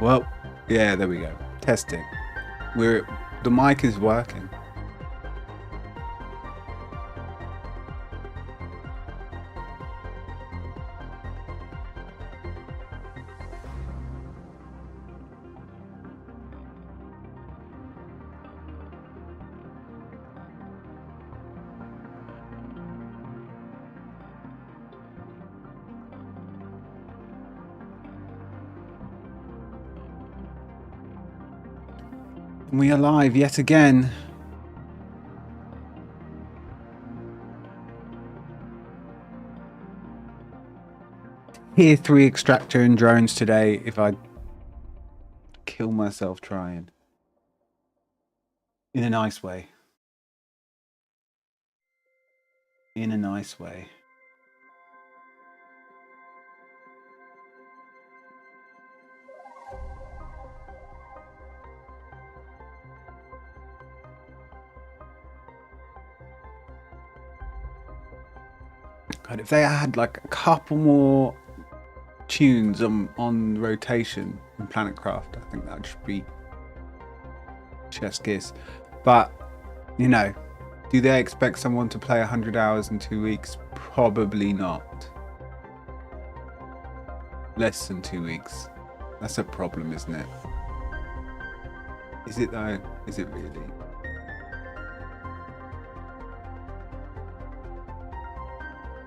Well, yeah, there we go. Testing. The mic is working. We are live yet again. Tier 3 extractor and drones today if I kill myself trying. In a nice way. In a nice way. God, if they had like a couple more tunes on rotation in Planetcraft, I think that would just be chef's kiss. But, you know, do they expect someone to play 100 hours in 2 weeks? Probably not. Less than 2 weeks. That's a problem, isn't it? Is it though? Is it really?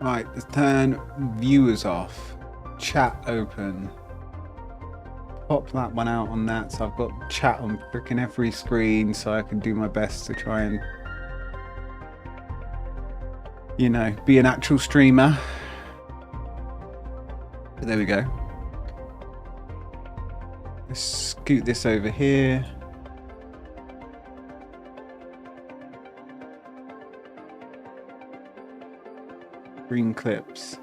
Right, let's turn viewers off. Chat open. Pop that one out on that, so I've got chat on freaking every screen so I can do my best to try and, you know, be an actual streamer. But there we go. Let's scoot this over here. Green clips.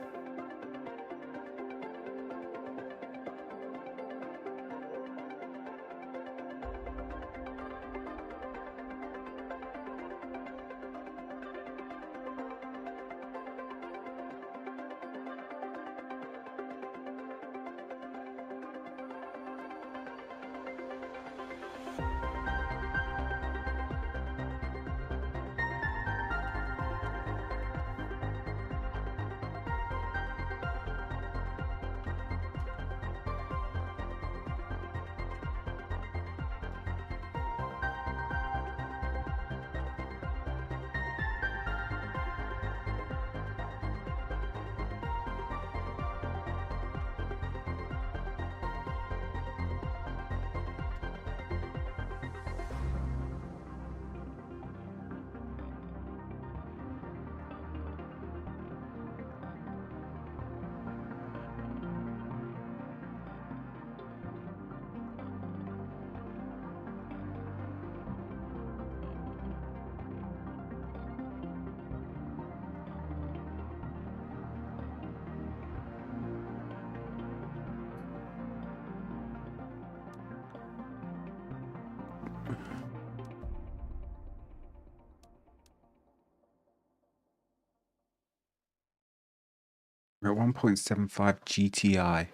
We're at 1.75 GTI.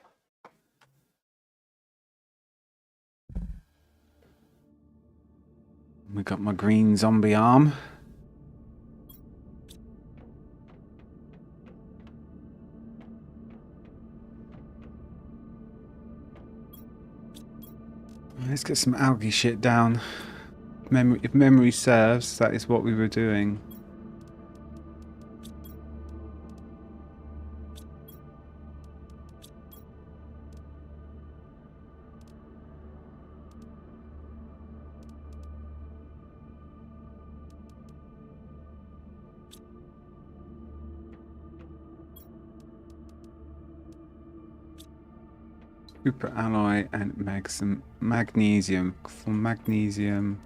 We got my green zombie arm. Let's get some algae shit down. If memory serves, that is what we were doing. Super alloy and magnesium. For magnesium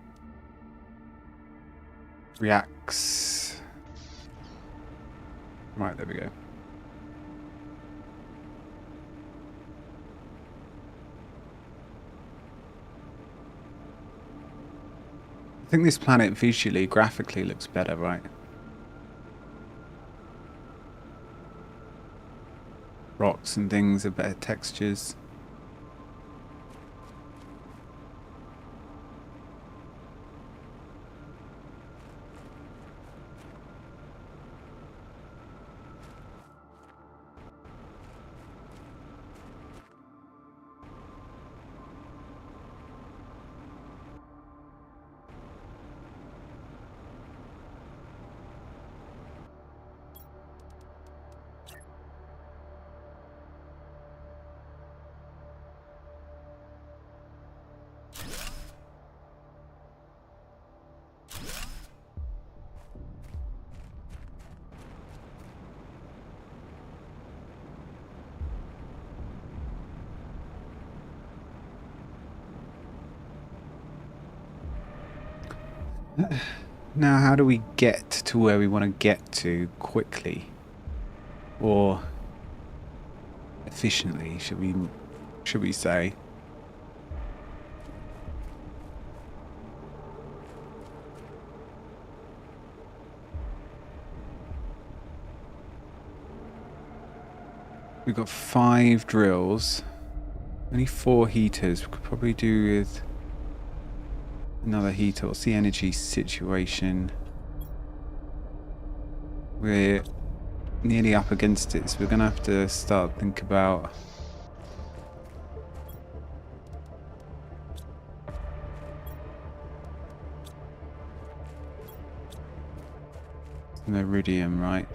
reacts. Right, there we go. I think this planet visually, graphically looks better, right? Rocks and things are better textures. Now, how do we get to where we want to get to quickly? Or efficiently, should we say? We've got 5 drills, only 4 heaters. We could probably do with another heater. What's the energy situation? We're nearly up against it, so we're gonna have to start think about some iridium, right?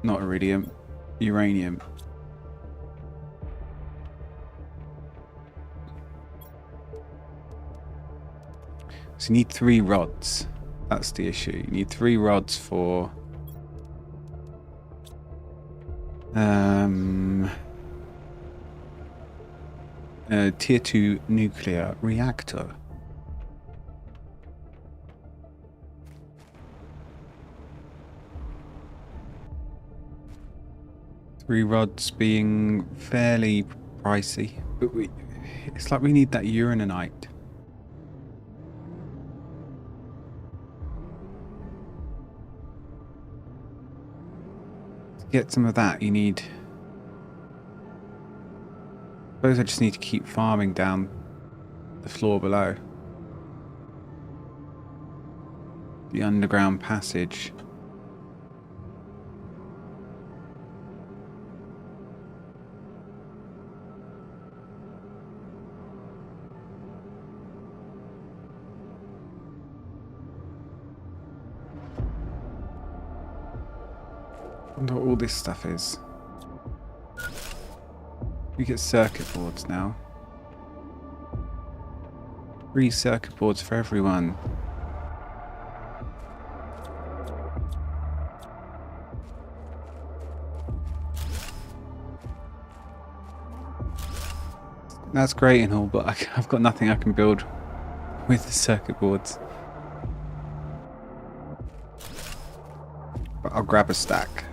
Not iridium, uranium. So you need 3 rods. That's the issue. You need 3 rods for a tier 2 nuclear reactor. Three rods being fairly pricey, but it's like we need that uraninite. To get some of that, you need... I suppose I just need to keep farming down the floor below. The underground passage. I wonder what all this stuff is. We get circuit boards now. 3 circuit boards for everyone. That's great and all, but I've got nothing I can build with the circuit boards. But I'll grab a stack.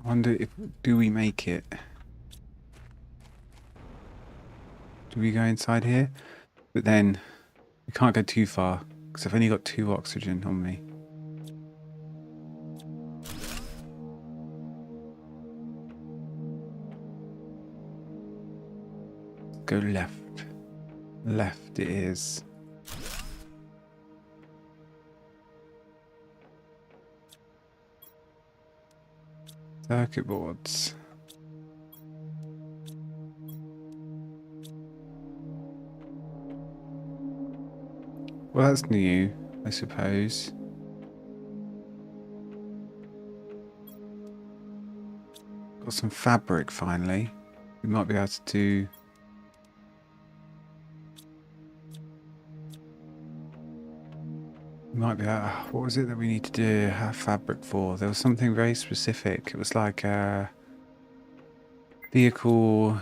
I wonder if, do we make it? Do we go inside here? But then we can't go too far because I've only got 2 oxygen on me. Go left. Left it is. Circuit boards. Well, that's new, I suppose. Got some fabric finally. We might be able to do... We might be able... What was it that we need to do have fabric for? There was something very specific. It was like a vehicle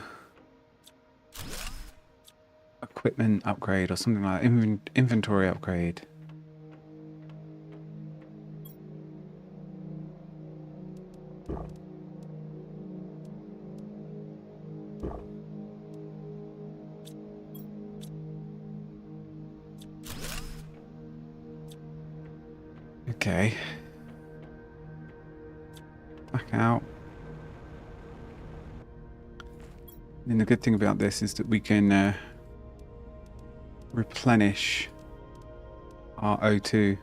equipment upgrade or something like that. Inventory upgrade. Okay. Back out. And the good thing about this is that we can replenish our O2.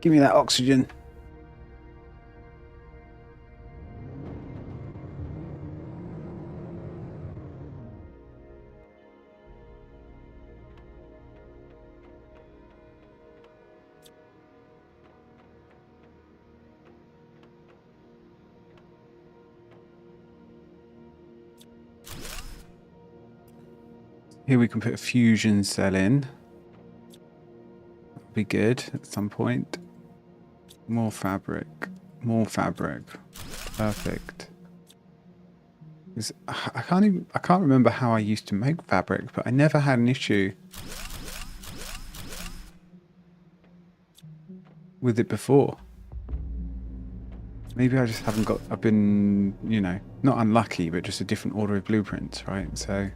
Give me that oxygen. Here we can put a fusion cell in. That'll be good at some point. More fabric. More fabric. Perfect. I can't remember how I used to make fabric, but I never had an issue with it before. Maybe I just haven't got, I've been, you know, not unlucky, but just a different order of blueprints, right? So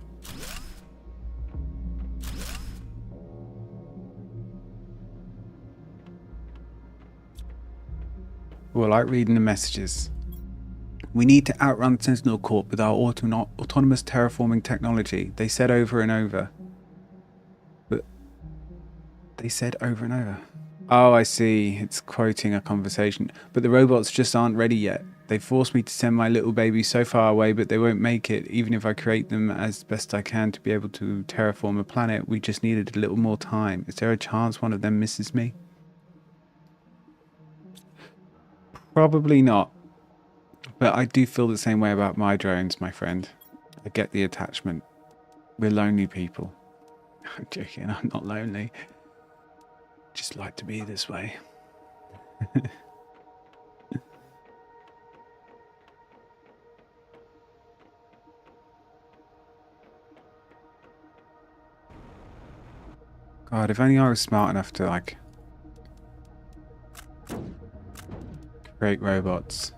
well, I like reading the messages. We need to outrun Sentinel Corp with our autonomous terraforming technology. They said over and over. But they said over and over. Oh, I see. It's quoting a conversation. But the robots just aren't ready yet. They forced me to send my little baby so far away, but they won't make it, even if I create them as best I can to be able to terraform a planet. We just needed a little more time. Is there a chance one of them misses me? Probably not. But I do feel the same way about my drones, my friend. I get the attachment. We're lonely people. I'm joking, I'm not lonely. Just like to be this way. God, if only I was smart enough to, like, create robots.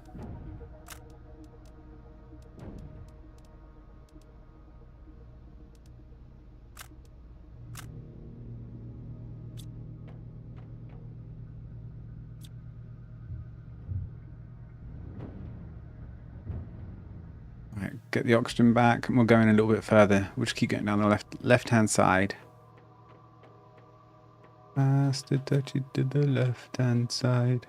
Right, get the oxygen back, and we'll go in a little bit further. We'll just keep going down the left-hand side. Faster, touch it to the left-hand side.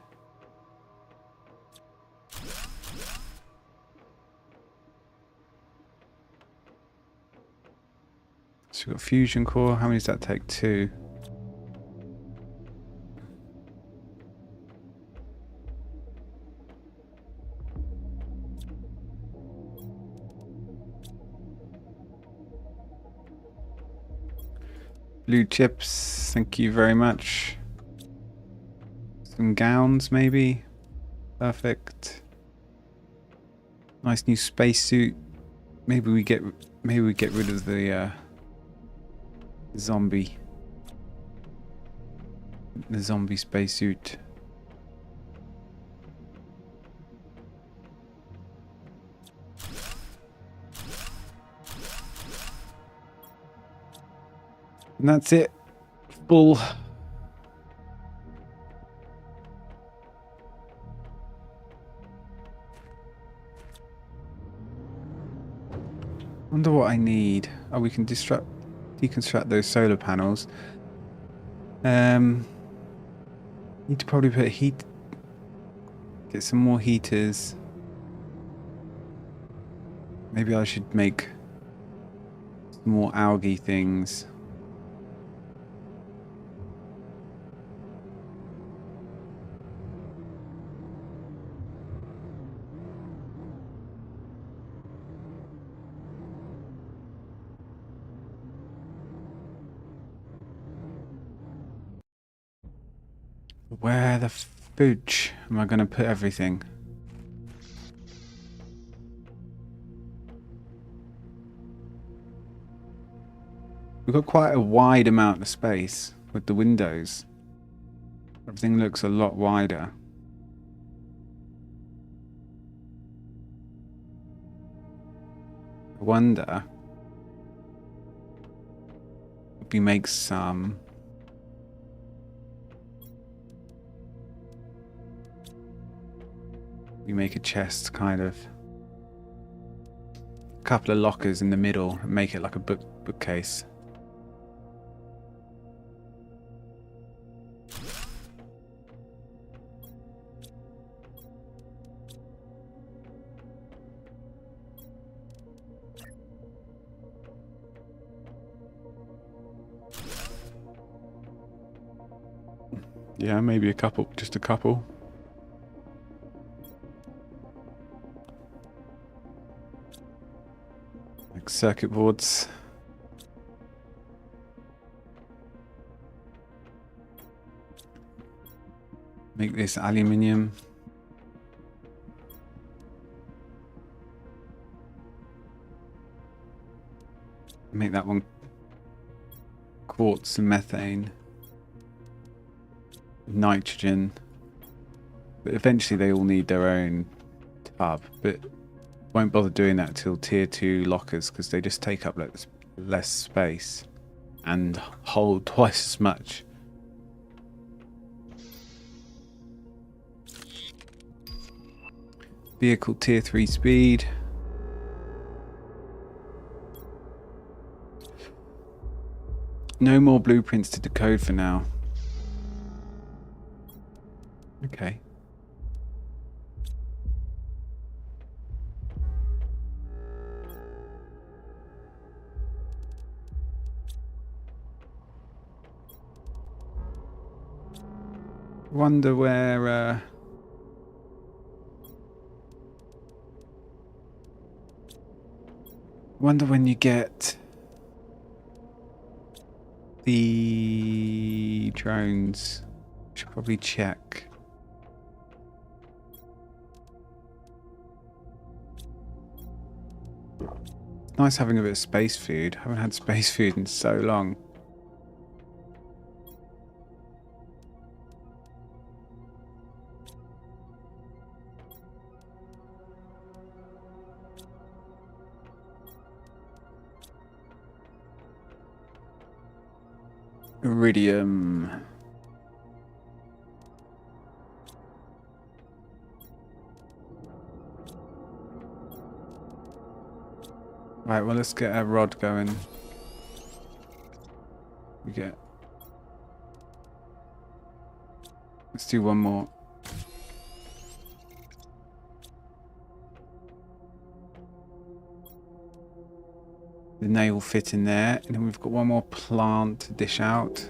So we've got fusion core. How many does that take? 2. Blue chips, thank you very much. Some gowns, maybe. Perfect. Nice new spacesuit. Maybe we get rid of the zombie. The zombie spacesuit. And that's it. Full. Wonder what I need. Oh, we can deconstruct those solar panels. Need to probably put get some more heaters. Maybe I should make some more algae things. Where the fudge am I going to put everything? We've got quite a wide amount of space with the windows. Everything looks a lot wider. I wonder if we make some... We make a chest, kind of. A couple of lockers in the middle and make it like a bookcase. Yeah, maybe a couple, just a couple. Like circuit boards. Make this aluminium. Make that one quartz and methane. Nitrogen. But eventually they all need their own tub. But won't bother doing that till tier 2 lockers because they just take up less space and hold twice as much. Vehicle tier 3 speed. No more blueprints to decode for now. Okay. Wonder where wonder when you get the drones. Should probably check. It's nice having a bit of space food. I haven't had space food in so long. Iridium. Right, well, let's get a rod going. Let's do one more. The nail fit in there, and then we've got one more plant to dish out.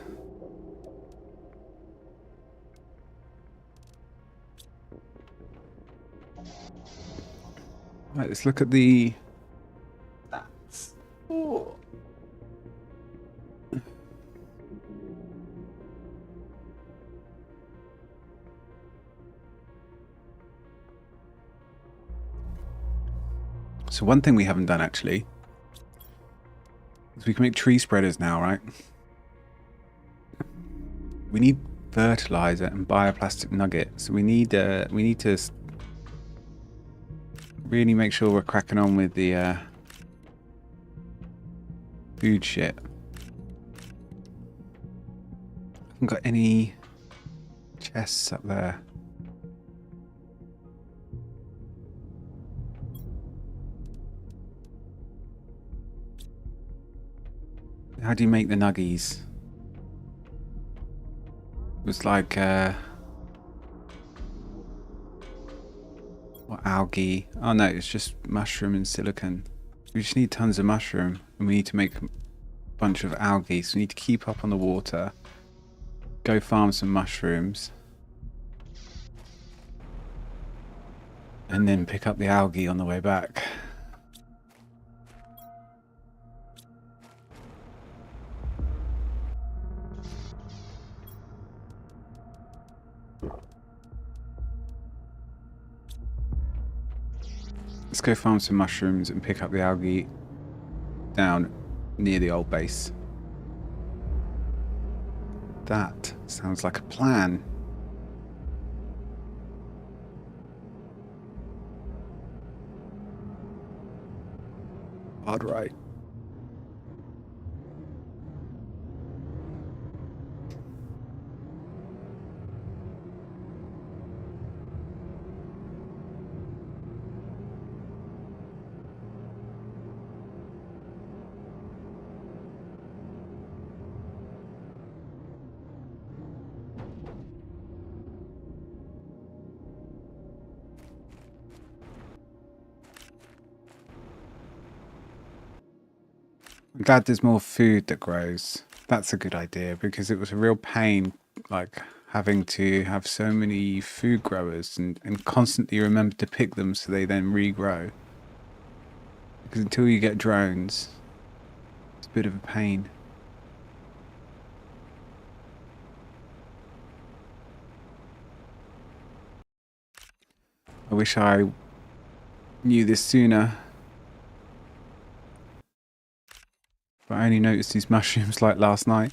Right, let's look at the... Oh. So one thing we haven't done actually is we can make tree spreaders now, right? We need fertilizer and bioplastic nugget, so we need to really make sure we're cracking on with the food shit. I haven't got any chests up there. How do you make the nuggies? It was like what, algae? Oh no, it's just mushroom and silicon. We just need tons of mushroom, and we need to make a bunch of algae, so we need to keep up on the water, go farm some mushrooms, and then pick up the algae on the way back. Let's go farm some mushrooms and pick up the algae down near the old base. That sounds like a plan. Hard right. I'm glad there's more food that grows. That's a good idea, because it was a real pain, like having to have so many food growers and constantly remember to pick them so they then regrow. Because until you get drones, it's a bit of a pain. I wish I knew this sooner. But I only noticed these mushrooms like last night.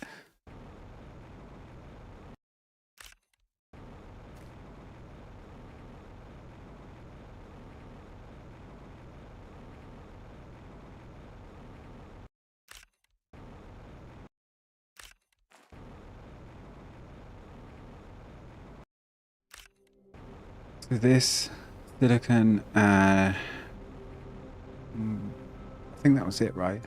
So this silicon, I think that was it, right?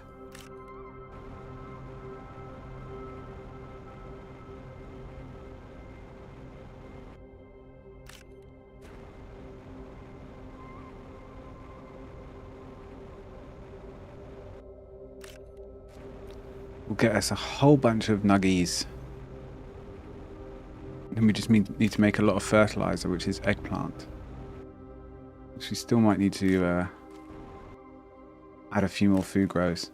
Will get us a whole bunch of nuggies. Then we just need to make a lot of fertilizer, which is eggplant. Which we still might need to add a few more food grows.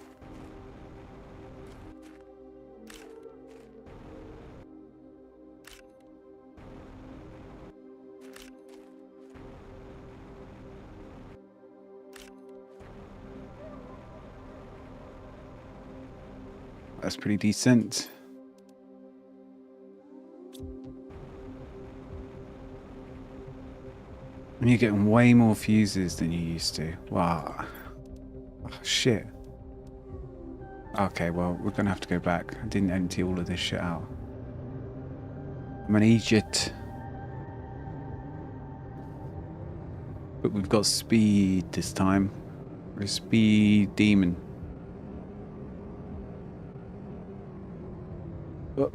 That's pretty decent. And you're getting way more fuses than you used to. Wow. Oh, shit. Okay, well, we're going to have to go back. I didn't empty all of this shit out. I'm an idiot. But we've got speed this time. We're a speed demon. Oh.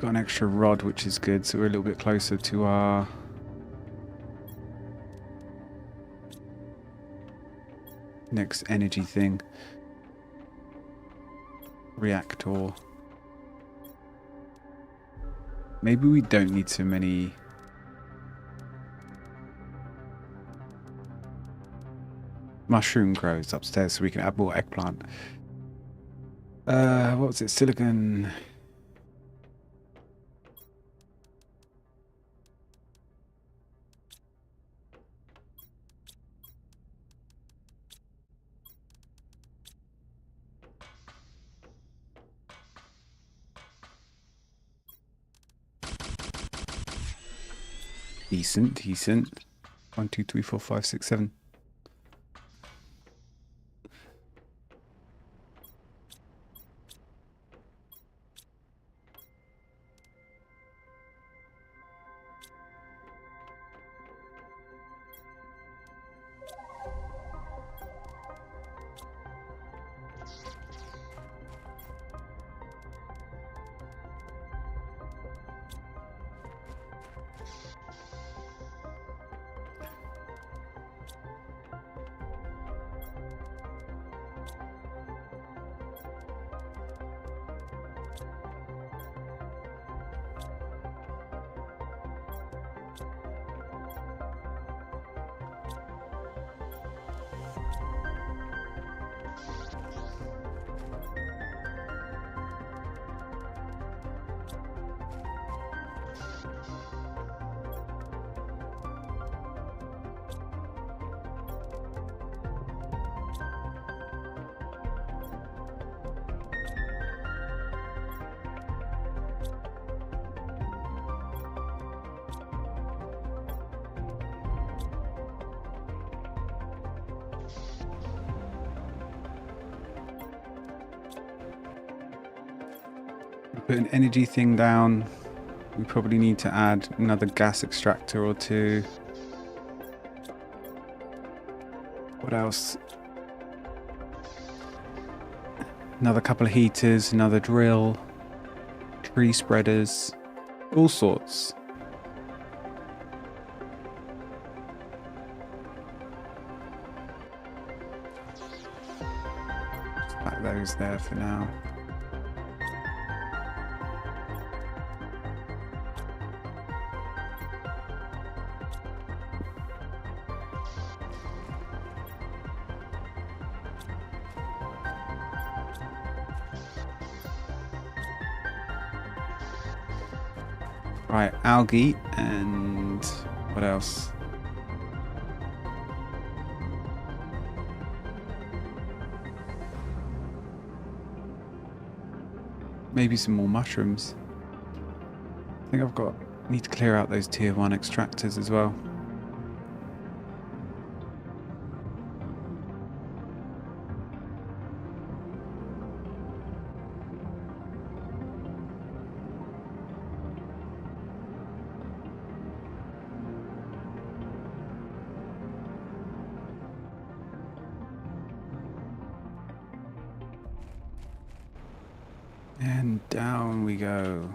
Got an extra rod, which is good, so we're a little bit closer to our next energy thing. Reactor. Maybe we don't need so many mushroom grows upstairs, so we can add more eggplant. What was it? Silicon. Decent, decent. 1, 2, 3, 4, 5, 6, 7. Put an energy thing down. We probably need to add another gas extractor or two. What else? Another couple of heaters, another drill. tree spreaders, all sorts. Stack those there for now. Right, algae and what else? Maybe some more mushrooms. I think need to clear out those tier 1 extractors as well. And down we go.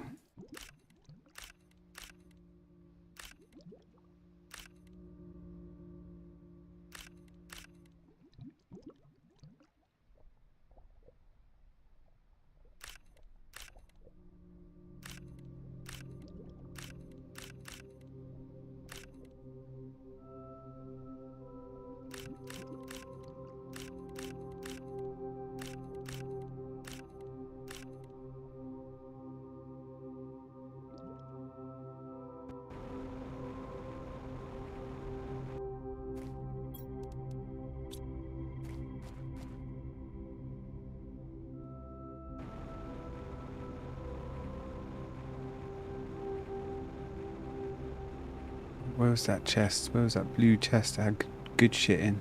Where was that chest? Where was that blue chest that had good shit in?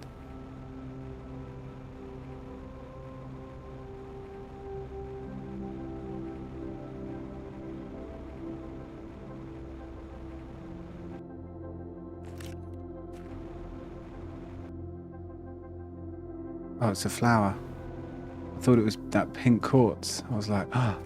Oh, it's a flower. I thought it was that pink quartz. I was like, ah.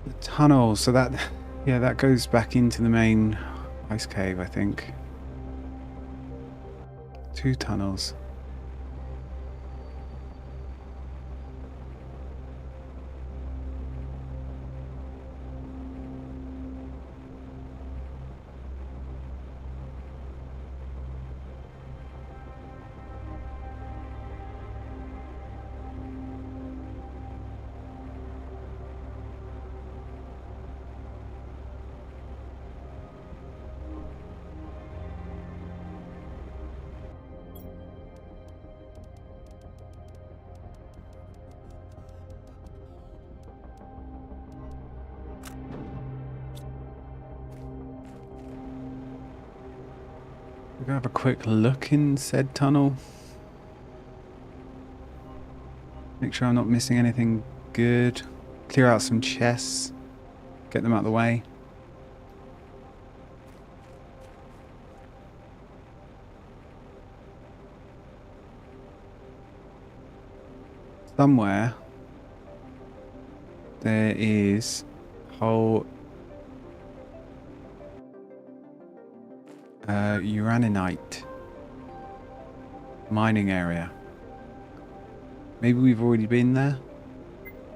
The tunnel. So that, yeah, that goes back into the main ice cave, I think. 2 tunnels. We're gonna have a quick look in said tunnel. Make sure I'm not missing anything good. Clear out some chests. Get them out of the way. Somewhere there is whole uraninite. Mining area. Maybe we've already been there.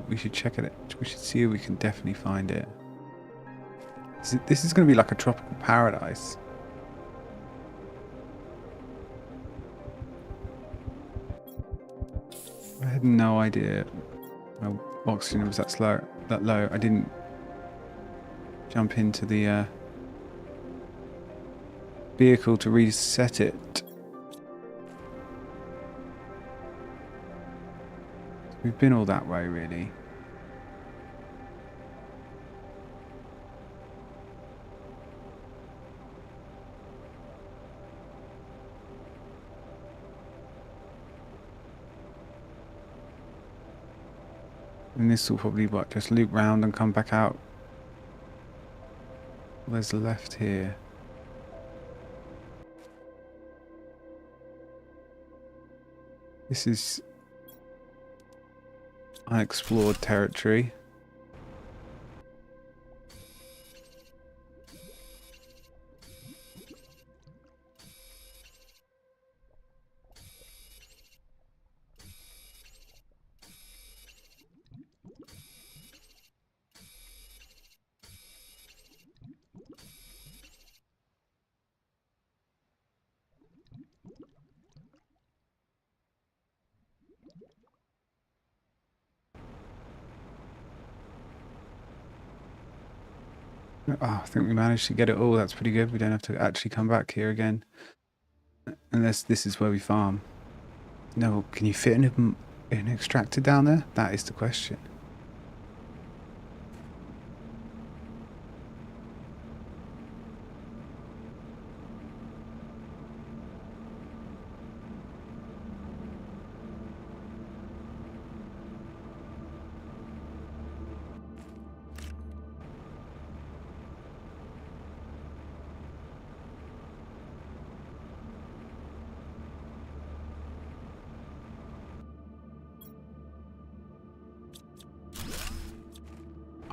We should check it. We should see if we can definitely find it. This is going to be like a tropical paradise. I had no idea my oxygen was that low. I didn't jump into the vehicle to reset it. We've been all that way, really. And this will probably just loop round and come back out. There's the left here. This is unexplored territory. Oh, I think we managed to get it all. That's pretty good. We don't have to actually come back here again. Unless this is where we farm. No, can you fit an extractor down there? That is the question.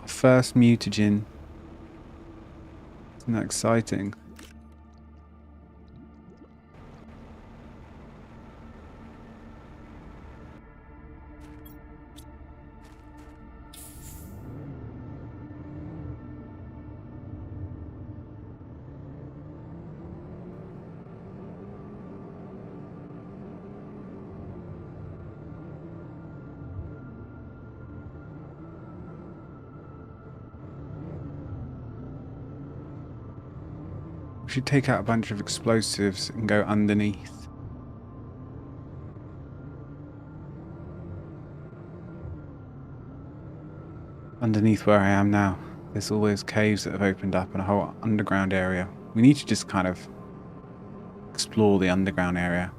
First mutagen. Isn't that exciting? We should take out a bunch of explosives and go underneath. Underneath where I am now. There's all those caves that have opened up and a whole underground area. We need to just kind of explore the underground area.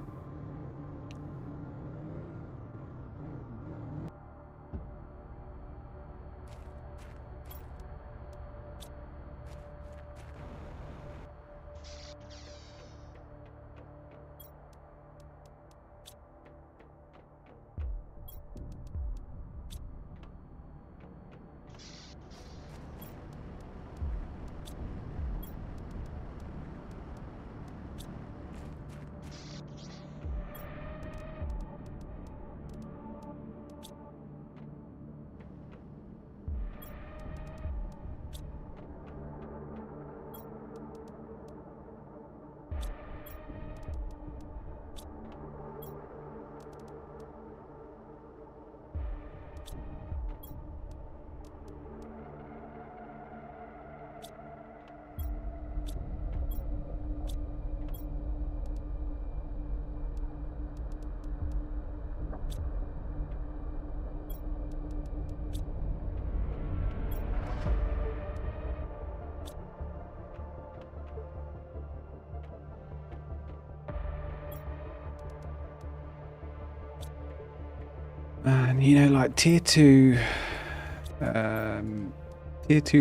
And you know, like tier 2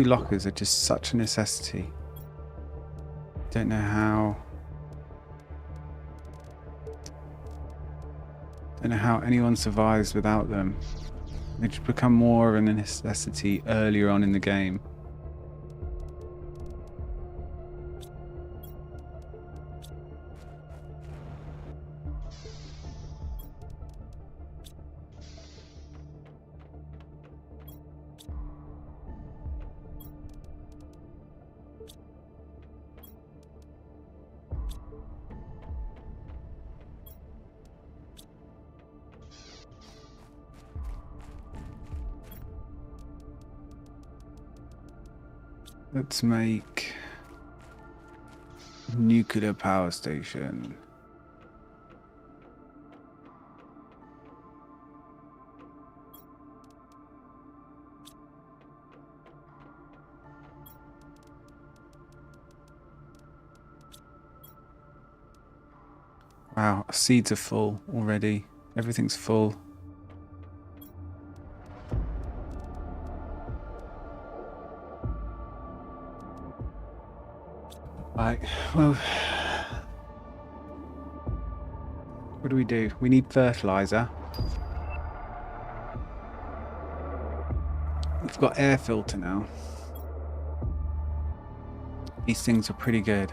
lockers are just such a necessity. Don't know how anyone survives without them. They just become more of a necessity earlier on in the game. Let's make nuclear power station. Wow, seeds are full already. Everything's full. Right, well, what do? We need fertilizer. We've got air filter now. These things are pretty good.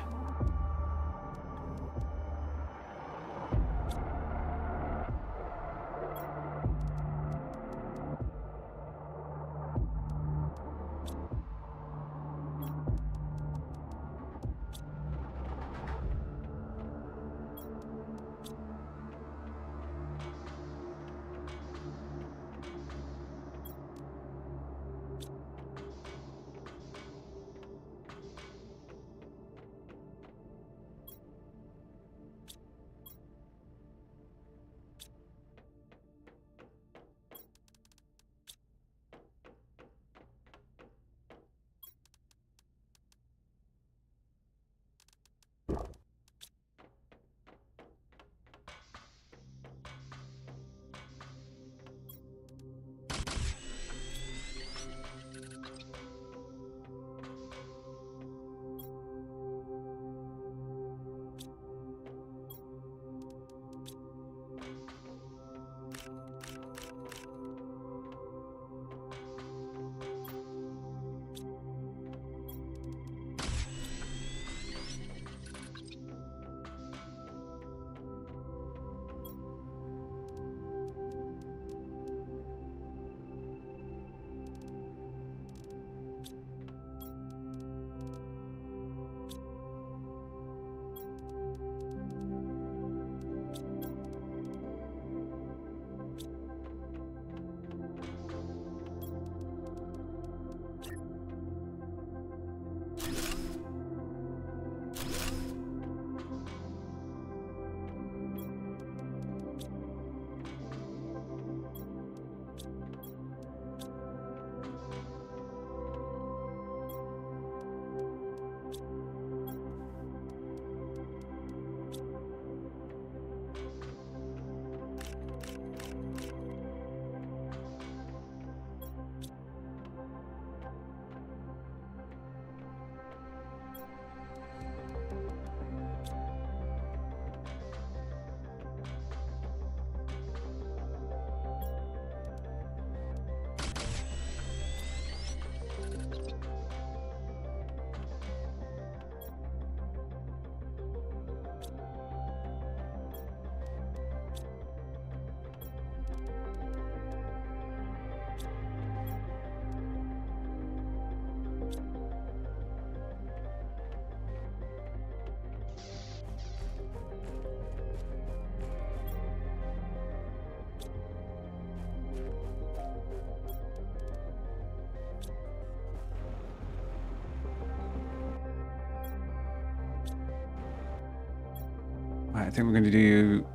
Right, I think we're going to do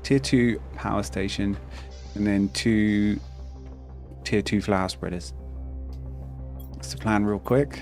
tier 2 power station and then 2 tier 2 flower spreaders. That's the plan real quick.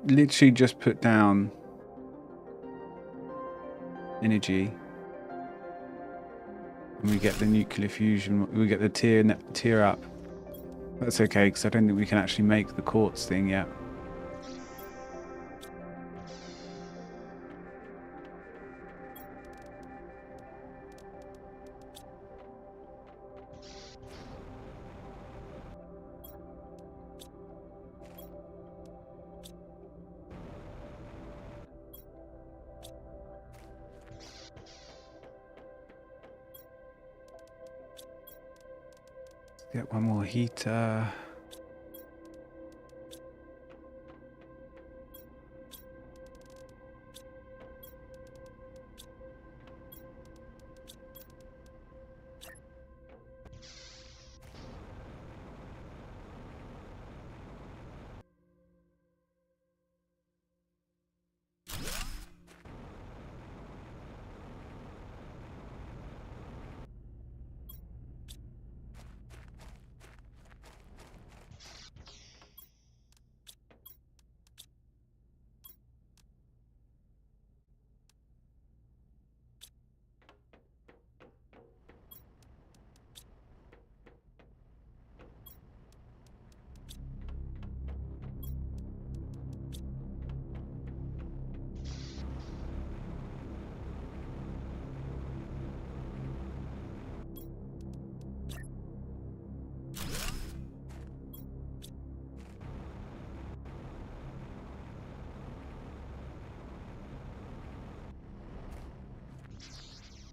literally just put down energy, and we get the nuclear fusion. We get the tier up. That's okay, because I don't think we can actually make the quartz thing yet. Get one more heater.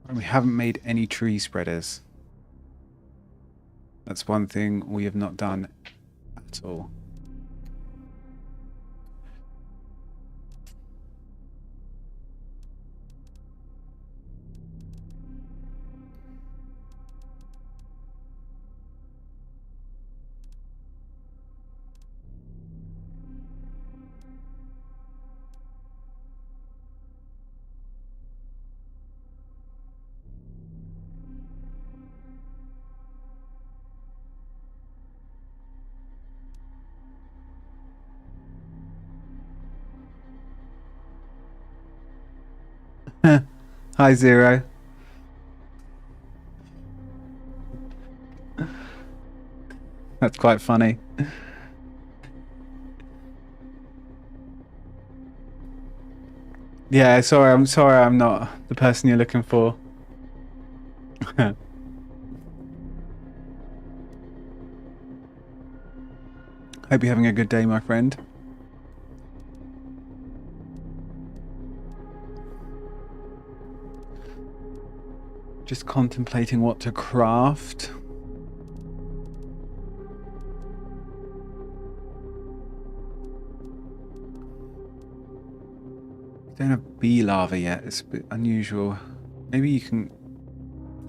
And we haven't made any tree spreaders. That's one thing we have not done at all. Hi, Zero. That's quite funny. Yeah, sorry, I'm not the person you're looking for. Hope you're having a good day, my friend. Just contemplating what to craft. We don't have bee lava yet. It's a bit unusual. Maybe you can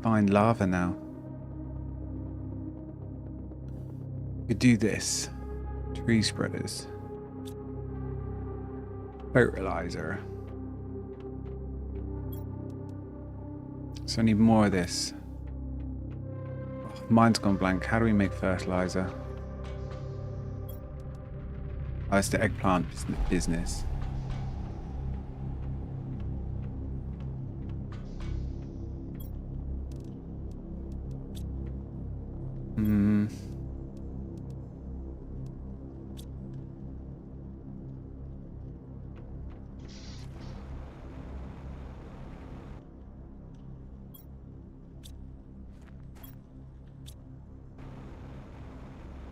find lava now. We could do this. Tree spreaders. Fertilizer. So I need more of this. Oh, mine's gone blank. How do we make fertilizer? Oh, it's the eggplant business.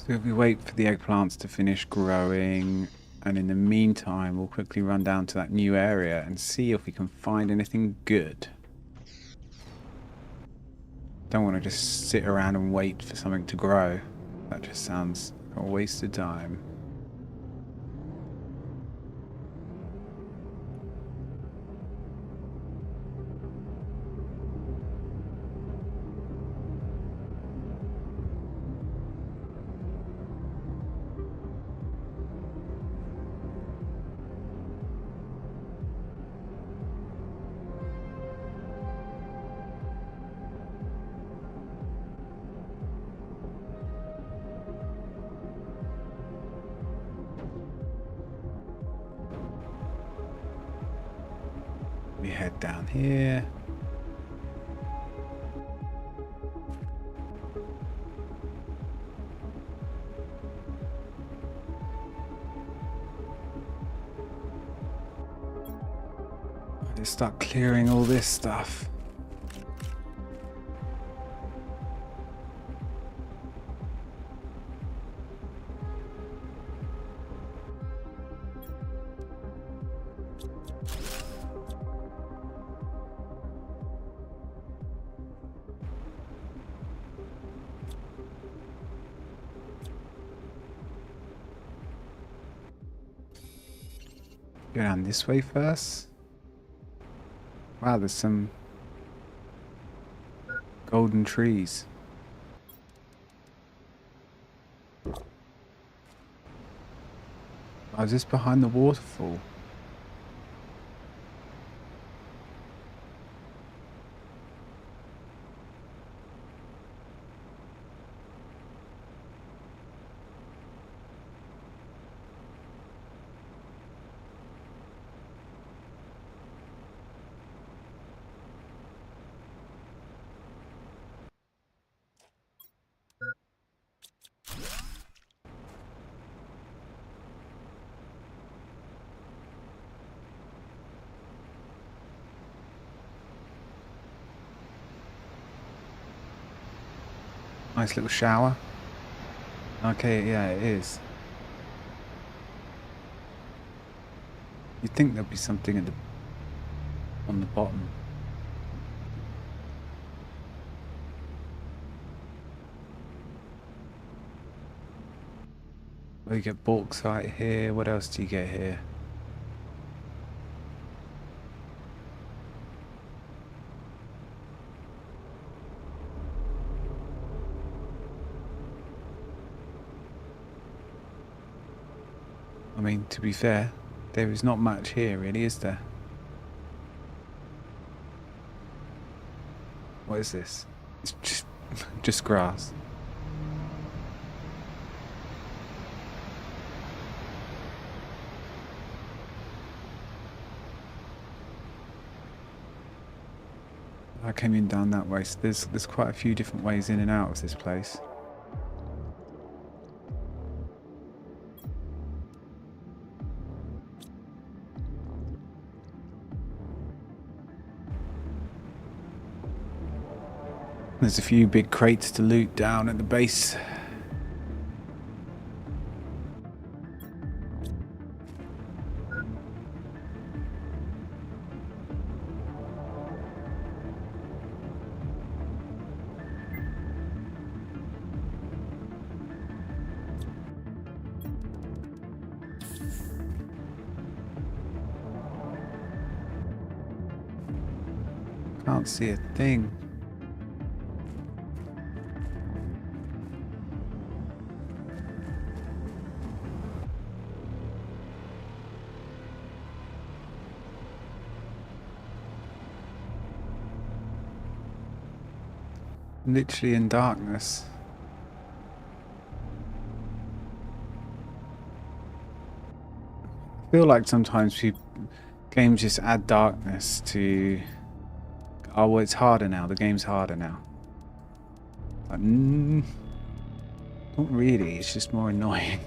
So if we wait for the eggplants to finish growing, and in the meantime we'll quickly run down to that new area and see if we can find anything good. Don't want to just sit around and wait for something to grow. That just sounds a waste of time. We head down here. Let's start clearing all this stuff. Go down this way first. Wow, there's some golden trees. Oh, is this behind the waterfall? Nice little shower. Okay, yeah, it is. You'd think there'd be something at on the bottom. Well, you get bauxite here. What else do you get here? I mean, to be fair, there is not much here, really, is there? What is this? It's just grass. I came in down that way, so there's quite a few different ways in and out of this place. There's a few big crates to loot down at the base. Can't see a thing. Literally in darkness. I feel like sometimes games just add darkness to... Oh, well, it's harder now. The game's harder now. Like, not really. It's just more annoying.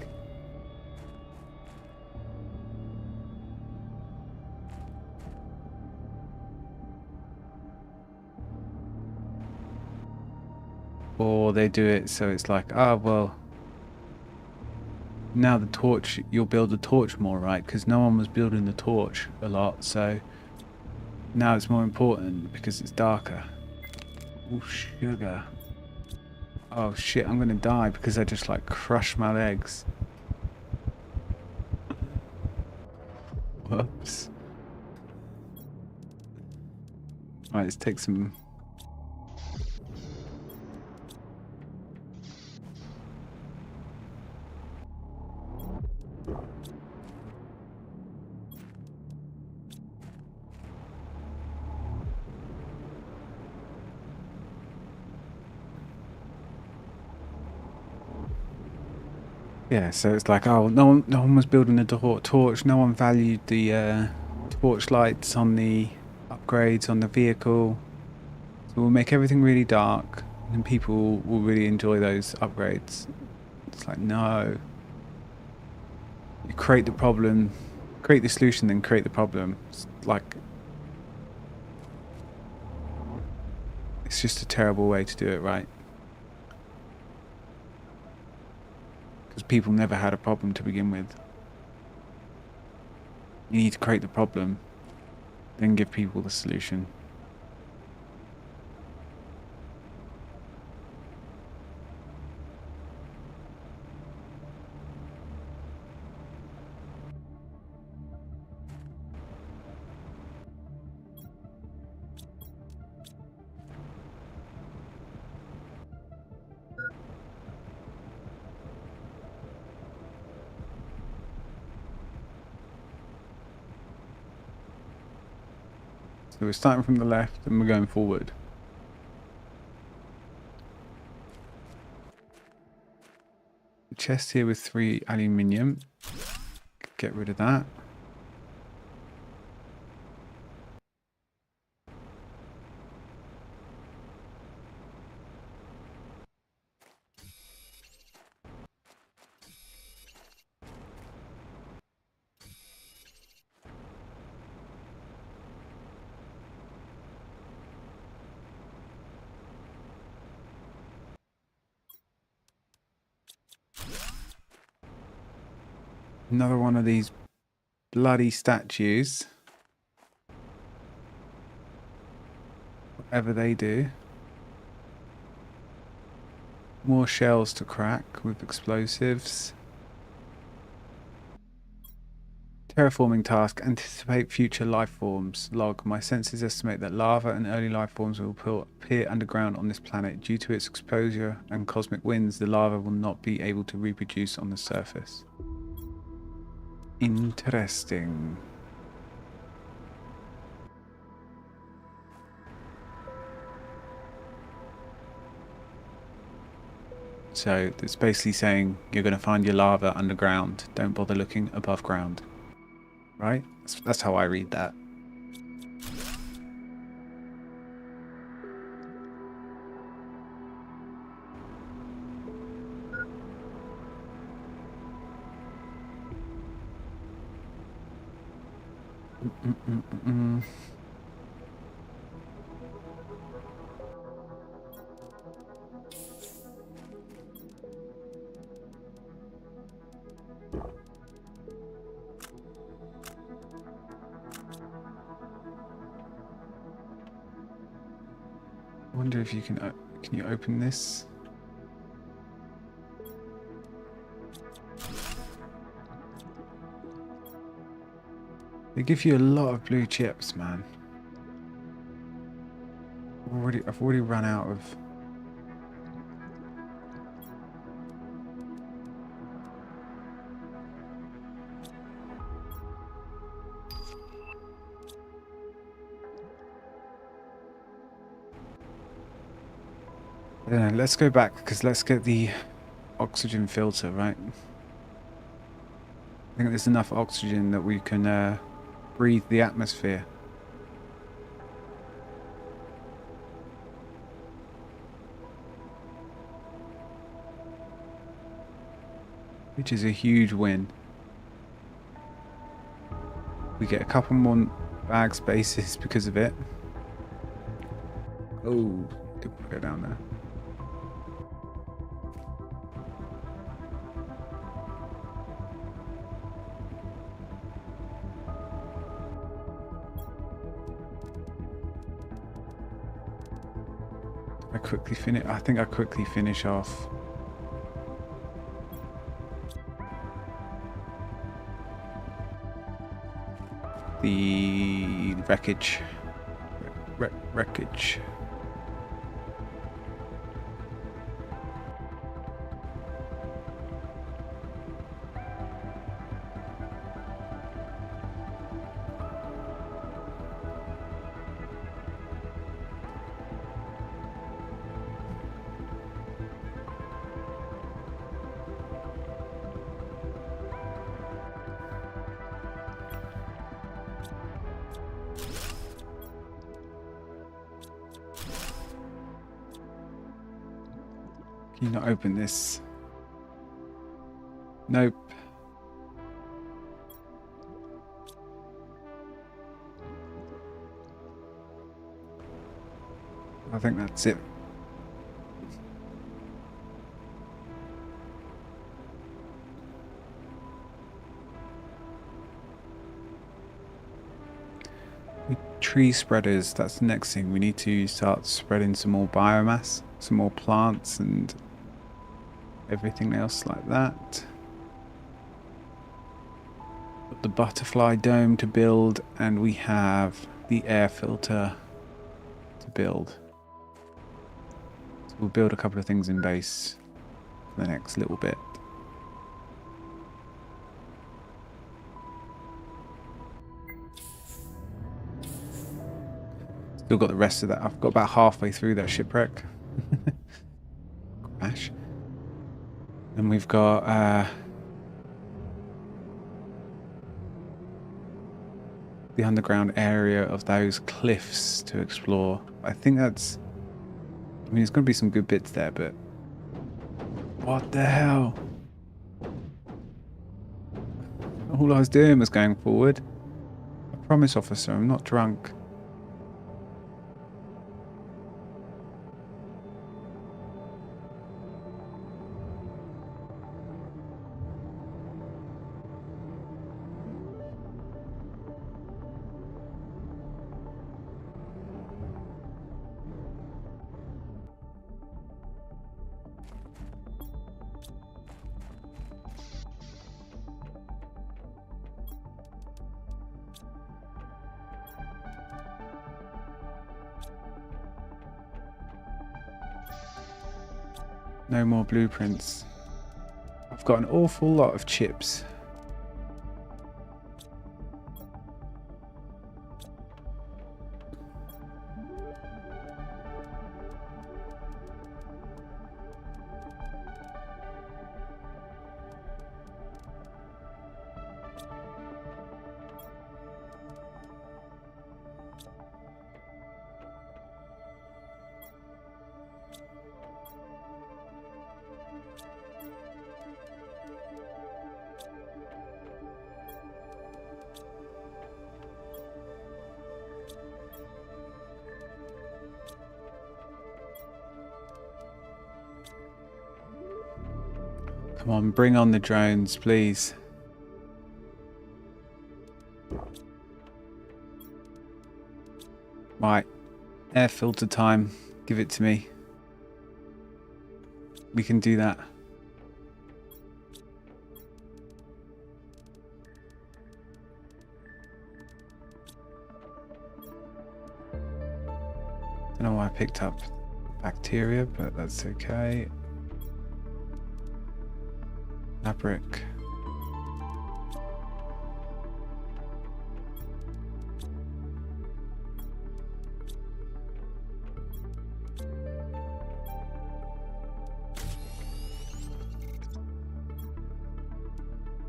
Or they do it so it's like, oh, well, now the torch, you'll build the torch more, right? Because no one was building the torch a lot, so now it's more important because it's darker. Oh, sugar. Oh shit, I'm gonna die because I just like crushed my legs. Whoops. Alright, let's take some... Yeah, so it's like, oh, no one was building a torch. No one valued the torch lights on the upgrades on the vehicle. So we'll make everything really dark, and people will really enjoy those upgrades. It's like, no. You create the problem, create the solution, then create the problem. It's like, it's just a terrible way to do it, right? Because people never had a problem to begin with. You need to create the problem, then give people the solution. So we're starting from the left and we're going forward. The chest here with 3 aluminium. Get rid of that. Another one of these bloody statues. Whatever they do. More shells to crack with explosives. Terraforming task. Anticipate future life forms. Log. My sensors estimate that lava and early life forms will appear underground on this planet. Due to its exposure and cosmic winds, the lava will not be able to reproduce on the surface. Interesting. So it's basically saying you're going to find your lava underground. Don't bother looking above ground. Right? That's how I read that. I wonder if you can you open this? They give you a lot of blue chips, man. I've already run out of. I don't know, let's go back because let's get the oxygen filter, right? I think there's enough oxygen that we can breathe the atmosphere. Which is a huge win. We get a couple more bag spaces because of it. Oh, didn't go down there. I think I quickly finish off. The wreckage. Wreckage. Can you not open this? Nope. I think that's it. Tree spreaders, that's the next thing. We need to start spreading some more biomass, some more plants and everything else like that. Got the butterfly dome to build, and we have the air filter to build. So we'll build a couple of things in base for the next little bit. Still got the rest of that. I've got about halfway through that shipwreck. Crash. And we've got the underground area of those cliffs to explore. I think that's... I mean, there's going to be some good bits there, but... What the hell? All I was doing was going forward. I promise, officer, I'm not drunk. No more blueprints. I've got an awful lot of chips. Come on, bring on the drones, please. Right, air filter time. Give it to me. We can do that. Don't know why I picked up bacteria, but that's okay. Fabric.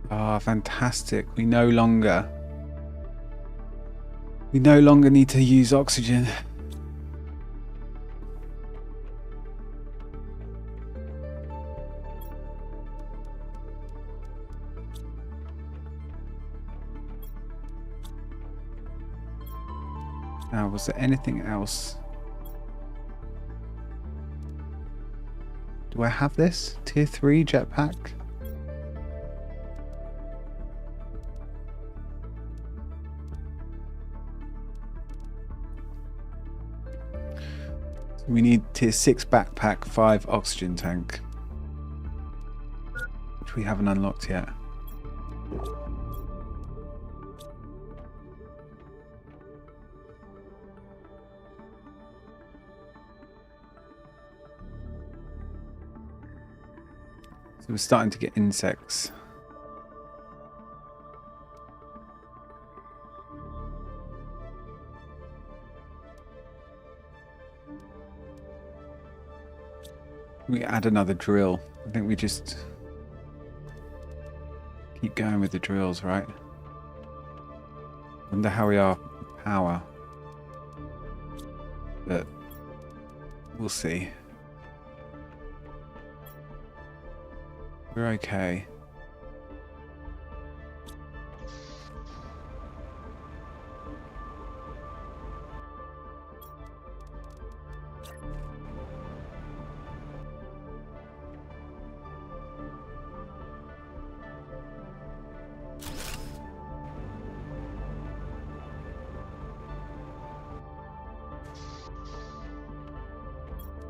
Ah, fantastic. We no longer need to use oxygen. Now, was there anything else? Do I have this? Tier 3 jetpack? So we need tier 6 backpack, 5 oxygen tank, which we haven't unlocked yet. So we're starting to get insects. We add another drill. I think we just keep going with the drills, right? Wonder how we are power. But we'll see. We're okay.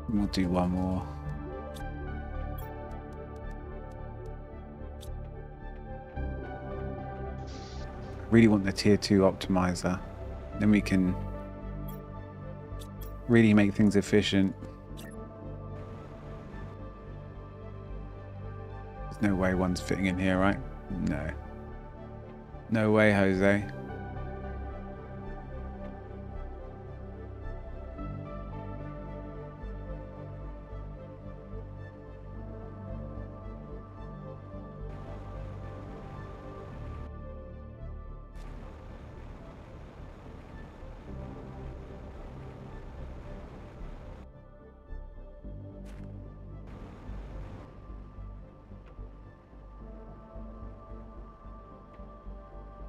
We'll do one more. I really want the tier 2 optimizer. Then we can really make things efficient. There's no way one's fitting in here, right? No. No way, Jose.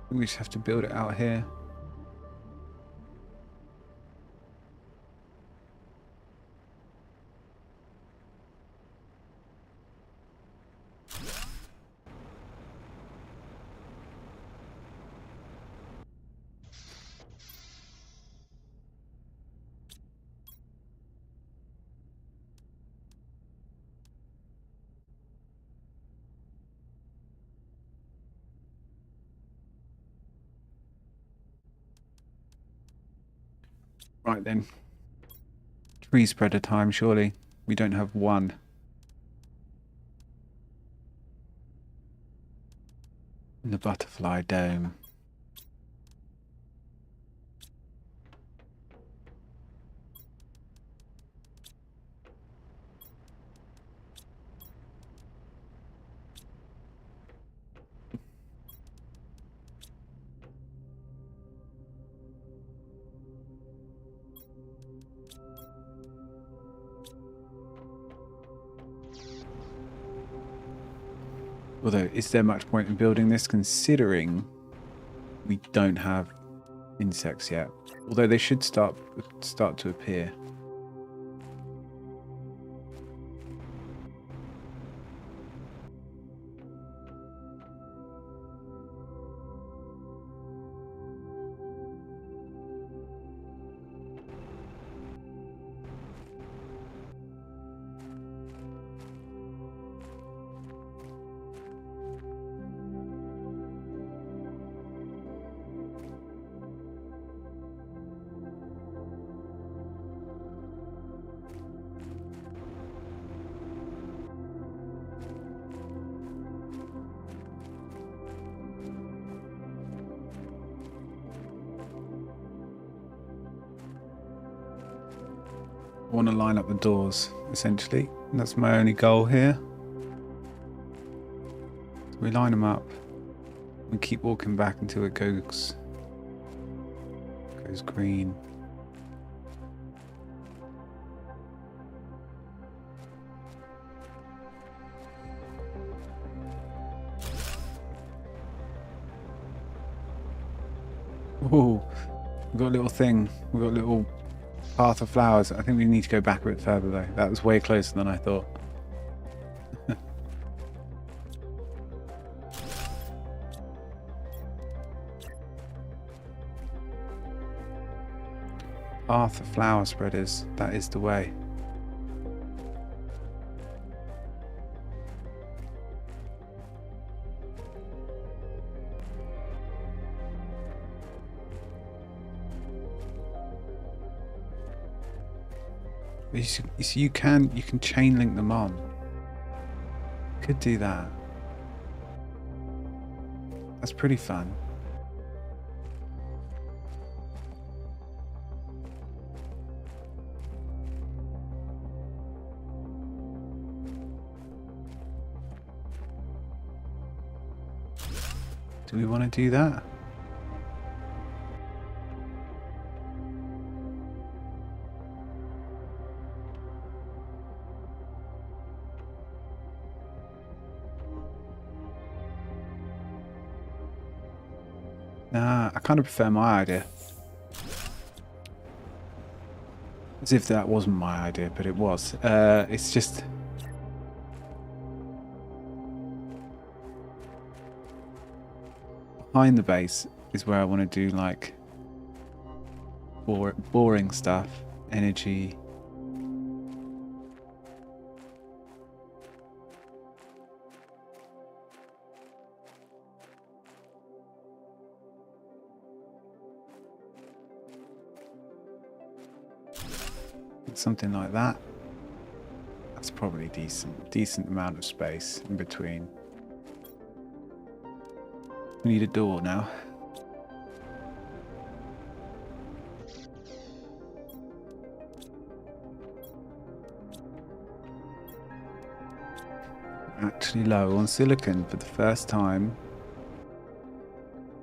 We just have to build it out here. Right then. Tree spreader time, surely. We don't have one. In the butterfly dome. Although, is there much point in building this considering we don't have insects yet? Although they should start to appear. I want to line up the doors, essentially. That's my only goal here. So we line them up. We keep walking back until it goes green. Ooh, we've got a little thing. We've got a little path of flowers. I think we need to go back a bit further though. That was way closer than I thought. Path of flower spreaders. That is the way. You can chain link them on. Could do that. That's pretty fun. Do we want to do that? Nah, I kind of prefer my idea. As if that wasn't my idea, but it was. It's just... behind the base is where I want to do, like, boring stuff. Energy. Something like that. That's probably decent amount of space in between. We need a door now. Actually low on silicon for the first time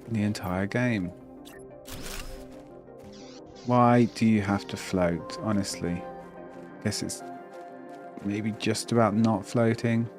in the entire game. Why do you have to float, honestly? Guess it's maybe just about not floating.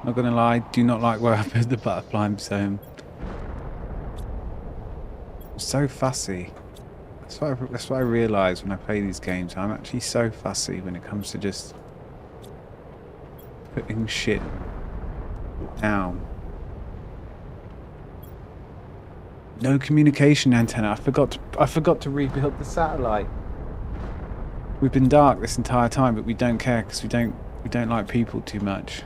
Not gonna lie, do not like where I put the butterfly zone. I'm so fussy. That's what I realise when I play these games. I'm actually so fussy when it comes to just putting shit down. No communication antenna. I forgot to rebuild the satellite. We've been dark this entire time, but we don't care because we don't like people too much.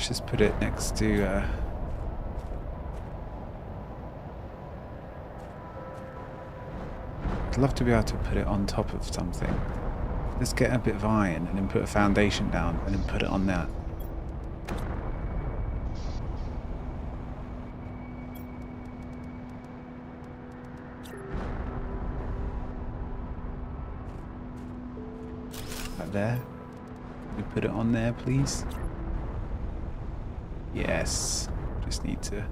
Let's just put it next to I'd love to be able to put it on top of something. Let's get a bit of iron and then put a foundation down and then put it on that. Right there. Can we put it on there, please? Yes. Just need to...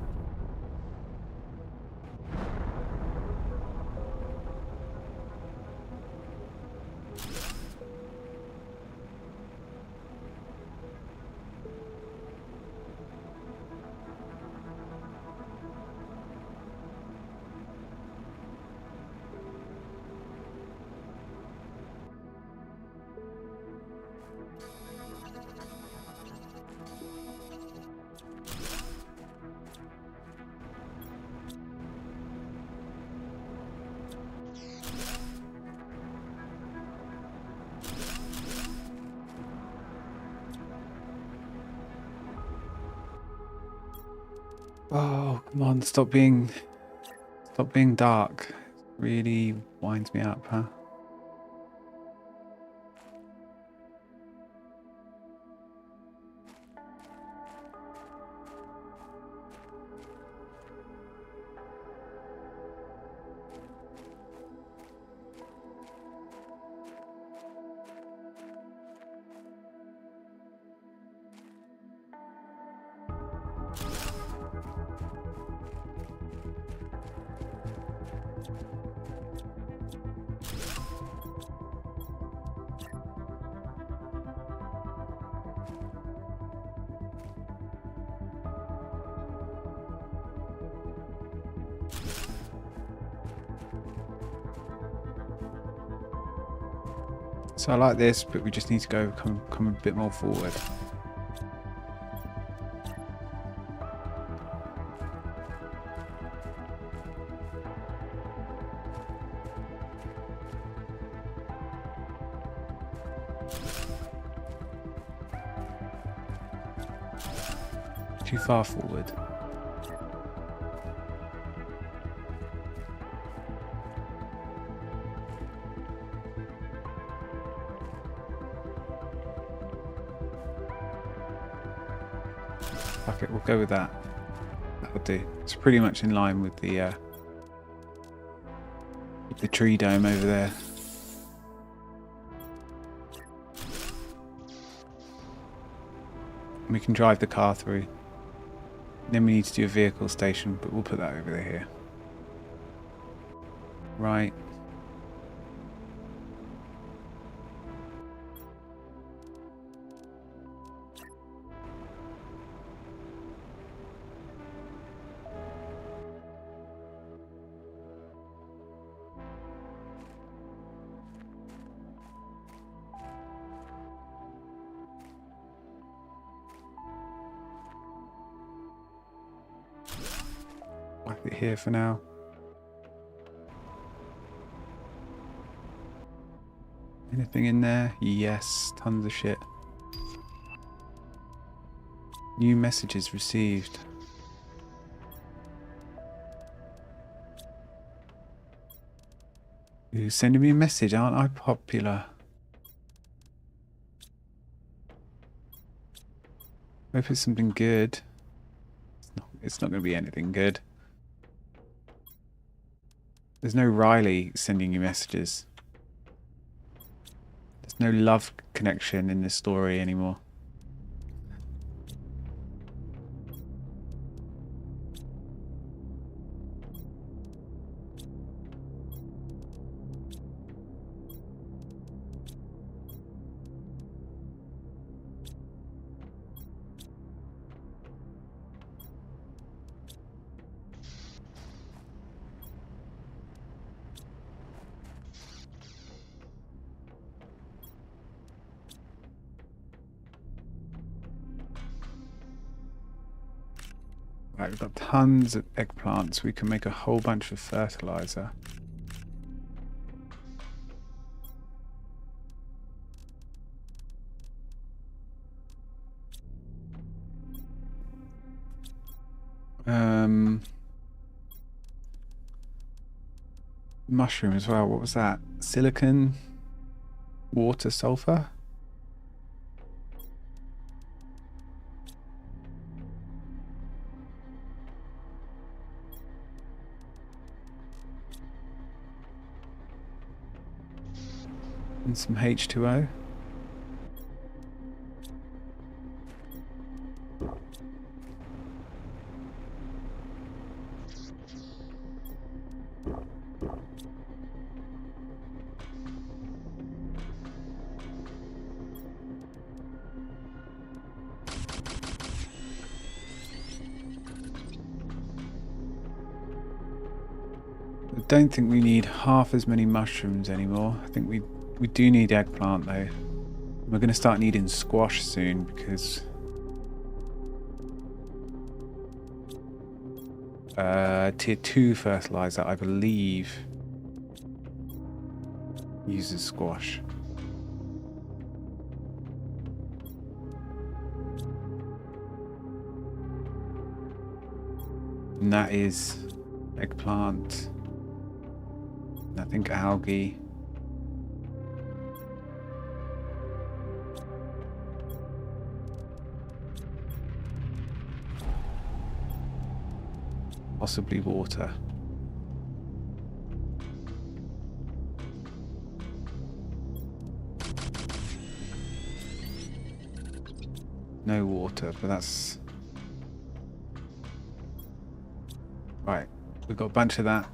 Oh, come on, stop being dark. It really winds me up, huh? So I like this, but we just need to come a bit more forward. Too far forward. Fuck it, we'll go with that. That'll do. It's pretty much in line with the tree dome over there. We can drive the car through. Then we need to do a vehicle station, but we'll put that over there here. Right. Mark it here for now. Anything in there? Yes, tons of shit. New messages received. Who's sending me a message? Aren't I popular? Hope it's something good. It's not going to be anything good. There's no Riley sending you messages. There's no love connection in this story anymore. Right, we've got tons of eggplants. We can make a whole bunch of fertilizer. Mushroom as well. What was that? Silicon, water, sulfur? And some H2O. I don't think we need half as many mushrooms anymore. I think we do need eggplant though. We're going to start needing squash soon because tier 2 fertilizer, I believe, uses squash. And that is eggplant. And I think algae. Possibly water. No water, but that's... Right, we've got a bunch of that.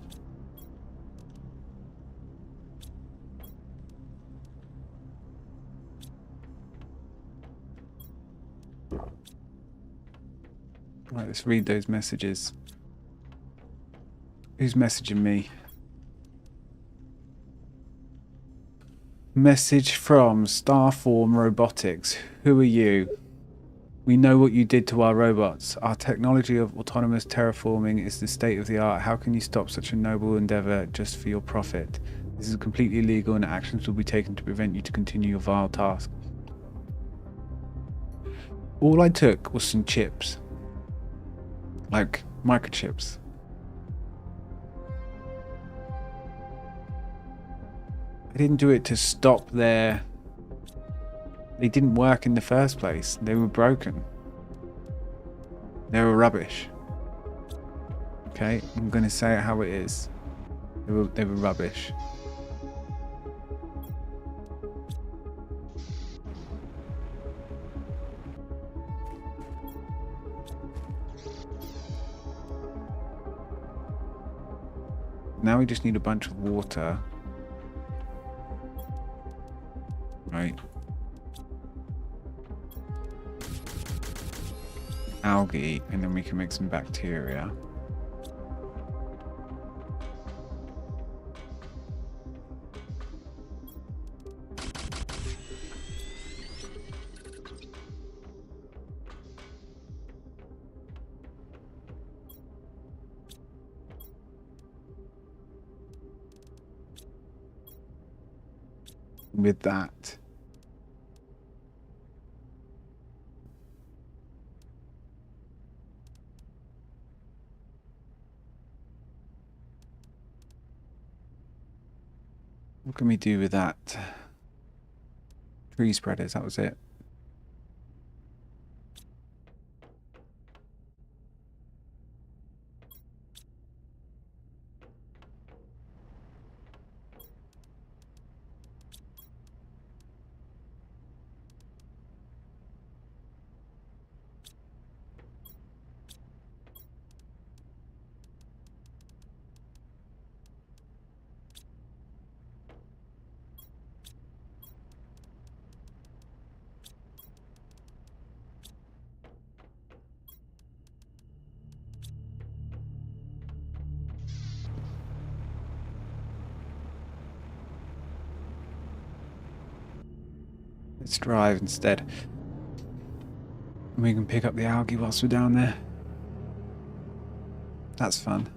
Right, let's read those messages. Who's messaging me? Message from Starform Robotics. Who are you? We know what you did to our robots. Our technology of autonomous terraforming is the state of the art. How can you stop such a noble endeavor just for your profit? This is completely illegal and actions will be taken to prevent you to continue your vile task. All I took was some chips. like microchips. They didn't do it to stop their... They didn't work in the first place. They were broken. They were rubbish. Okay, I'm going to say it how it is. They were rubbish. Now we just need a bunch of water. Right. Algae, and then we can make some bacteria. With that, what can we do with that? Tree spreaders, that was it. Let's drive instead. We can pick up the algae whilst we're down there. That's fun.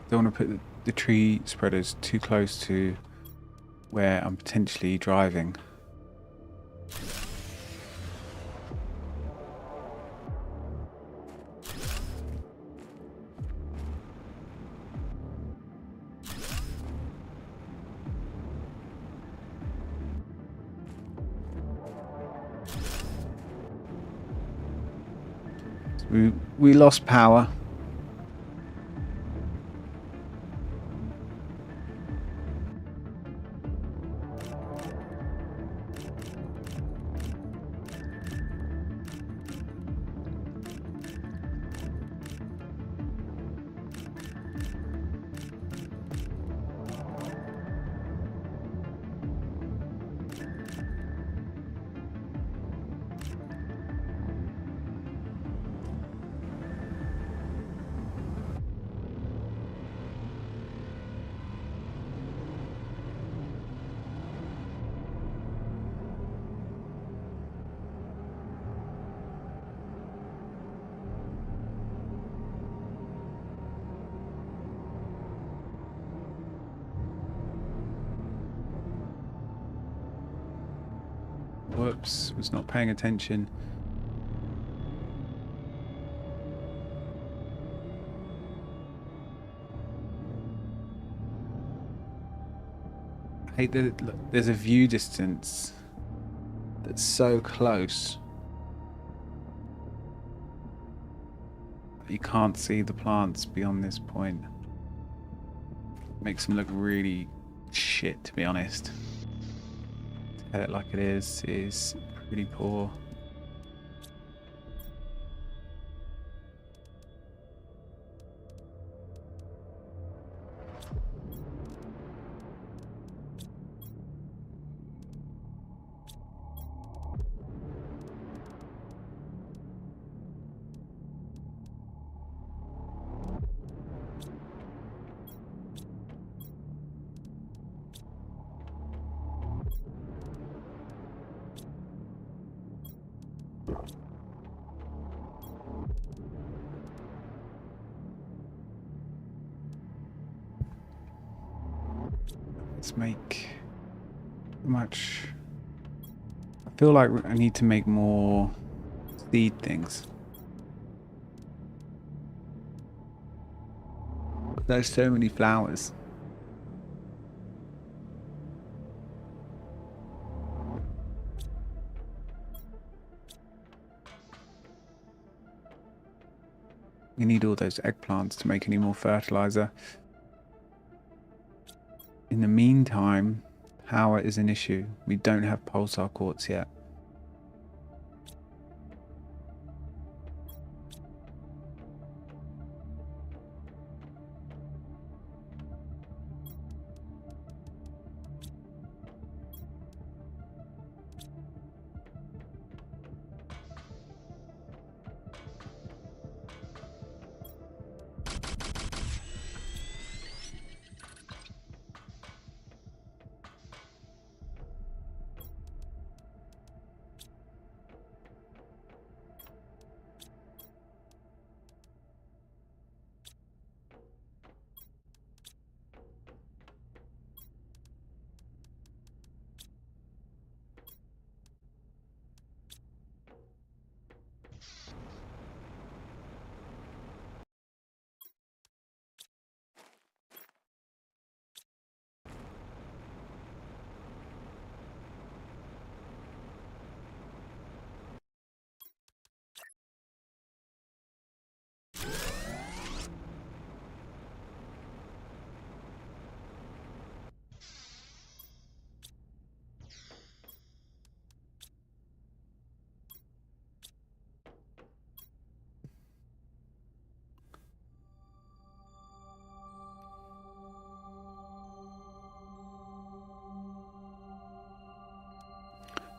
Don't want to put the tree spreaders too close to where I'm potentially driving. So we lost power. Whoops, was not paying attention. I hate that there's a view distance that's so close. You can't see the plants beyond this point. Makes them look really shit, to be honest. To tell it like it is pretty poor. Let's make much. I feel like I need to make more seed things. There's so many flowers. You need all those eggplants to make any more fertilizer. In the meantime, power is an issue. We don't have pulsar quartz yet.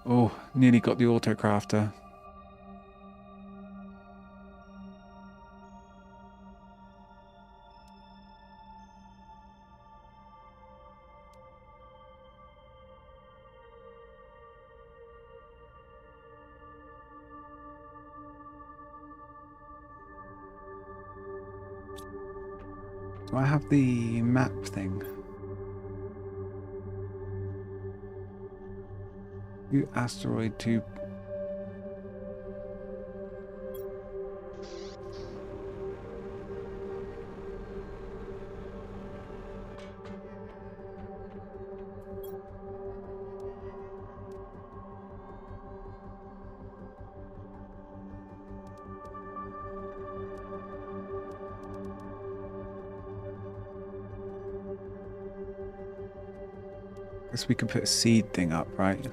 Oh, nearly got the autocrafter. Do I have the map thing? You asteroid 2. Guess we could put a seed thing up, right?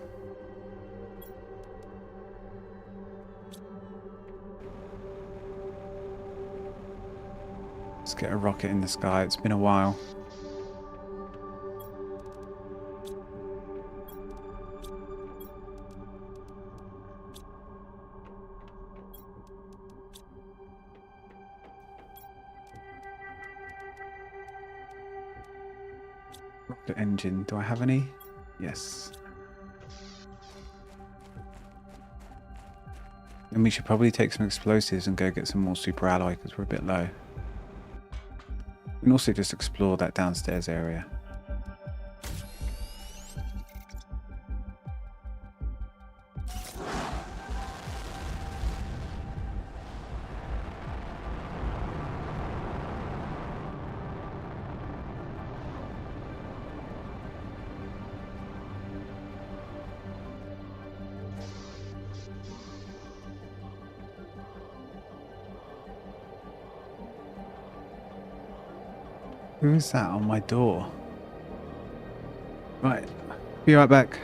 Let's get a rocket in the sky. It's been a while. Rocket engine. Do I have any? Yes. And we should probably take some explosives and go get some more super alloy because we're a bit low. And also just explore that downstairs area. Who is that on my door? Right, be right back.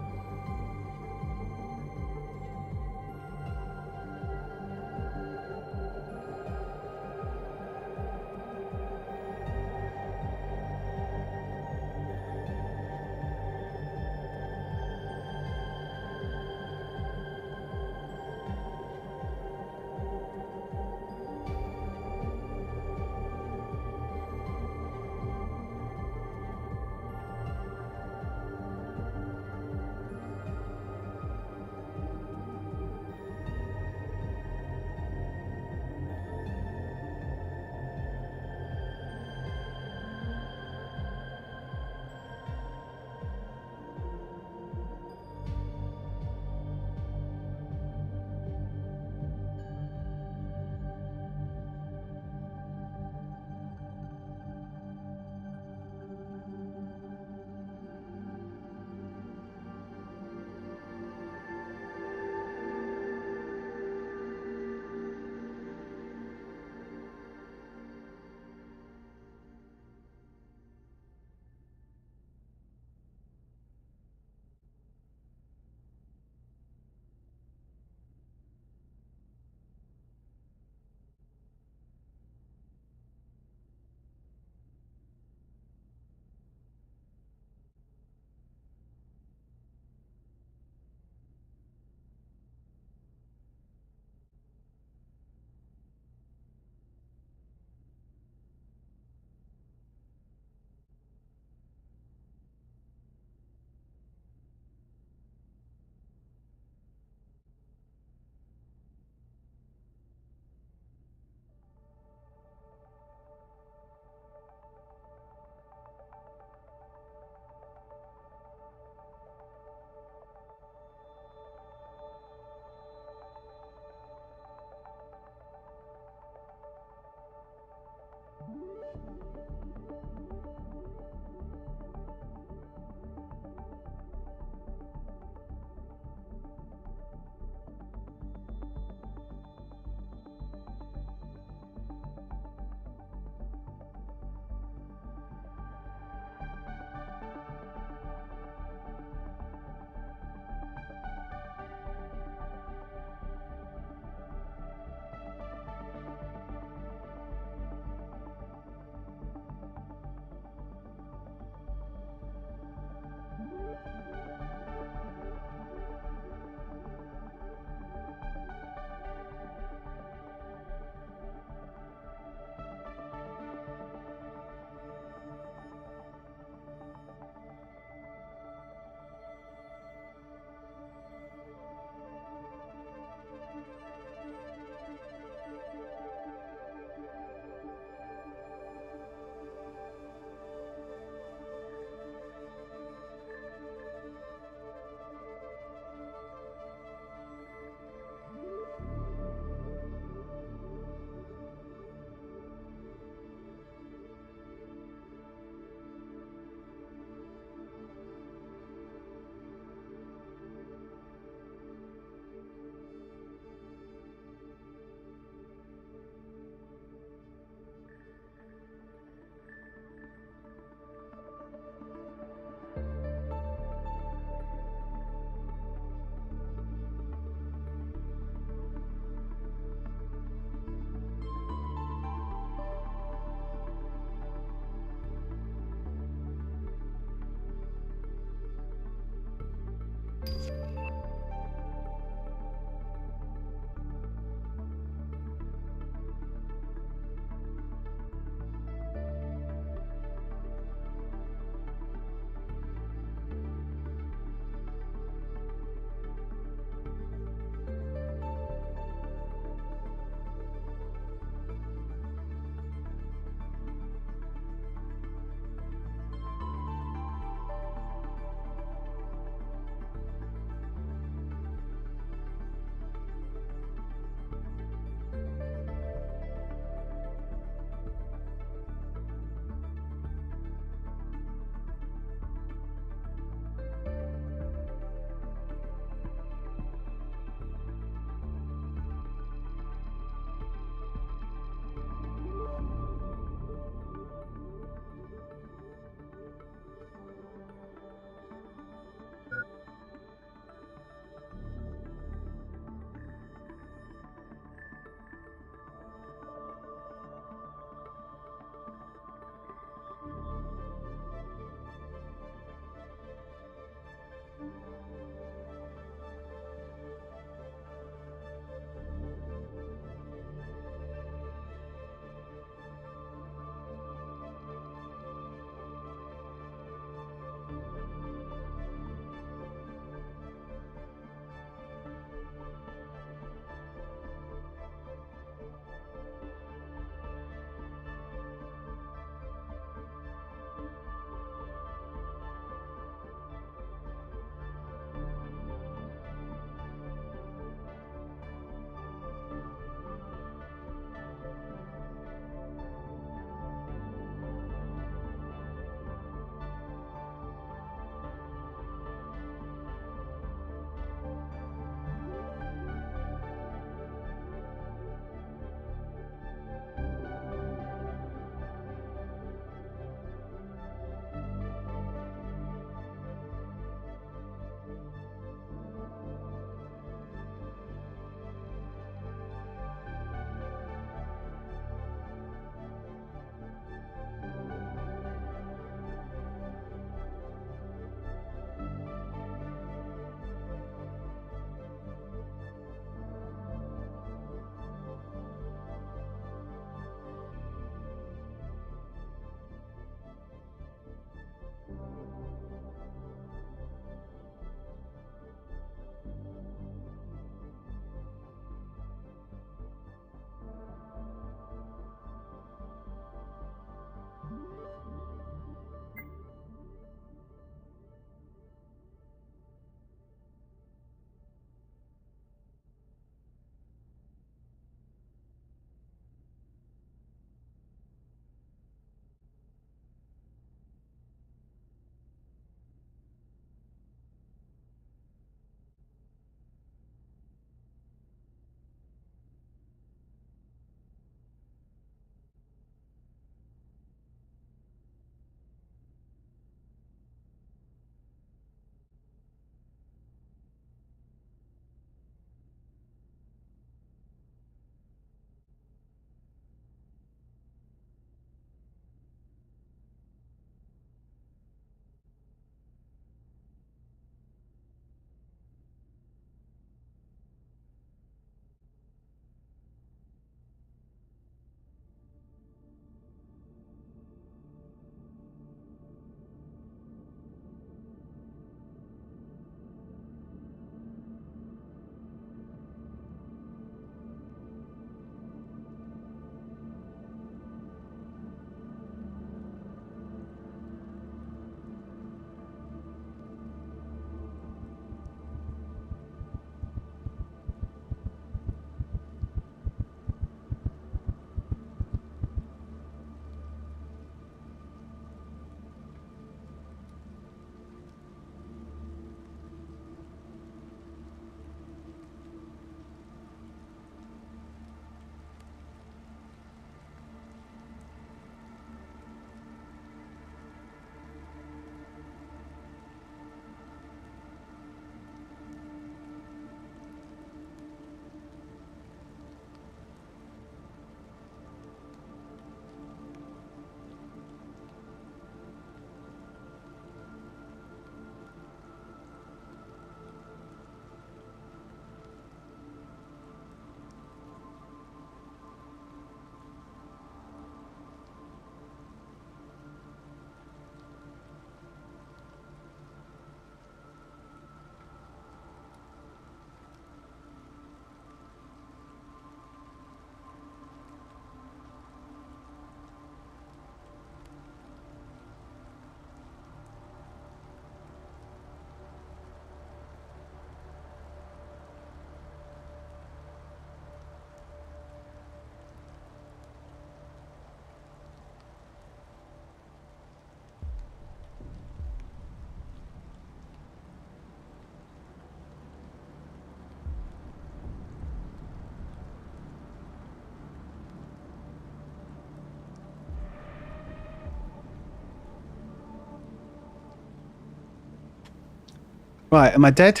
Right, am I dead?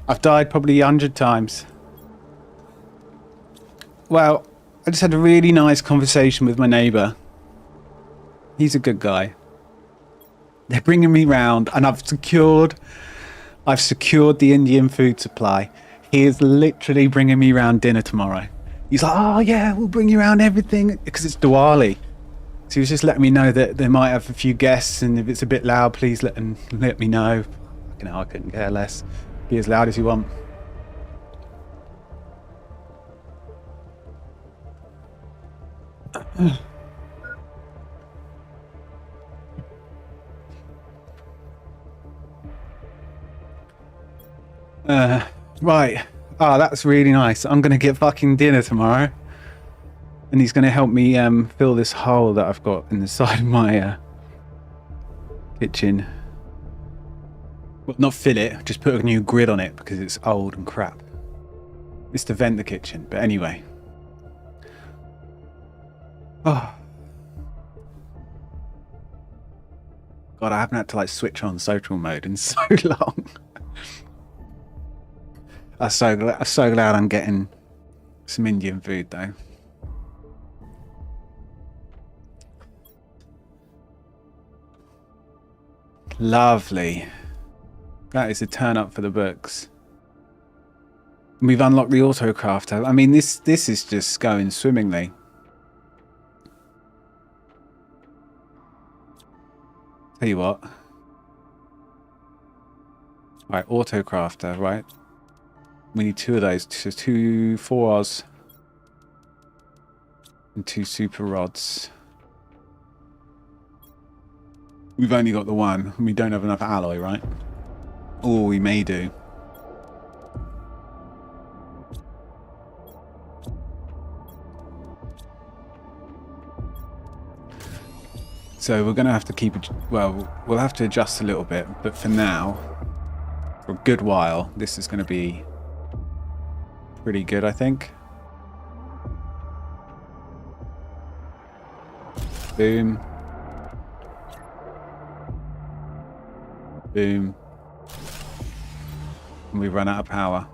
I've died probably 100 times. Well, I just had a really nice conversation with my neighbour. He's a good guy. They're bringing me round, and I've secured the Indian food supply. He is literally bringing me round dinner tomorrow. He's like, oh yeah, we'll bring you around everything, because it's Diwali. So he was just letting me know that they might have a few guests, and if it's a bit loud, please let me know. You know, I couldn't care less. Be as loud as you want. Right. Oh, that's really nice. I'm gonna get fucking dinner tomorrow, and he's gonna help me fill this hole that I've got in the side of my kitchen. Well, not fill it, just put a new grid on it because it's old and crap. It's to vent the kitchen, but anyway. Oh. God, I haven't had to like switch on social mode in so long. I'm so glad I'm getting some Indian food though. Lovely. That is a turn up for the books. We've unlocked the autocrafter. I mean, this is just going swimmingly. Tell you what. Right, autocrafter, right? We need 2 of those. 2 4Rs. And 2 super rods. We've only got the one. We don't have enough alloy, right? Oh, we may do. So we're going to have to keep it... Well, we'll have to adjust a little bit. But for now, for a good while, this is going to be pretty good, I think. Boom. Boom. And we run out of power.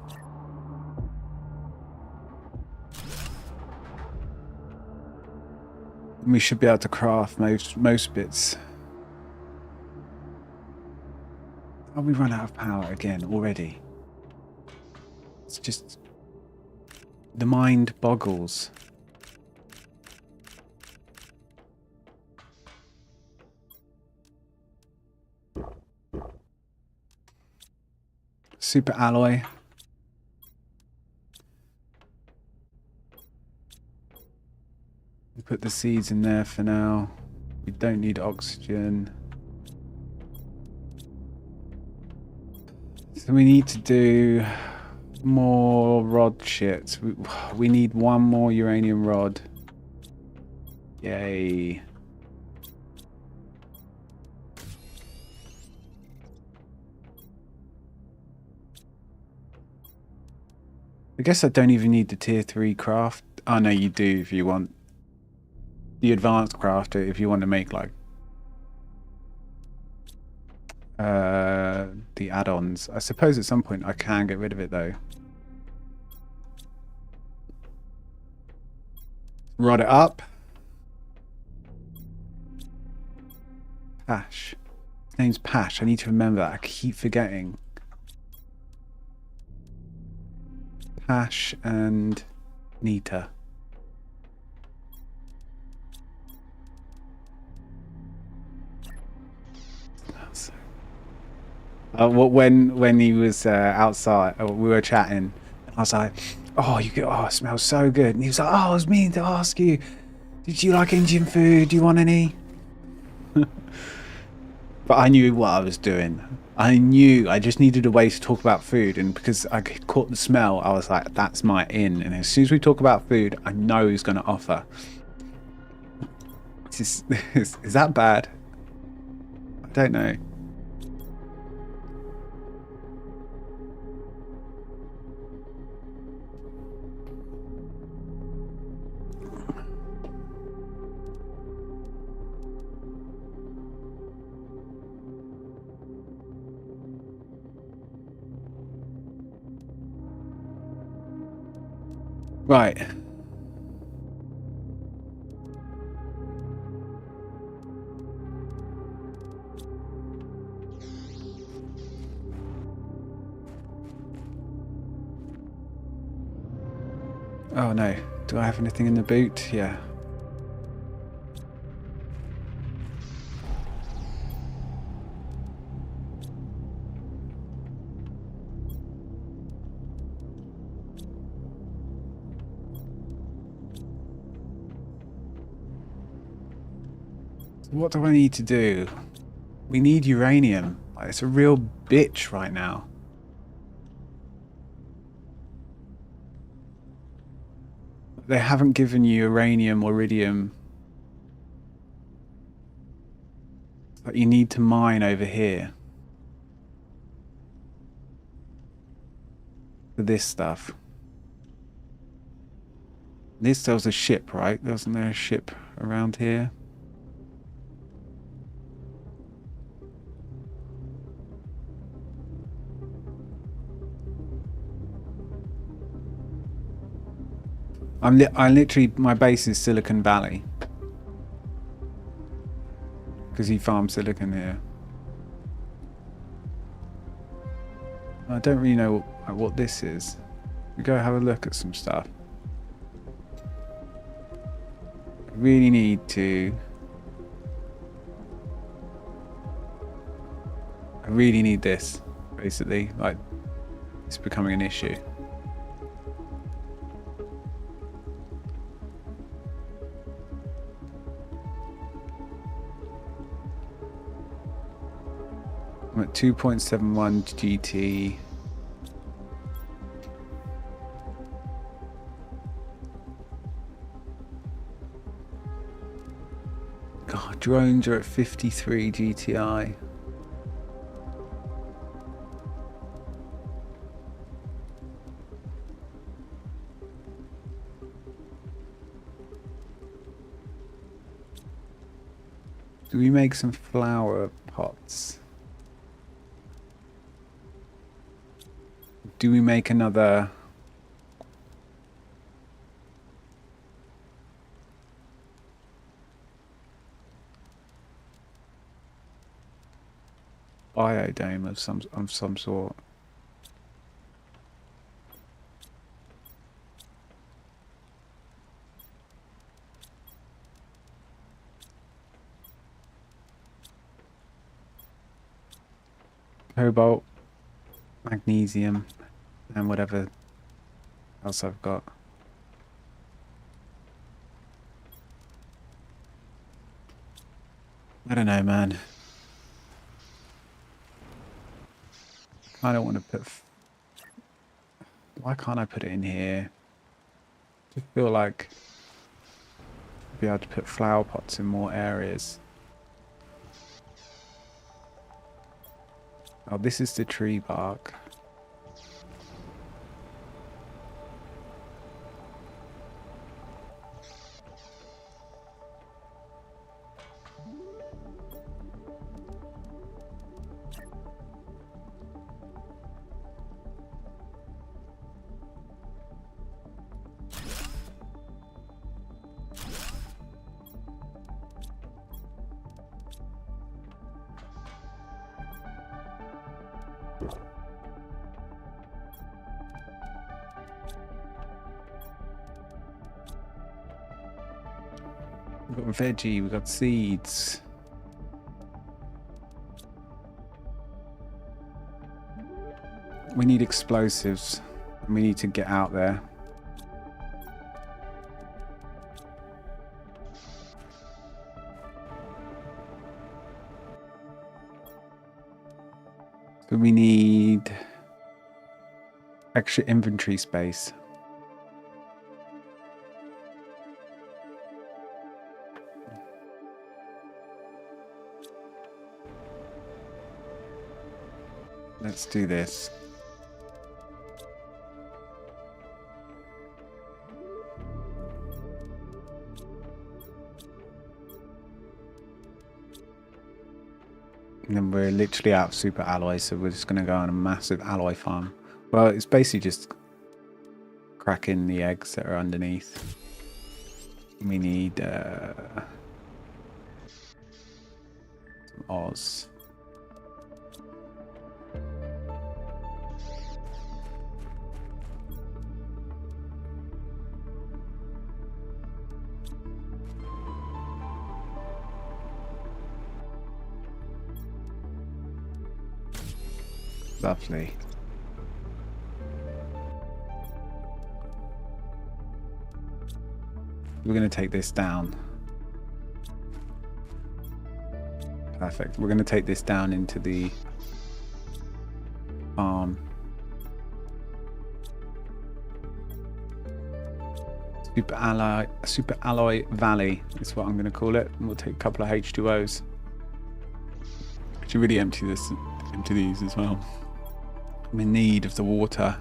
And we should be able to craft most bits. Oh, we run out of power again already. It's just... The mind boggles. Super alloy. We put the seeds in there for now. We don't need oxygen. So we need to do more rod shit. We need 1 more uranium rod. Yay. I guess I don't even need the tier 3 craft. Oh no, you do if you want the advanced crafter, if you want to make like the add-ons. I suppose at some point I can get rid of it though. Rod it up. Pash. His name's Pash. I need to remember that. I keep forgetting. Pash and Nita. When he was outside, we were chatting. I was like, "Oh, it smells so good." And he was like, "Oh, I was meaning to ask you, did you like Indian food? Do you want any?" But I knew what I was doing. I knew I just needed a way to talk about food, and because I caught the smell, I was like, "That's my in." And as soon as we talk about food, I know he's going to offer. Is that bad? I don't know. Right. Oh no. Do I have anything in the boot? Yeah. So what do I need to do? We need uranium. Like, it's a real bitch right now. They haven't given you uranium or iridium. But you need to mine over here. For this stuff. There was a ship, right? Wasn't there a ship around here? I literally, my base is Silicon Valley. Because he farms silicon here. I don't really know what this is. We go have a look at some stuff. I really need to... I really need this, basically. Like, it's becoming an issue. I'm at 2.71 GT. God, drones are at 53 GTI. Do we make some flower pots? Do we make another... biodome of some sort? Cobalt, magnesium, and whatever else I've got. I don't know, man. I don't want to put... Why can't I put it in here? I just feel like I'd be able to put flower pots in more areas. Oh, this is the tree bark. We've got veggie, we've got seeds. We need explosives. And we need to get out there. So we need extra inventory space. Let's do this. And then we're literally out of super alloy, so we're just going to go on a massive alloy farm. Well, it's basically just cracking the eggs that are underneath. We need some Oz. Lovely. We're going to take this down. Perfect. We're going to take this down into the farm. Super Alloy Valley is what I'm going to call it. And we'll take a couple of H2Os. Should really empty these as well. I'm in need of the water.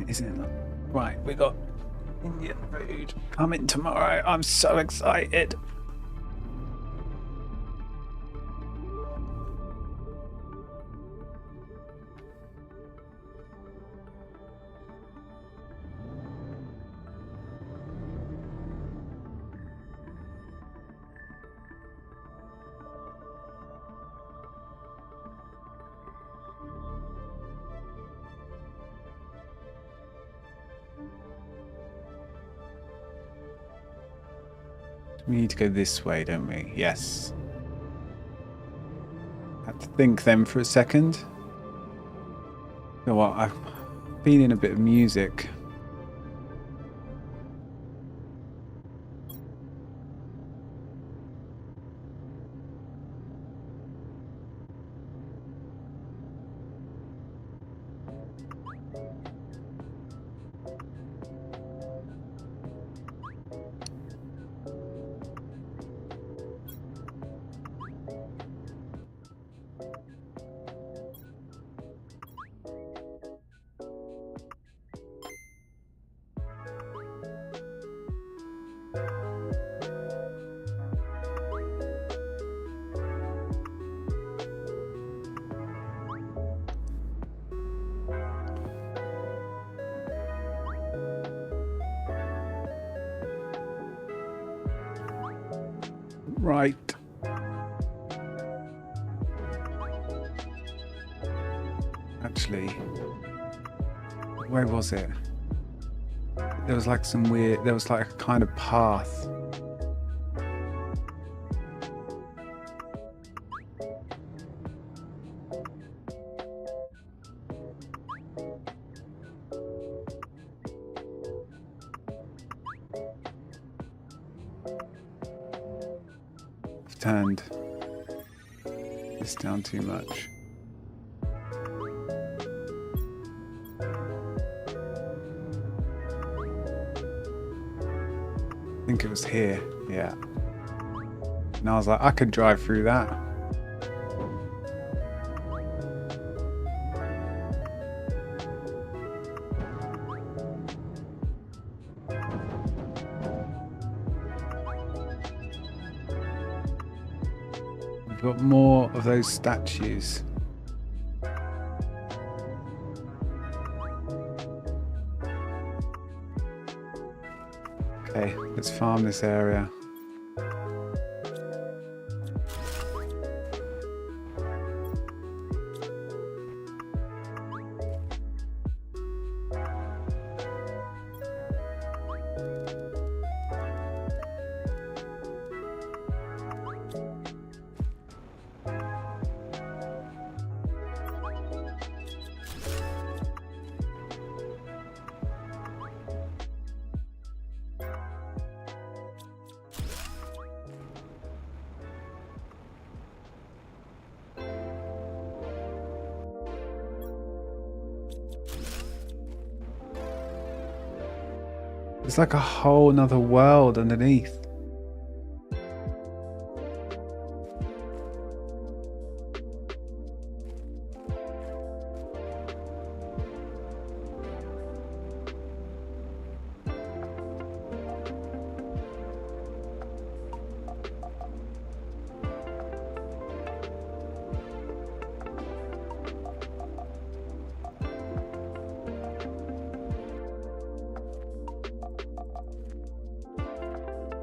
Isn't it? Right, we got Indian food coming tomorrow. I'm so excited. We need to go this way, don't we? Yes. Had to think then for a second. You know what? I've been in a bit of music. Right. Actually, where was it? There was like some weird, there was like a kind of path. I've turned this down too much. I think it was here, yeah. And I was like, I could drive through that. We've got more of those statues. Okay, let's farm this area. It's like a whole nother world underneath.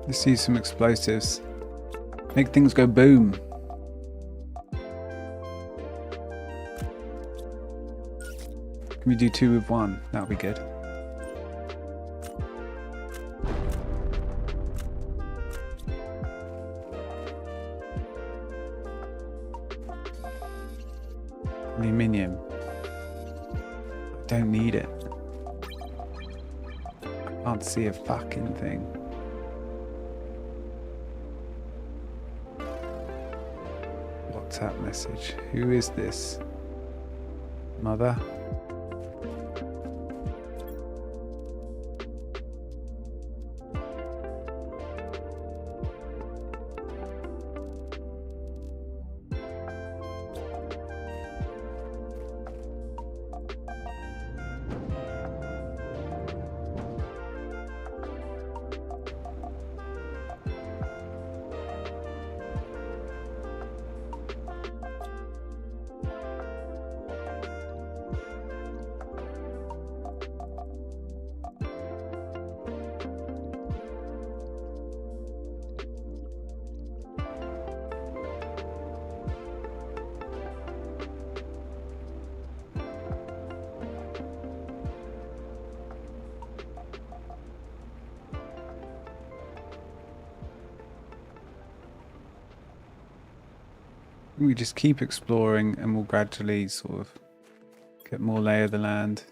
Let's use some explosives. Make things go boom. Can we do 2 with 1? That'll be good. Aluminium. I don't need it. I can't see a fucking thing. WhatsApp message. Who is this? Mother? We just keep exploring and we'll gradually sort of get more lay of the land.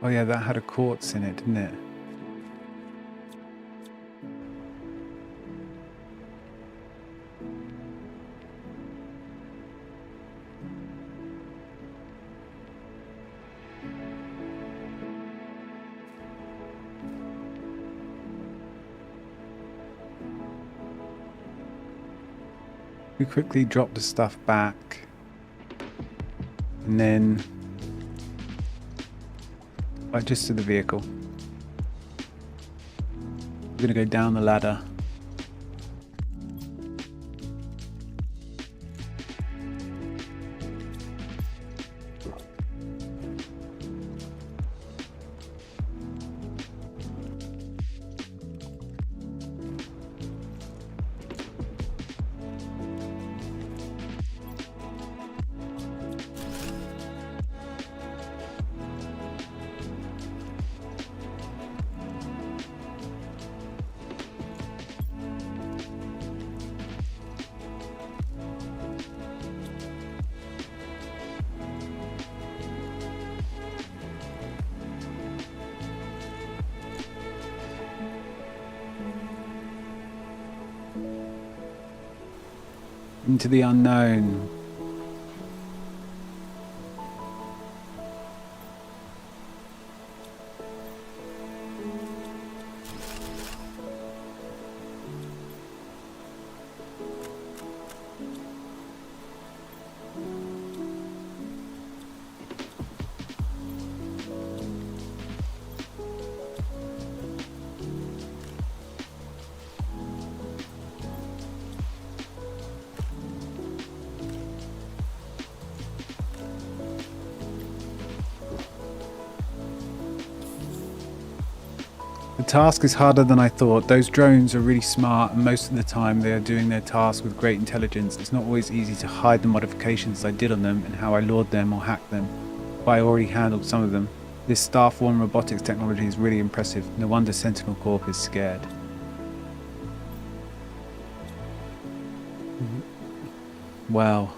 Oh yeah, that had a quartz in it, didn't it? We quickly drop the stuff back and then right just to the vehicle. We're gonna go down the ladder. Into the unknown. The task is harder than I thought. Those drones are really smart and most of the time they are doing their task with great intelligence. It's not always easy to hide the modifications I did on them and how I lured them or hacked them, but I already handled some of them. This Starform robotics technology is really impressive. No wonder Sentinel Corp is scared. Wow.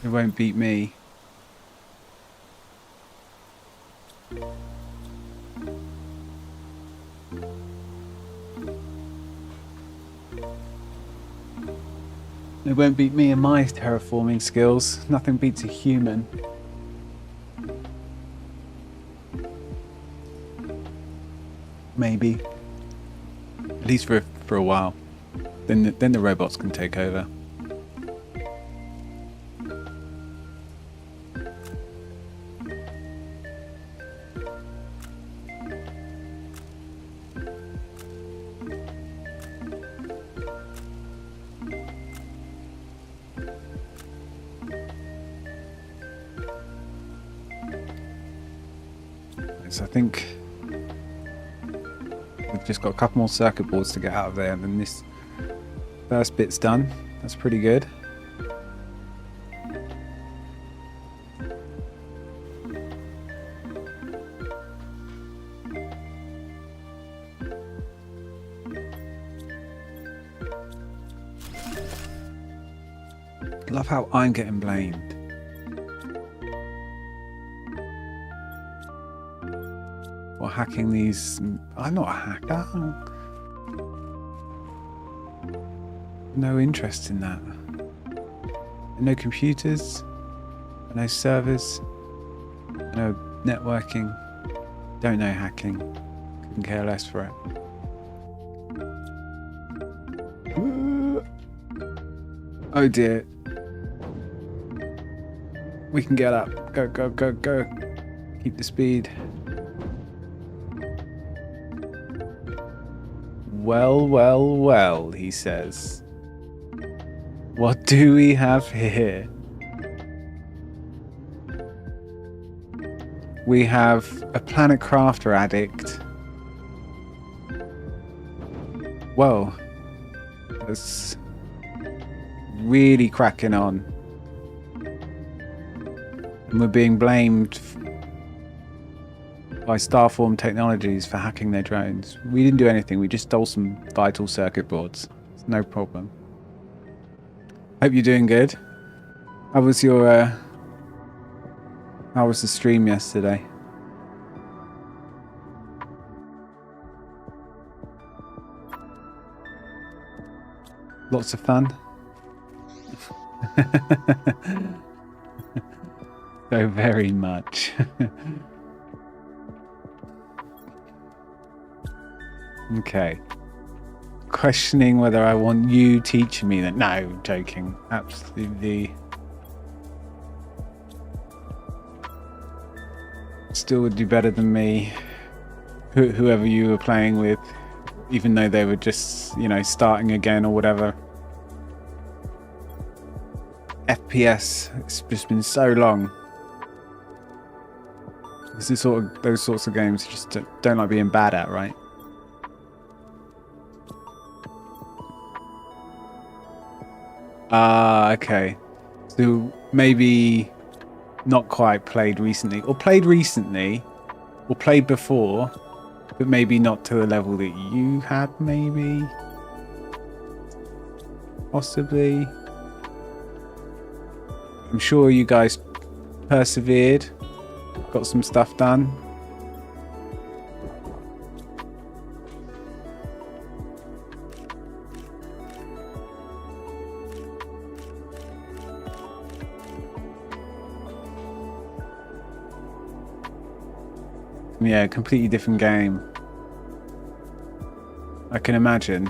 It won't beat me. It won't beat me and my terraforming skills. Nothing beats a human. Maybe. At least for a while. Then the robots can take over. So I think we've just got a couple more circuit boards to get out of there, and then this first bit's done. That's pretty good. Love how I'm getting blamed. For hacking these. I'm not a hacker. No interest in that. No computers, no servers, no networking. Don't know hacking. Couldn't care less for it. Oh dear. We can get up. Go, go, go, go. Keep the speed. Well, well, well, he says. What do we have here? We have a Planet Crafter addict. Whoa. That's really cracking on. And we're being blamed by Starform Technologies for hacking their drones. We didn't do anything. We just stole some vital circuit boards. It's no problem. Hope you're doing good. How was your how was the stream yesterday? Lots of fun. So very much. Okay. Questioning whether I want you teaching me that. No, joking. Absolutely. Still would do better than me. Whoever you were playing with, even though they were just, you know, starting again or whatever. FPS, it's just been so long. This is those sorts of games you just don't like being bad at, right? Okay. So maybe not quite played recently, or played recently, or played before, but maybe not to the level that you had, maybe? Possibly. I'm sure you guys persevered, got some stuff done. Yeah, completely different game. I can imagine.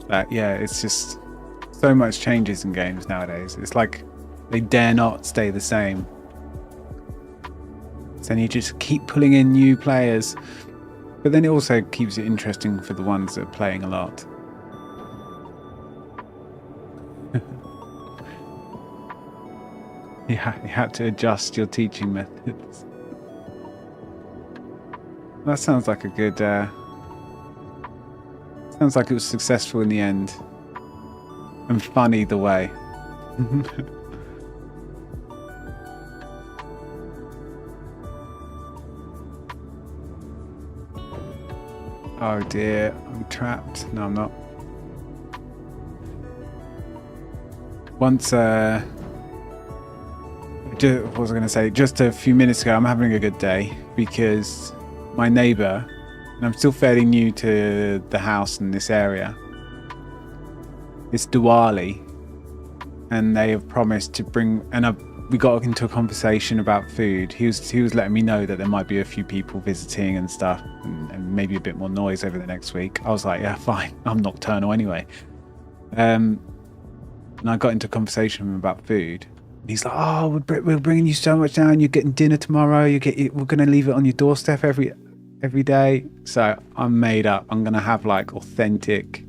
But yeah, it's just so much changes in games nowadays. It's like they dare not stay the same. So then you just keep pulling in new players. But then it also keeps it interesting for the ones that are playing a lot. Yeah, you have to adjust your teaching methods. That sounds like a good... sounds like it was successful in the end. And fun either way. Oh dear, I'm trapped. No, I'm not. Once, what was I going to say? Just a few minutes ago, I'm having a good day because my neighbour, and I'm still fairly new to the house in this area, it's Diwali, and they have promised to bring, and we got into a conversation about food. He was letting me know that there might be a few people visiting and stuff, and maybe a bit more noise over the next week. I was like, yeah, fine. I'm nocturnal anyway. And I got into a conversation with him about food. He's like, oh, we're bringing you so much down. You're getting dinner tomorrow. We're going to leave it on your doorstep every day. So I'm made up. I'm going to have like authentic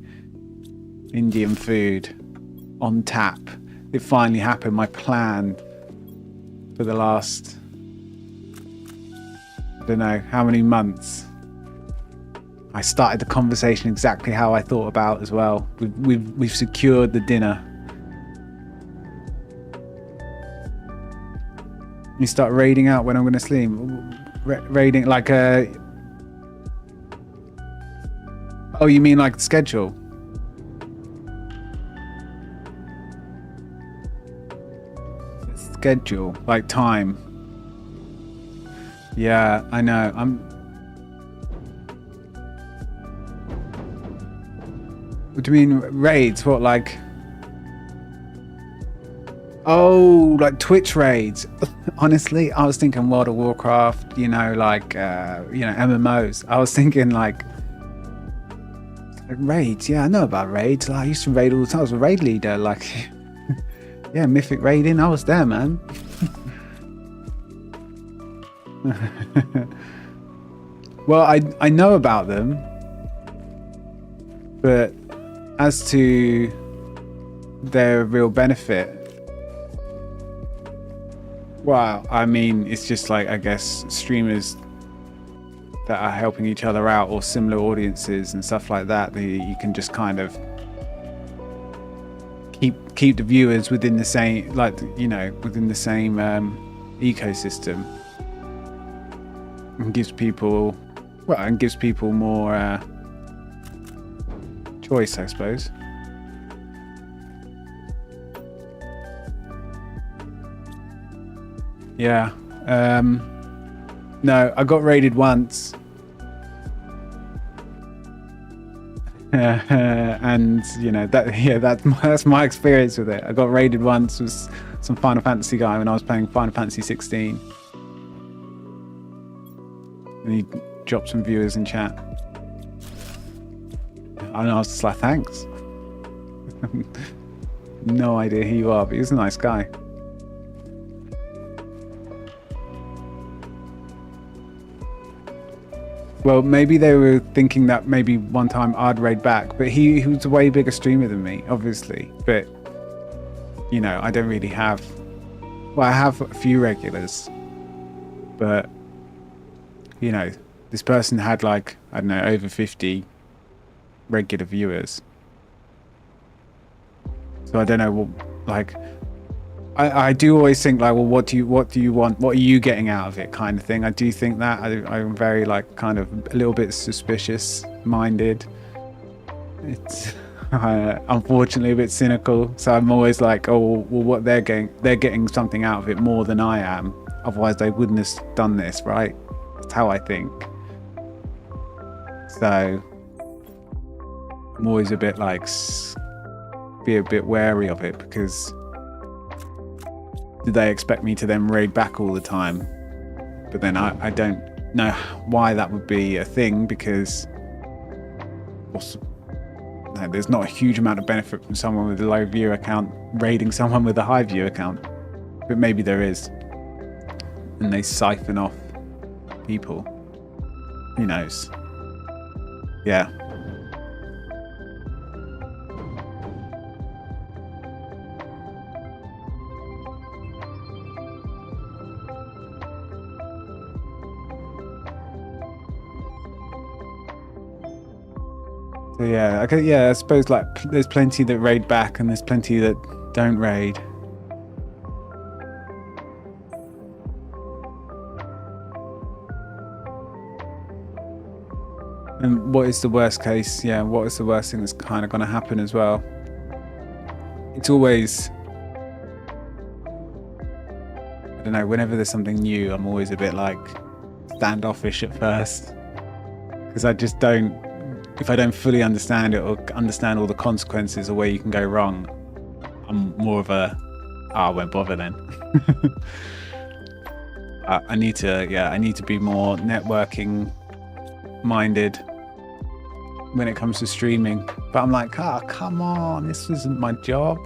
Indian food on tap it finally happened. My plan for the last, I don't know how many months. I started the conversation exactly how I thought about as well. We've secured the dinner. You start raiding out when I'm going to sleep. Raiding like a. Oh, you mean like the schedule? Schedule, like time. Yeah, I know. What do you mean raids? What, like? Oh, like Twitch raids. Honestly, I was thinking World of Warcraft, like, MMOs. I was thinking like raids. Yeah, I know about raids. Like, I used to raid all the time. I was a raid leader. Like, yeah, Mythic raiding. I was there, man. Well, I know about them, but as to their real benefit, well, I mean, it's just like, I guess, streamers that are helping each other out, or similar audiences and stuff like that. You can just kind of keep the viewers within the same, within the same ecosystem, and gives people more choice, I suppose. Yeah. No, I got raided once. And that's my experience with it. I got raided once with some Final Fantasy guy when I was playing Final Fantasy 16. And he dropped some viewers in chat. And I was just like, thanks. No idea who you are, but he was a nice guy. Well, maybe they were thinking that maybe one time I'd raid back, but he was a way bigger streamer than me, obviously. But, I don't really have... Well, I have a few regulars. But, this person had like, I don't know, over 50 regular viewers. So I don't know, like... I do always think like, well, what do you want? What are you getting out of it, kind of thing. I do think that I'm very like kind of a little bit suspicious minded. It's unfortunately a bit cynical. So I'm always like, oh, well, what they're getting something out of it more than I am. Otherwise they wouldn't have done this, right? That's how I think. So I'm always a bit like, be a bit wary of it, because do they expect me to then raid back all the time? But then I don't know why that would be a thing, because there's not a huge amount of benefit from someone with a low viewer account raiding someone with a high viewer account. But maybe there is. And they siphon off people. Who knows? Yeah. So yeah, okay, yeah, I suppose like there's plenty that raid back and there's plenty that don't raid. And what is the worst case? Yeah, what is the worst thing that's kind of going to happen as well? It's always, I don't know, whenever there's something new, I'm always a bit like standoffish at first, because I just don't, if I don't fully understand it or understand all the consequences or where you can go wrong, I'm more of a, I won't bother then. I need to be more networking minded when it comes to streaming. But I'm like, come on, this isn't my job.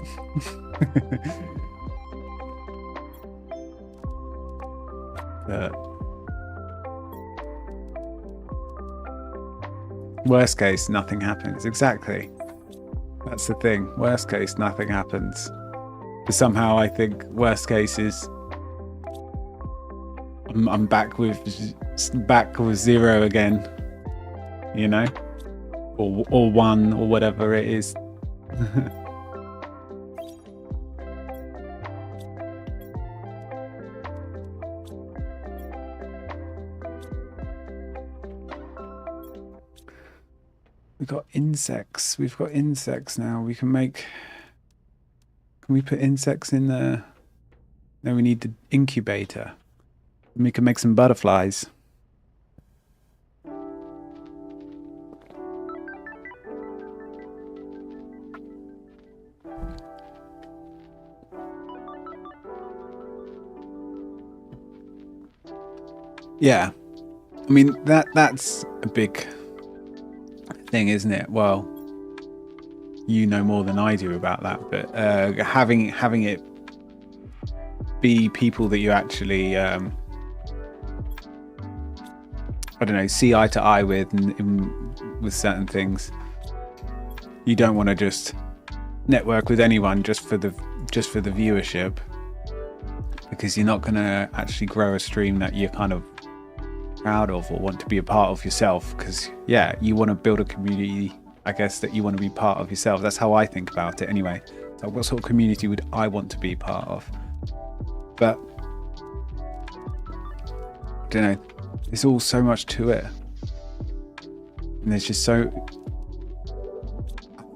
But worst case, nothing happens. Exactly. That's the thing. Worst case, nothing happens. But somehow I think worst case is I'm back with 0 again, you know, or 1 or whatever it is. We've got insects. We've got insects now. We can make... Can we put insects in there? No, we need the incubator. And we can make some butterflies. Yeah. I mean, that's a big thing, isn't it? Well, you know more than I do about that, but having it be people that you actually I don't know, see eye to eye with with certain things. You don't want to just network with anyone just for the viewership, because you're not going to actually grow a stream that you're kind of proud of or want to be a part of yourself. Because yeah, you want to build a community, I guess, that you want to be part of yourself. That's how I think about it anyway. So what sort of community would I want to be part of? But I don't know, there's all so much to it, and there's just so...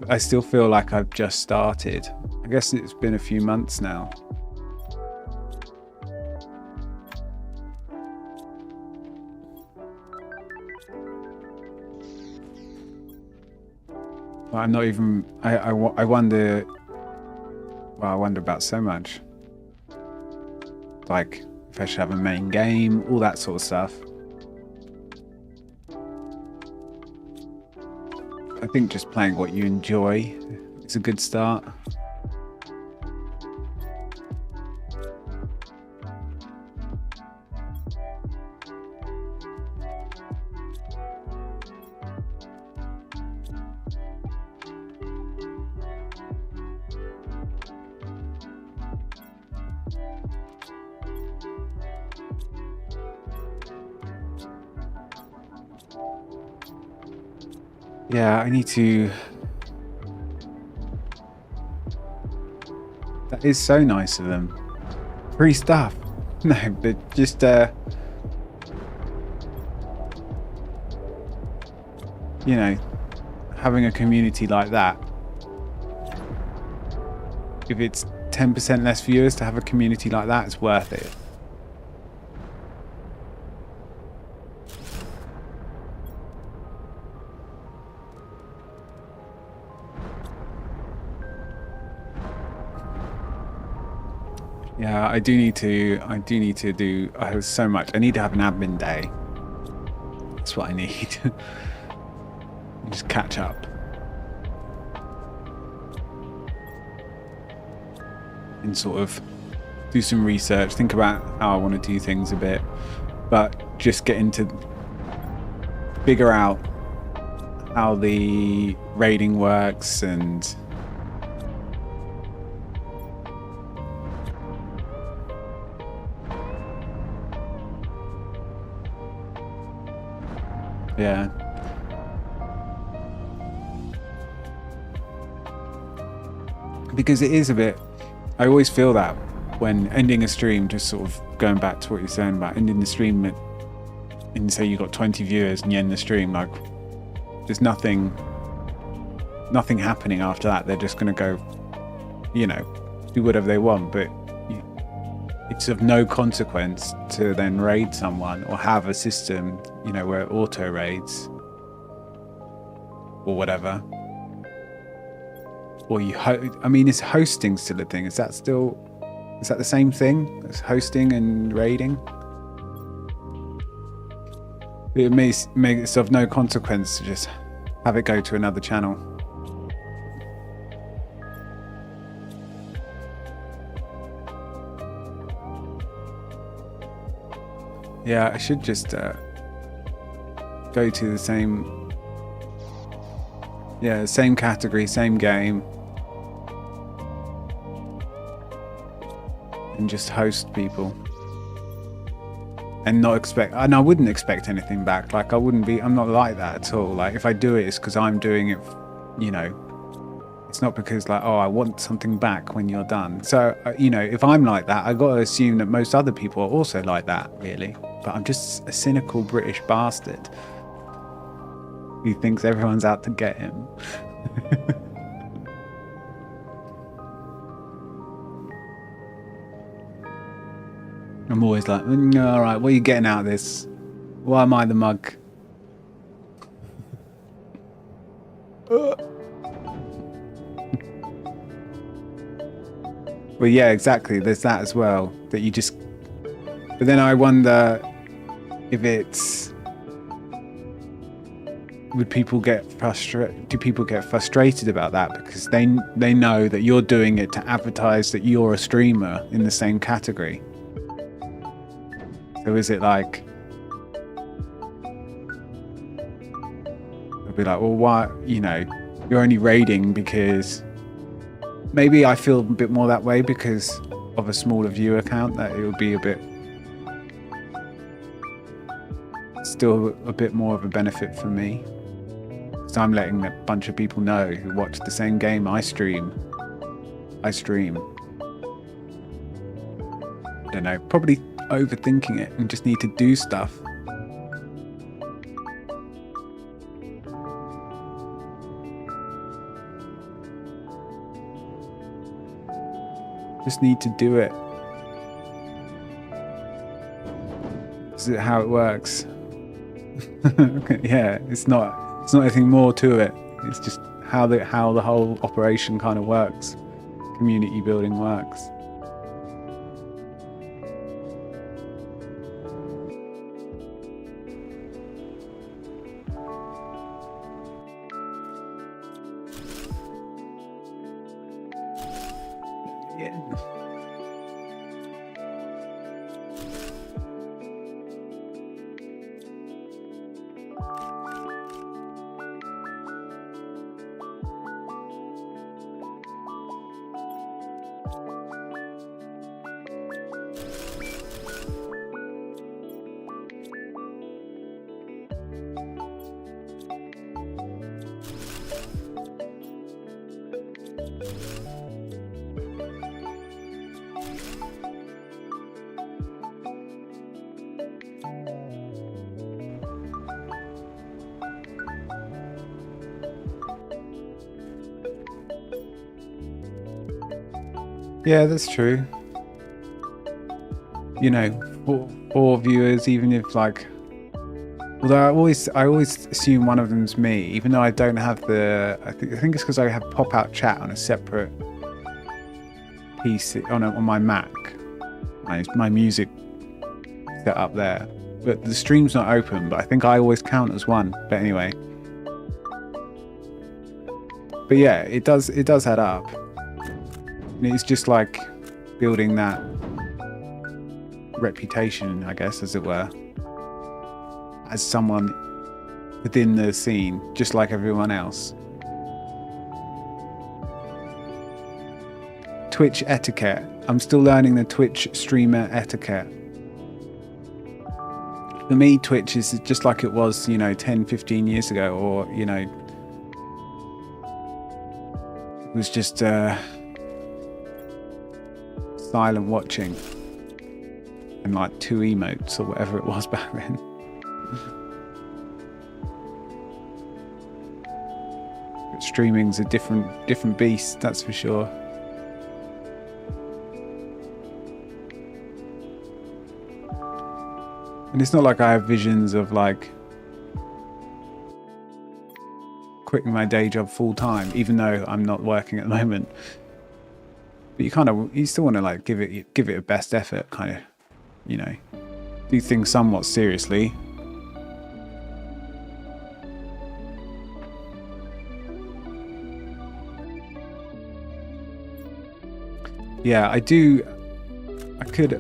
I still feel like I've just started. I guess it's been a few months now. But I'm not even... I wonder... Well, I wonder about so much. Like, if I should have a main game, all that sort of stuff. I think just playing what you enjoy is a good start. Yeah, I need to... That is so nice of them. Free stuff. No, but just you know, having a community like that. If it's 10% less viewers to have a community like that, it's worth it. Yeah, I do need to do... I have so much. I need to have an admin day. That's what I need. Just catch up. And sort of do some research, think about how I want to do things a bit, but just getting to figure out how the raiding works and... Yeah. Because it is a bit... I always feel that when ending a stream, just sort of going back to what you're saying about ending the stream and say you got 20 viewers and you end the stream, like there's nothing happening after that. They're just going to go, you know, do whatever they want, but it's of no consequence to then raid someone or have a system, you know, where it auto raids or whatever. Or you I mean, is hosting still a thing? Is that the same thing as hosting and raiding? It makes it of no consequence to just have it go to another channel. Yeah, I should just go to the same... Yeah, same category, same game. and just host people and not expect, and I wouldn't expect anything back. Like I'm not like that at all. Like if I do it, it's because I'm doing it, you know, it's not because like, oh, I want something back when you're done. So, you know, if I'm like that, I got to assume that most other people are also like that, really. But I'm just a cynical British bastard who thinks everyone's out to get him. I'm always like, all right, what are you getting out of this? Why am I the mug? Well, yeah, exactly. There's that as well. That you just... But then I wonder if it's... Would people get frustrated? Do people get frustrated about that because they know that you're doing it to advertise that you're a streamer in the same category? So is it like... They'll be like, well, why, you know, you're only raiding because... Maybe I feel a bit more that way because of a smaller viewer count, that it would be a bit... Still a bit more of a benefit for me. So I'm letting a bunch of people know who watch the same game I stream. I don't know, probably overthinking it and just need to do stuff. Just need to do it. Is it how it works? Yeah, it's not anything more to it. It's just how the whole operation kind of works. Community building works. Yeah, that's true. You know, four viewers, even if like, although I always assume one of them's me, even though I don't have the. I think it's because I have pop-out chat on a separate PC on my Mac. My music set up there, but the stream's not open. But I think I always count as one. But anyway, but yeah, it does add up. It's just like building that reputation, I guess, as it were, as someone within the scene, just like everyone else. Twitch etiquette. I'm still learning the Twitch streamer etiquette. For me, Twitch is just like it was, you know, 10, 15 years ago, or, you know, it was just... silent watching and like 2 emotes or whatever it was back then. But streaming's a different beast, that's for sure. And it's not like I have visions of like quitting my day job full time, even though I'm not working at the moment. But you still want to like give it a best effort, kind of, you know, do things somewhat seriously. Yeah, I could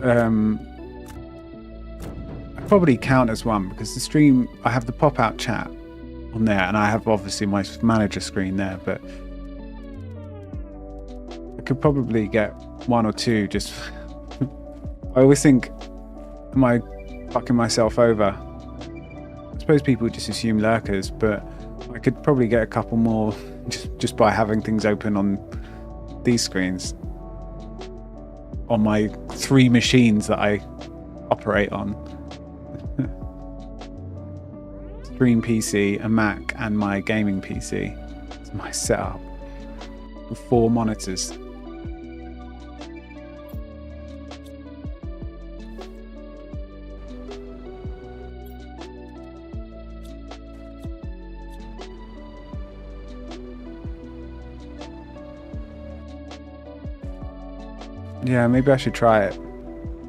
I probably count as one because the stream, I have the pop-out chat on there and I have obviously my manager screen there, but could probably get 1 or 2 just I always think, am I fucking myself over? I suppose people just assume lurkers, but I could probably get a couple more just by having things open on these screens. On my 3 machines that I operate on. Stream PC, a Mac, and my gaming PC. It's my setup. With 4 monitors. Yeah, maybe I should try it.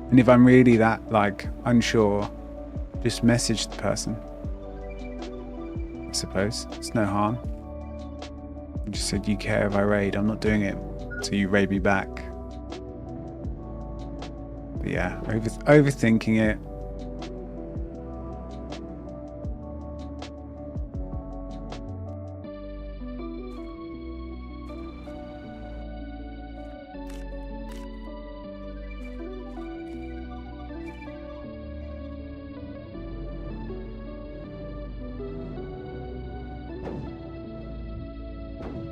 And if I'm really that, like, unsure, just message the person. I suppose. It's no harm. I just said, you care if I raid? I'm not doing it so you raid me back. But yeah, overthinking it.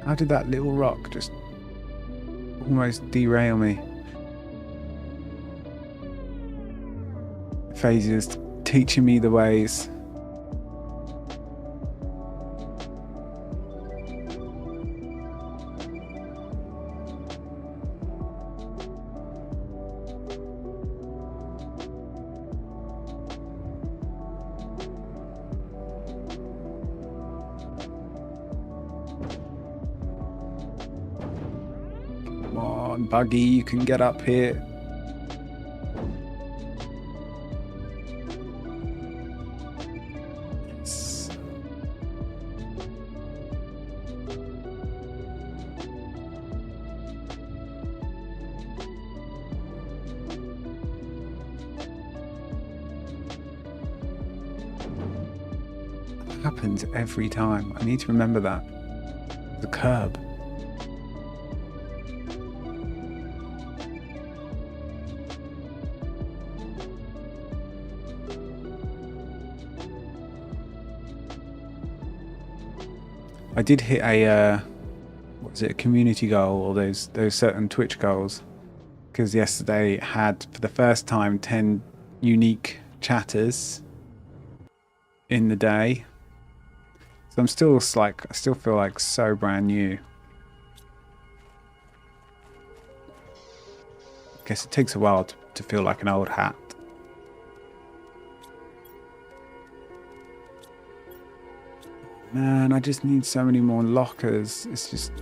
How did that little rock just almost derail me? Phases teaching me the ways. Come on, Buggy, you can get up here. Yes. That happens every time. I need to remember that. The curb. I did hit a what was it, a community goal, or those certain Twitch goals, because yesterday had for the first time 10 unique chatters in the day. So I'm still like, I still feel like so brand new. I guess it takes a while to feel like an old hat. Man, I just need so many more lockers. It's just...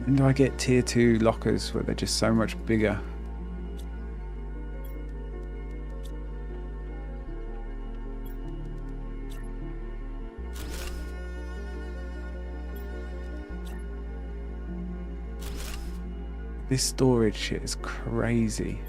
when do I get tier 2 lockers where they're just so much bigger? This storage shit is crazy.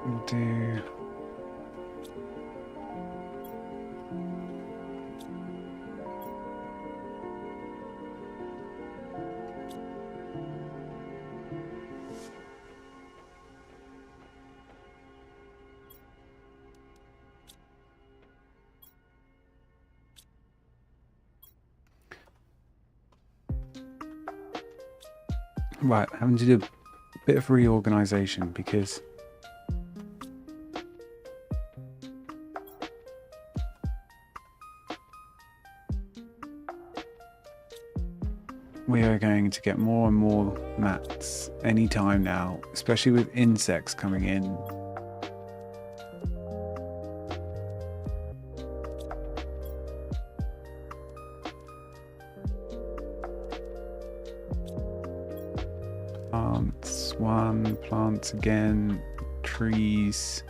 We'll do... Right, having to do a bit of reorganization because we are going to get more and more mats anytime now, especially with insects coming in. Plants, one, plants again, trees.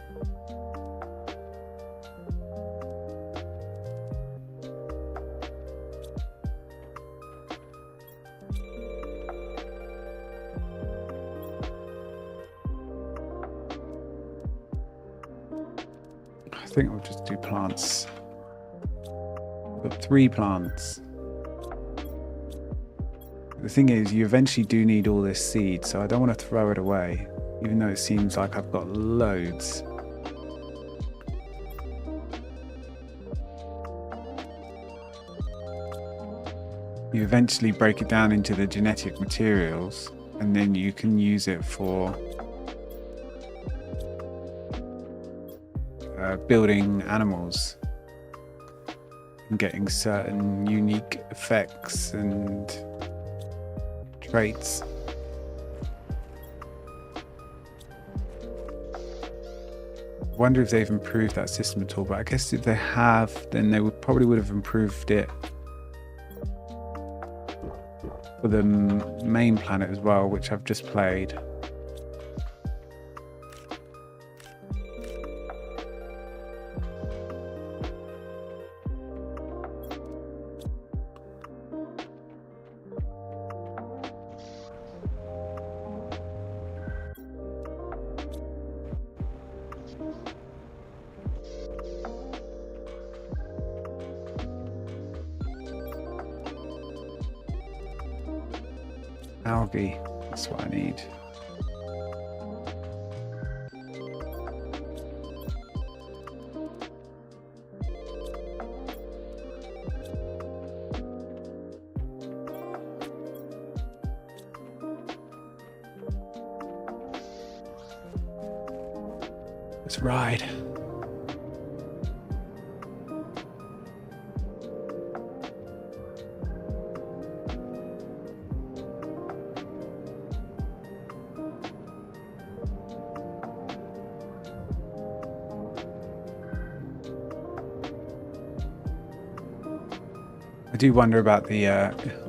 I think we'll just do plants. We've got 3 plants. The thing is, you eventually do need all this seed, so I don't want to throw it away, even though it seems like I've got loads. You eventually break it down into the genetic materials, and then you can use it for building animals and getting certain unique effects and traits. I wonder if they've improved that system at all, but I guess if they have, then they probably would have improved it for the main planet as well, which I've just played. Algae, that's what I need. Let's ride. I do wonder about the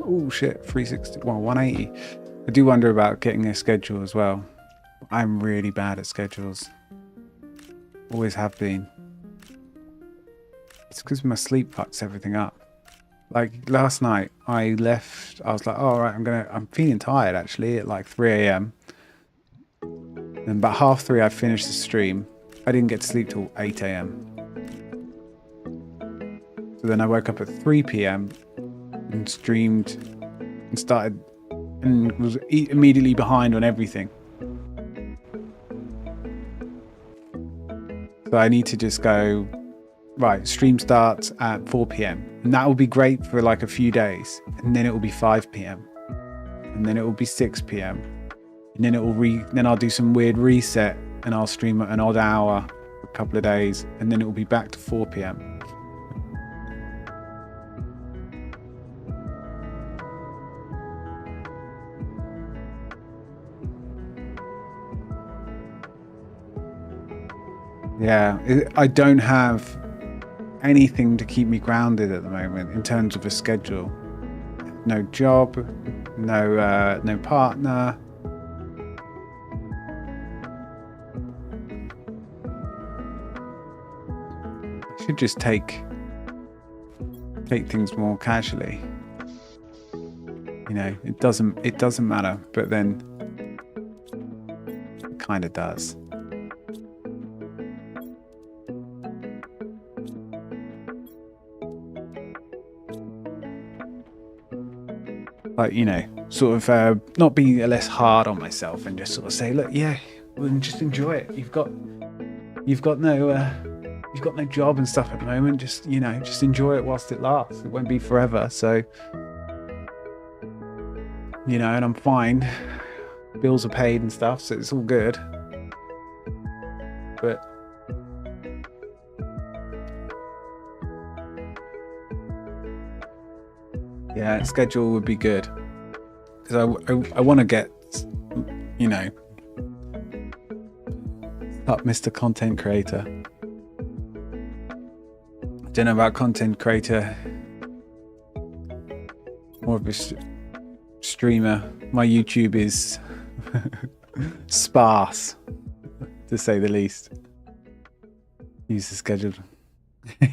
oh shit, 360, well 180. I do wonder about getting a schedule as well. I'm really bad at schedules. Always have been. It's because my sleep fucks everything up. Like last night I left, I was like, oh, all right, I'm feeling tired actually at like 3 a.m. And about 2:30 I finished the stream. I didn't get to sleep till 8 a.m. So then I woke up at 3 p.m. and streamed and started and was immediately behind on everything. So I need to just go, right, stream starts at 4 p.m. and that will be great for like a few days, and then it will be 5 p.m. and then it will be 6 p.m. and then it will then I'll do some weird reset and I'll stream an odd hour for a couple of days, and then it will be back to 4 p.m. Yeah, I don't have anything to keep me grounded at the moment in terms of a schedule. No job, no partner. I should just take things more casually. You know, it doesn't matter, but then it kind of does. like, you know, sort of not be less hard on myself and just sort of say, look, yeah, well, just enjoy it. You've got no job and stuff at the moment. Just, you know, just enjoy it whilst it lasts. It won't be forever. So, you know, and I'm fine. Bills are paid and stuff, so it's all good. But yeah, schedule would be good, because I want to get, you know, up Mr. Content Creator. I don't know about content creator, more of a streamer. My YouTube is sparse, to say the least. Use the schedule.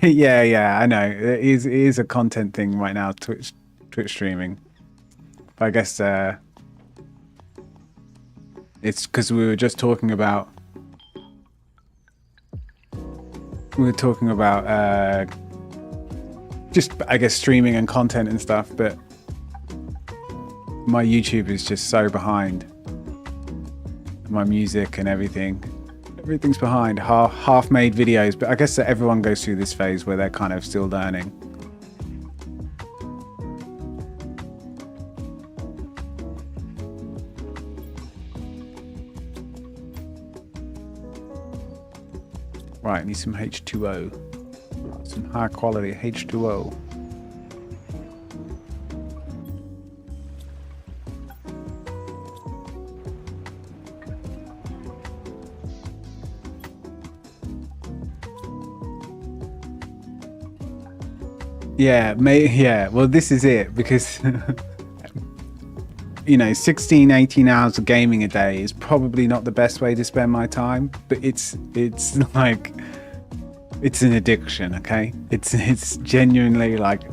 yeah, I know. It is a content thing right now, Twitch streaming. But I guess it's because we were just talking about just, I guess, streaming and content and stuff, but my YouTube is just so behind. My music and everything's behind. Half made videos, but I guess that everyone goes through this phase where they're kind of still learning. Right, I need some H2O. Some high quality H2O. Yeah, well, this is it, because you know, 16, 18 hours of gaming a day is probably not the best way to spend my time, but it's like, it's an addiction, okay? It's genuinely like,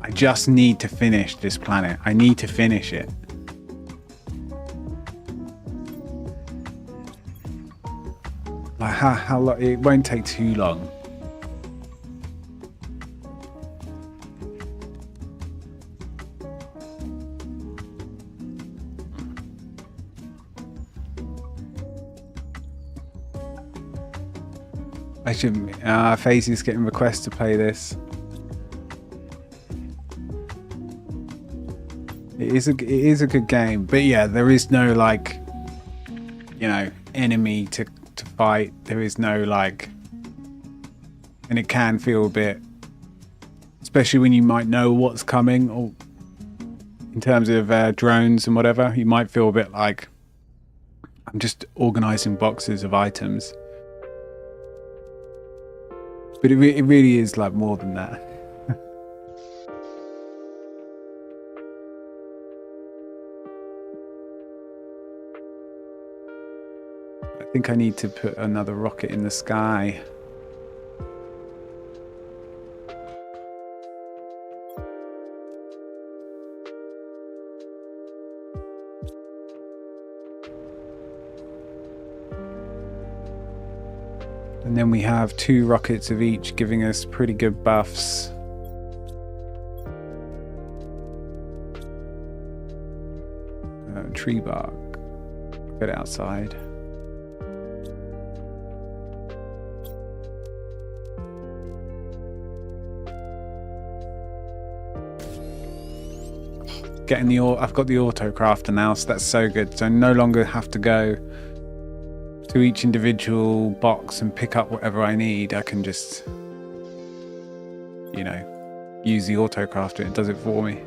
I just need to finish this planet. I need to finish it. Like, how long? It won't take too long. I shouldn't. FaZe is getting requests to play this. It is a good game, but yeah, there is no, like, you know, enemy to fight. There is no, like, and it can feel a bit, especially when you might know what's coming, or in terms of drones and whatever, you might feel a bit like, I'm just organizing boxes of items. But it really is like more than that. I think I need to put another rocket in the sky. And then we have 2 rockets of each, giving us pretty good buffs. Tree bark. Get outside. I've got the auto crafter now, so that's so good. So I no longer have to go to each individual box and pick up whatever I need. I can just, you know, use the auto crafter. It does it for me.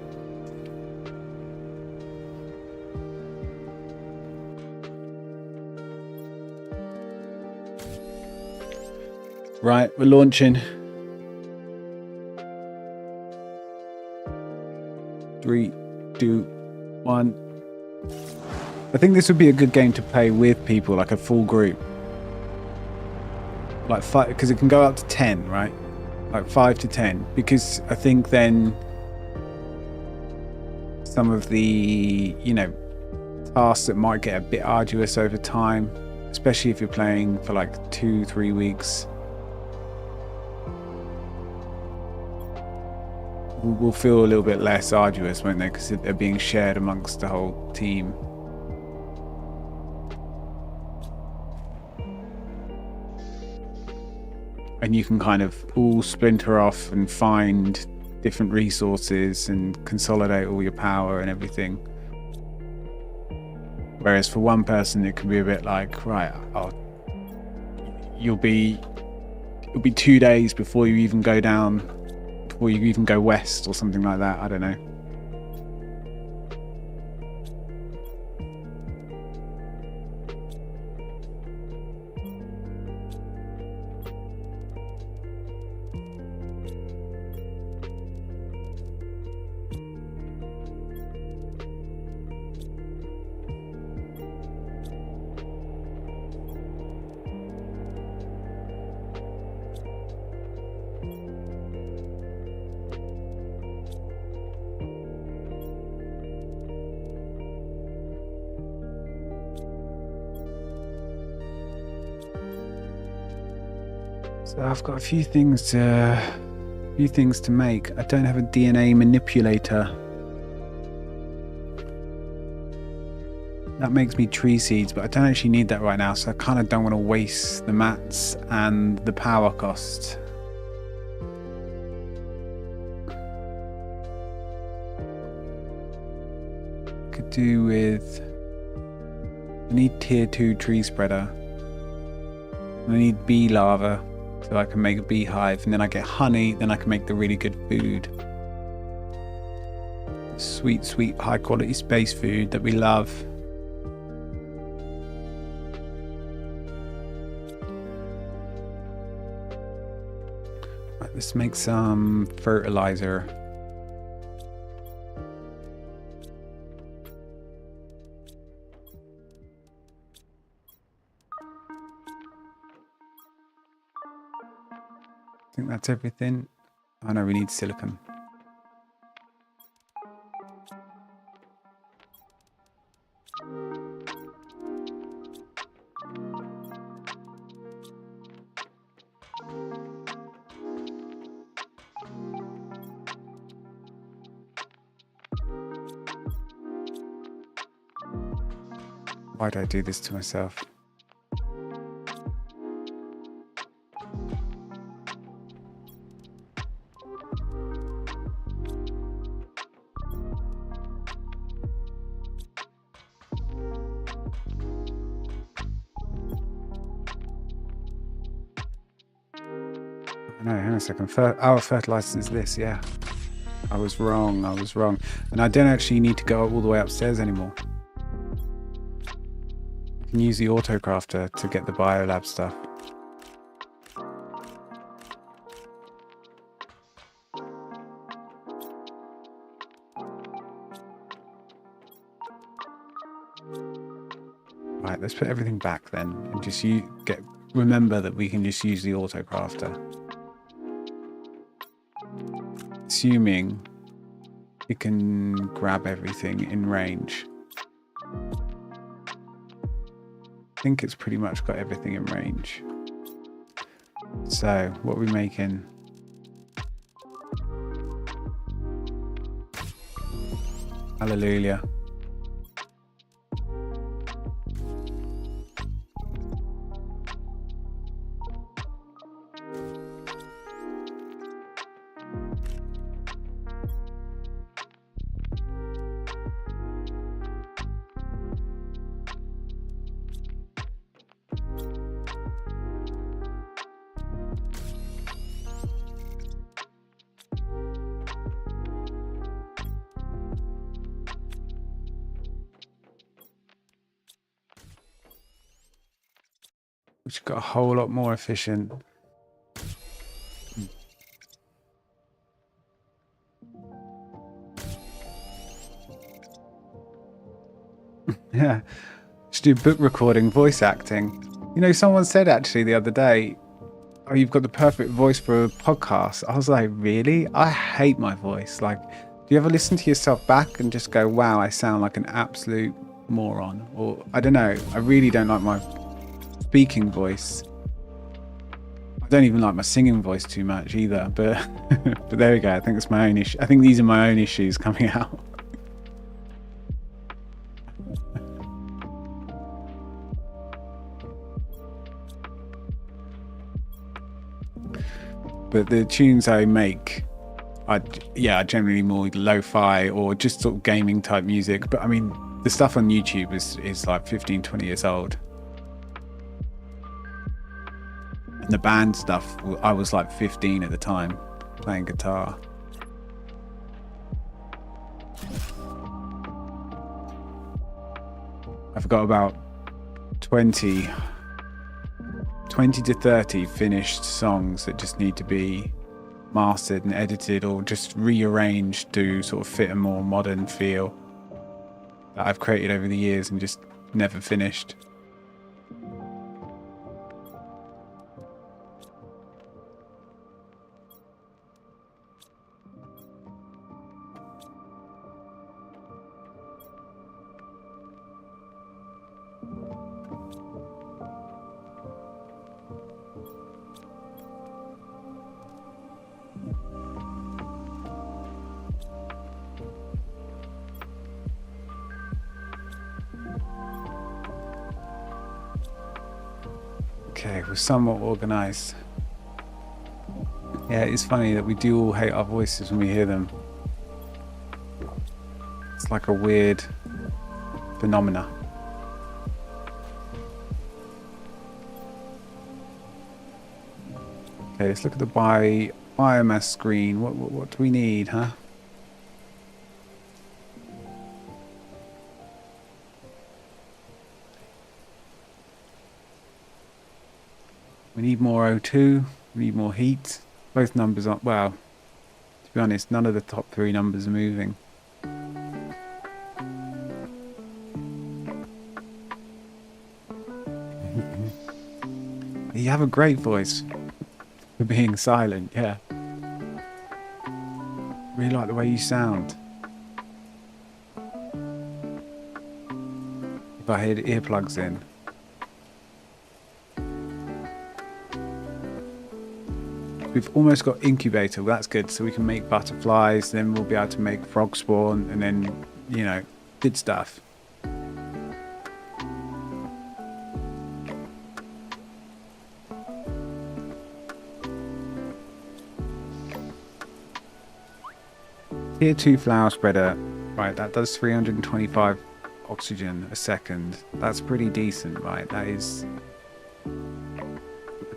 Right, we're launching. 3, 2, 1. I think this would be a good game to play with people, like a full group. Like 5, because it can go up to 10, right? Like 5 to 10, because I think then some of the, you know, tasks that might get a bit arduous over time, especially if you're playing for like 2-3 weeks. will feel a little bit less arduous, won't they? Because they're being shared amongst the whole team. And you can kind of all splinter off and find different resources and consolidate all your power and everything. Whereas for one person, it can be a bit like, right, it'll be 2 days before you even go down, before you even go west or something like that. I don't know. So I've got a few things to make. I don't have a DNA manipulator. That makes me tree seeds, but I don't actually need that right now, so I kind of don't want to waste the mats and the power cost. Could do with... I need tier 2 tree spreader. I need bee larvae, so I can make a beehive, and then I get honey, then I can make the really good food. Sweet, sweet, high quality space food that we love. Right, let's make some fertilizer. I think that's everything. Oh no, we need silicon. Why do I do this to myself? No, hang on a second. Our fertilizer is this, yeah. I was wrong. And I don't actually need to go all the way upstairs anymore. I can use the autocrafter to get the biolab stuff. Right, let's put everything back then, and just remember that we can just use the autocrafter. Assuming it can grab everything in range. I think it's pretty much got everything in range. So, what are we making? Hallelujah. Which got a whole lot more efficient. Yeah, just do book recording, voice acting. You know, someone said actually the other day, oh, you've got the perfect voice for a podcast. I was like, really? I hate my voice. Like, do you ever listen to yourself back and just go, wow, I sound like an absolute moron? Or, I don't know, I really don't like my speaking voice. I don't even like my singing voice too much either, but but there we go. I think it's my own issue. I think these are my own issues coming out. But the tunes I make are generally more lo-fi or just sort of gaming type music. But I mean, the stuff on YouTube is like 15, 20 years old. And the band stuff, I was like 15 at the time, playing guitar. I've got about 20 to 30 finished songs that just need to be mastered and edited or just rearranged to sort of fit a more modern feel that I've created over the years and just never finished. Okay, we're somewhat organized. Yeah, it's funny that we do all hate our voices when we hear them. It's like a weird phenomena. Okay, let's look at the biomass screen. What do we need, huh? We need more O2, we need more heat. Both numbers aren't, well, to be honest, none of the top three numbers are moving. You have a great voice for being silent, yeah. Really like the way you sound. If I had earplugs in. We've almost got incubator, well, that's good, so we can make butterflies, then we'll be able to make frog spawn, and then, you know, good stuff. Tier 2 flower spreader, right, that does 325 oxygen a second. That's pretty decent, right? That is...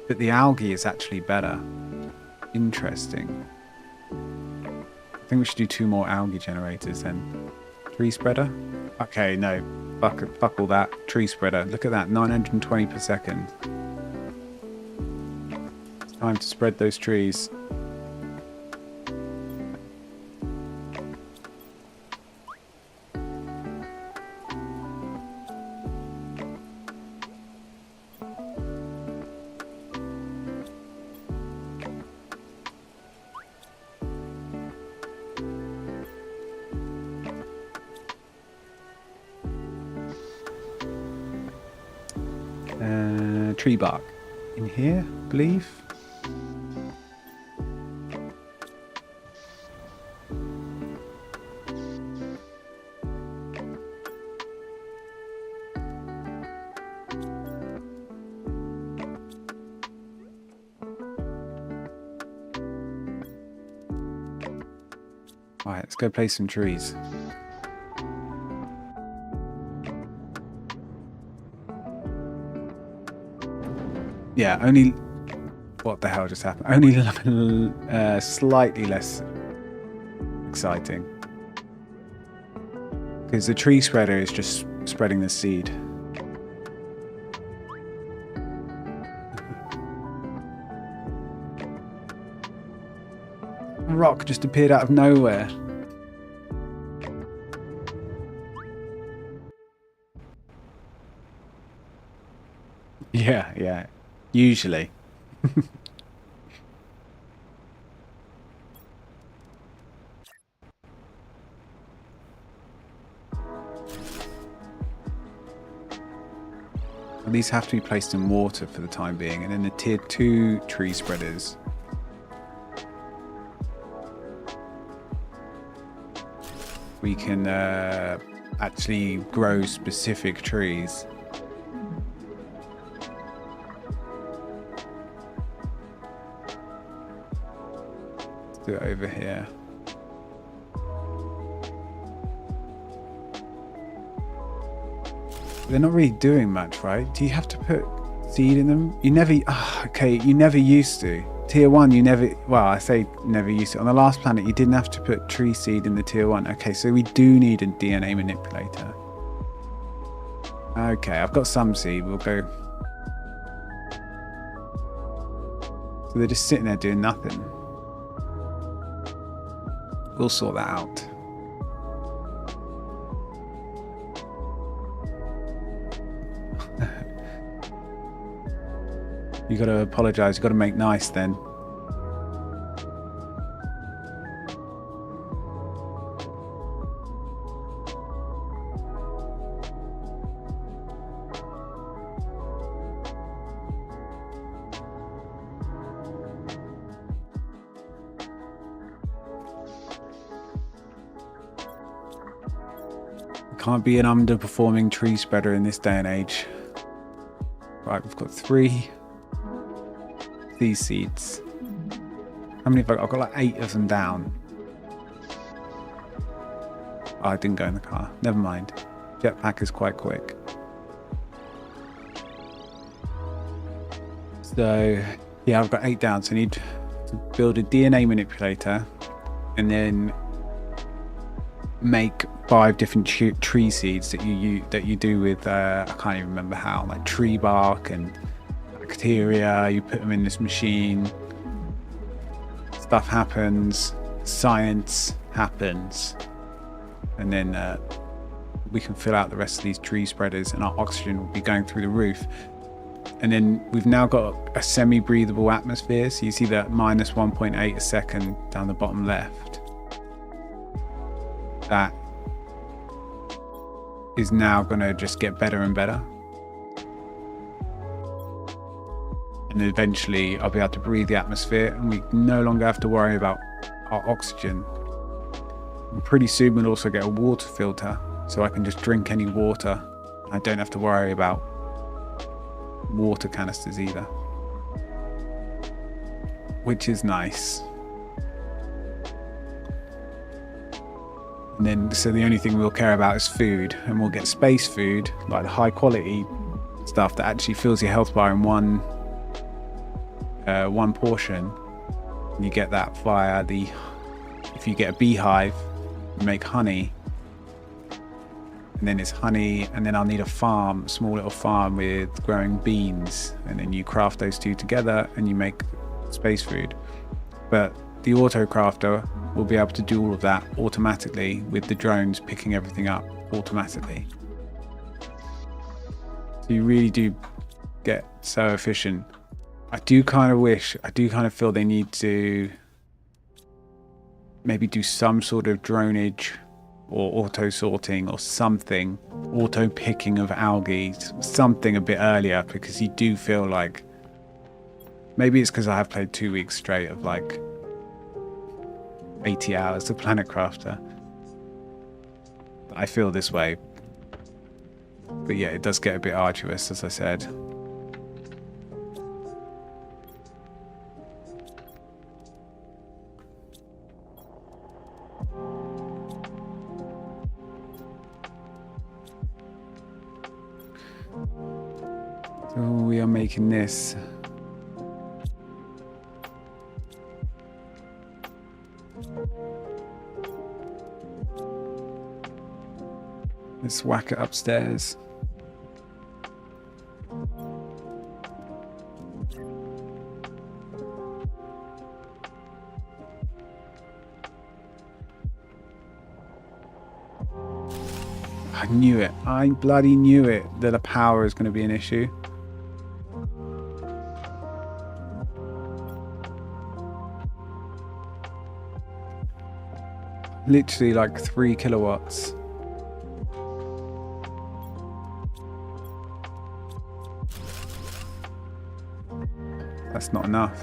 But the algae is actually better. Interesting. I think we should do 2 more algae generators then. Tree spreader? Okay, no. Fuck all that. Tree spreader. Look at that. 920 per second. It's time to spread those trees. Tree bark in here, I believe. Alright, let's go play some trees. Yeah, only... What the hell just happened? Only slightly less exciting. Because the tree spreader is just spreading the seed. A rock just appeared out of nowhere. Yeah. Usually. Well, these have to be placed in water for the time being, and then the tier 2 tree spreaders. We can actually grow specific trees. Let's do it over here. They're not really doing much, right? Do you have to put seed in them? You never... okay, you never used to. Tier 1, you never... Well, I say never used to. On the last planet, you didn't have to put tree seed in the tier 1. Okay, so we do need a DNA manipulator. Okay, I've got some seed. We'll go... So they're just sitting there doing nothing. We'll sort that out. You gotta apologize, you gotta make nice then. Can't be an underperforming tree spreader in this day and age. Right, we've got 3 these seeds. How many have I got? I've got like 8 of them down. Oh, I didn't go in the car. Never mind. Jetpack is quite quick. So, yeah, I've got 8 down. So I need to build a DNA manipulator and then make 5 different tree seeds that you do with I can't even remember how, like tree bark and bacteria. You put them in this machine, stuff happens, science happens, and then we can fill out the rest of these tree spreaders and our oxygen will be going through the roof. And then we've now got a semi-breathable atmosphere, so you see that minus 1.8 a second down the bottom left. That is now going to just get better and better. And eventually I'll be able to breathe the atmosphere and we no longer have to worry about our oxygen. And pretty soon we'll also get a water filter, so I can just drink any water. I don't have to worry about water canisters either, which is nice. And then, so the only thing we'll care about is food, and we'll get space food, like the high quality stuff that actually fills your health bar in one portion. And you get that via the, if you get a beehive, you make honey, and then it's honey, and then I'll need a farm, a small little farm with growing beans, and then you craft those two together and you make space food. But the auto crafter will be able to do all of that automatically with the drones picking everything up automatically. So you really do get so efficient. I do kind of feel they need to maybe do some sort of dronage or auto sorting or something, auto picking of algae, something a bit earlier, because you do feel like, maybe it's because I have played 2 weeks straight of like 80 hours of Planet Crafter. I feel this way. But yeah, it does get a bit arduous, as I said. So we are making this. Let's whack it upstairs. I knew it. I bloody knew it that the power is going to be an issue. Literally like 3 kilowatts. That's not enough.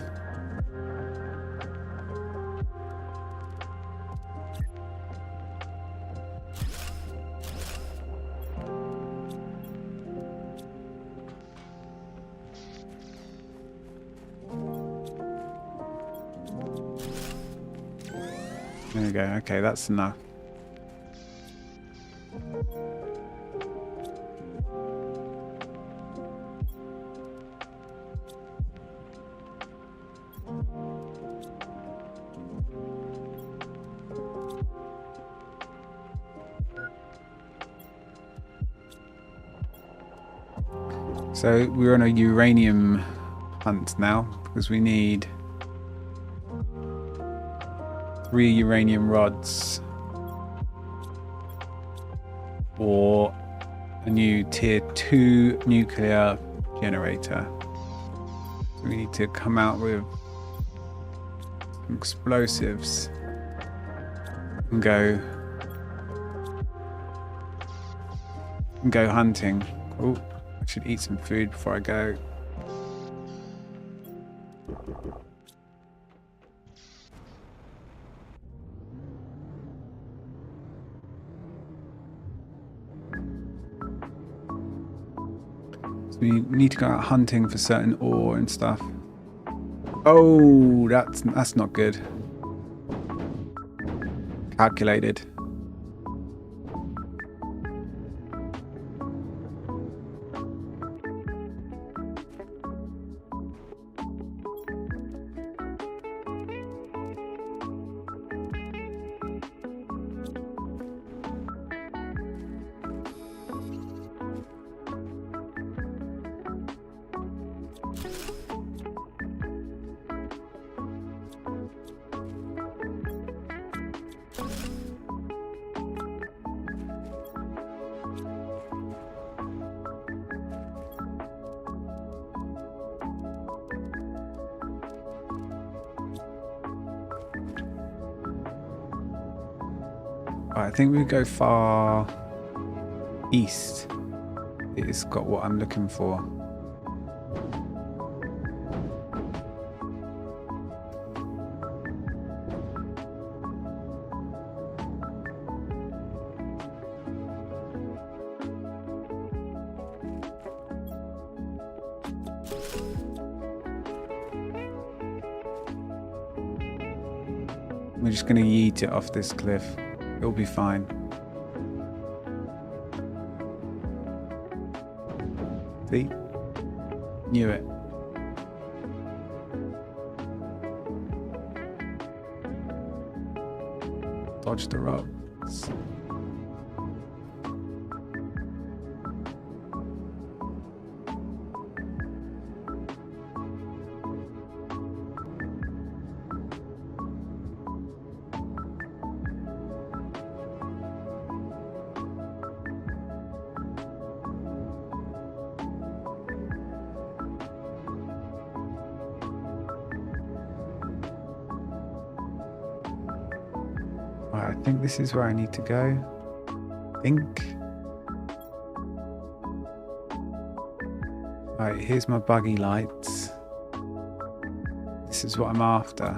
There we go. Okay, that's enough. So we're on a uranium hunt now because we need 3 uranium rods or a new tier 2 nuclear generator. So we need to come out with some explosives and go hunting. Oh, I should eat some food before I go. So we need to go out hunting for certain ore and stuff. Oh, that's not good. Calculated. I think we go far east. It's got what I'm looking for. We're just going to yeet it off this cliff. It'll be fine. See? Knew it. Dodge the rocks. I think this is where I need to go. I think. Right, here's my buggy lights. This is what I'm after.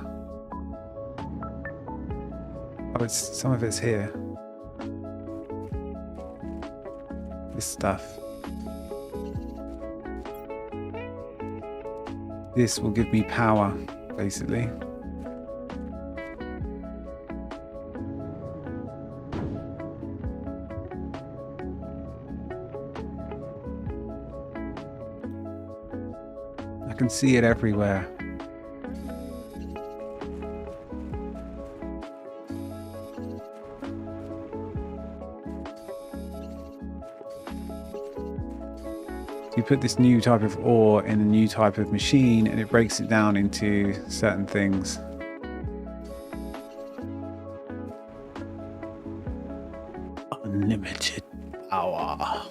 Oh, some of it's here. This stuff. This will give me power, basically. I can see it everywhere. You put this new type of ore in a new type of machine and it breaks it down into certain things. Unlimited power.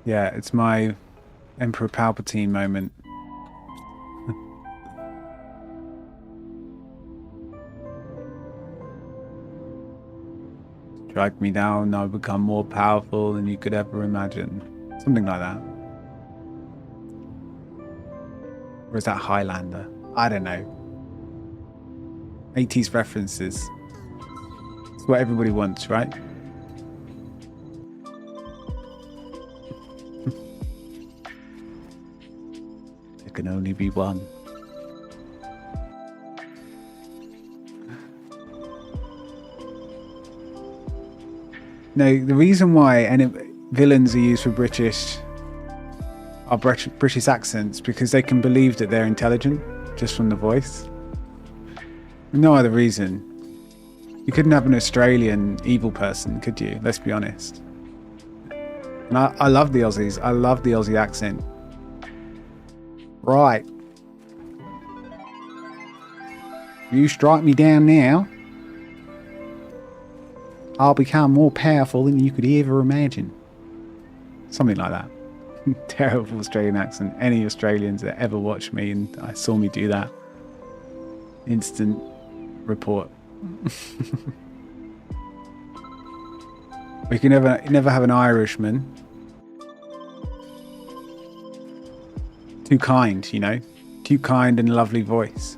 Yeah, it's my Emperor Palpatine moment. Strike me down, I'll become more powerful than you could ever imagine. Something like that. Or is that Highlander? I don't know. 80s references. It's what everybody wants, right? There can only be one. No, the reason why villains are used for British accents because they can believe that they're intelligent just from the voice. No other reason. You couldn't have an Australian evil person, could you? Let's be honest. And I love the Aussies. I love the Aussie accent. Right. You strike me down now, I'll become more powerful than you could ever imagine. Something like that. Terrible Australian accent. Any Australians that ever watched me and I saw me do that, instant report. We can never have an Irishman. Too kind, you know? Too kind and lovely voice.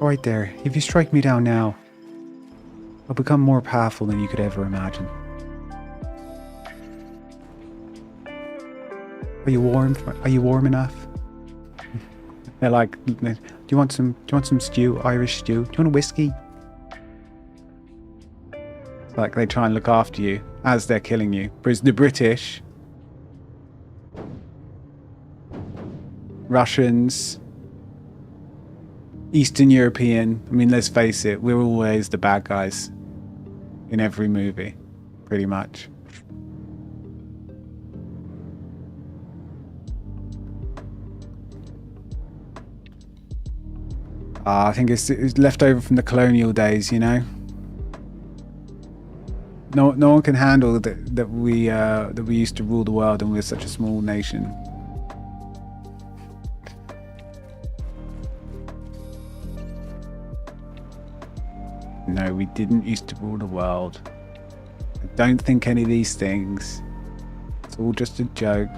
Right there. If you strike me down now, I'll become more powerful than you could ever imagine. Are you warm? Are you warm enough? They're like, do you want some stew? Irish stew? Do you want a whiskey? It's like they try and look after you as they're killing you. Whereas the British, Russians, Eastern European, I mean, let's face it, we're always the bad guys in every movie, pretty much. I think it's left over from the colonial days, you know. No one can handle that we used to rule the world and we're such a small nation. No, we didn't used to rule the world. I don't think any of these things. It's all just a joke.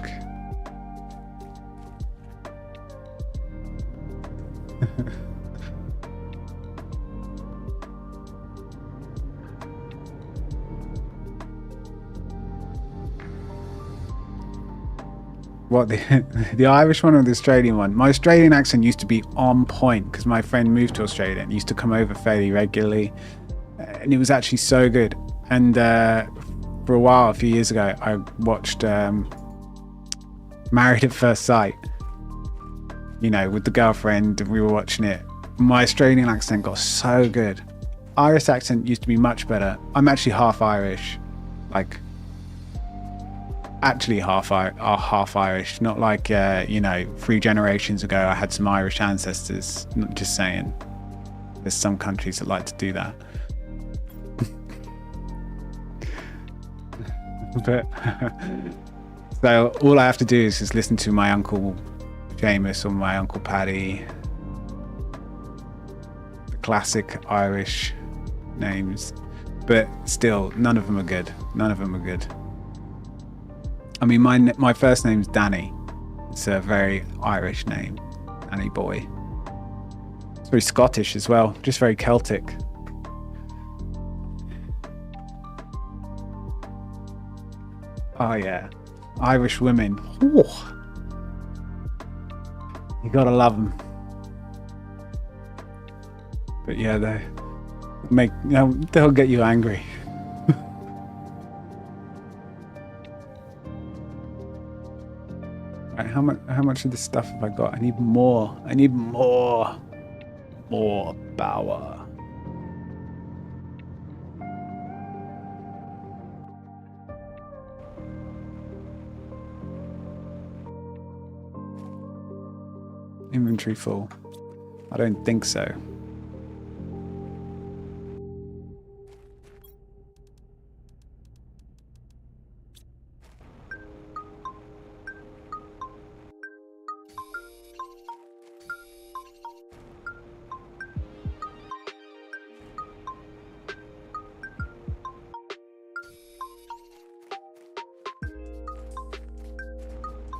What, the Irish one or the Australian one? My Australian accent used to be on point because my friend moved to Australia and used to come over fairly regularly, and it was actually so good. And for a while, a few years ago, I watched Married at First Sight, you know, with the girlfriend, and we were watching it. My Australian accent got so good. Irish accent used to be much better. I'm actually half Irish, like actually half Irish, not like you know, 3 generations ago I had some Irish ancestors. Not just saying, there's some countries that like to do that. But so all I have to do is just listen to my Uncle Seamus or my Uncle Paddy, the classic Irish names, but still none of them are good. None of them are good. I mean, my first name's Danny. It's a very Irish name, Danny boy. It's very Scottish as well, just very Celtic. Oh yeah, Irish women. Ooh. You gotta love them. But yeah, they'll get you angry. Right, how much of this stuff have I got? I need more. I need more power. Inventory full? I don't think so.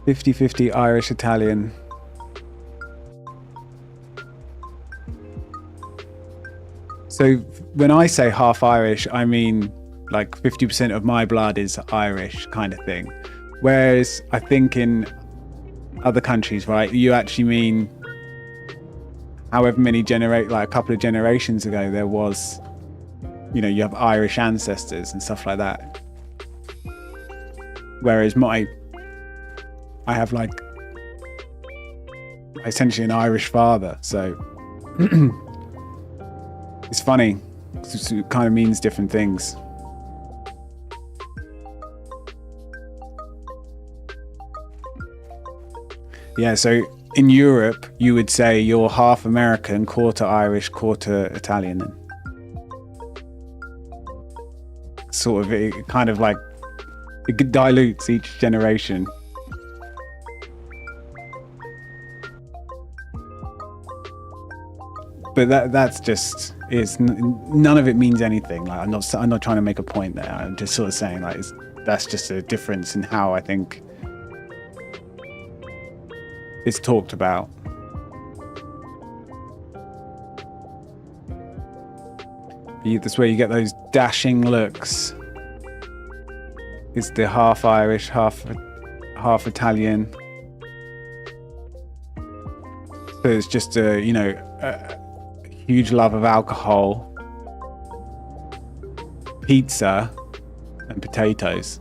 50-50 Irish Italian. So when I say half Irish, I mean like 50% of my blood is Irish kind of thing. Whereas I think in other countries, right, you actually mean however many like a couple of generations ago, there was, you know, you have Irish ancestors and stuff like that. Whereas I have like essentially an Irish father, so it's funny. It kind of means different things. Yeah, so in Europe, you would say you're half American, quarter Irish, quarter Italian. Sort of, it kind of like, it dilutes each generation. But that's just, none of it means anything. Like I'm not trying to make a point there. I'm just sort of saying like that's just a difference in how I think it's talked about. That's where you get those dashing looks. It's the half Irish, half Italian. So it's just a huge love of alcohol, pizza, and potatoes.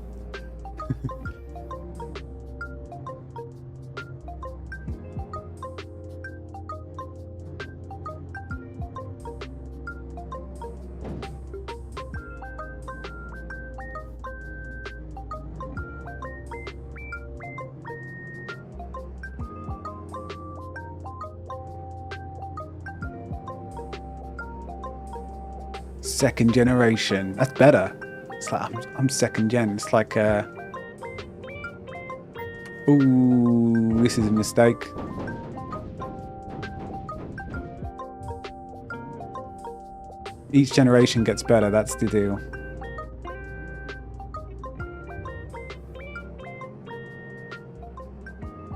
Second generation. That's better. It's like I'm second gen. It's like ooh, this is a mistake. Each generation gets better. That's the deal.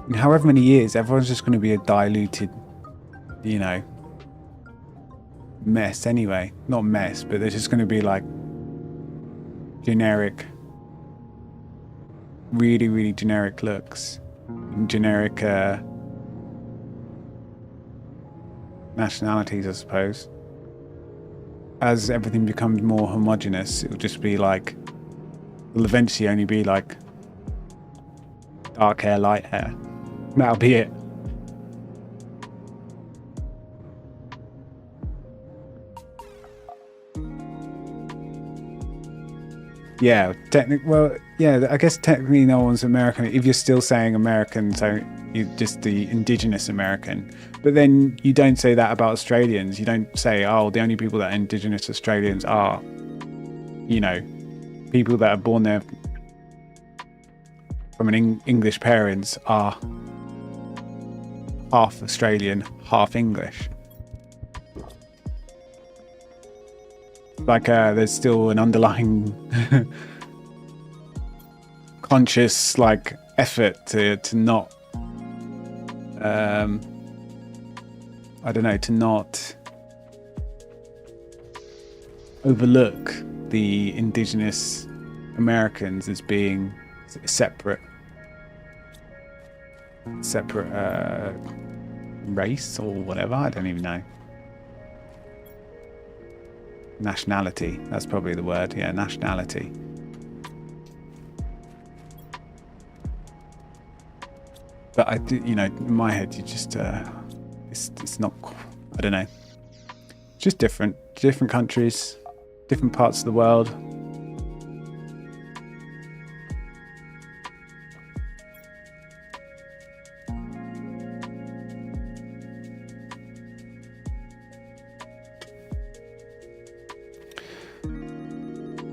In however many years, everyone's just going to be a diluted, mess anyway. Not mess, but there's just going to be like generic, really, really generic looks, generic nationalities, I suppose. As everything becomes more homogenous, it'll just be like, it'll eventually only be like dark hair, light hair. That'll be it. Yeah, I guess technically no one's American if you're still saying American, so you're just the indigenous American. But then you don't say that about Australians. You don't say, oh, the only people that are indigenous Australians are, people that are born there from an English parents are half Australian, half English. Like there's still an underlying conscious like effort to not to not overlook the indigenous Americans as being separate race or whatever. I don't even know. Nationality, that's probably the word. Yeah, nationality. But I do, in my head, you just it's not, I don't know, just different countries, different parts of the world.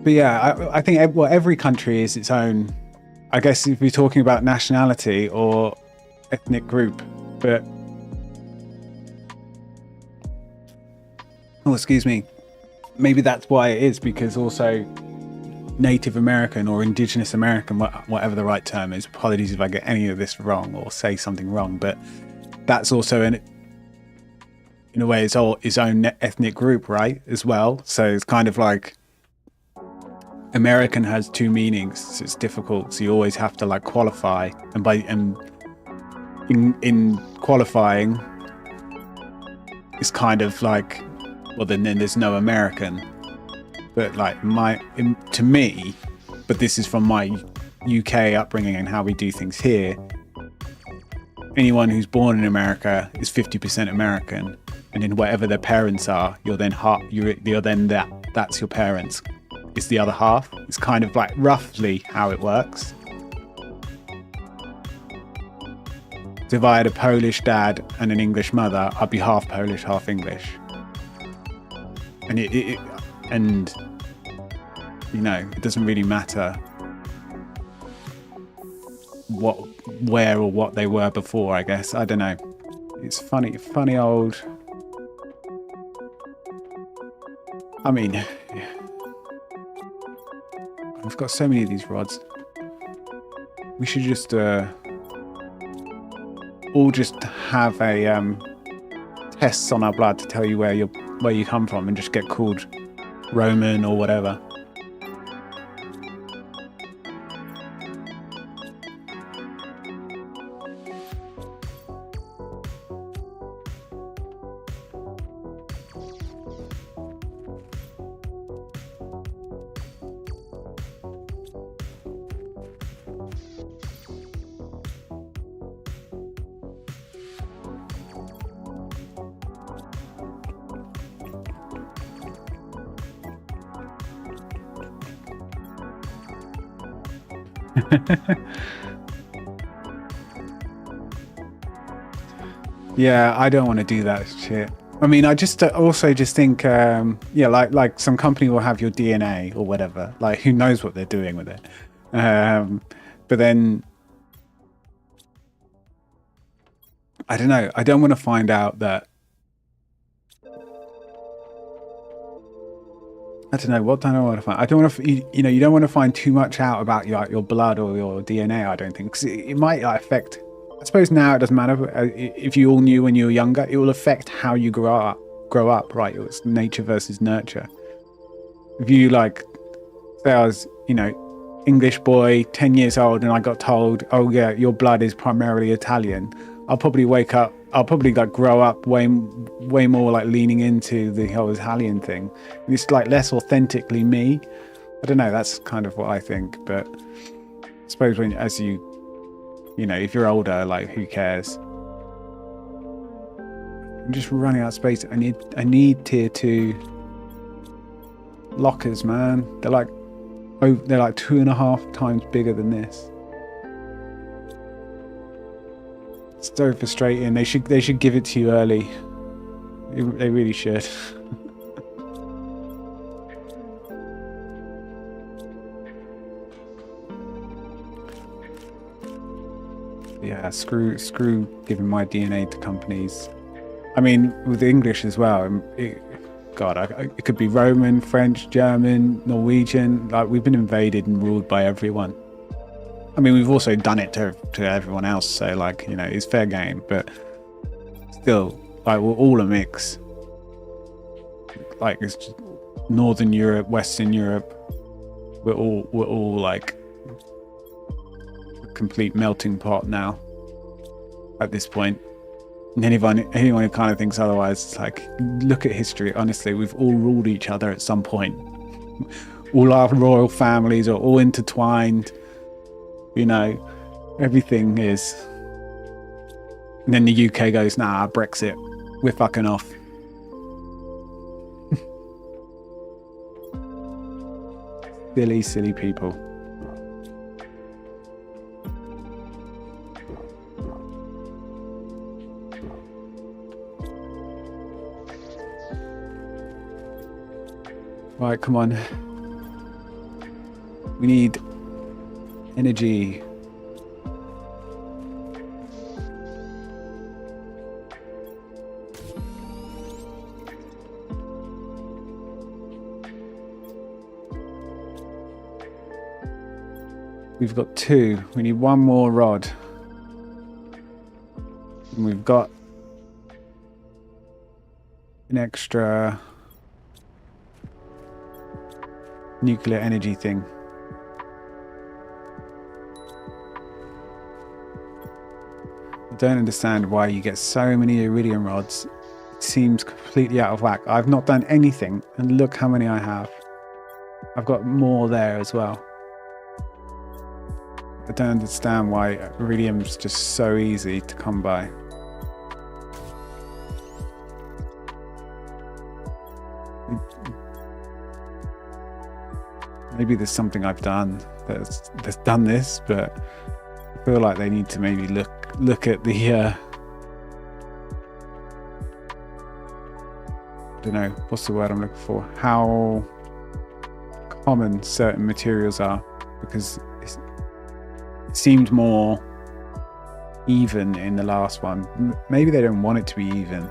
But yeah, I think every country is its own. I guess if we're talking about nationality or ethnic group, but excuse me, maybe that's why it is, because also Native American or Indigenous American, whatever the right term is. Apologies if I get any of this wrong or say something wrong, but that's also in a way it's all its own ethnic group, right? As well. So it's kind of like American has two meanings. So it's difficult. So you always have to like qualify, and in qualifying, it's kind of like, well, then there's no American. But like to me, but this is from my UK upbringing and how we do things here. Anyone who's born in America is 50% American, and in whatever their parents are, you're then that's your parents. It's the other half. It's kind of like roughly how it works. So if I had a Polish dad and an English mother, I'd be half Polish, half English. And and you know, it doesn't really matter where or what they were before, I guess. I don't know. It's funny old. I mean, I've got so many of these rods. We should just all just have a tests on our blood to tell you where you come from, and just get called Roman or whatever. Yeah, I don't want to do that shit. I mean, I just also just think, yeah, like some company will have your DNA or whatever. Like, who knows what they're doing with it? But then, I don't know. I don't want to find out that. I don't know. What don't I want to find? I don't want to. You know, you don't want to find too much out about your blood or your DNA. I don't think, because it might affect. I suppose now it doesn't matter. If you all knew when you were younger, it will affect how you grow up, right? It's nature versus nurture. If you like, say I was, you know, English boy, 10 years old, and I got told, oh yeah, your blood is primarily Italian, I'll probably wake up, I'll probably like grow up way more like leaning into the whole Italian thing. And it's like less authentically me. I don't know, that's kind of what I think. But I suppose as you know, if you're older, like, who cares? I'm just running out of space. I need tier 2 lockers, man. They're like 2.5 times bigger than this. It's so frustrating. They should give it to you early. They really should. Yeah, screw giving my DNA to companies. I mean, with English as well. It could be Roman, French, German, Norwegian. Like, we've been invaded and ruled by everyone. I mean, we've also done it to everyone else. So, like, you know, it's fair game. But still, like, we're all a mix. Like, it's just Northern Europe, Western Europe. We're all like complete melting pot now at this point. And anyone who kind of thinks otherwise, it's like, look at history. Honestly, we've all ruled each other at some point. All our royal families are all intertwined, you know, everything is. And then the UK goes, nah, Brexit, we're fucking off. Silly people. Right, come on. We need energy. We've got 2. We need 1 more rod. And we've got an extra nuclear energy thing. I don't understand why you get so many iridium rods. It seems completely out of whack. I've not done anything, and look how many I have. I've got more there as well. I don't understand why iridium's just so easy to come by. Maybe there's something I've done that's done this, but I feel like they need to maybe look at the I don't know, what's the word I'm looking for? How common certain materials are, because it seemed more even in the last one. Maybe they don't want it to be even.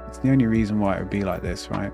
It's the only reason why it would be like this, right?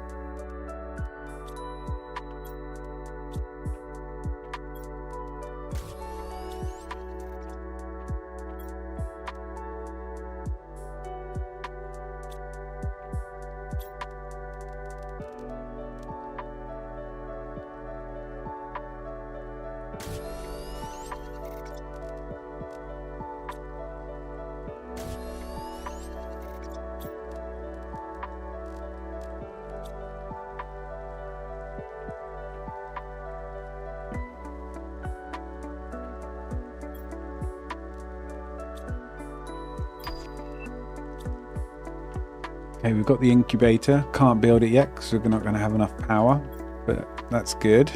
Okay, we've got the incubator. Can't build it yet because we're not going to have enough power, but that's good.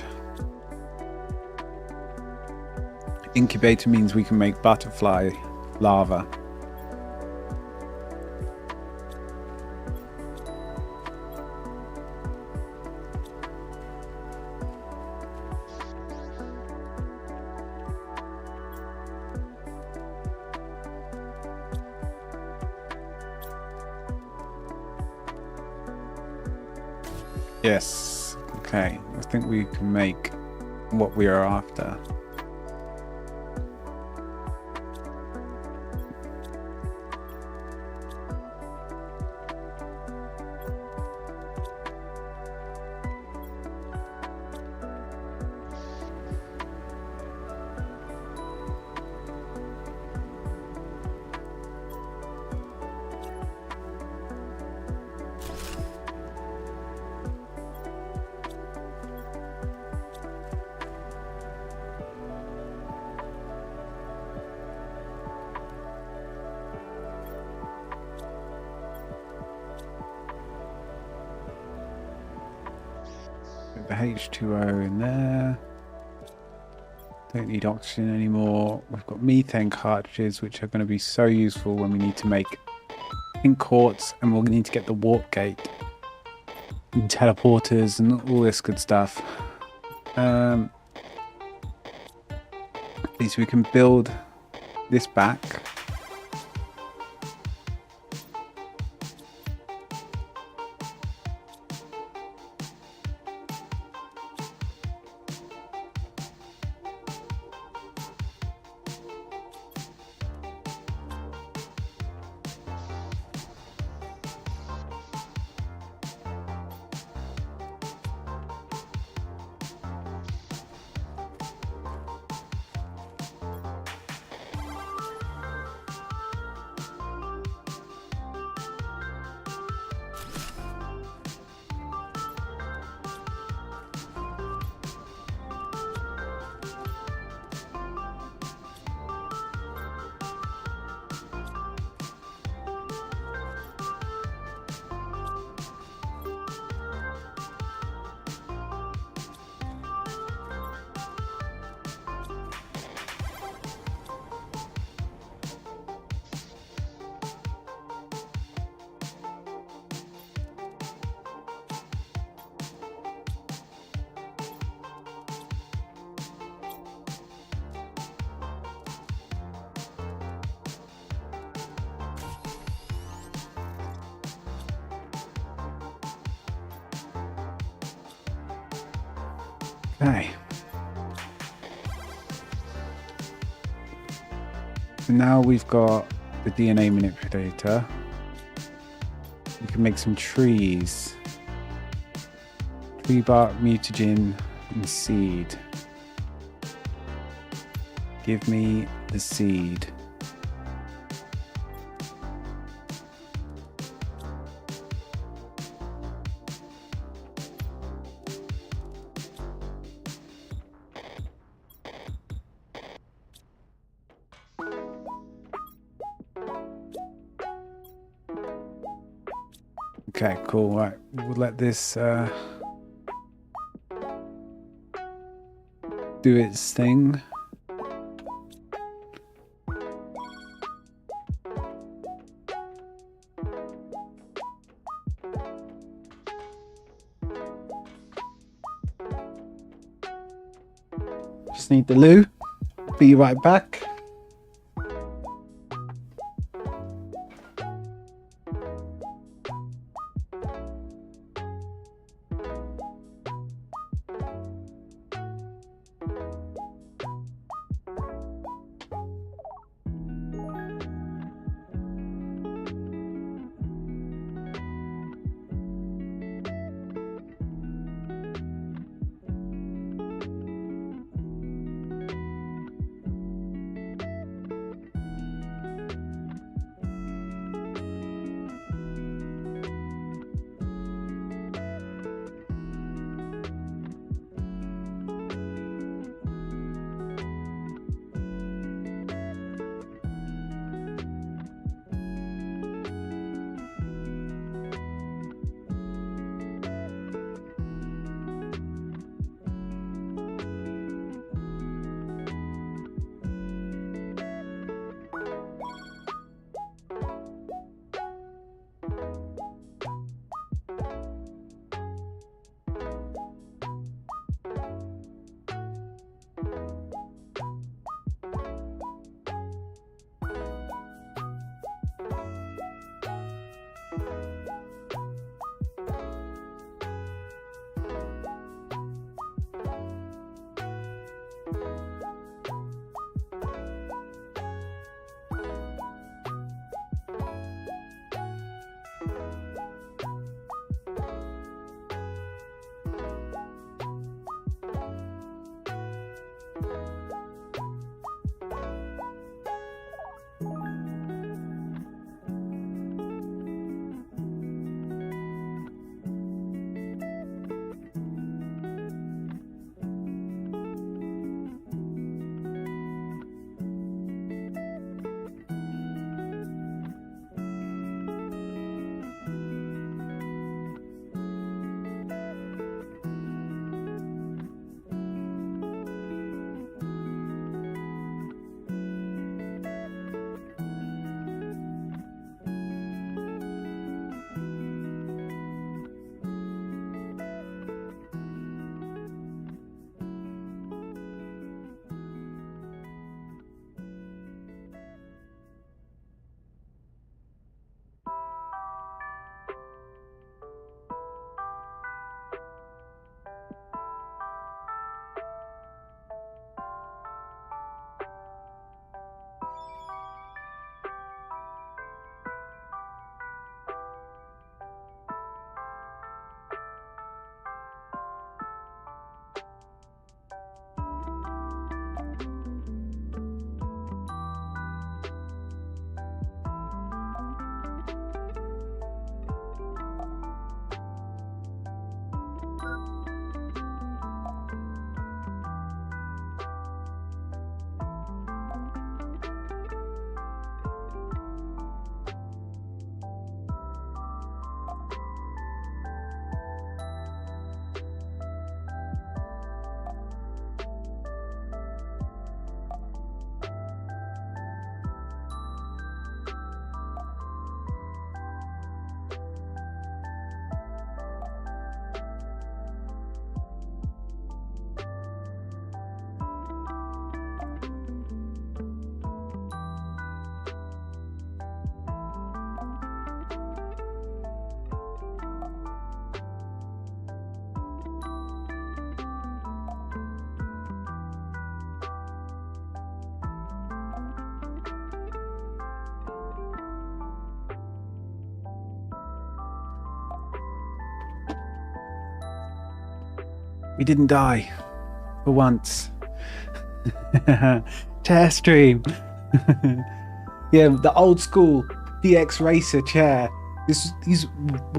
Incubator means we can make butterfly larva. Yes, okay, I think we can make what we are after. The H2O in there. Don't need oxygen anymore. We've got methane cartridges, which are going to be so useful when we need to make ink quartz, and we'll need to get the warp gate and teleporters and all this good stuff. At least we can build this back. Okay. So now we've got the DNA manipulator. We can make some trees. Tree bark, mutagen, and seed. Give me the seed. Okay, cool. Right, we'll let this do its thing. Just need the loo. Be right back. We didn't die for once. Chair stream. Yeah, the old school DX Racer chair. These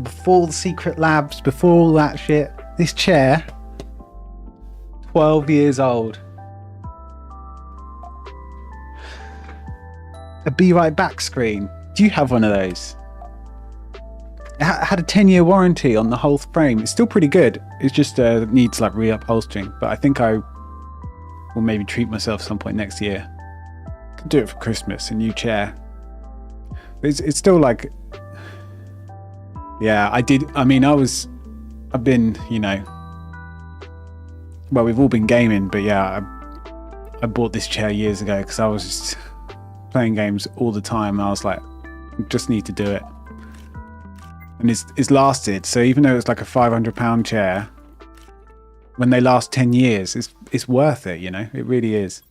before the secret labs, before all that shit. This chair, 12 years old. A Be Right Back screen. Do you have one of those? It had a 10-year warranty on the whole frame. It's still pretty good. It just needs like reupholstering. But I think I will maybe treat myself some point next year. Could do it for Christmas. A new chair. It's still like, yeah. I've been, you know. Well, we've all been gaming, but yeah, I bought this chair years ago because I was just playing games all the time. I was like, just need to do it. And it's lasted. So even though it's like a £500 chair, when they last 10 years, it's worth it, you know? It really is.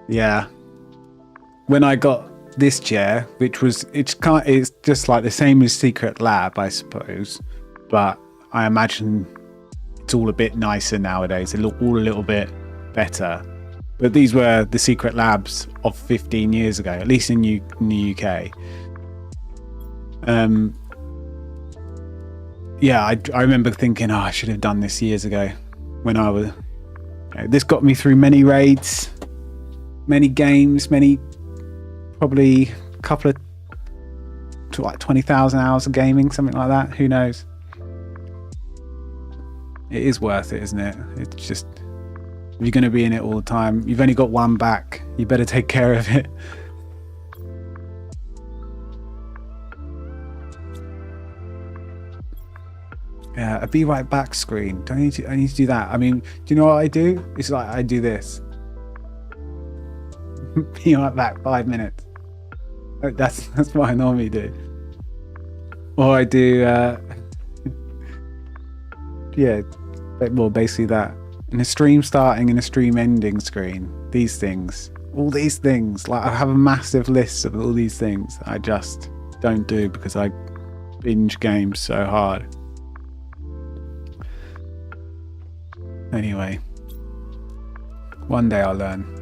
Yeah. When I got this chair, which was, it's just like the same as Secret Lab, I suppose, but I imagine it's all a bit nicer nowadays. They look all a little bit better. But these were the Secret Labs of 15 years ago, at least in the UK. Yeah, I remember thinking, I should have done this years ago when I was... This got me through many raids, many games, probably a couple of like 20,000 hours of gaming, something like that. Who knows? It is worth it, isn't it? It's just, if you're going to be in it all the time, you've only got one back. You better take care of it. Yeah, a Be Right Back screen. I need to do that. I mean, do you know what I do? It's like I do this. Be right back 5 minutes. That's what I normally do. Or I do yeah, well, basically that. In a stream starting and a stream ending screen, these things, all these things, like I have a massive list of all these things I just don't do because I binge games so hard. Anyway, one day I'll learn.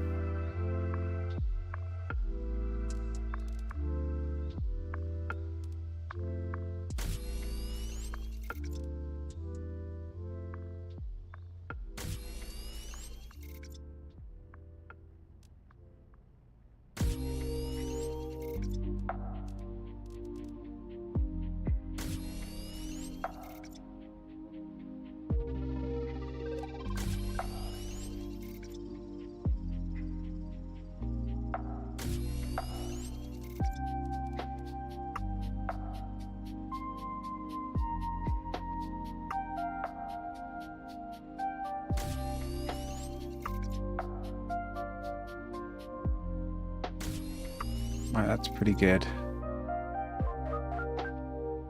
Right, that's pretty good.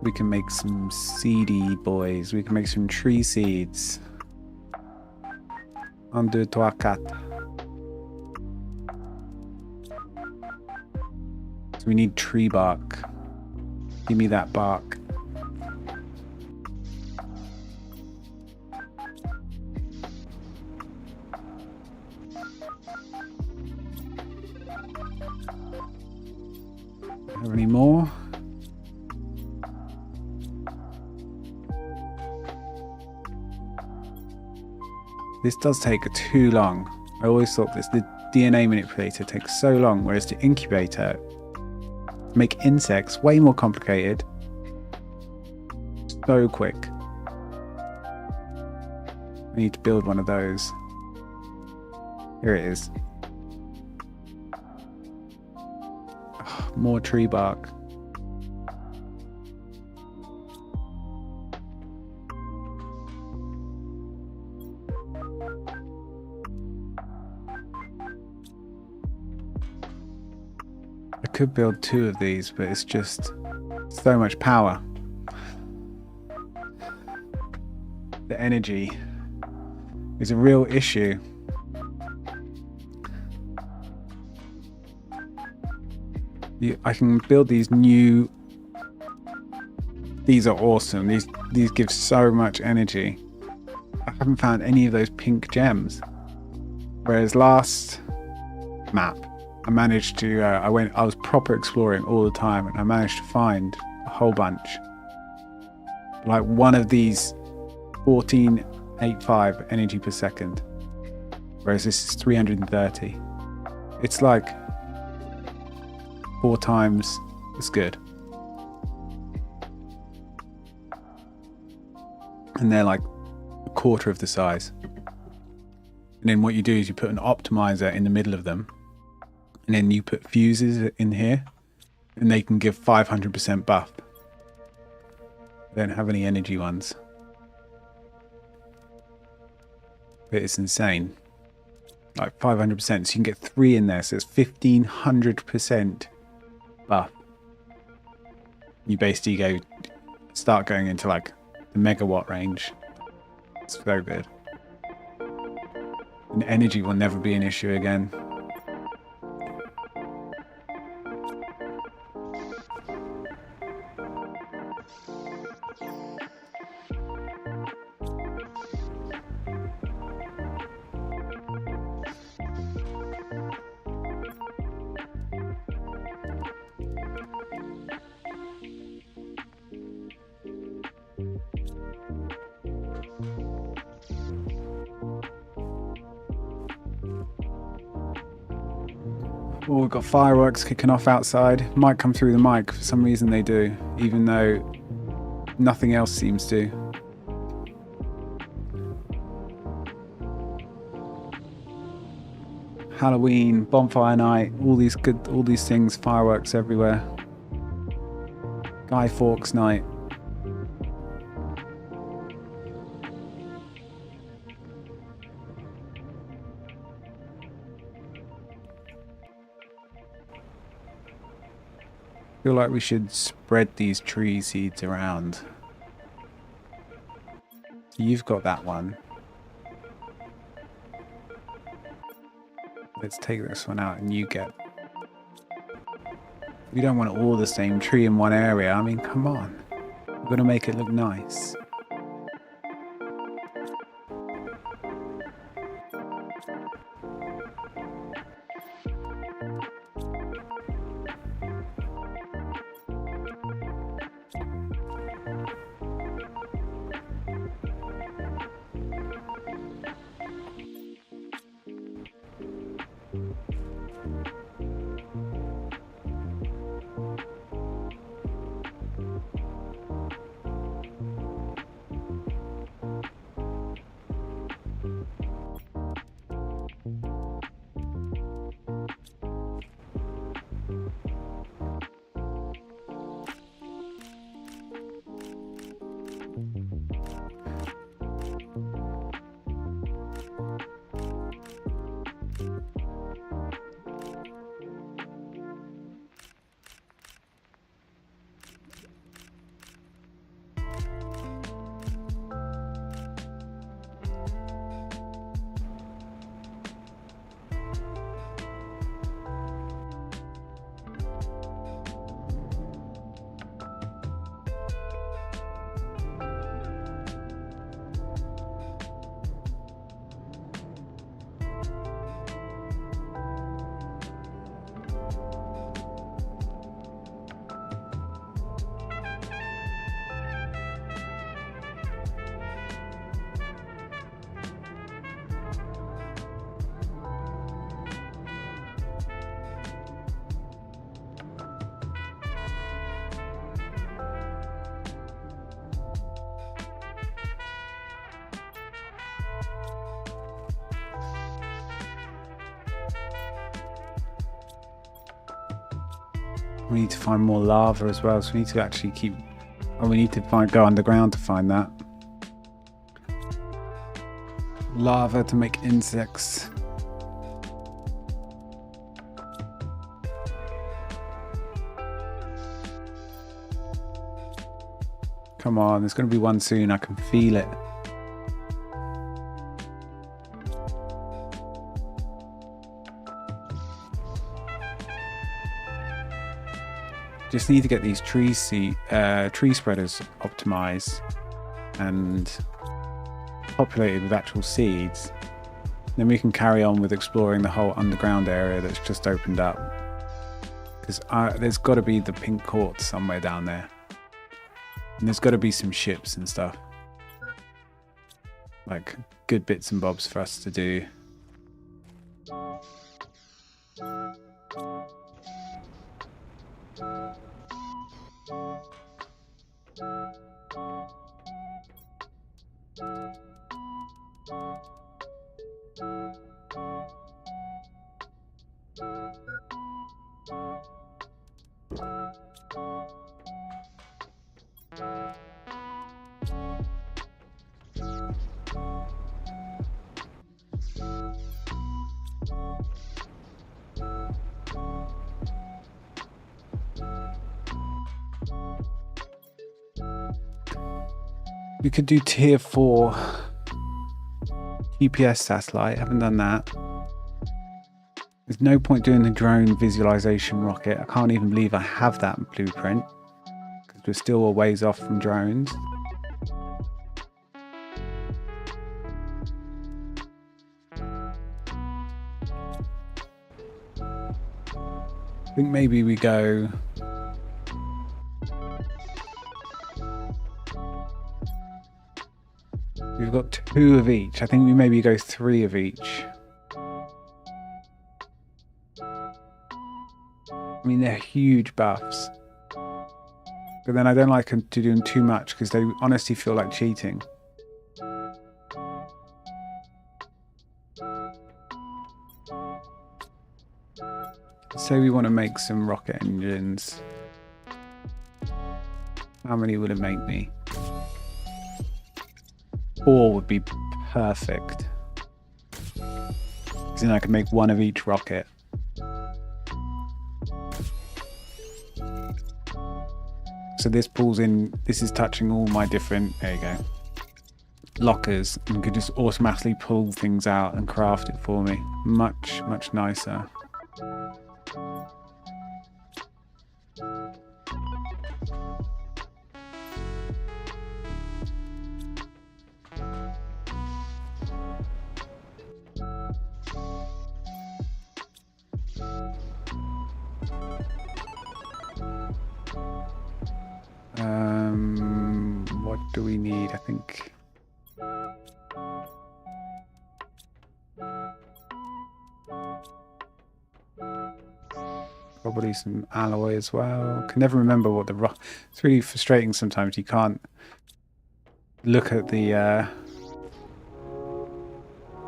We can make some seedy boys. We can make some tree seeds. 1, 2, 3, 4. So we need tree bark. Give me that bark. Have any more? This does take too long. I always thought the DNA manipulator takes so long, whereas the incubator, make insects way more complicated. So quick. I need to build one of those. Here it is. Oh, more tree bark. I could build 2 of these, but it's just so much power. The energy is a real issue. I can build these new. These are awesome. These give so much energy. I haven't found any of those pink gems. Whereas last map, I managed to. I was proper exploring all the time, and I managed to find a whole bunch. Like one of these 1485 energy per second, whereas this is 330. It's like 4 times as good. And they're like a quarter of the size. And then what you do is you put an optimizer in the middle of them, and then you put fuses in here, and they can give 500% buff. They don't have any energy ones. But it's insane. Like 500%. So you can get 3 in there, so it's 1500% buff. You basically start going into like the megawatt range. It's so good. And energy will never be an issue again. Oh, we've got fireworks kicking off outside. Might come through the mic. For some reason they do, even though nothing else seems to. Halloween, bonfire night, all these things, fireworks everywhere. Guy Fawkes night. I feel like we should spread these tree seeds around. You've got that one. Let's take this one out and you get... We don't want all the same tree in one area. I mean, come on. We're going to make it look nice. We need to find more lava as well, so we need to actually keep... Oh, we need to go underground to find that. Lava to make insects. Come on, there's going to be one soon, I can feel it. Just need to get these tree spreaders optimized and populated with actual seeds. Then we can carry on with exploring the whole underground area that's just opened up. Because there's got to be the pink quartz somewhere down there. And there's got to be some ships and stuff. Like good bits and bobs for us to do. We could do tier 4 GPS satellite. Haven't done that. There's no point doing the drone visualization rocket. I can't even believe I have that blueprint because we're still a ways off from drones. I think maybe we go we've got 2 of each. I think we maybe go 3 of each. I mean, they're huge buffs. But then I don't like them to do them too much because they honestly feel like cheating. Say we want to make some rocket engines. How many would it make me? 4 would be perfect. Because then I can make 1 of each rocket. So this pulls in, this is touching all my different, there you go, lockers, and could just automatically pull things out and craft it for me. Much, much nicer. What do we need? I think probably some alloy as well. Can never remember what the it's really frustrating sometimes. You can't look at the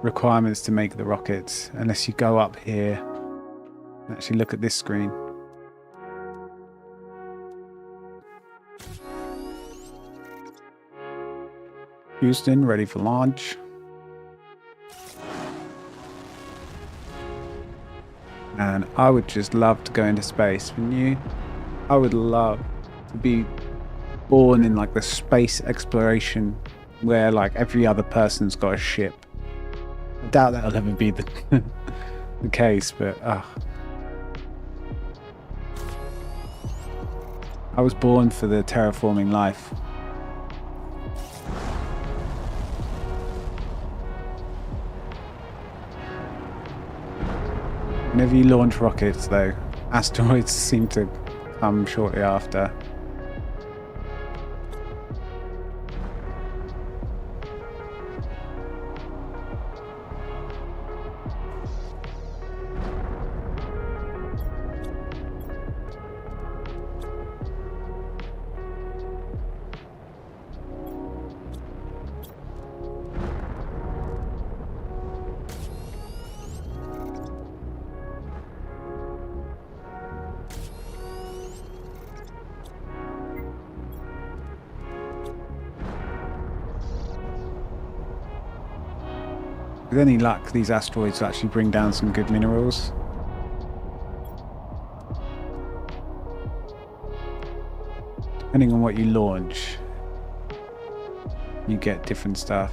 requirements to make the rockets unless you go up here and actually look at this screen. Houston, ready for launch. And I would just love to go into space, wouldn't you? I would love to be born in like the space exploration where like every other person's got a ship. I doubt that'll ever be the the case, but I was born for the terraforming life. Whenever you launch rockets, though, asteroids seem to come shortly after. With any luck, these asteroids will actually bring down some good minerals. Depending on what you launch, you get different stuff.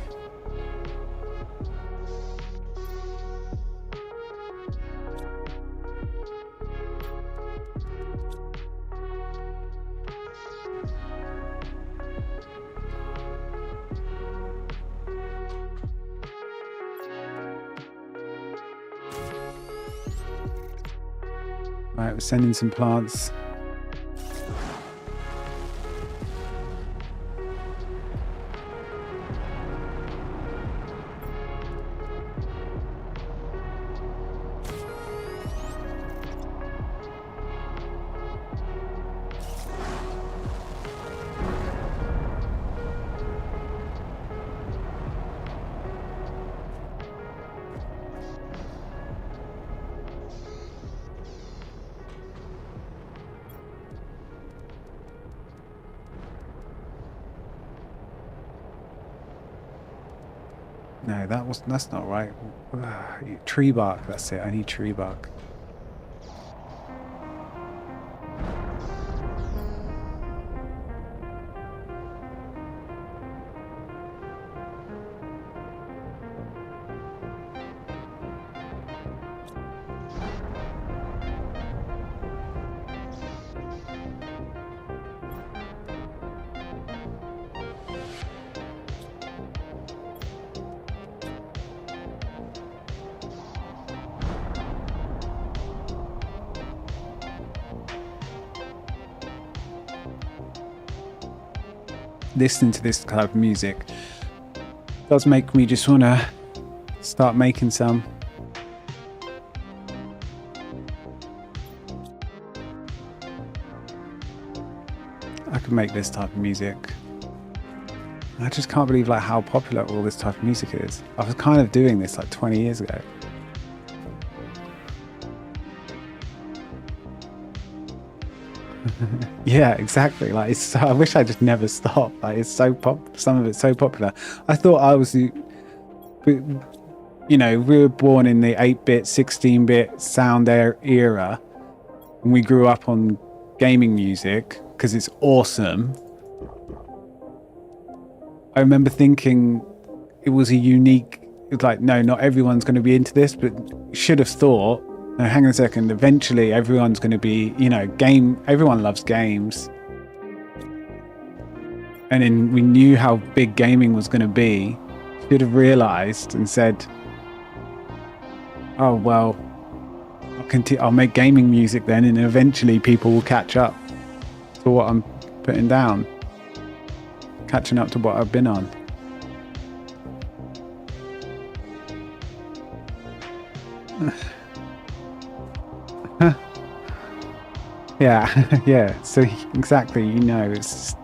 Right, we're sending some plants. No, that's not right. Tree bark, that's it. I need tree bark. Listening to this type of music does make me just want to start making some. I could make this type of music. I just can't believe like how popular all this type of music is. I was kind of doing this like 20 years ago. Yeah, exactly. Like it's I wish I just never stopped. Like it's so some of it's so popular. I thought I was the, you know, we were born in the 8-bit, 16-bit sound era, and we grew up on gaming music because it's awesome. I remember thinking it was a unique, it's like, no, not everyone's going to be into this, but should have thought, no, hang on a second, eventually everyone's going to be, you know, everyone loves games. And then we knew how big gaming was going to be. Should have realized and said, oh, well, I'll make gaming music then, and eventually people will catch up to what I'm putting down. Catching up to what I've been on. Yeah, yeah. So exactly, you know, it's.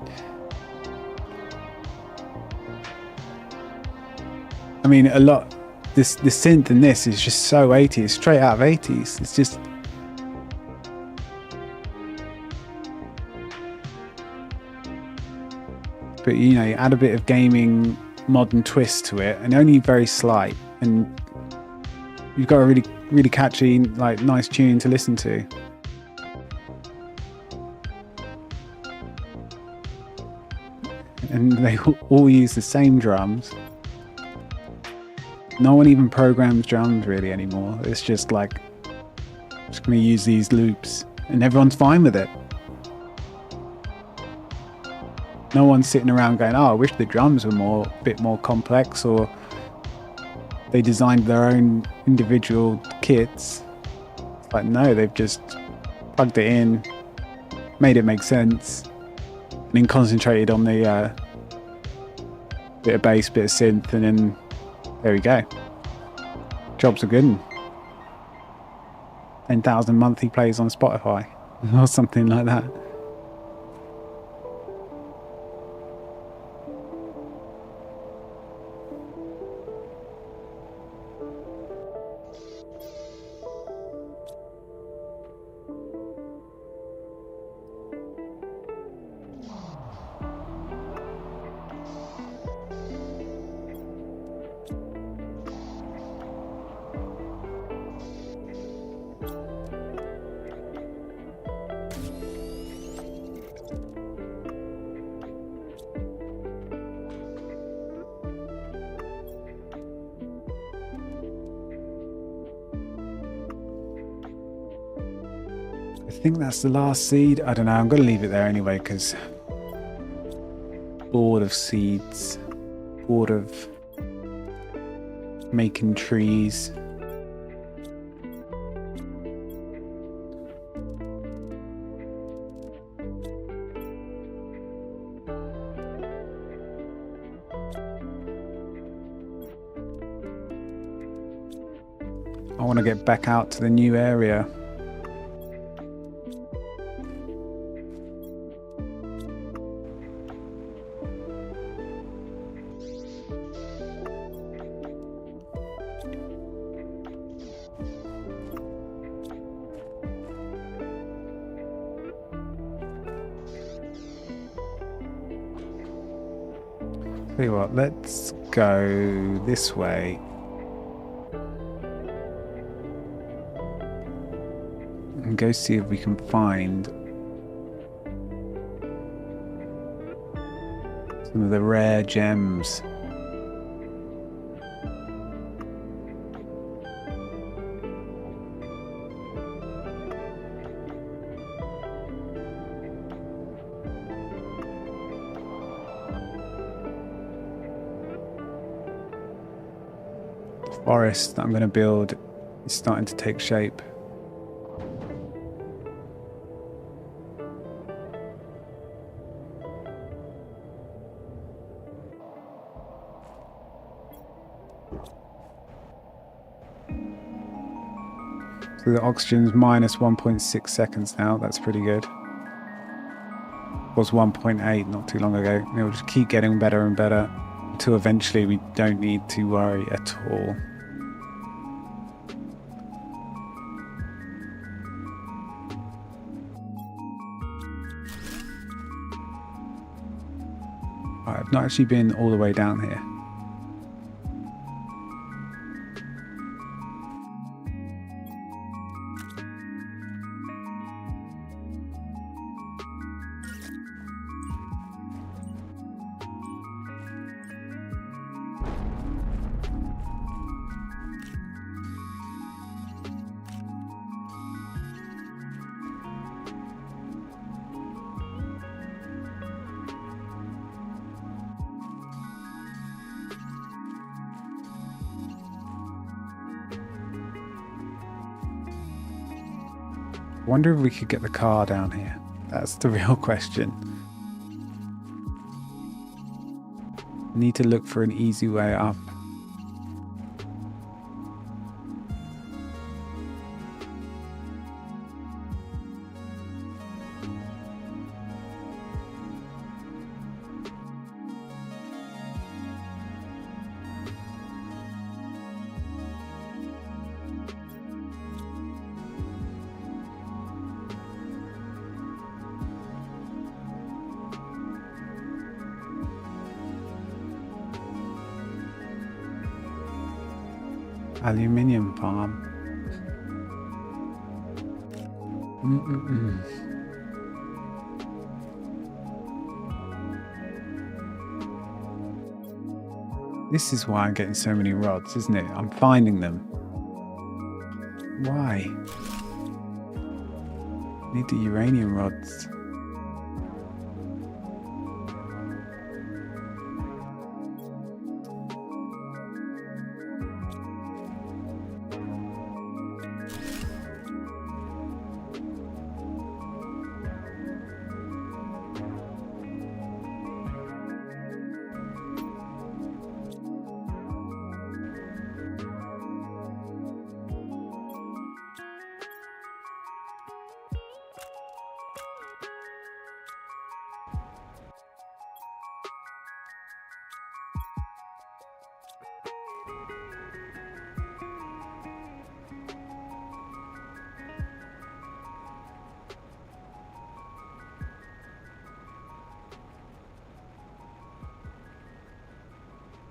I mean, a lot. The synth in this is just so 80s, straight out of 80s. It's just. But you know, you add a bit of gaming modern twist to it, and only very slight, and you've got a really catchy, like nice tune to listen to. And they all use the same drums. No one even programs drums really anymore. It's just like, just going to use these loops, and everyone's fine with it. No one's sitting around going, oh, I wish the drums were a bit more complex, or they designed their own individual kits. It's like, no, they've just plugged it in, made it make sense, and then concentrated on the bit of bass, bit of synth, and then there we go. Jobs are good. 10,000 monthly plays on Spotify or something like that. I think that's the last seed. I don't know. I'm going to leave it there anyway because bored of seeds, bored of making trees. I want to get back out to the new area. Tell you what, let's go this way. And go see if we can find some of the rare gems. Forest that I'm going to build is starting to take shape. So the oxygen's minus 1.6 seconds now. That's pretty good. It was 1.8 not too long ago. It'll just keep getting better and better until eventually we don't need to worry at all. I've not actually been all the way down here. I wonder if we could get the car down here. That's the real question. Need to look for an easy way up. Aluminium farm. This is why I'm getting so many rods, isn't it? I'm finding them. Why? I need the uranium rods.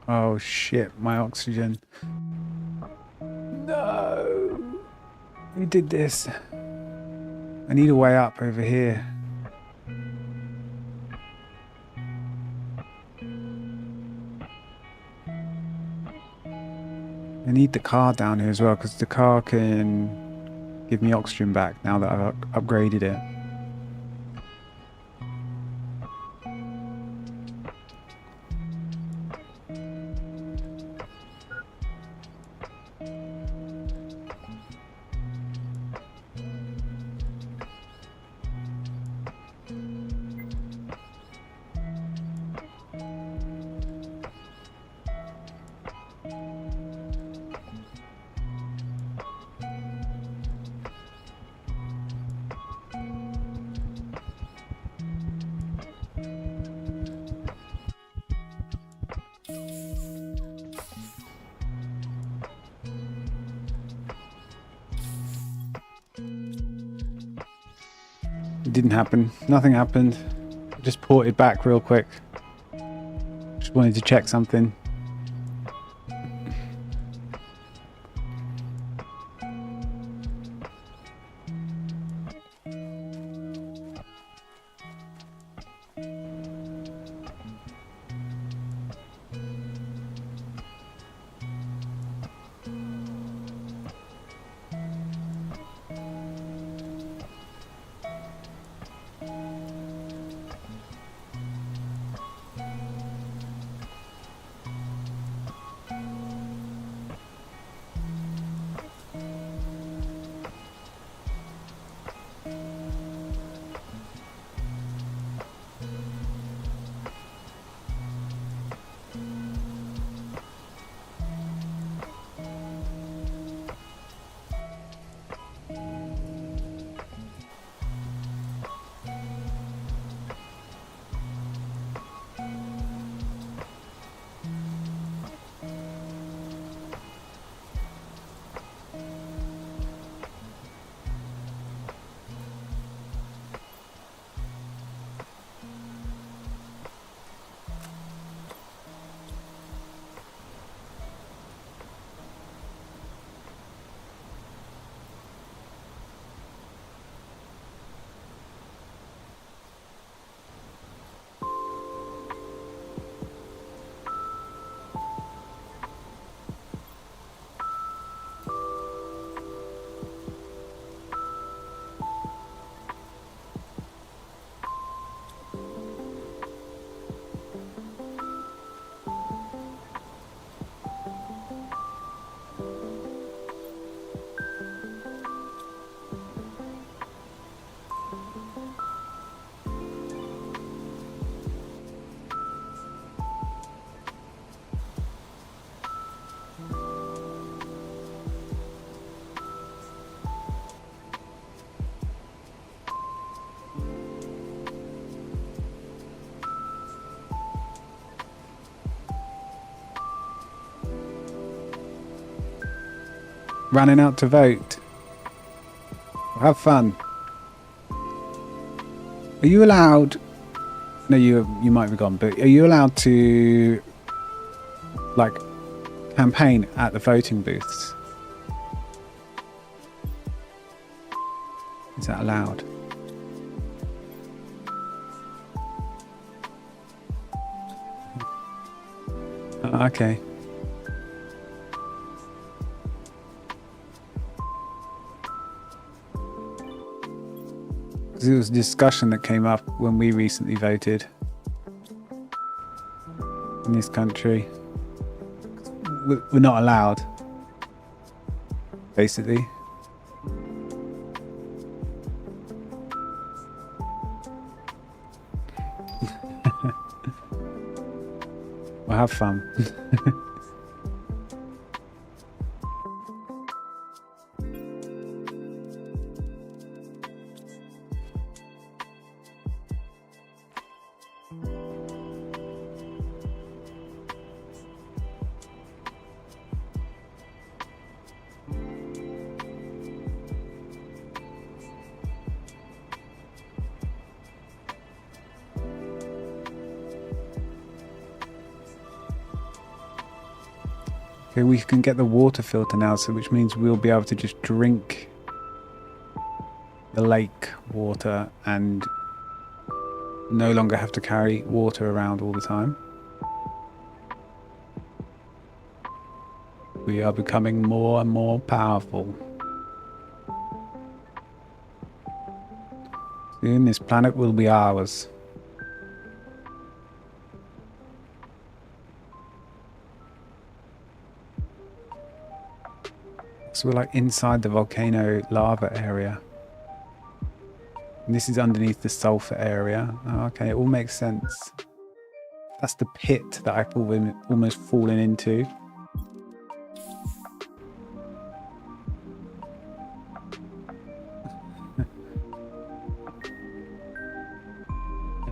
Oh shit, my oxygen. No! Who did this? I need a way up over here. I need the car down here as well, because the car can give me oxygen back now that I've upgraded it. It didn't happen. Nothing happened. I just ported back real quick. Just wanted to check something. Running out to vote. Have fun. Are you allowed? No, you might be gone, but are you allowed to like campaign at the voting booths? Is that allowed? Okay. There was a discussion that came up when we recently voted in this country. We're not allowed, basically. Well, have fun. Okay, we can get the water filter now, so which means we'll be able to just drink the lake water and no longer have to carry water around all the time. We are becoming more and more powerful. Soon this planet will be ours. So we're like inside the volcano lava area. And this is underneath the sulfur area. Oh, okay, it all makes sense. That's the pit that I've almost fallen into.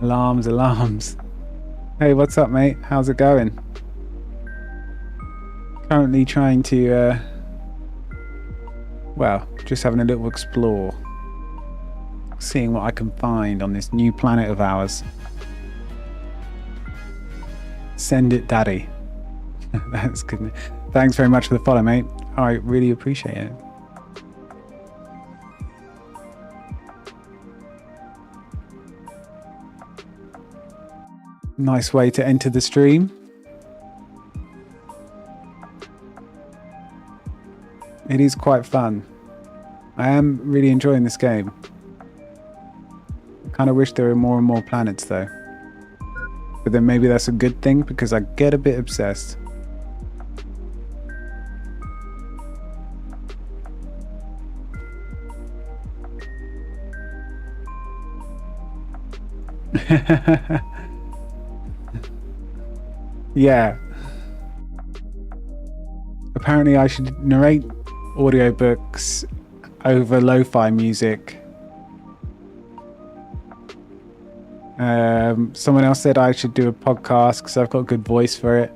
Alarms, alarms. Hey, what's up, mate? How's it going? Currently trying to, well, just having a little explore. seeing what I can find on this new planet of ours. Send it, Daddy. That's good. Thanks very much for the follow, mate. I really appreciate it. Nice way to enter the stream. It is quite fun. I am really enjoying this game. I kind of wish there were more and more planets though. But then maybe that's a good thing because I get a bit obsessed. Yeah. Apparently I should narrate audiobooks over lo-fi music. Someone else said I should do a podcast because I've got a good voice for it.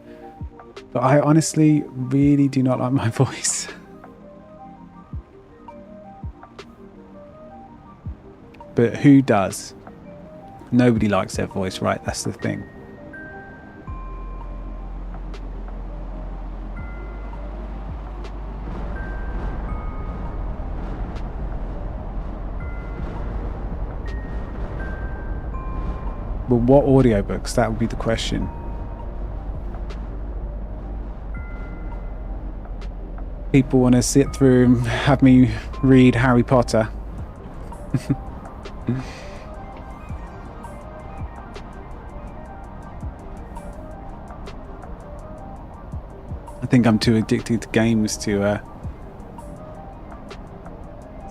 But I honestly really do not like my voice. But who does? Nobody likes their voice, right? That's the thing. But what audiobooks? That would be the question. People want to sit through and have me read Harry Potter. I think I'm too addicted to games to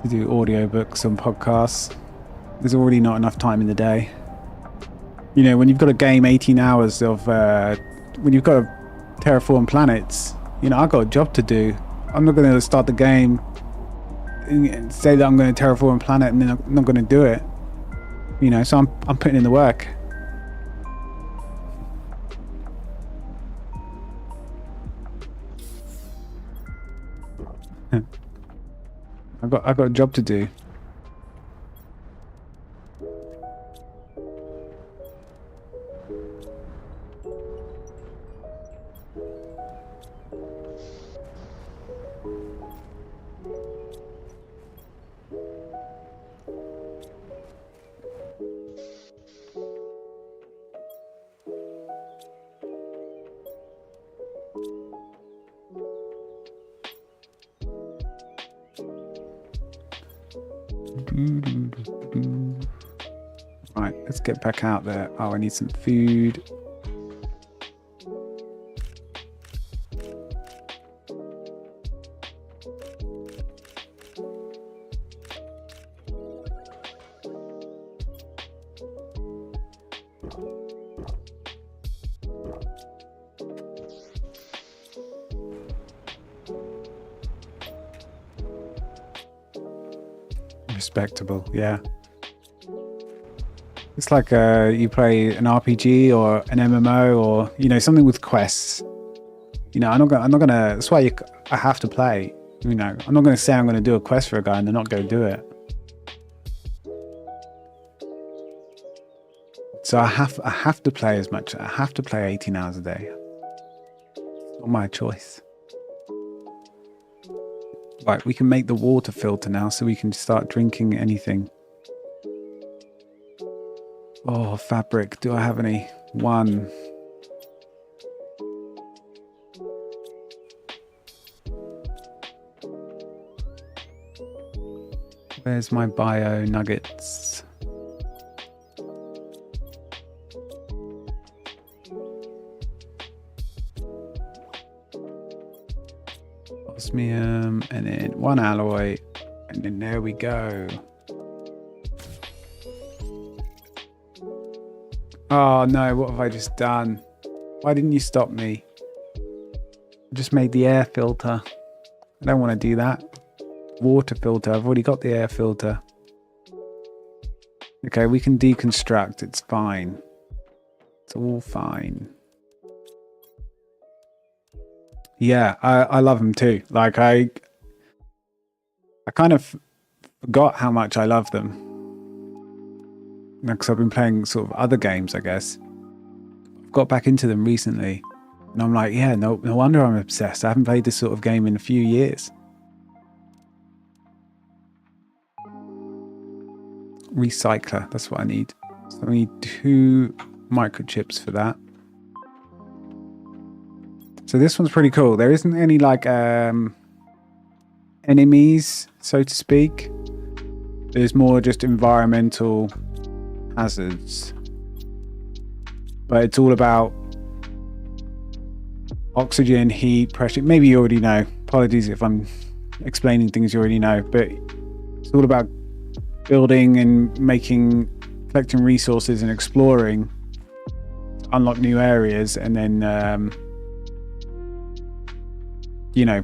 do audiobooks and podcasts. There's already not enough time in the day. You know, when you've got a game 18 hours of, when you've got to terraform planets, you know, I've got a job to do. I'm not going to start the game and say that I'm going to terraform a planet and then I'm not going to do it. You know, so I'm putting in the work. I've got a job to do. Right, let's get back out there. Oh, I need some food. Respectable, yeah. It's like you play an RPG or an MMO or, you know, something with quests. You know, I'm not gonna. That's why I have to play. You know, I'm not gonna say I'm gonna do a quest for a guy and then not go do it. So I have to play as much. I have to play 18 hours a day. It's not my choice. Right, we can make the water filter now, so we can start drinking anything. Oh, fabric. Do I have any? One. Where's my bio nuggets? Osmium, and then one alloy, and then there we go. Oh no, what have I just done? Why didn't you stop me? I just made the air filter. I don't want to do that. Water filter, I've already got the air filter. Okay, we can deconstruct, it's fine. It's all fine. Yeah, I love them too. Like I kind of forgot how much I love them. because I've been playing sort of other games, I guess. I've got back into them recently, and I'm like, yeah, no wonder I'm obsessed. I haven't played this sort of game in a few years. Recycler, that's what I need. So I need 2 microchips for that. So this one's pretty cool. There isn't any like enemies, so to speak. There's more just environmental hazards. But it's all about oxygen, heat, pressure. Maybe you already know. Apologies if I'm explaining things you already know. But it's all about building and collecting resources and exploring to unlock new areas, and then you know,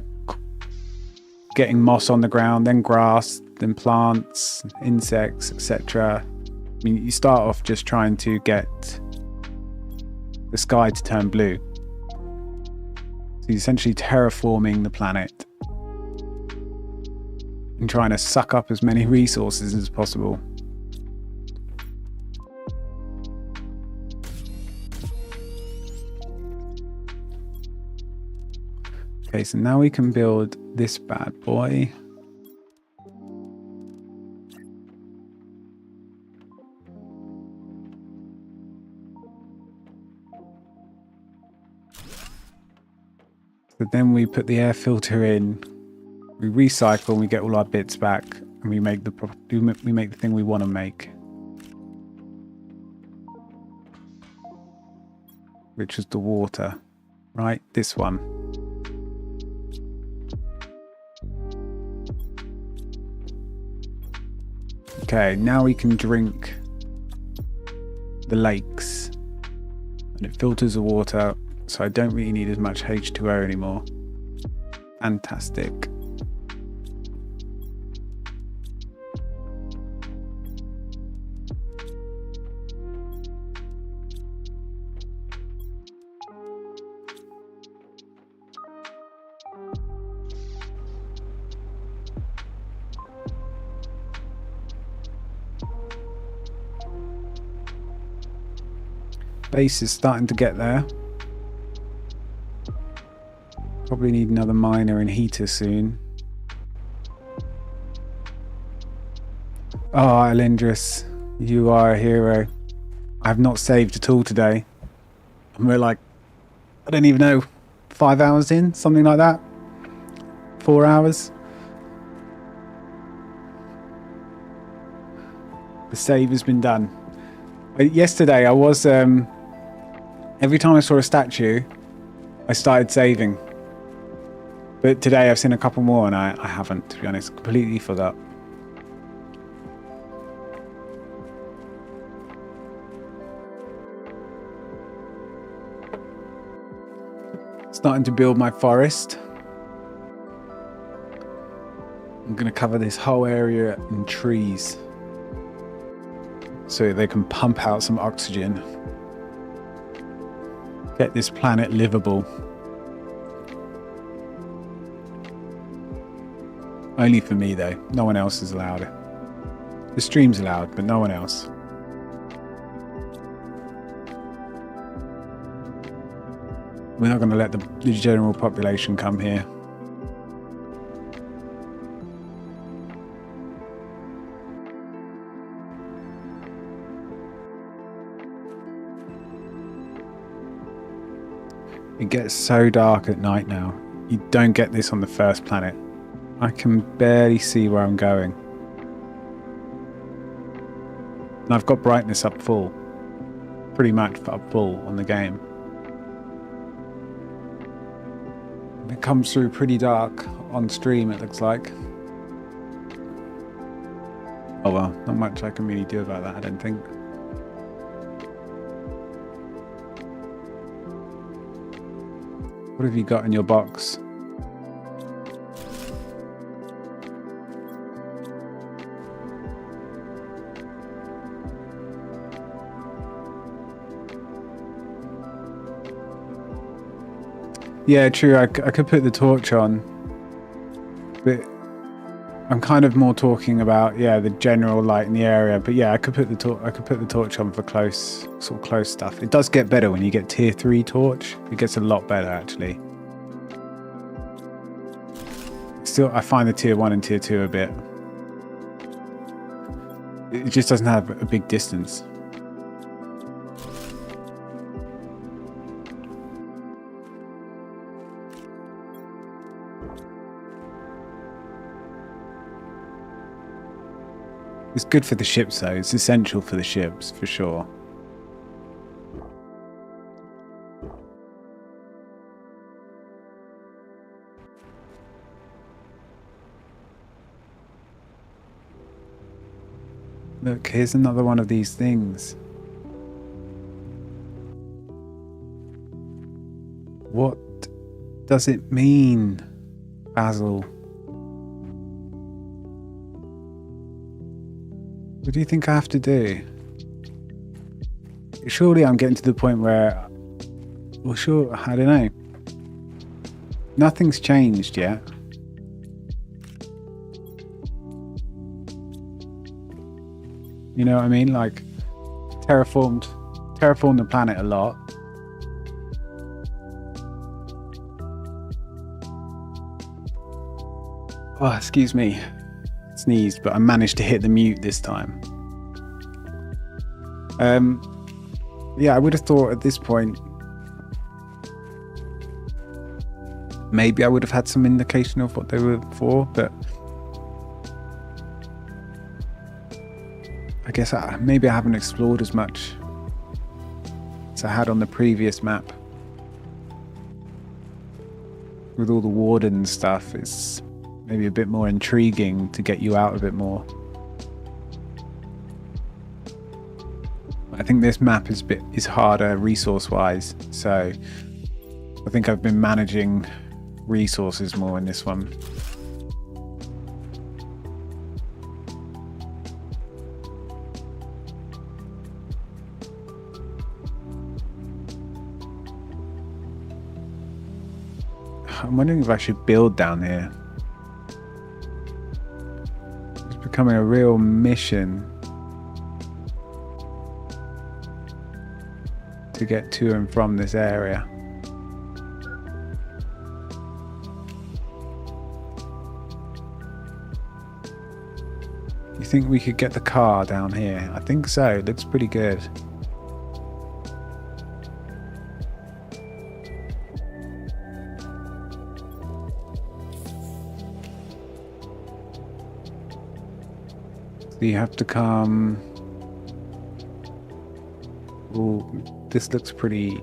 getting moss on the ground, then grass, then plants, insects, etc. I mean, you start off just trying to get the sky to turn blue. So you're essentially terraforming the planet and trying to suck up as many resources as possible. Okay, so now we can build this bad boy. So then we put the air filter in, we recycle, and we get all our bits back, and we make the thing we want to make, which is the water, right? This one. Okay, now we can drink the lakes, and it filters the water, so I don't really need as much H2O anymore. Fantastic. Base is starting to get there. Probably need another miner and heater soon. Oh, Elendris, you are a hero. I have not saved at all today. And we're like, I don't even know, 5 hours in, something like that. 4 hours. The save has been done. Yesterday I was, every time I saw a statue, I started saving. But today I've seen a couple more and I haven't, to be honest. Completely forgot. Starting to build my forest. I'm going to cover this whole area in trees, so they can pump out some oxygen. Get this planet livable. Only for me though, no one else is allowed. The stream's allowed, but no one else. We're not going to let the general population come here. It gets so dark at night now. You don't get this on the first planet. I can barely see where I'm going. And I've got brightness up full. Pretty much up full on the game. It comes through pretty dark on stream, it looks like. Oh well, not much I can really do about that, I don't think. What have you got in your box? Yeah, true. I could put the torch on, but I'm kind of more talking about the general light in the area, but yeah, I could put the torch on for close stuff. It does get better when you get tier 3 torch. It gets a lot better actually. Still, I find the tier 1 and tier 2 a bit. It just doesn't have a big distance. It's good for the ships though. It's essential for the ships for sure. Look, here's another one of these things. What does it mean, Basil? What do you think I have to do? Surely I'm getting to the point where... Well, sure, I don't know. Nothing's changed yet. You know what I mean? Like, terraformed the planet a lot. Oh, excuse me. Sneezed, but I managed to hit the mute this time. Yeah, I would have thought at this point maybe I would have had some indication of what they were for, but I guess maybe I haven't explored as much as I had on the previous map. With all the warden stuff, it's maybe a bit more intriguing to get you out a bit more. I think this map is harder resource-wise, so I think I've been managing resources more in this one. I'm wondering if I should build down here. It's becoming a real mission to get to and from this area. You think we could get the car down here? I think so. It looks pretty good. So you have to come... Ooh, this looks pretty...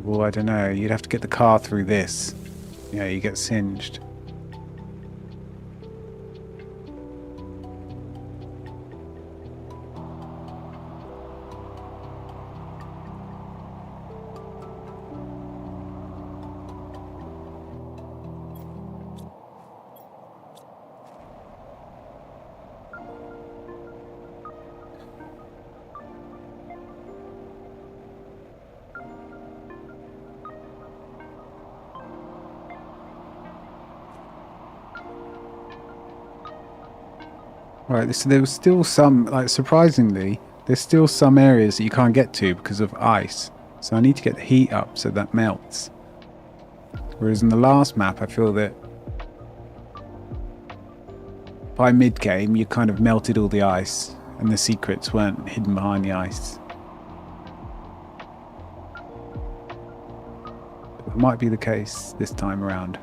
Well, I don't know. You'd have to get the car through this. Yeah, you get singed. Right, so there was still some, like surprisingly, there's still some areas that you can't get to because of ice. So I need to get the heat up so that melts. Whereas in the last map, I feel that by mid-game, you kind of melted all the ice and the secrets weren't hidden behind the ice. That might be the case this time around.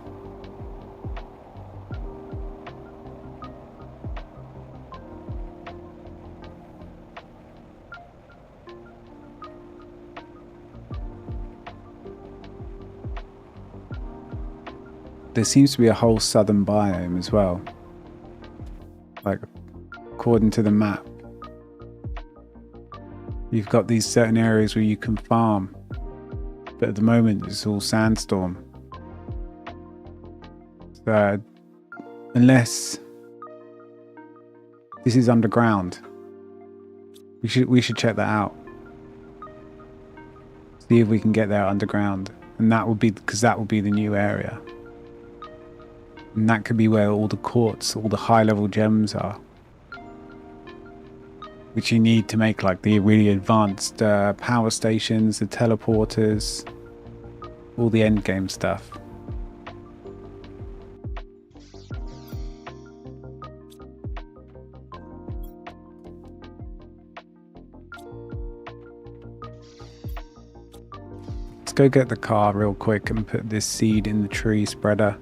There seems to be a whole southern biome as well. Like, according to the map. You've got these certain areas where you can farm. But at the moment, it's all sandstorm. So, unless this is underground, we should check that out. See if we can get there underground. And that would be because that would be the new area. And that could be where all the quartz, all the high-level gems are. Which you need to make like the really advanced power stations, the teleporters, all the endgame stuff. Let's go get the car real quick and put this seed in the tree spreader.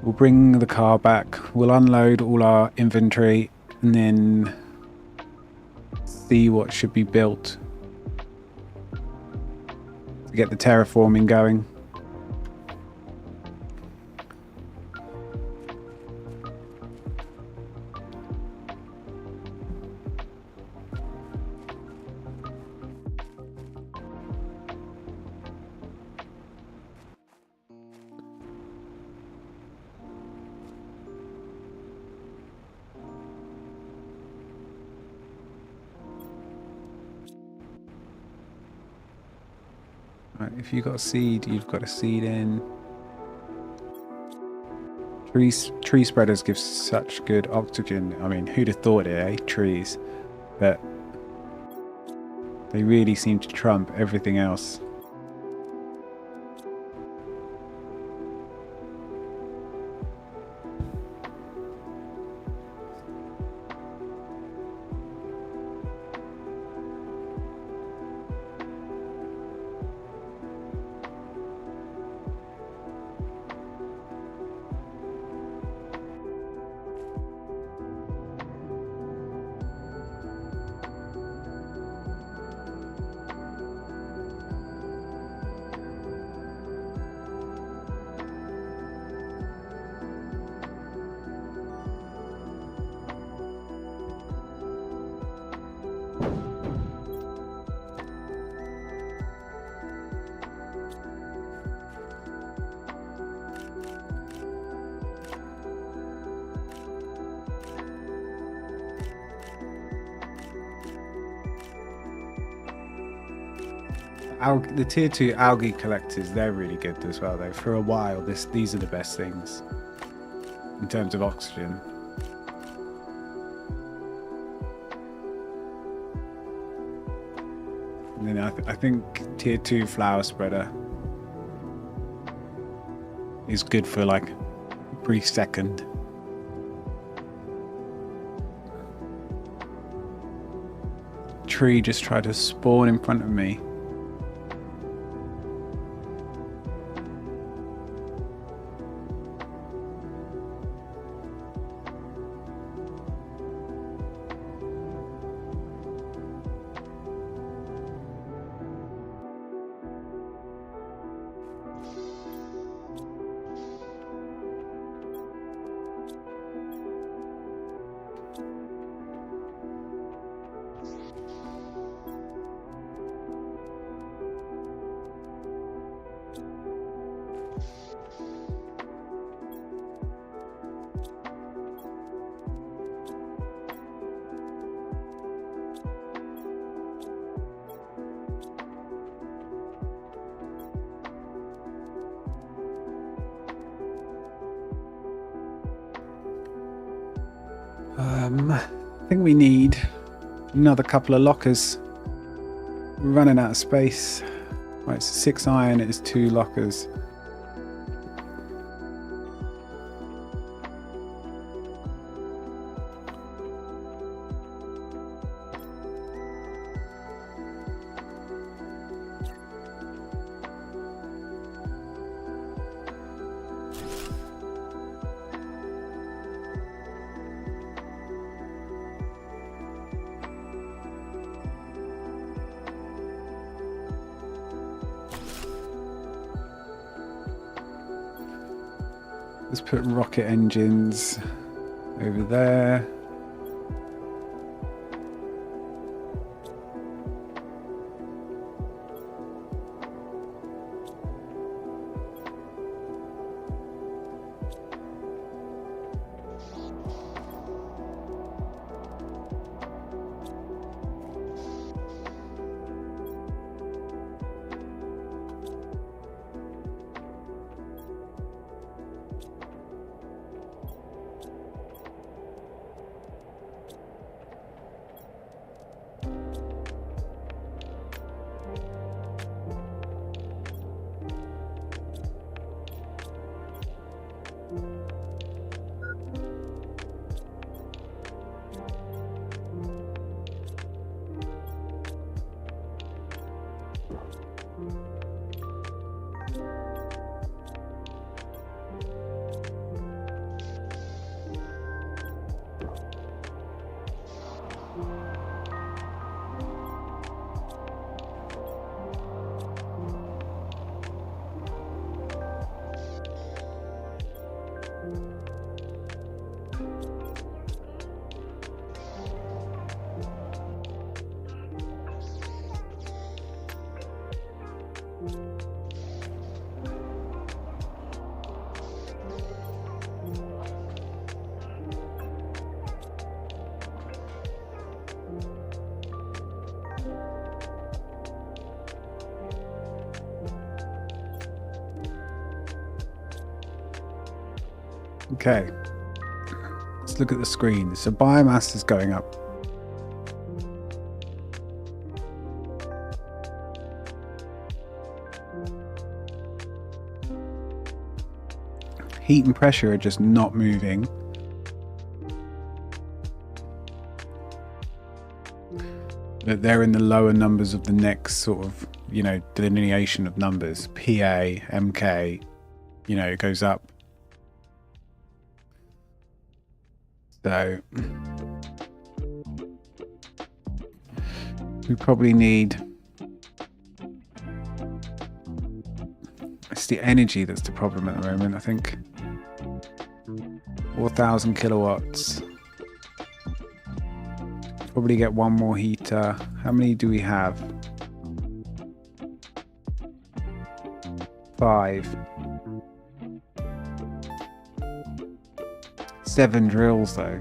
We'll bring the car back, we'll unload all our inventory and then see what should be built to get the terraforming going. Right, if you've got a seed, you've got a seed in. Tree spreaders give such good oxygen. I mean, who'd have thought it, eh? Trees. But they really seem to trump everything else. The tier 2 algae collectors, they're really good as well though. For a while, these are the best things in terms of oxygen. And then I think tier 2 flower spreader is good for like a brief second. Tree just tried to spawn in front of me. I think we need another couple of lockers. We're running out of space. Right, it's 6 iron, it's 2 lockers. Let's put rocket engines over there. Okay, let's look at the screen. So biomass is going up. Heat and pressure are just not moving. But they're in the lower numbers of the next sort of, you know, delineation of numbers. PA, MK, you know, it goes up. So we probably need, it's the energy that's the problem at the moment, I think. 4,000 kilowatts. Probably get one more heater. How many do we have? 5. 7 drills though.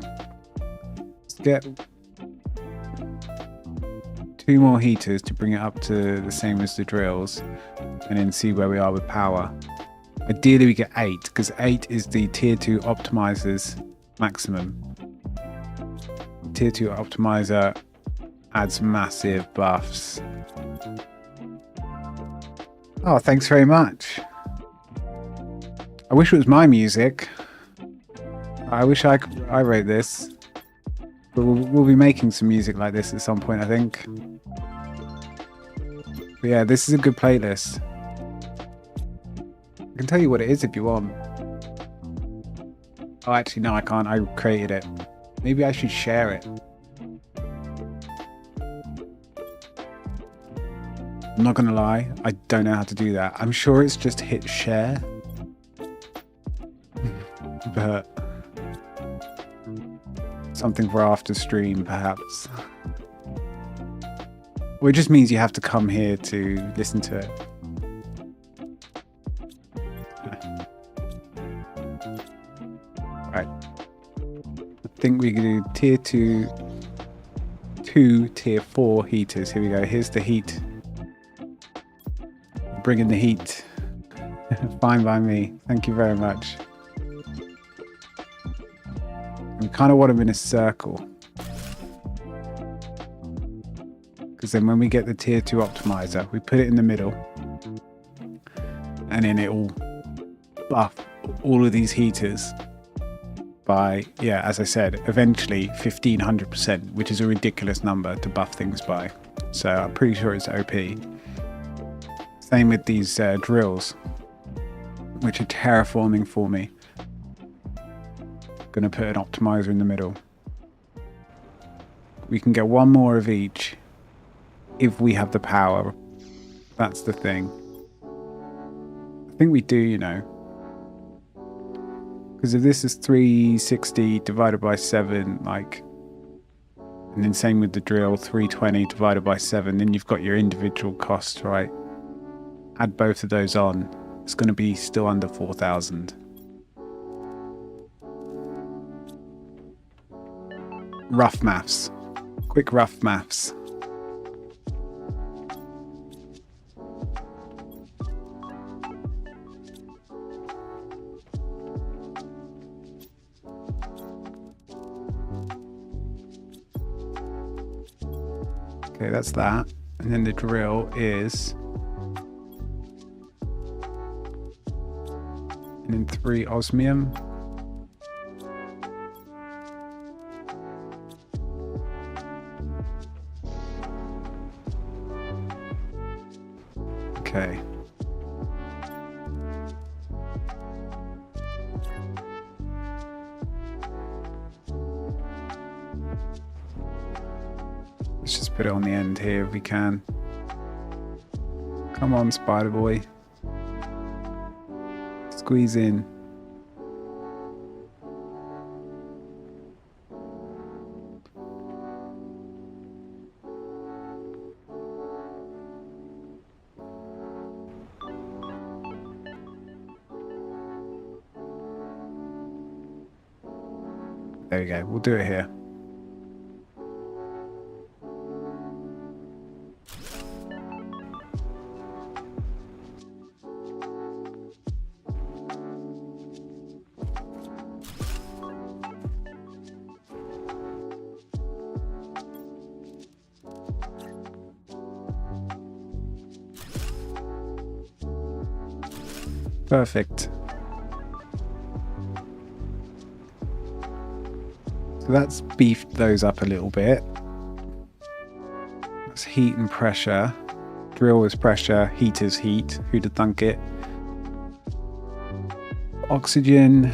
Let's get 2 more heaters to bring it up to the same as the drills, and then see where we are with power. Ideally we get 8, because 8 is the tier 2 optimizer's maximum. Tier 2 optimizer adds massive buffs. Oh, thanks very much. I wish it was my music. I wish I wrote this. But we'll be making some music like this at some point, I think. But yeah, this is a good playlist. I can tell you what it is if you want. Oh, actually, no, I can't. I created it. Maybe I should share it. I'm not gonna lie, I don't know how to do that. I'm sure it's just hit share. But something for after stream, perhaps. Or it just means you have to come here to listen to it. Right. I think we can do tier 2, 2 tier 4 heaters. Here we go. Here's the heat. Bring in the heat. Fine by me. Thank you very much. We kind of want them in a circle. Because then when we get the tier 2 optimizer, we put it in the middle. And then it will buff all of these heaters by, yeah, as I said, eventually 1500%, which is a ridiculous number to buff things by. So I'm pretty sure it's OP. Same with these drills, which are terraforming for me. Gonna put an optimizer in the middle. We can get one more of each if we have the power. That's the thing. I think we do, you know. Because if this is 360 divided by 7, like, and then same with the drill, 320 divided by 7, then you've got your individual costs, right? Add both of those on, it's going to be still under 4,000. Rough maths. Quick rough maths. Okay, that's that. And then the drill is And then 3 osmium. Okay. Let's just put it on the end here if we can. Come on, spider boy. Squeeze in. There we go. We'll do it here. Perfect. So that's beefed those up a little bit. That's heat and pressure. Drill is pressure, heat is heat. Who'd have thunk it? Oxygen,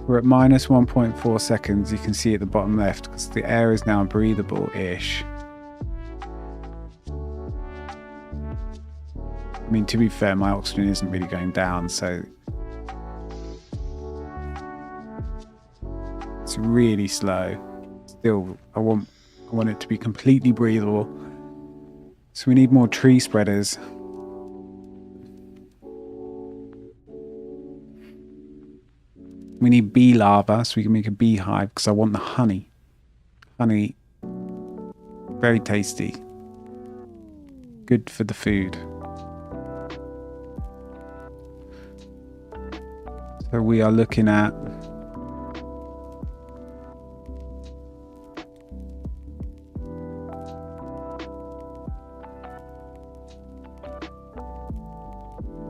we're at minus 1.4 seconds. You can see at the bottom left because the air is now breathable-ish. I mean, to be fair, my oxygen isn't really going down, so it's really slow. Still, I want it to be completely breathable. So we need more tree spreaders. We need bee larvae so we can make a beehive because I want the honey. Honey, very tasty. Good for the food. So we are looking at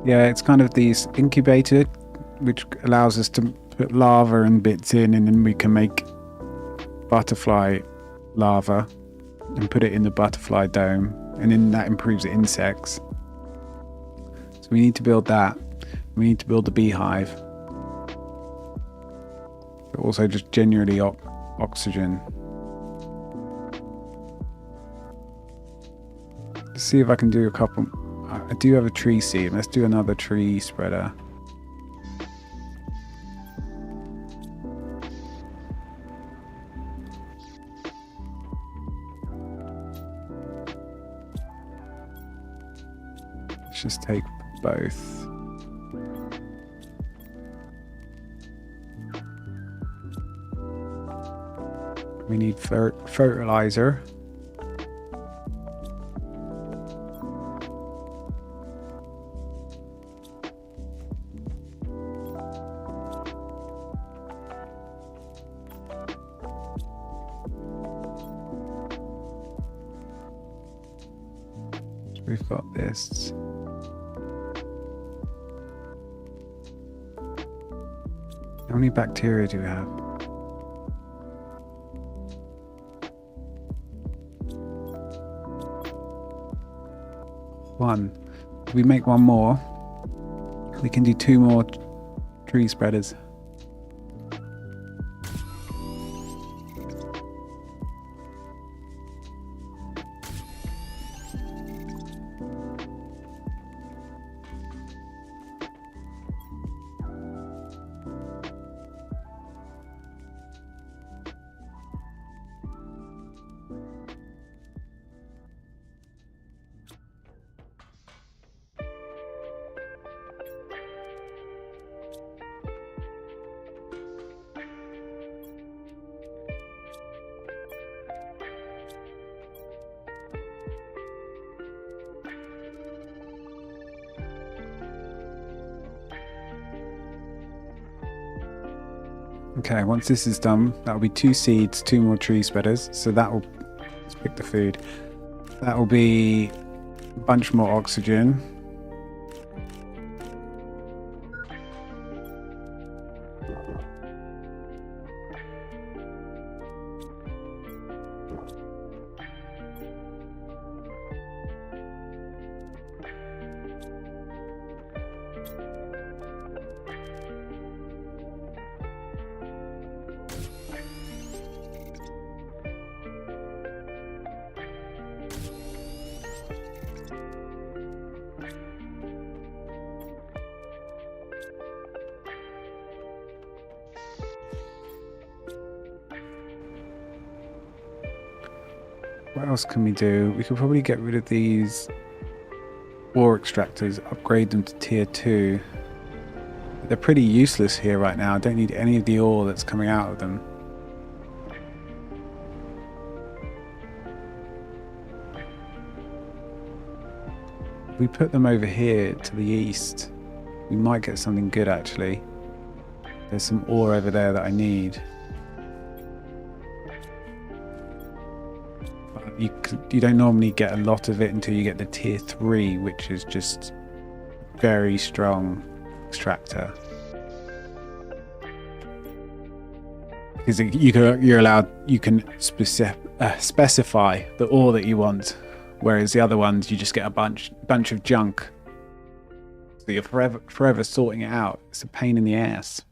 it's kind of these incubator, which allows us to put larva and bits in, and then we can make butterfly larva and put it in the butterfly dome, and then that improves the insects. So we need to build that. We need to build the beehive. But also just generally oxygen. Let's see if I can do a couple. I do have a tree seed. Let's do another tree spreader. Let's just take both. We need fertilizer. So we've got this. How many bacteria do we have? One. If we make one more, we can do 2 more tree spreaders. Okay, once this is done, that'll be 2 seeds, 2 more tree spreaders. So that will, let's pick the food. That will be a bunch more oxygen. What else can we do? We could probably get rid of these ore extractors, upgrade them to tier 2. They're pretty useless here right now. I don't need any of the ore that's coming out of them. If we put them over here to the east, we might get something good actually. There's some ore over there that I need. You don't normally get a lot of it until you get the tier 3, which is just very strong extractor. Because you can specify the ore that you want, whereas the other ones you just get a bunch of junk. So you're forever sorting it out. It's a pain in the ass.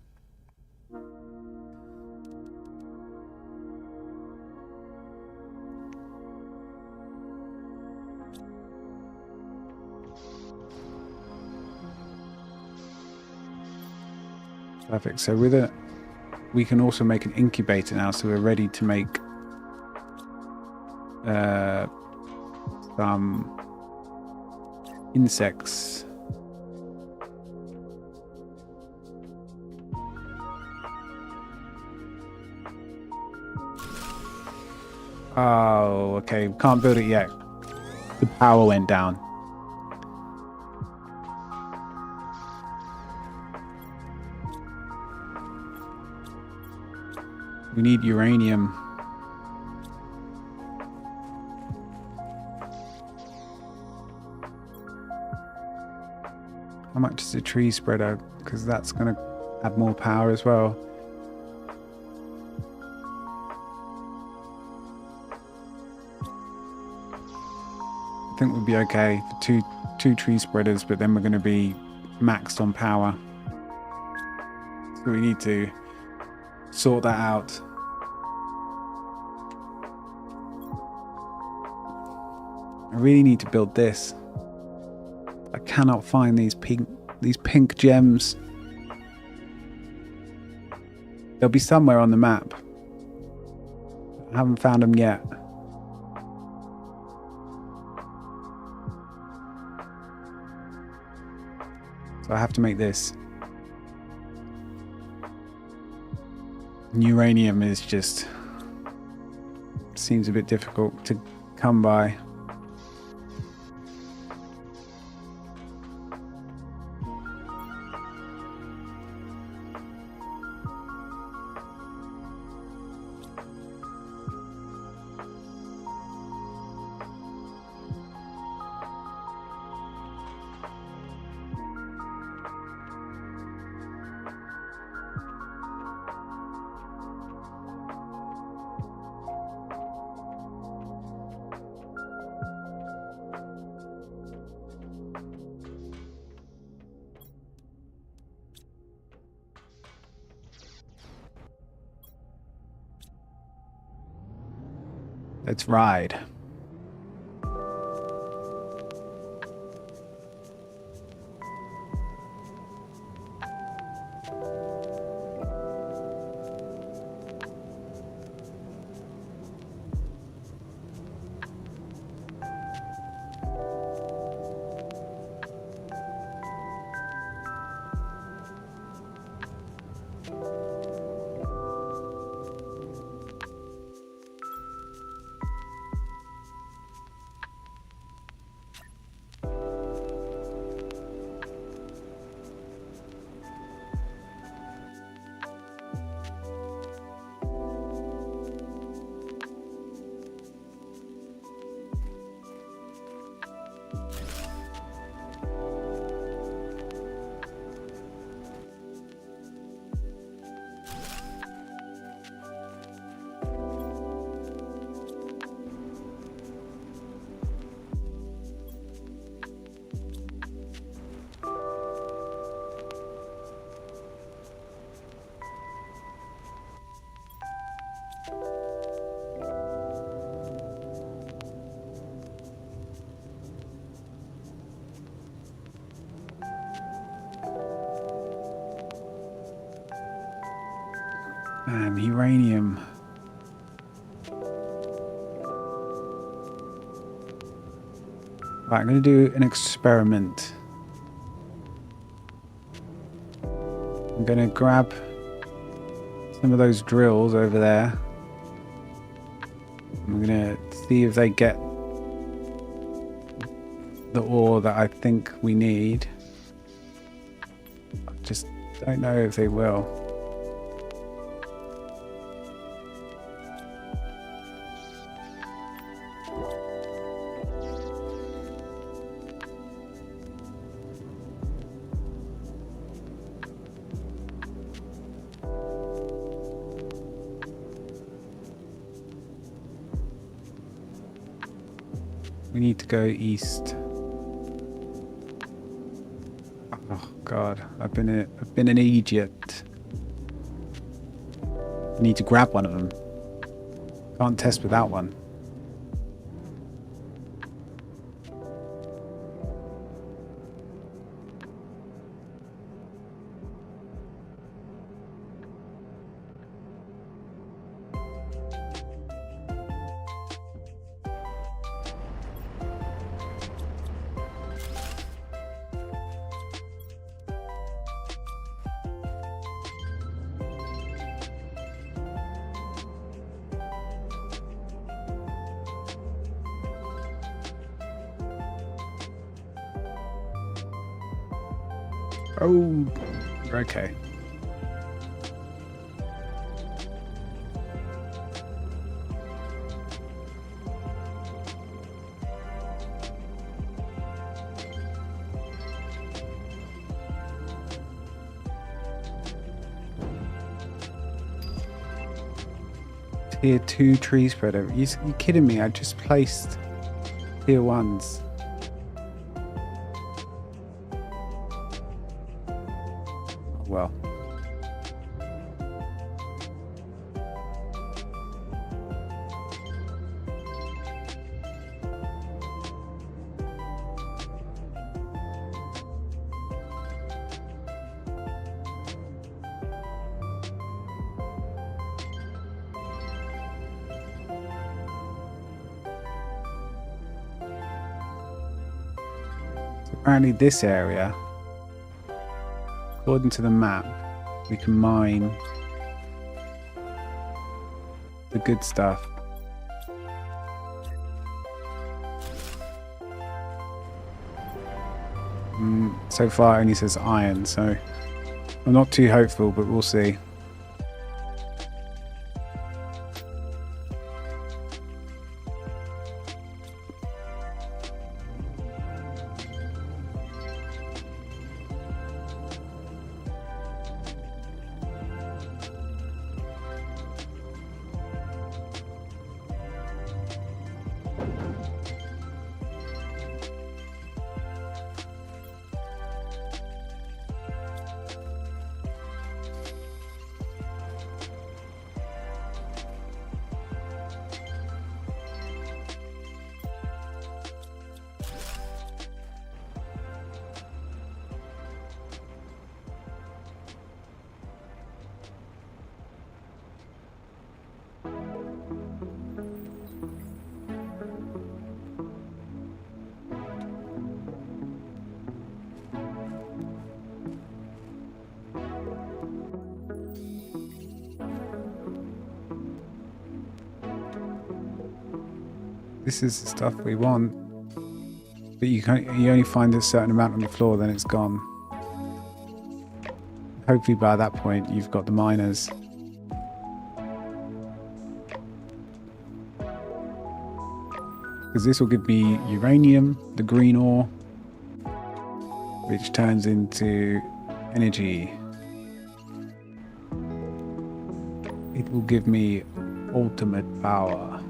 Perfect. So with it, we can also make an incubator now, so we're ready to make some insects. Oh, okay. Can't build it yet. The power went down. We need uranium. How much is a tree spreader? Because that's going to add more power as well. I think we'll be okay for two tree spreaders, but then we're going to be maxed on power. So we need to sort that out. I really need to build this. I cannot find these pink gems. They'll be somewhere on the map. I haven't found them yet. So I have to make this. Uranium is just seems a bit difficult to come by. Let's ride. And uranium. Right, I'm going to do an experiment. I'm going to grab some of those drills over there. I'm going to see if they get the ore that I think we need. I just don't know if they will. We need to go east. Oh God, I've been an idiot. I need to grab one of them. Can't test without one. Oh, okay. Tier 2 tree spreader. You kidding me? I just placed tier 1s. Well. Apparently this area, according to the map, we can mine the good stuff. So far it only says iron, so I'm not too hopeful, but we'll see. This is the stuff we want, but you only find a certain amount on the floor, then it's gone. Hopefully by that point you've got the miners. Because this will give me uranium, the green ore, which turns into energy. It will give me ultimate power.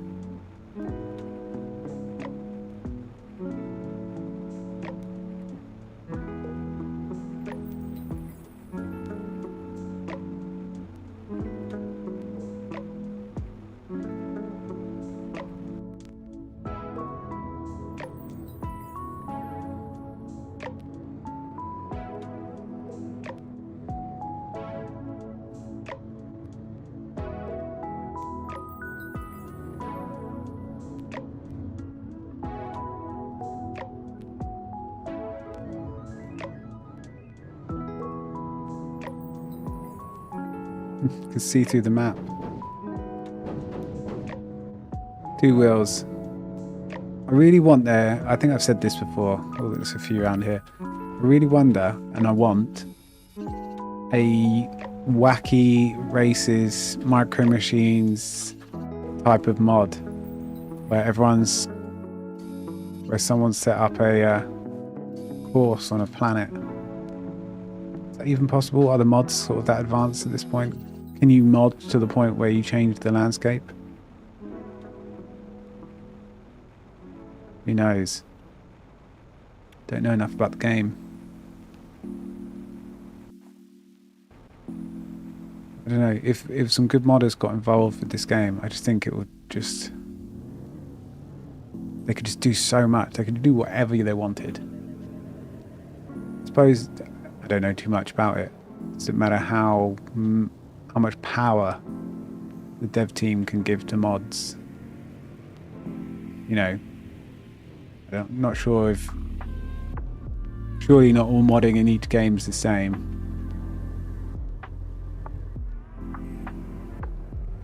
You can see through the map. 2 wheels. I really want there. I think I've said this before. Oh, there's a few around here. I really wonder, and I want a wacky races, micro machines type of mod where someone's set up a course on a planet. Is that even possible? Are the mods sort of that advanced at this point? Can you mod to the point where you change the landscape? Who knows? Don't know enough about the game. I don't know, if some good modders got involved with this game, I just think it would just... They could just do so much. They could do whatever they wanted. I suppose I don't know too much about it. It doesn't matter how much power the dev team can give to mods. You know, I'm not sure if... Surely not all modding in each game is the same.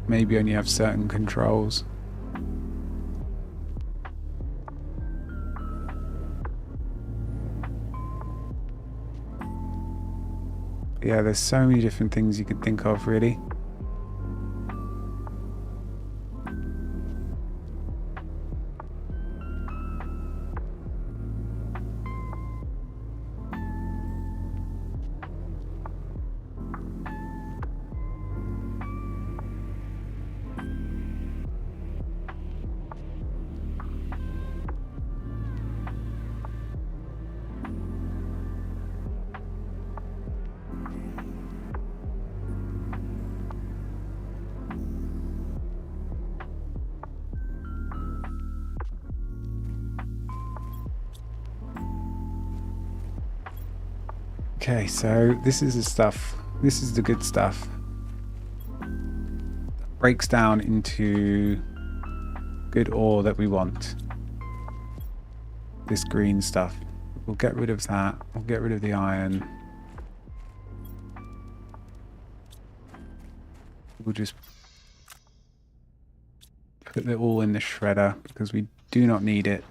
Maybe only have certain controls. Yeah, there's so many different things you could think of, really. Okay, so this is the stuff. This is the good stuff. Breaks down into good ore that we want. This green stuff. We'll get rid of that. We'll get rid of the iron. We'll just put it all in the shredder because we do not need it.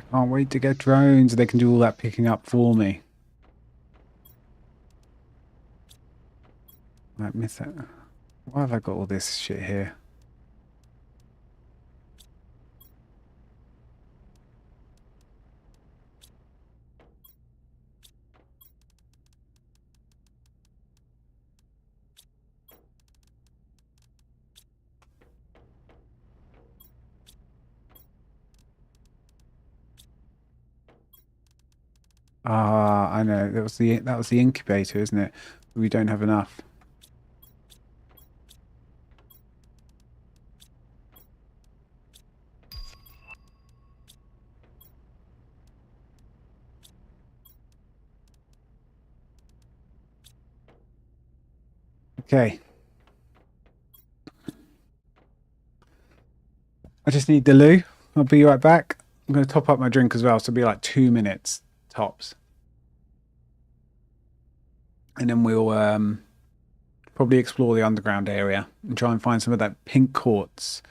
Can't wait to get drones. They can do all that picking up for me. I miss it. Why have I got all this shit here? Ah, I know. That was the incubator, isn't it? We don't have enough. Okay. I just need the loo. I'll be right back. I'm going to top up my drink as well, so it'll be like 2 minutes tops. And then we'll probably explore the underground area and try and find some of that pink quartz.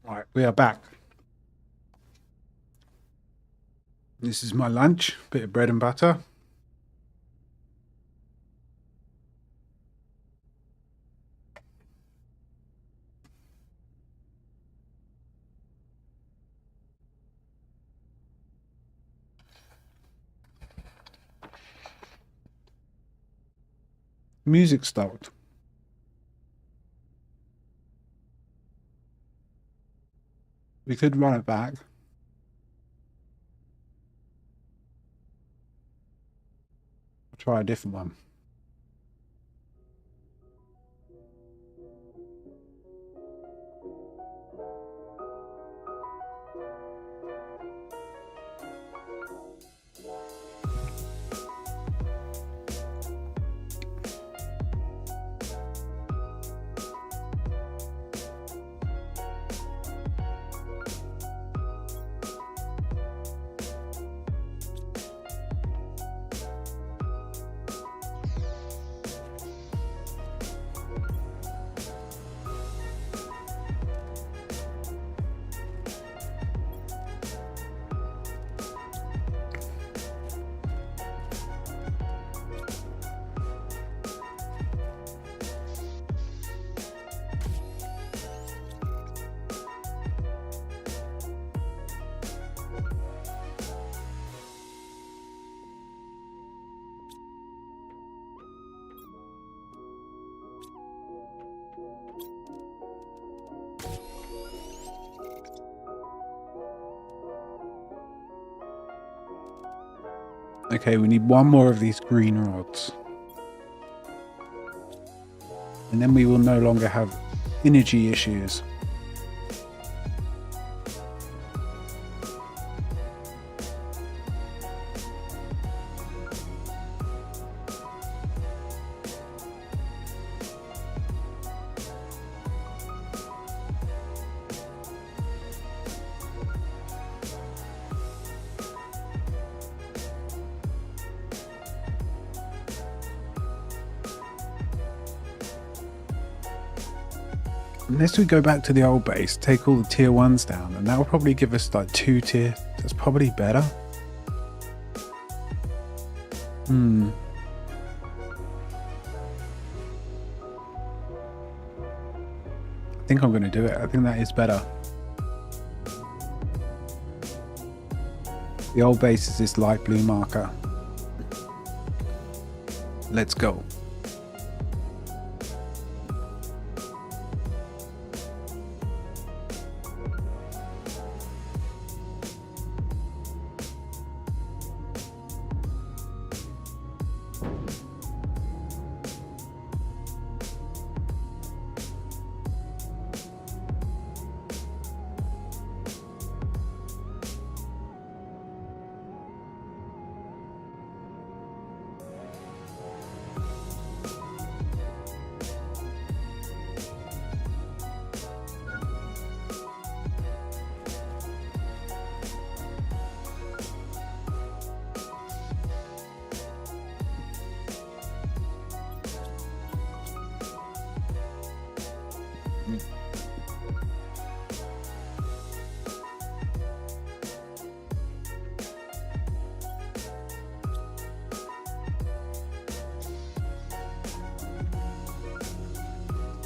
All right, we are back. This is my lunch, bit of bread and butter. Music stopped. We could run it back. I'll try a different one. Okay, we need one more of these green rods. And then we will no longer have energy issues. Unless we go back to the old base, take all the tier 1s down, and that will probably give us like 2 tier. That's probably better. I think I'm going to do it. I think that is better. The old base is this light blue marker. Let's go.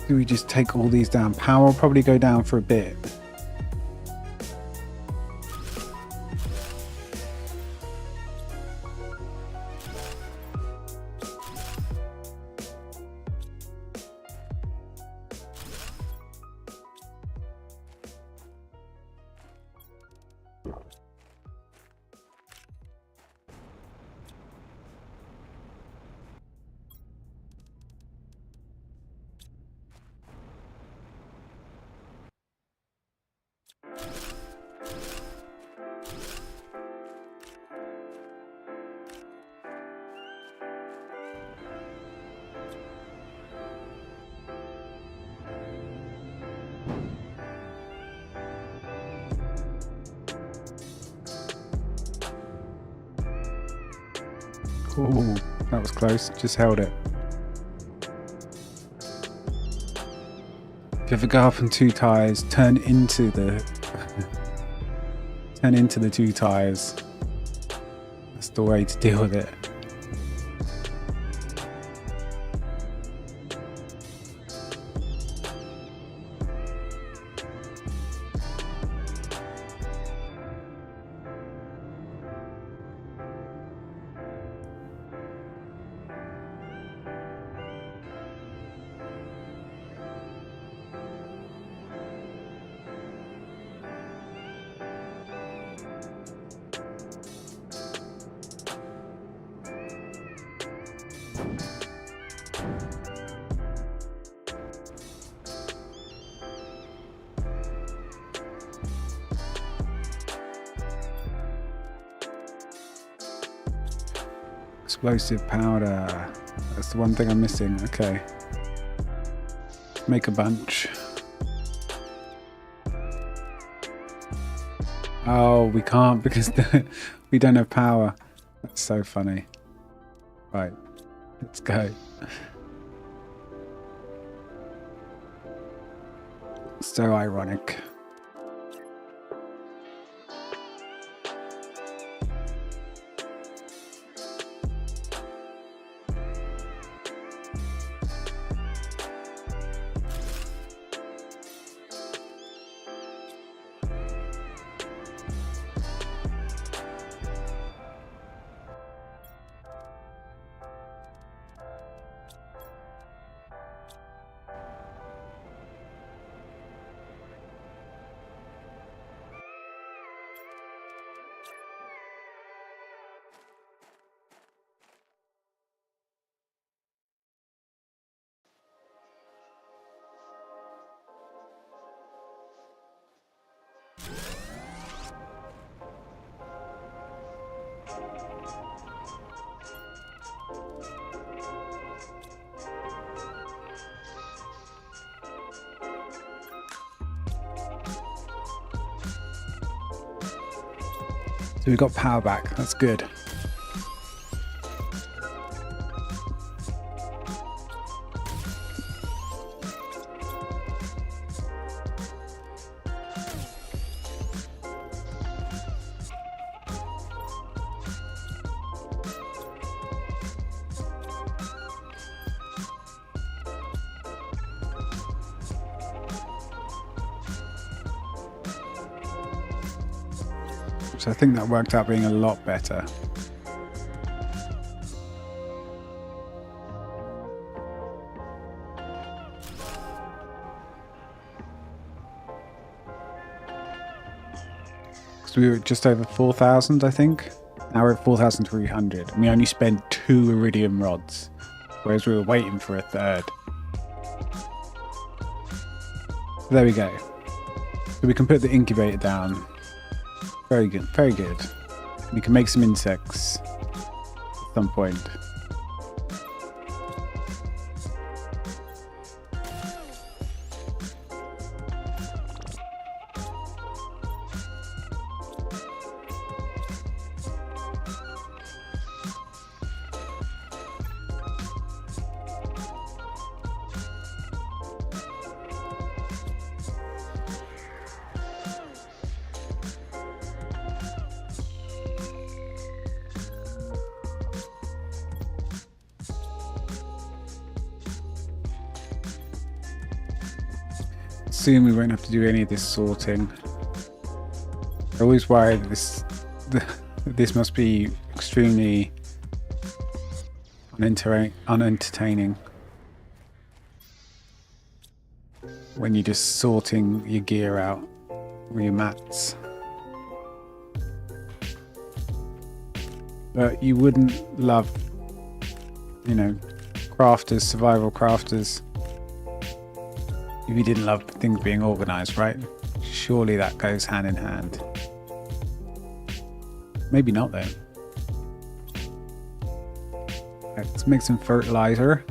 Do we just take all these down? Power will probably go down for a bit. Oh, that was close. Just held it. If you ever go up on 2 tires, turn into the turn into the 2 tires. That's the way to deal with it. Explosive powder. That's the one thing I'm missing. Okay. Make a bunch. Oh, we can't because we don't have power. That's so funny. Right. Let's go. So ironic. So we got power back. That's good. So I think that worked out being a lot better. Because we were just over 4,000, I think. Now we're at 4,300. And we only spent 2 iridium rods, whereas we were waiting for a third. So there we go. So we can put the incubator down. Very good, very good. We can make some insects at some point. Soon we won't have to do any of this sorting. I always worry that this must be extremely unentertaining when you're just sorting your gear out or your mats. But you wouldn't love, you know, crafters, survival crafters, if you didn't love things being organized, right? Surely that goes hand in hand. Maybe not though. Right, let's make some fertilizer.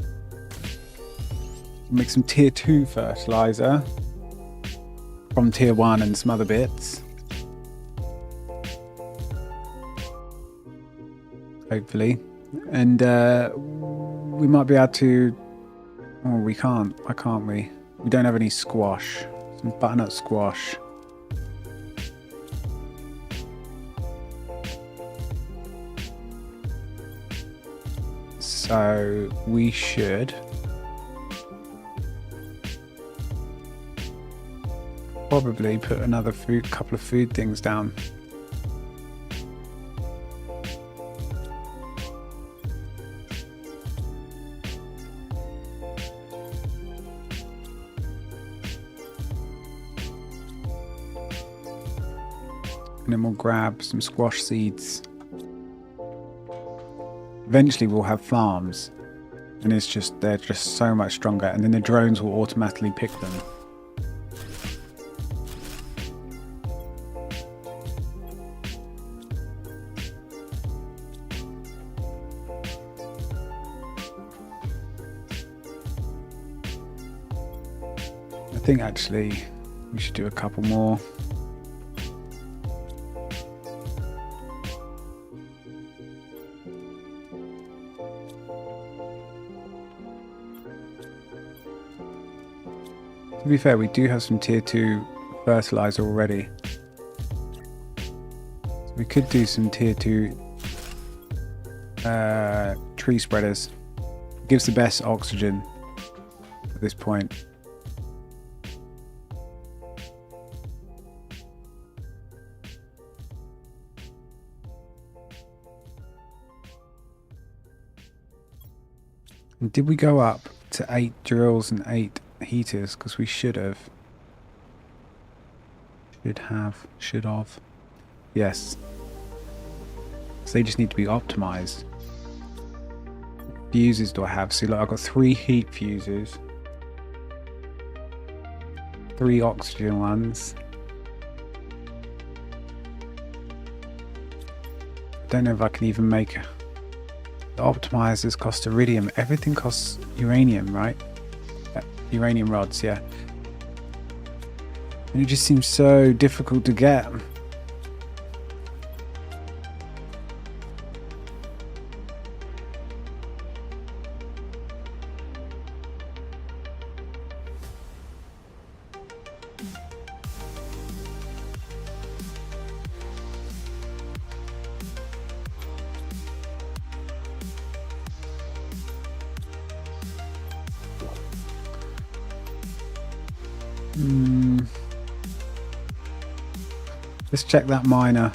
Make some tier 2 fertilizer from tier 1 and some other bits. Hopefully. And we might be able to... Oh, we can't. Why can't we? We don't have any squash. Some butternut squash. So we should probably put another couple of food things down. And then we'll grab some squash seeds. Eventually we'll have farms, And they're just so much stronger, and then the drones will automatically pick them. I think actually we should do a couple more. To be fair, we do have some tier 2 fertilizer already. So we could do some tier 2 tree spreaders. Gives the best oxygen at this point. And did we go up to 8 drills and 8 heaters? Because we should have. Should have. Yes. So they just need to be optimized. Fuses do I have? See, look, I've got 3 heat fuses, 3 oxygen ones. I don't know if I can even make the optimizers cost iridium. Everything costs uranium, right? Uranium rods, yeah. And it just seems so difficult to get. Let's check that miner,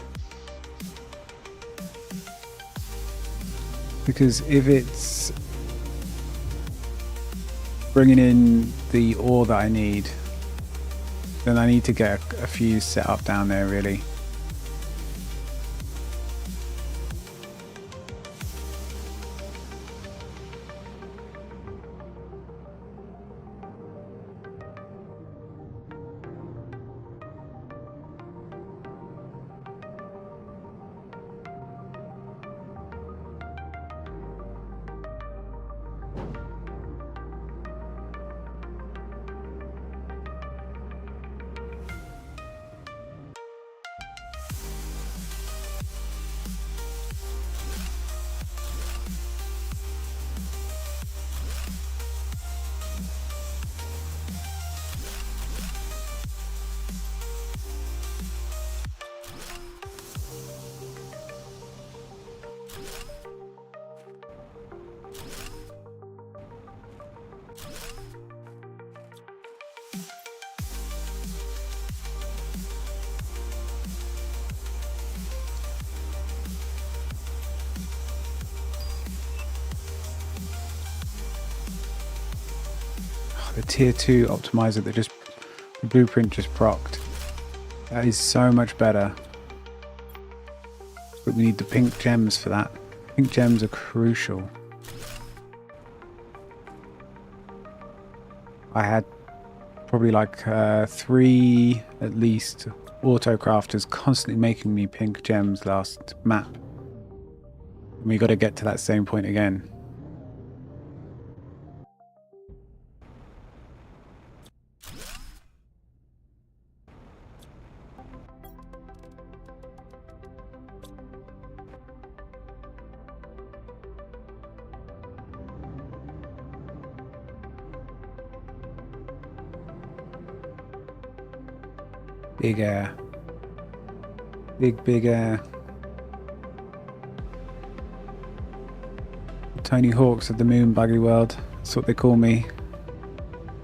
because if it's bringing in the ore that I need, then I need to get a fuse set up down there really. The tier 2 optimizer that the blueprint just procced. That is so much better. But we need the pink gems for that. Pink gems are crucial. I had probably like 3 at least auto crafters constantly making me pink gems last map. And we got to get to that same point again. Big air. Big air. Tony Hawks of the Moon Buggy World. That's what they call me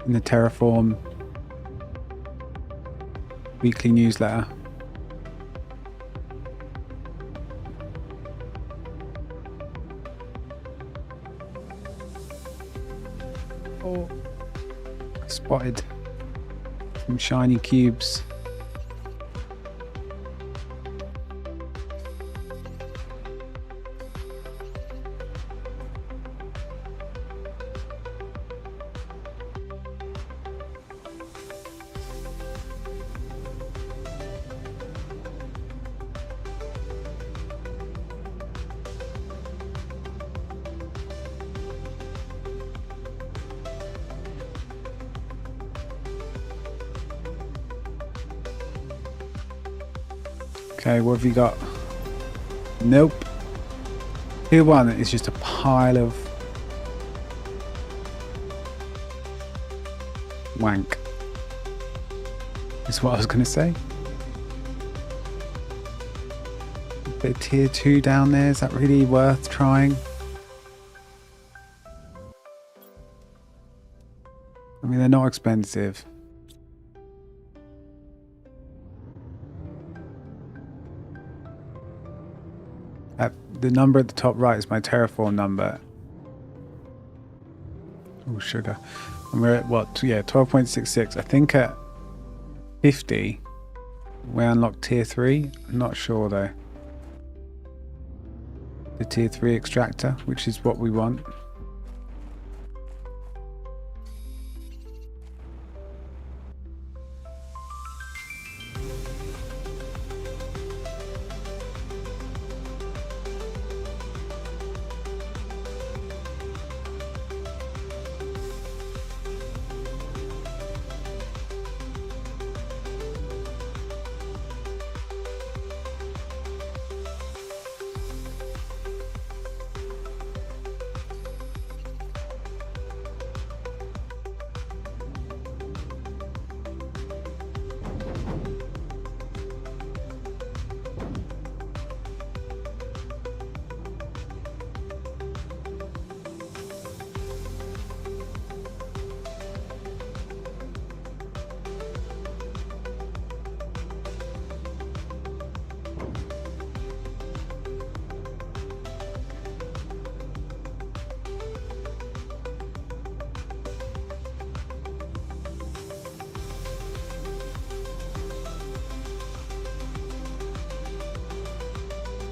in the Terraform weekly newsletter. Oh, spotted some shiny cubes. Okay, what have you got? Nope. Tier 1 is just a pile of wank. Is what I was going to say. A bit of tier 2 down there. Is that really worth trying? I mean, they're not expensive. The number at the top right is my terraform number. Oh, sugar. And we're at what? Yeah, 12.66. I think at 50, we unlock tier 3. I'm not sure though. The tier 3 extractor, which is what we want.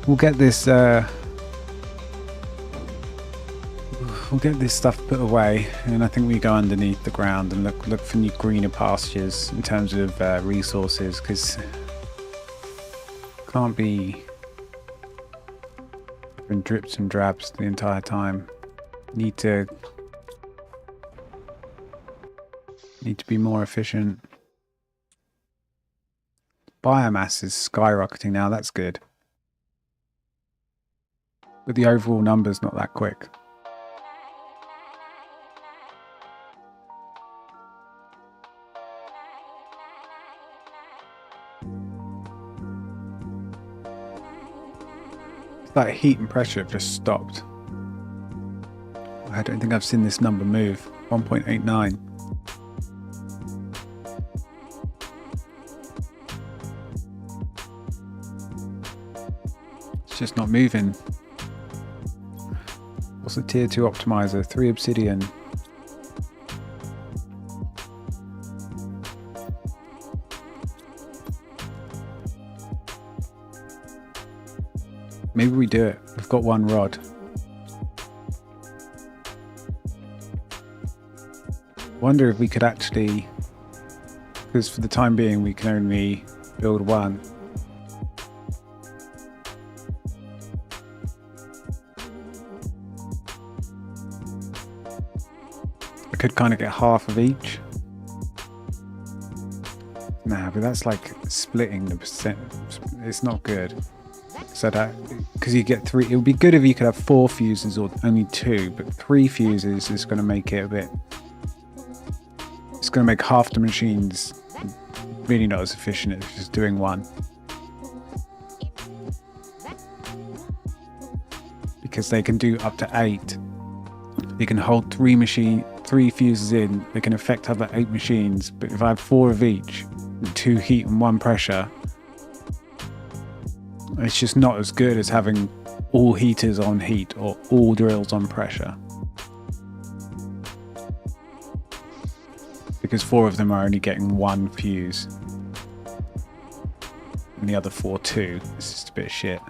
We'll get this stuff put away, and I think we go underneath the ground and look for new greener pastures in terms of resources, because can't be in drips and drabs the entire time. Need to be more efficient. Biomass is skyrocketing now, that's good. But the overall number's not that quick. It's like heat and pressure have just stopped. I don't think I've seen this number move. 1.89. It's just not moving. What's the tier 2 optimizer? 3 obsidian. Maybe we do it. We've got 1 rod. Wonder if we could actually, because for the time being we can only build 1. Could kind of get half of each. Nah, but that's like splitting the percent. It's not good. So that, because you get 3, it would be good if you could have 4 fuses or only 2, but 3 fuses is going to make it a bit, it's going to make half the machines really not as efficient as just doing 1. Because they can do up to 8. You can hold 3 fuses in, they can affect other 8 machines, but if I have 4 of each, 2 heat and 1 pressure, it's just not as good as having all heaters on heat or all drills on pressure. Because 4 of them are only getting 1 fuse. And the other 4, 2. It's just a bit of shit.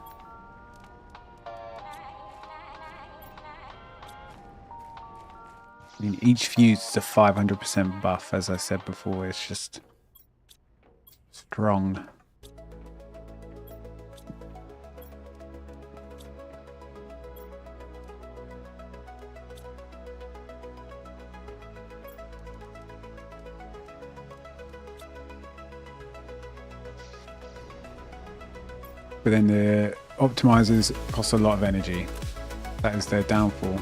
I mean, each fuse is a 500% buff, as I said before. It's just strong. But then the optimizers cost a lot of energy. That is their downfall.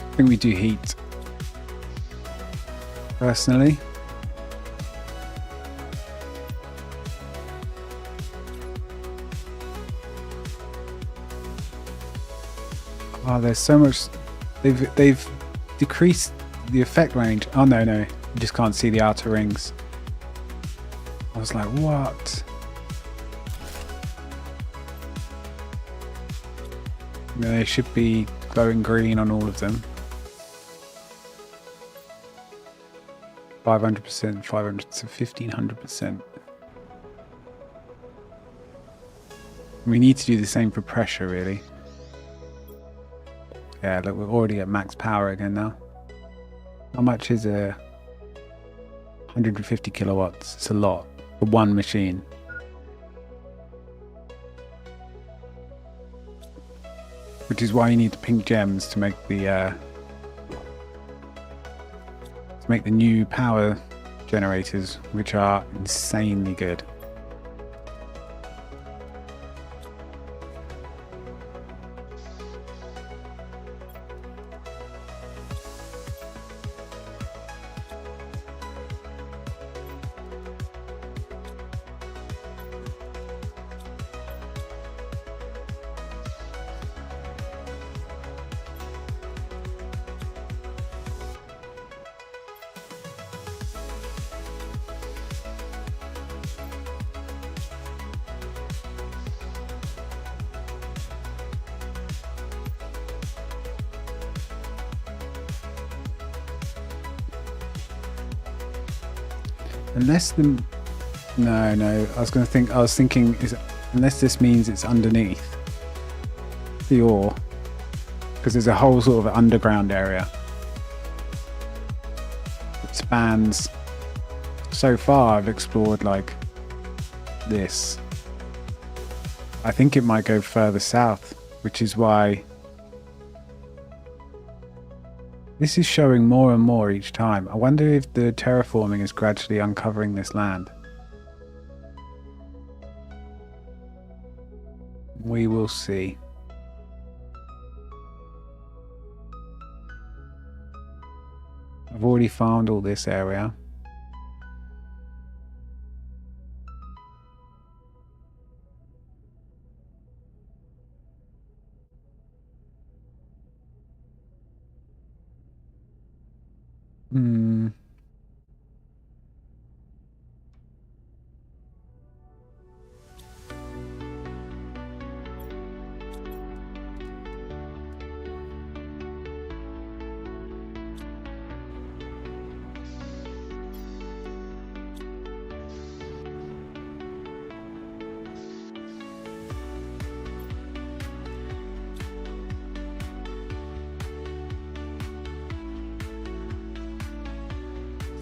I think we do heat, personally. Oh, there's so much. They've decreased the effect range. Oh no, you just can't see the outer rings. I was like, what? They should be glowing green on all of them. 500%, 500 to 1500%. We need to do the same for pressure, really. Yeah, look, we're already at max power again now. How much is a 150 kilowatts? It's a lot for one machine. Which is why you need the pink gems to make the new power generators, which are insanely good. Unless the no, I was thinking is unless this means it's underneath the ore, because there's a whole sort of underground area. It spans. So far, I've explored like this. I think it might go further south, which is why this is showing more and more each time. I wonder if the terraforming is gradually uncovering this land. We will see. I've already farmed all this area.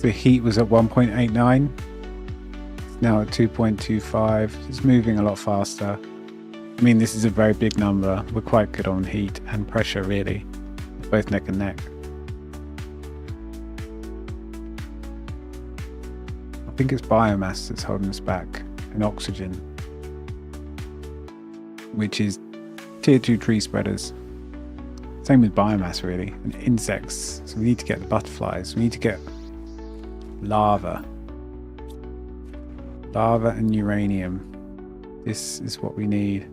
The heat was at 1.89. It's now at 2.25. It's moving a lot faster. I mean, this is a very big number. We're quite good on heat and pressure, really. Both neck and neck. I think it's biomass that's holding us back, and oxygen, which is tier 2 tree spreaders. Same with biomass, really, and insects. So we need to get the butterflies. We need to get lava and uranium. This is what we need.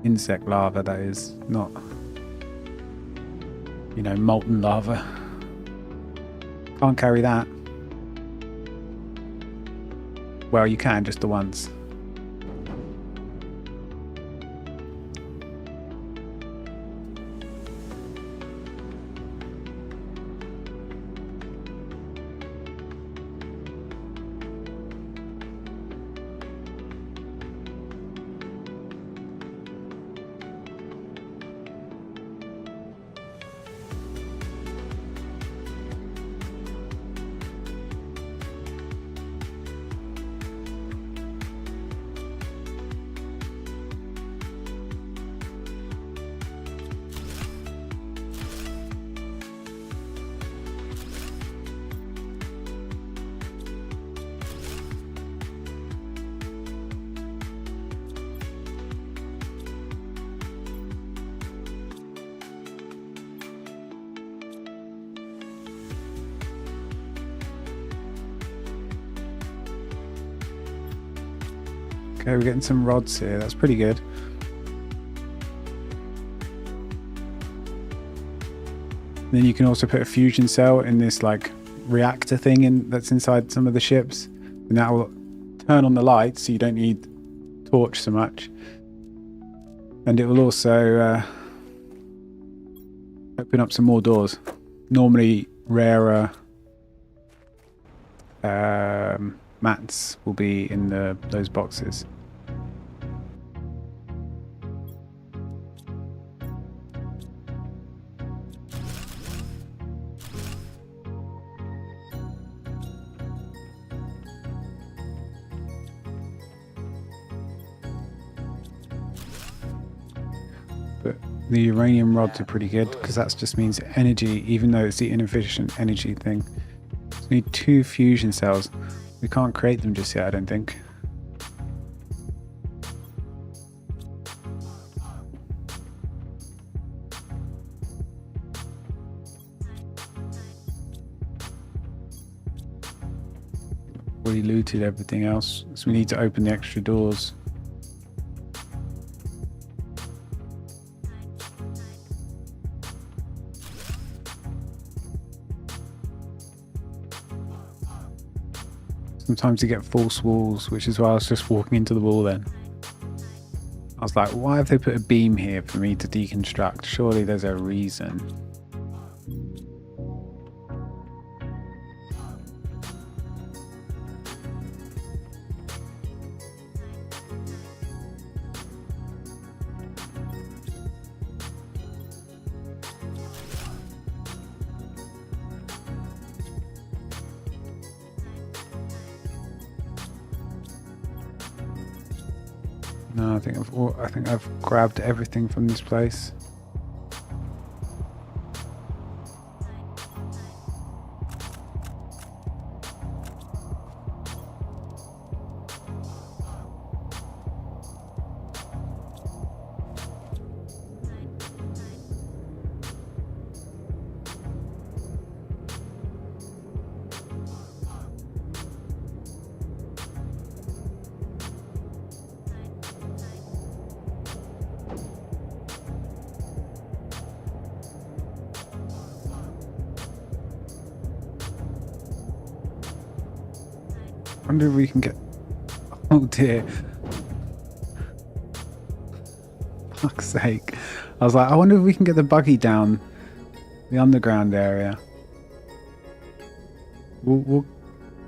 Insect lava, that is, not, you know, molten lava. Can't carry that. Well, you can, just the once. Okay, we're getting some rods here. That's pretty good. Then you can also put a fusion cell in this like reactor thing that's inside some of the ships, and that will turn on the lights so you don't need torch so much, and it will also open up some more doors. Normally rarer mats will be in those boxes. But the uranium rods are pretty good because that just means energy, even though it's the inefficient energy thing. So we need 2 fusion cells. We can't create them just yet, I don't think. We looted everything else, so we need to open the extra doors. Sometimes you get false walls, which is why I was just walking into the wall then. I was like, why have they put a beam here for me to deconstruct? Surely there's a reason. No, I think I've grabbed everything from this place. I wonder if we can get... Oh dear. Fuck's sake. I was like, I wonder if we can get the buggy down the underground area. We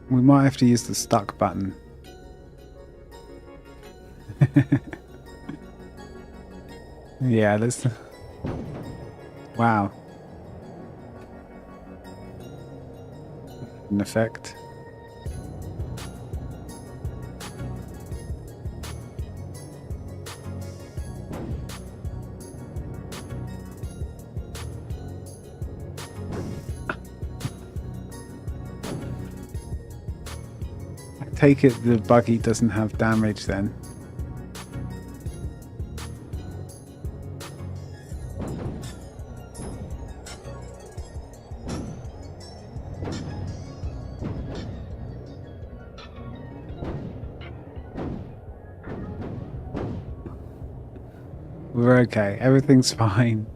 might have to use the stuck button. Yeah, let's... Wow. An effect. Take it the buggy doesn't have damage then. We're okay, everything's fine.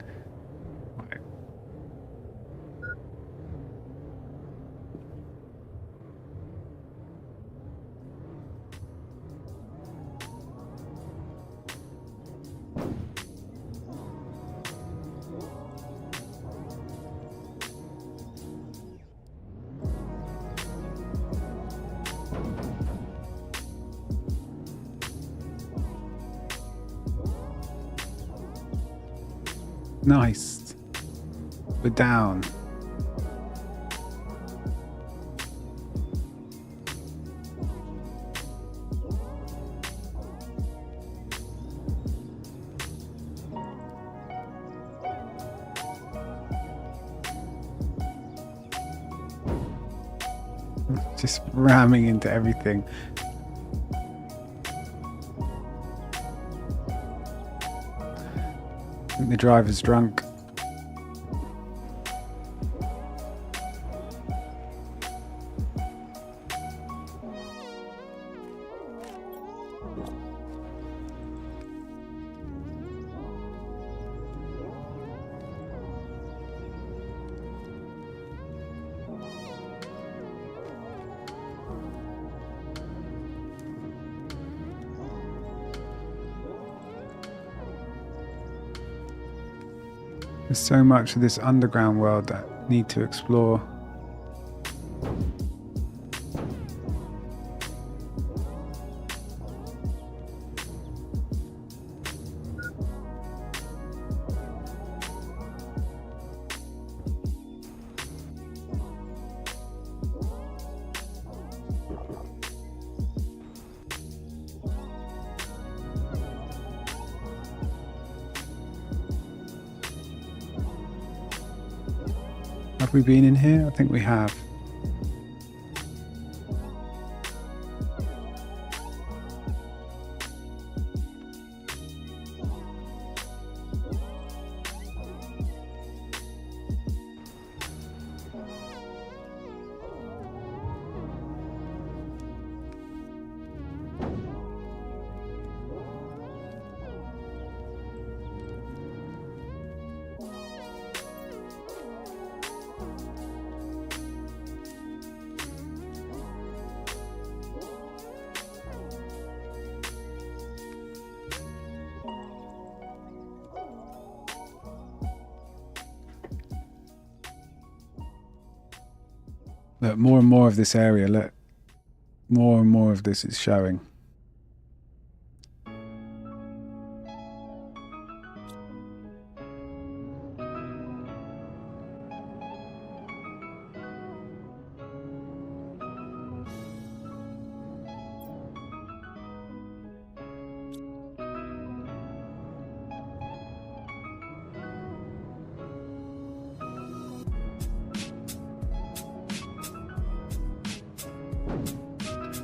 Nice. We're down. Just ramming into everything. I think the driver's drunk. There's so much of this underground world that I need to explore. Have we been in here? I think we have. Look, more and more of this area, look. More and more of this is showing.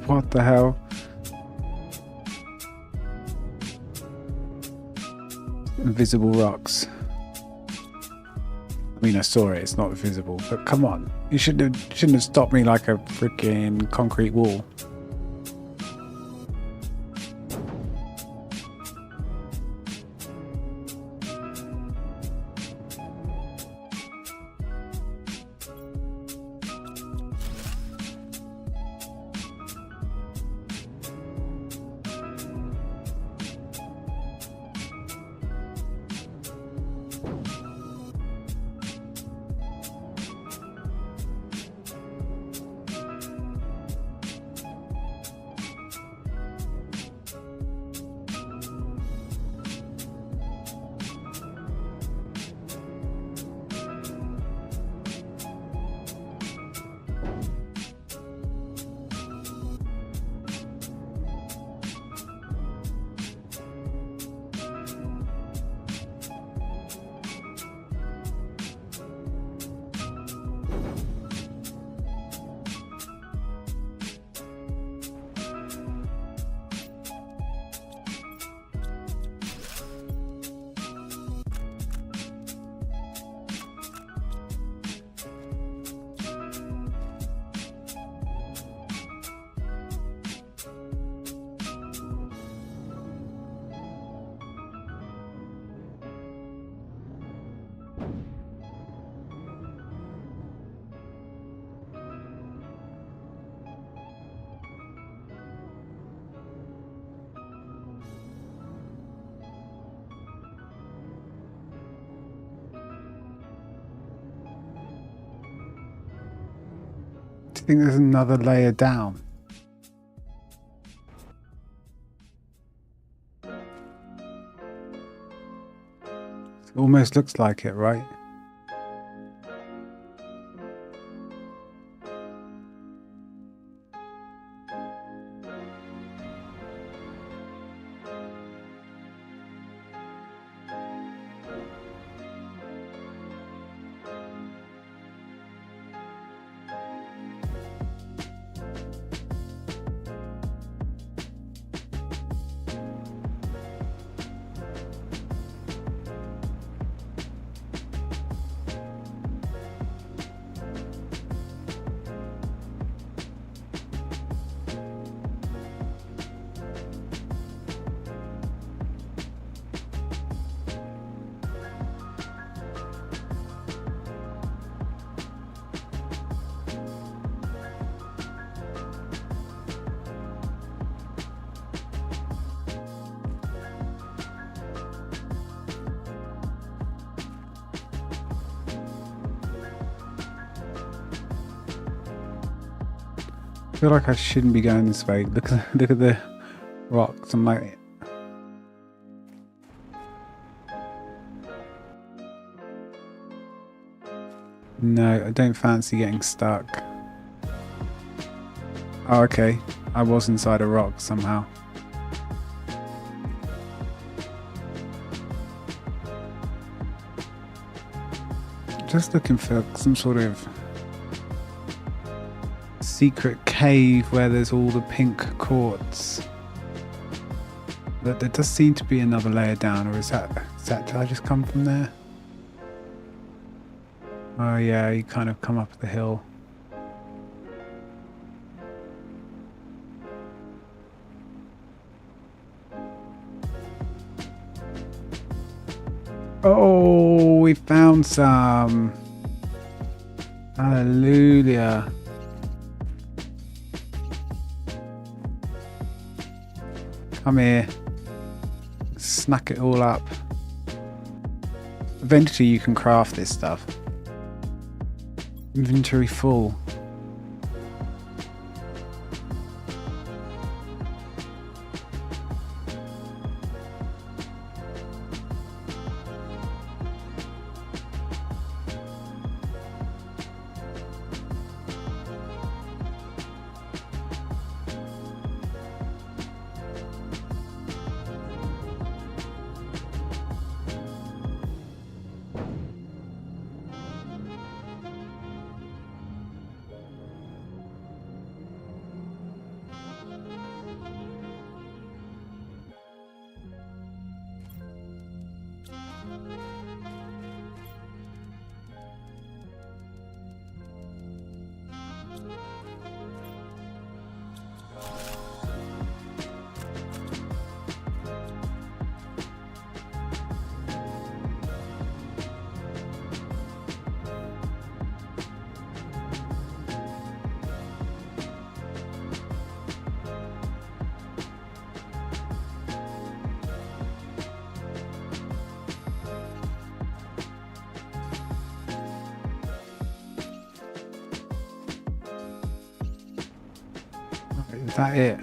What the hell? Invisible rocks. I mean, I saw it, it's not visible, but come on. You shouldn't have stopped me like a freaking concrete wall. Do you think there's another layer down? It almost looks like it, right? feel like I shouldn't be going this way. Look at the rocks. I'm like, no, I don't fancy getting stuck. Oh, okay. I was inside a rock somehow. Just looking for some sort of secret cave where there's all the pink quartz. But there does seem to be another layer down, or is that did I just come from there? Oh yeah, you kind of come up the hill. Oh, we found some. Hallelujah. Come here. Snack it all up. Eventually you can craft this stuff. Inventory full. Is that it?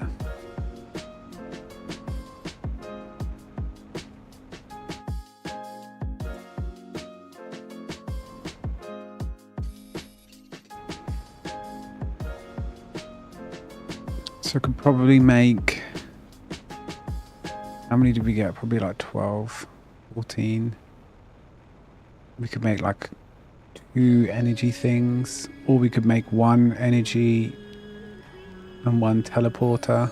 So I could probably make... How many did we get? Probably like 12, 14. We could make like 2 energy things, or we could make 1 energy and 1 teleporter.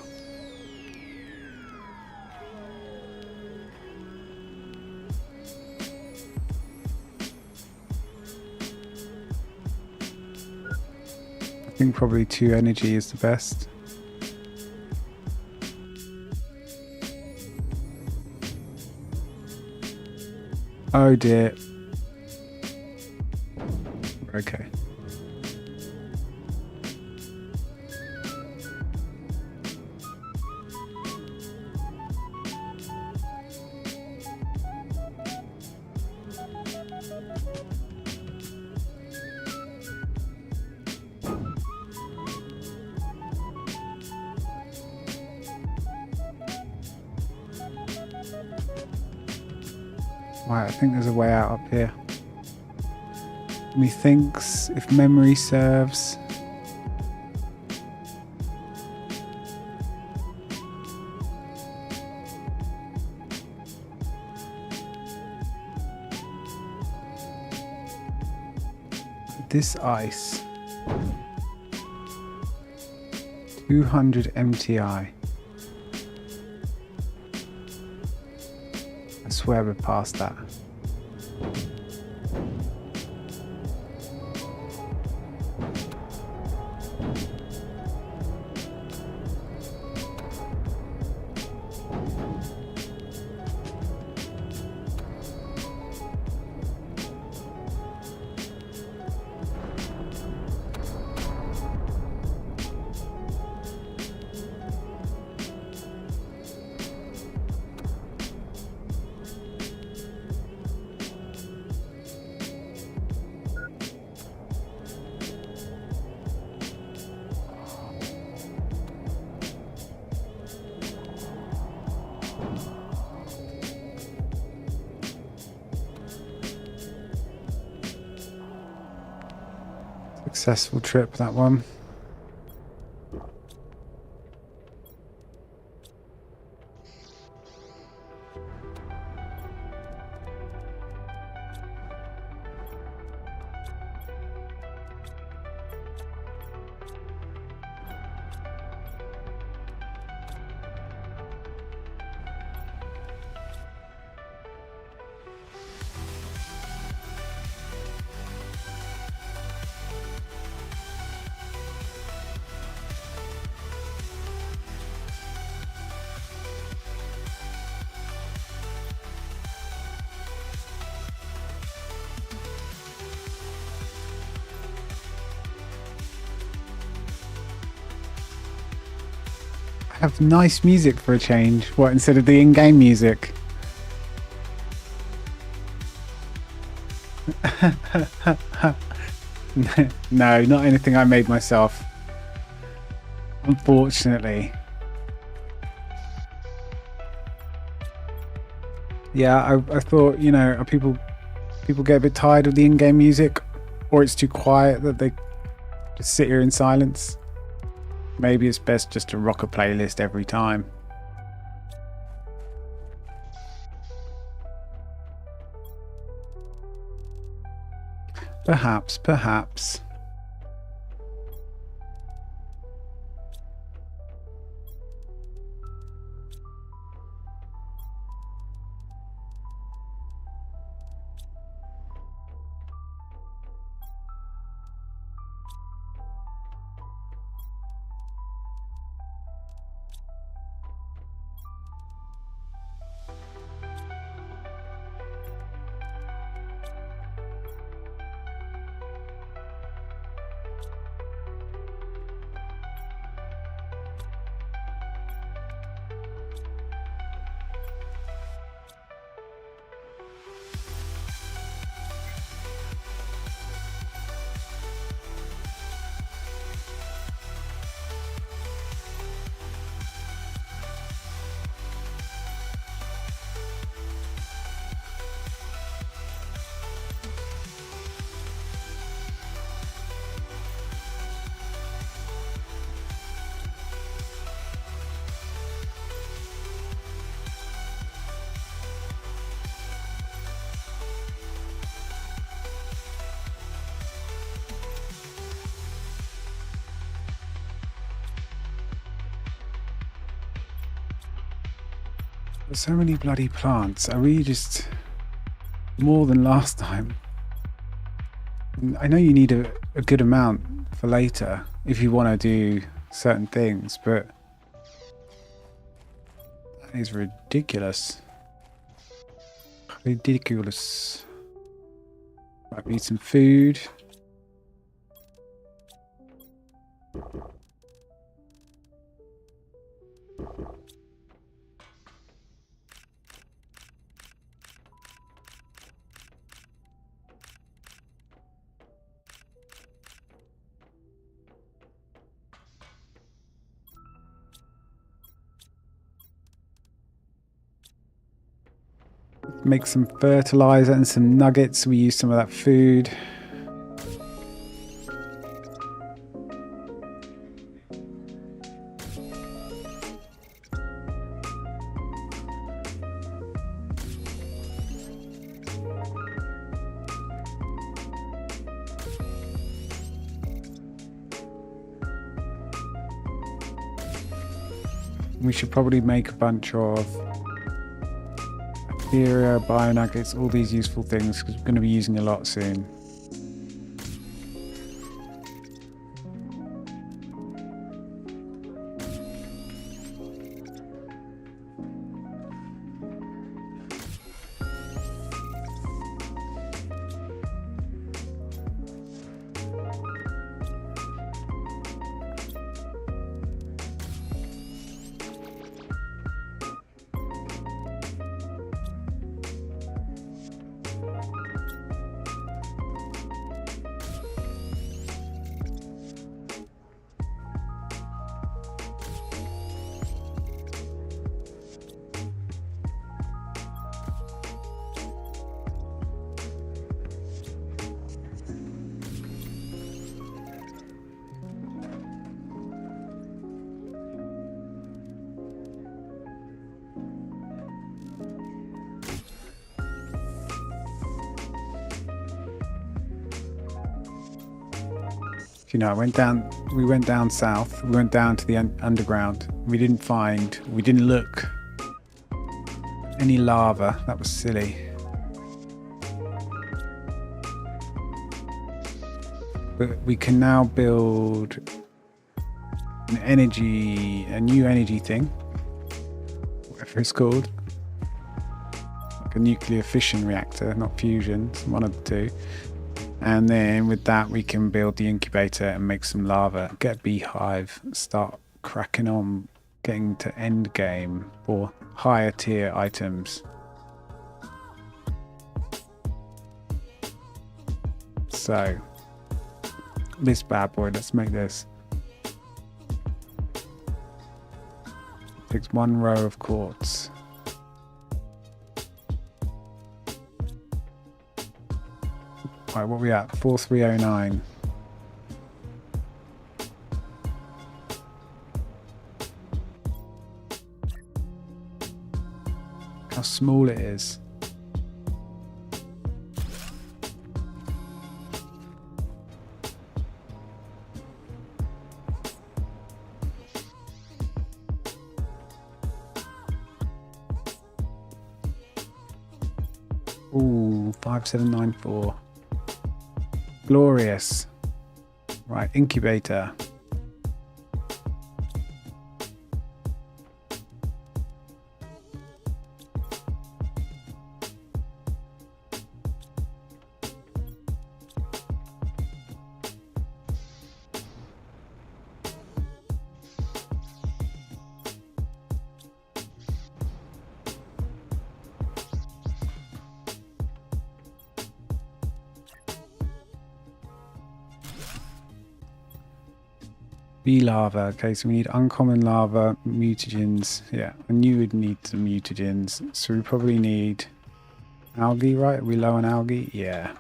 I think probably 2 energy is the best. Oh dear. Okay. Right, I think there's a way out up here. Methinks, if memory serves. This ice. 200 MTI. I swear we're past that. Successful trip, that one. Have nice music for a change. What, instead of the in-game music? No, not anything I made myself. Unfortunately. Yeah, I thought, you know, people get a bit tired of the in-game music, or it's too quiet that they just sit here in silence. Maybe it's best just to rock a playlist every time. Perhaps, perhaps. There's so many bloody plants. Are we just more than last time? I know you need a good amount for later if you want to do certain things, but that is ridiculous. Ridiculous. Might need some food. Make some fertilizer and some nuggets. We use some of that food. We should probably make a bunch of bacteria, bionuggets, all these useful things, because we're going to be using a lot soon. You know, we went down south, we went down to the underground. We didn't look any lava. That was silly. But we can now build a new energy thing, whatever it's called. Like a nuclear fission reactor, not fusion, it's one of the two. And then with that we can build the incubator and make some lava, get a beehive, start cracking on, getting to end game or higher tier items. So this bad boy, let's make this. Takes 1 row of quartz. Right, what are we at? 4309. How small it is. Ooh, 5794. Glorious. Right, incubator. Bee lava. Okay, so we need uncommon lava, mutagens. Yeah, I knew we'd need some mutagens. So we probably need algae, right? Are we low on algae? Yeah.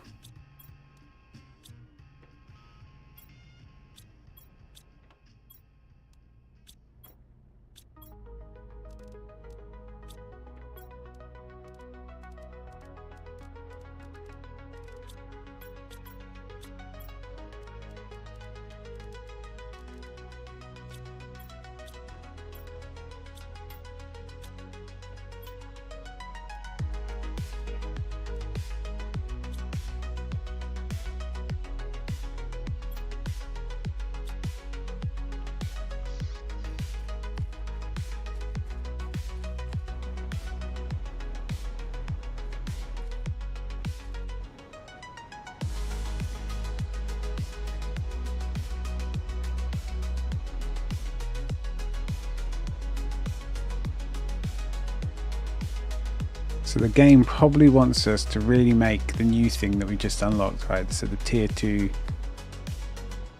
So the game probably wants us to really make the new thing that we just unlocked, right? So the tier 2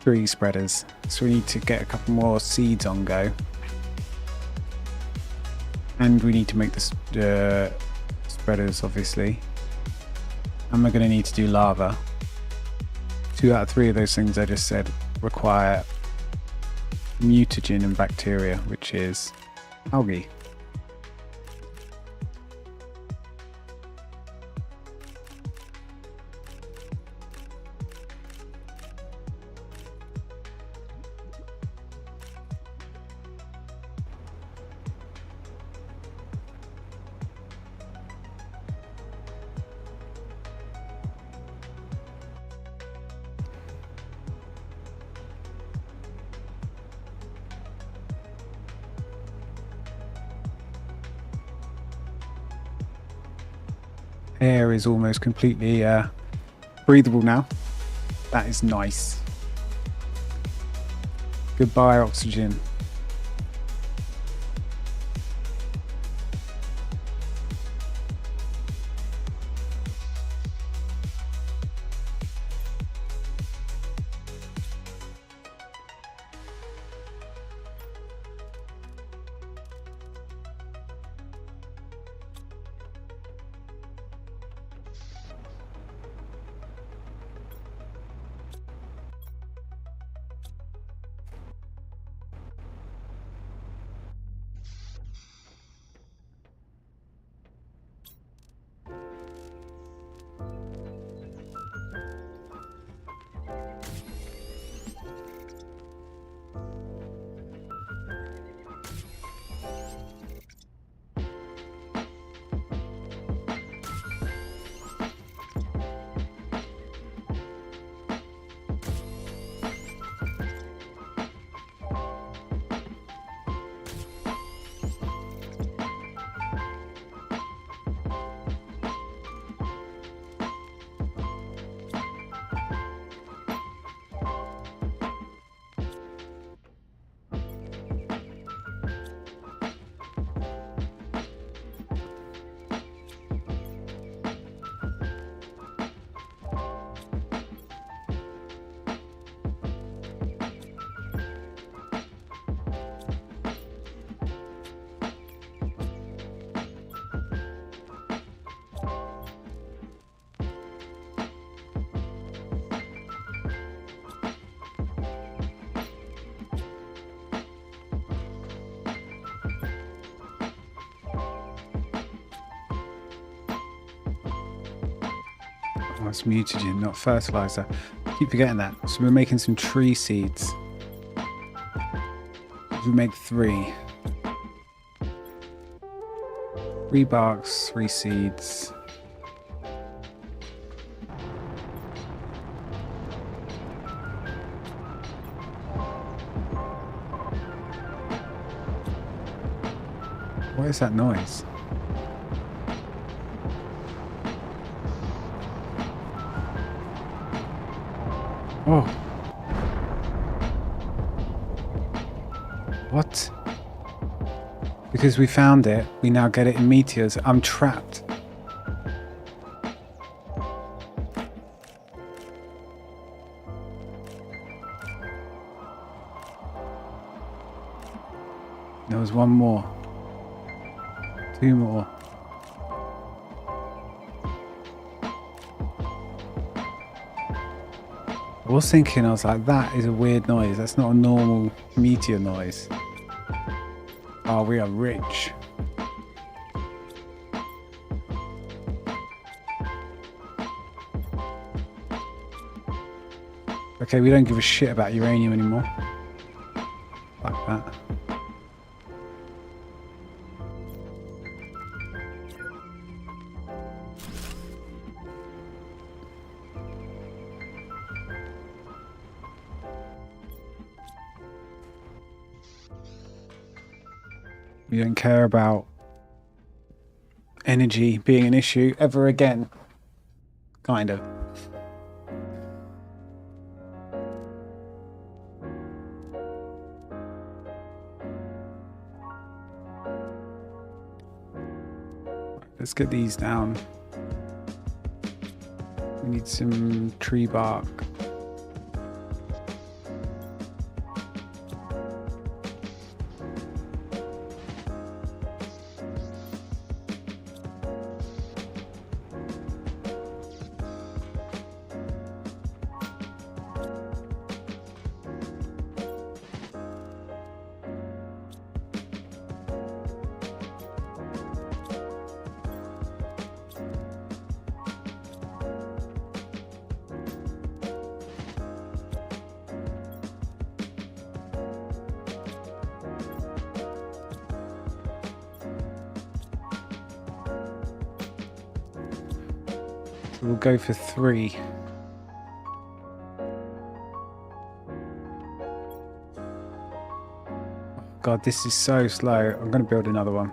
tree spreaders. So we need to get a couple more seeds on go. And we need to make the spreaders, obviously. And we're going to need to do lava. 2 out of 3 of those things I just said require mutagen and bacteria, which is algae. Air is almost completely breathable now. That is nice. Goodbye, oxygen. Oh, it's mutagen, not fertilizer. I keep forgetting that. So we're making some tree seeds. We make 3. 3 barks, 3 seeds. What is that noise? Oh. What? Because we found it, we now get it in meteors. I'm trapped. There was one more. 2 more. I was thinking, I was like, that is a weird noise. That's not a normal meteor noise. Oh, we are rich. Okay, we don't give a shit about uranium anymore. Like that. We don't care about energy being an issue ever again. Kind of. Let's get these down. We need some tree bark. So we'll go for 3. God, this is so slow. I'm going to build another one.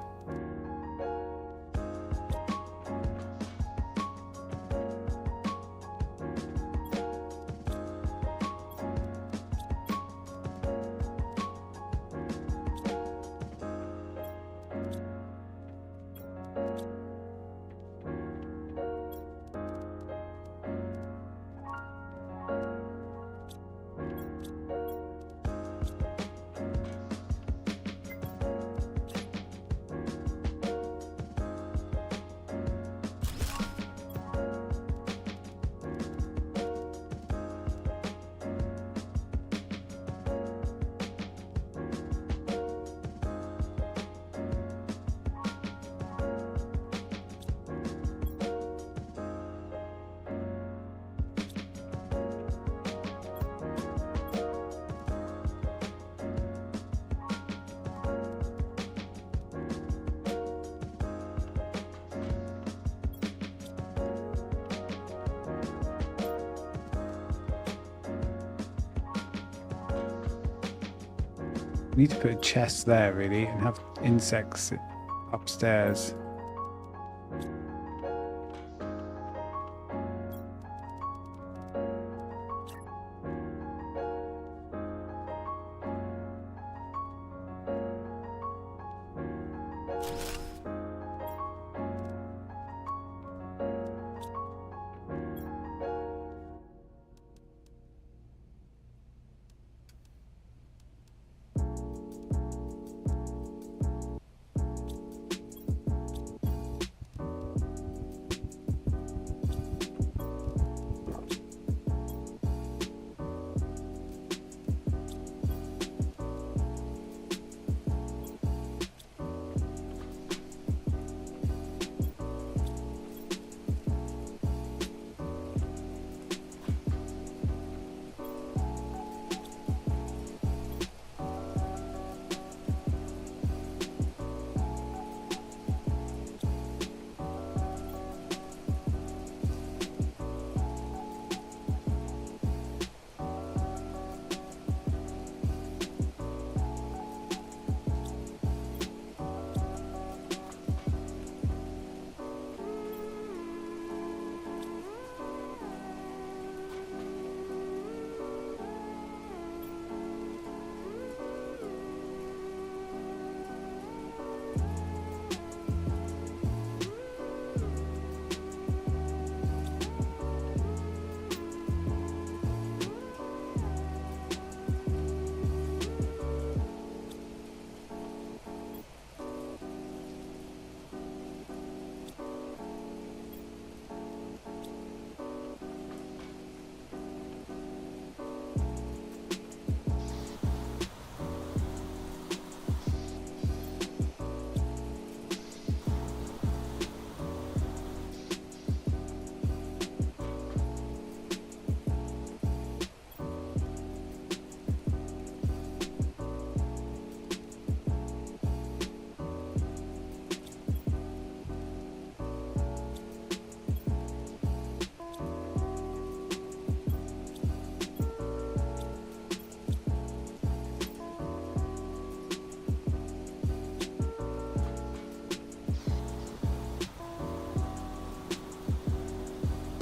We need to put a chest there, really, and have insects upstairs.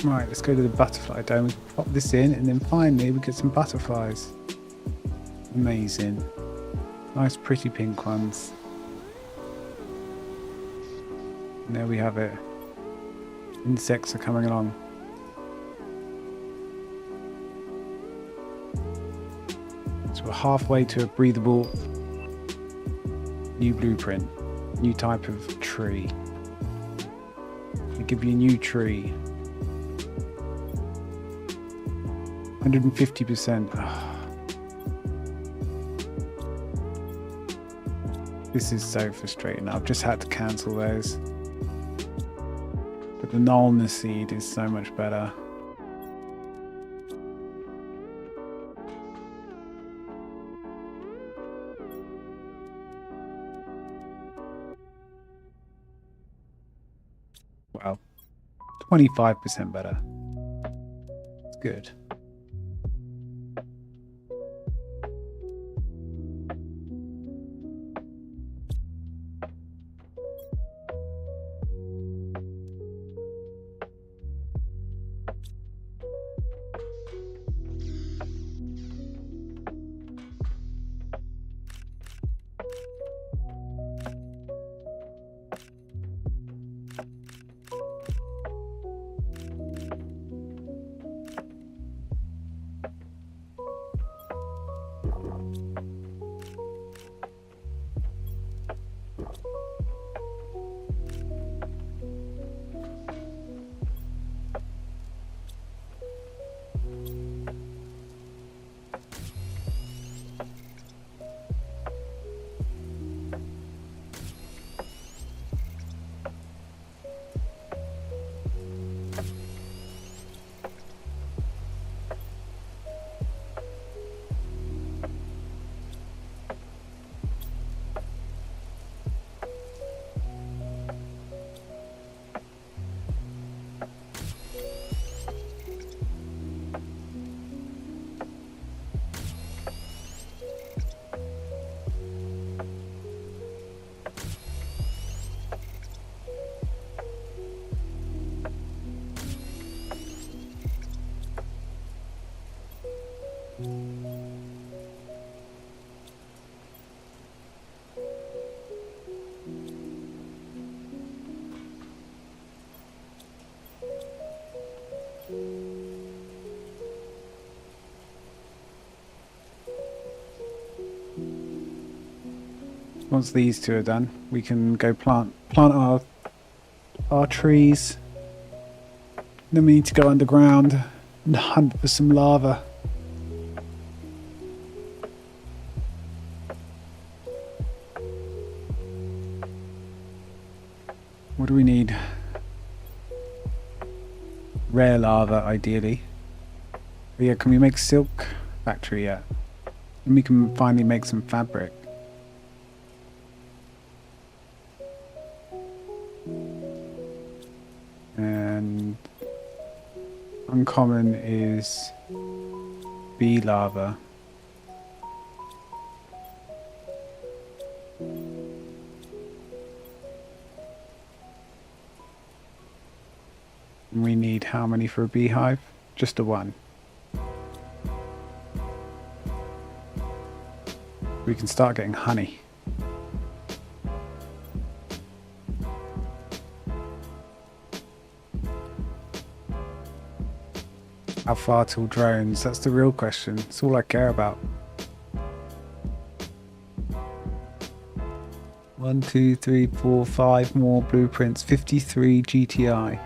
Right, let's go to the butterfly dome. We pop this in, and then finally we get some butterflies. Amazing. Nice, pretty pink ones. And there we have it. Insects are coming along. So we're halfway to a breathable new blueprint, new type of tree. They give you a new tree. 150%. This is so frustrating. I've just had to cancel those. But the Nolna seed is so much better. Wow. 25% better. It's good. Once these two are done, we can go plant our trees. Then we need to go underground and hunt for some lava. What do we need? Rare lava, ideally. But yeah, can we make silk factory yet? And we can finally make some fabric. And uncommon is bee lava. And we need how many for a beehive? Just a one. We can start getting honey. How far till drones? That's the real question. It's all I care about. 1, 2, 3, 4, 5 more blueprints. 53 GTI.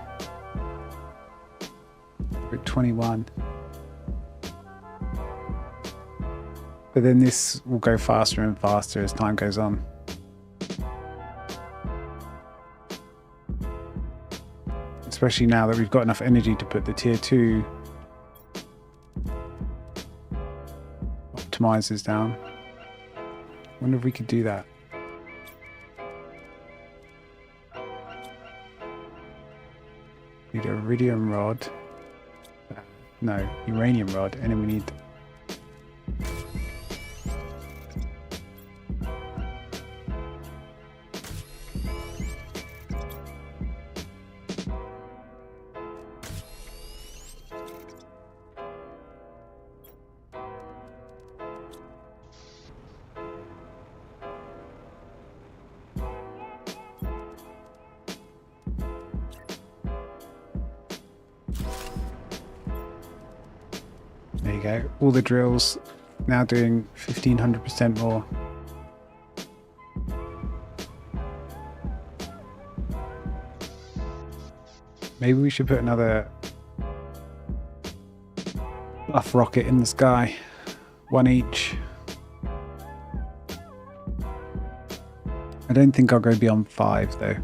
We're at 21. But then this will go faster and faster as time goes on. Especially now that we've got enough energy to put the tier 2 optimizers down. Wonder if we could do that. Need a iridium rod. No, uranium rod, and then we need you go. All the drills now doing 1500% more. Maybe we should put another buff rocket in the sky. One each. I don't think I'll go beyond 5 though.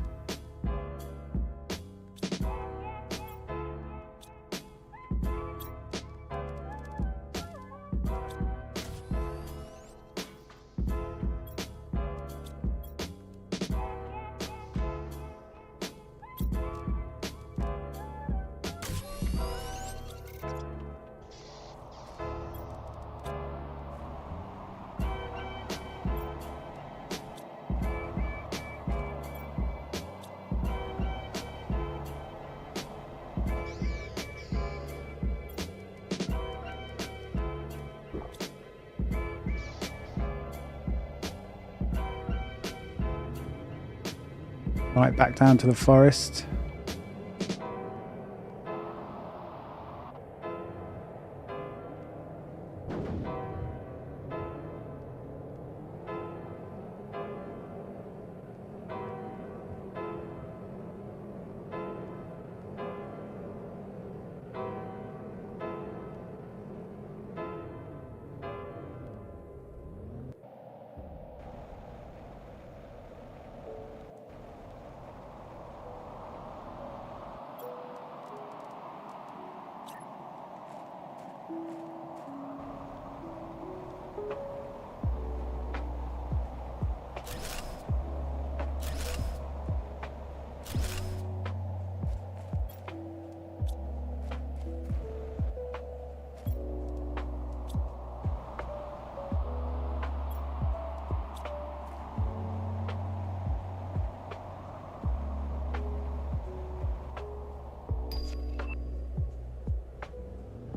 Right, back down to the forest.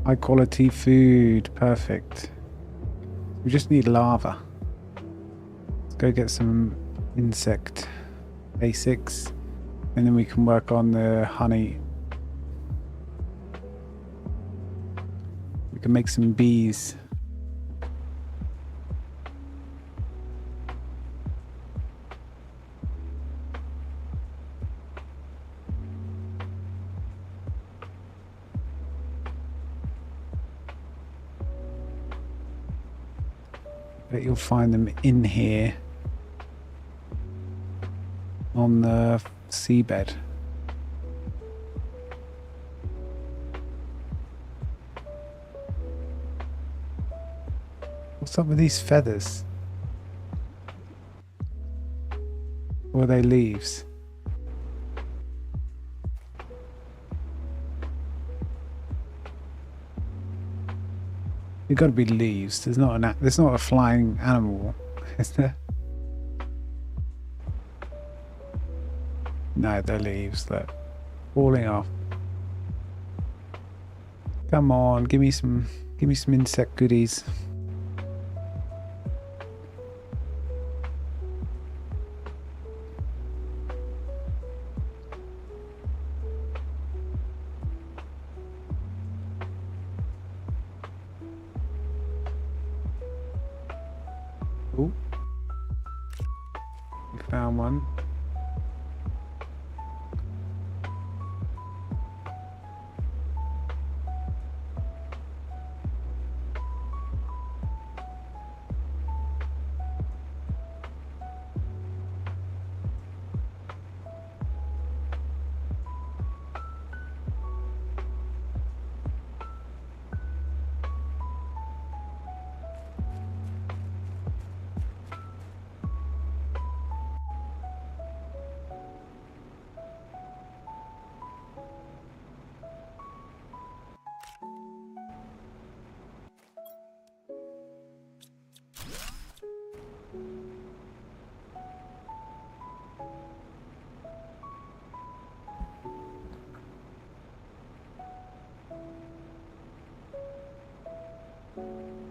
High quality food, perfect. We just need lava. Let's go get some insect basics and then we can work on the honey. We can make some bees. But you'll find them in here on the seabed. What's up with these feathers? Or are they leaves? You've got to be leaves. There's not a flying animal, is there? No, they're leaves. They're falling off. Come on, give me some insect goodies. Oh, we found one.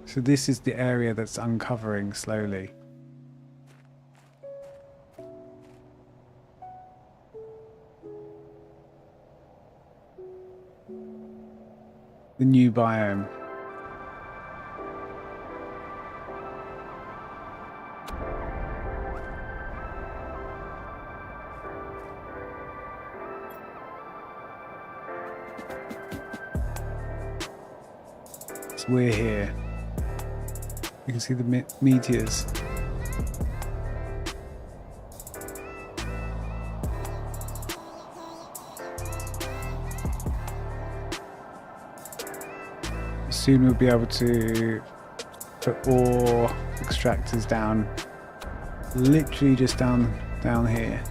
So this is the area that's uncovering slowly. The new biome. because we're here. You can see the meteors. Soon we'll be able to put ore extractors down, literally just down here,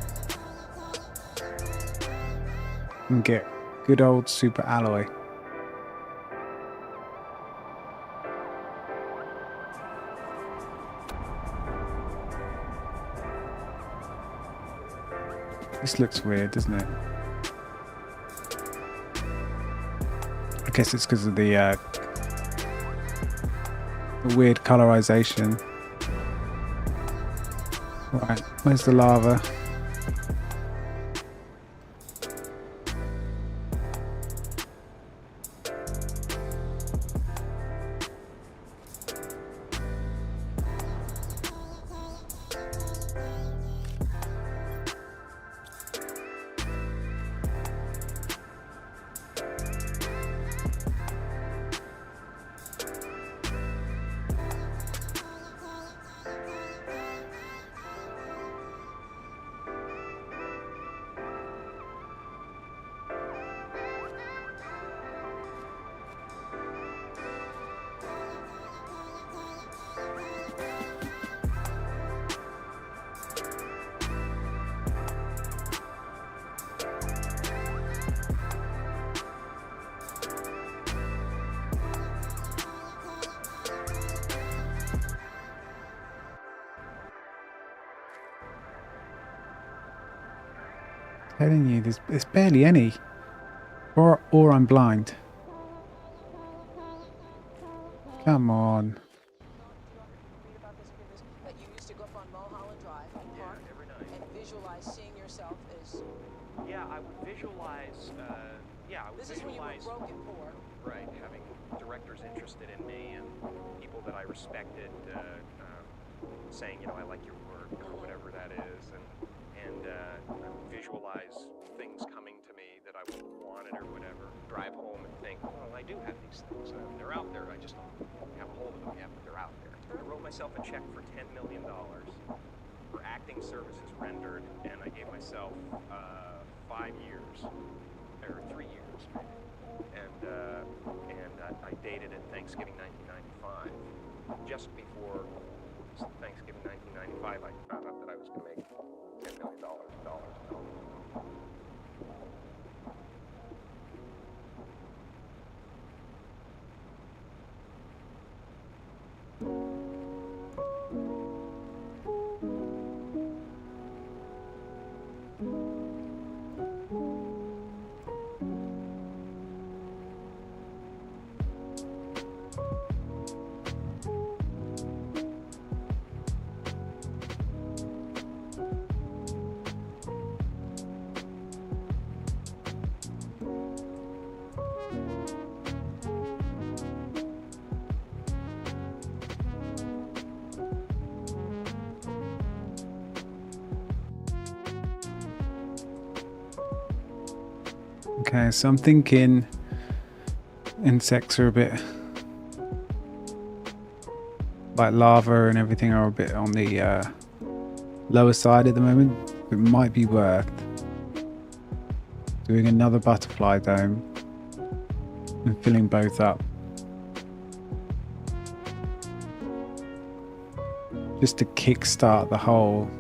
and get good old super alloy. This looks weird, doesn't it? I guess it's because of the weird colorization. Right, where's the lava? Telling you, there's barely any. Or I'm blind. Come on. That you used to go up on Mulholland Drive and park every night and visualize seeing yourself as. Yeah, I would visualize. This is when you were broke and poor. Right, having directors interested in me and people that I respected saying, I like your work or whatever that is, and visualize things coming to me that I wanted or whatever. Drive home and think, well, I do have these things. They're out there. I just don't have a hold of them yet, but they're out there. I wrote myself a check for $10 million for acting services rendered, and I gave myself 5 years, or 3 years, and I dated it Thanksgiving 1995. Just before Thanksgiving 1995, I found out that I was going to make $10 million in dollars. Okay, so I'm thinking insects are a bit like lava and everything are a bit on the lower side at the moment. It might be worth doing another butterfly dome and filling both up, just to kickstart the whole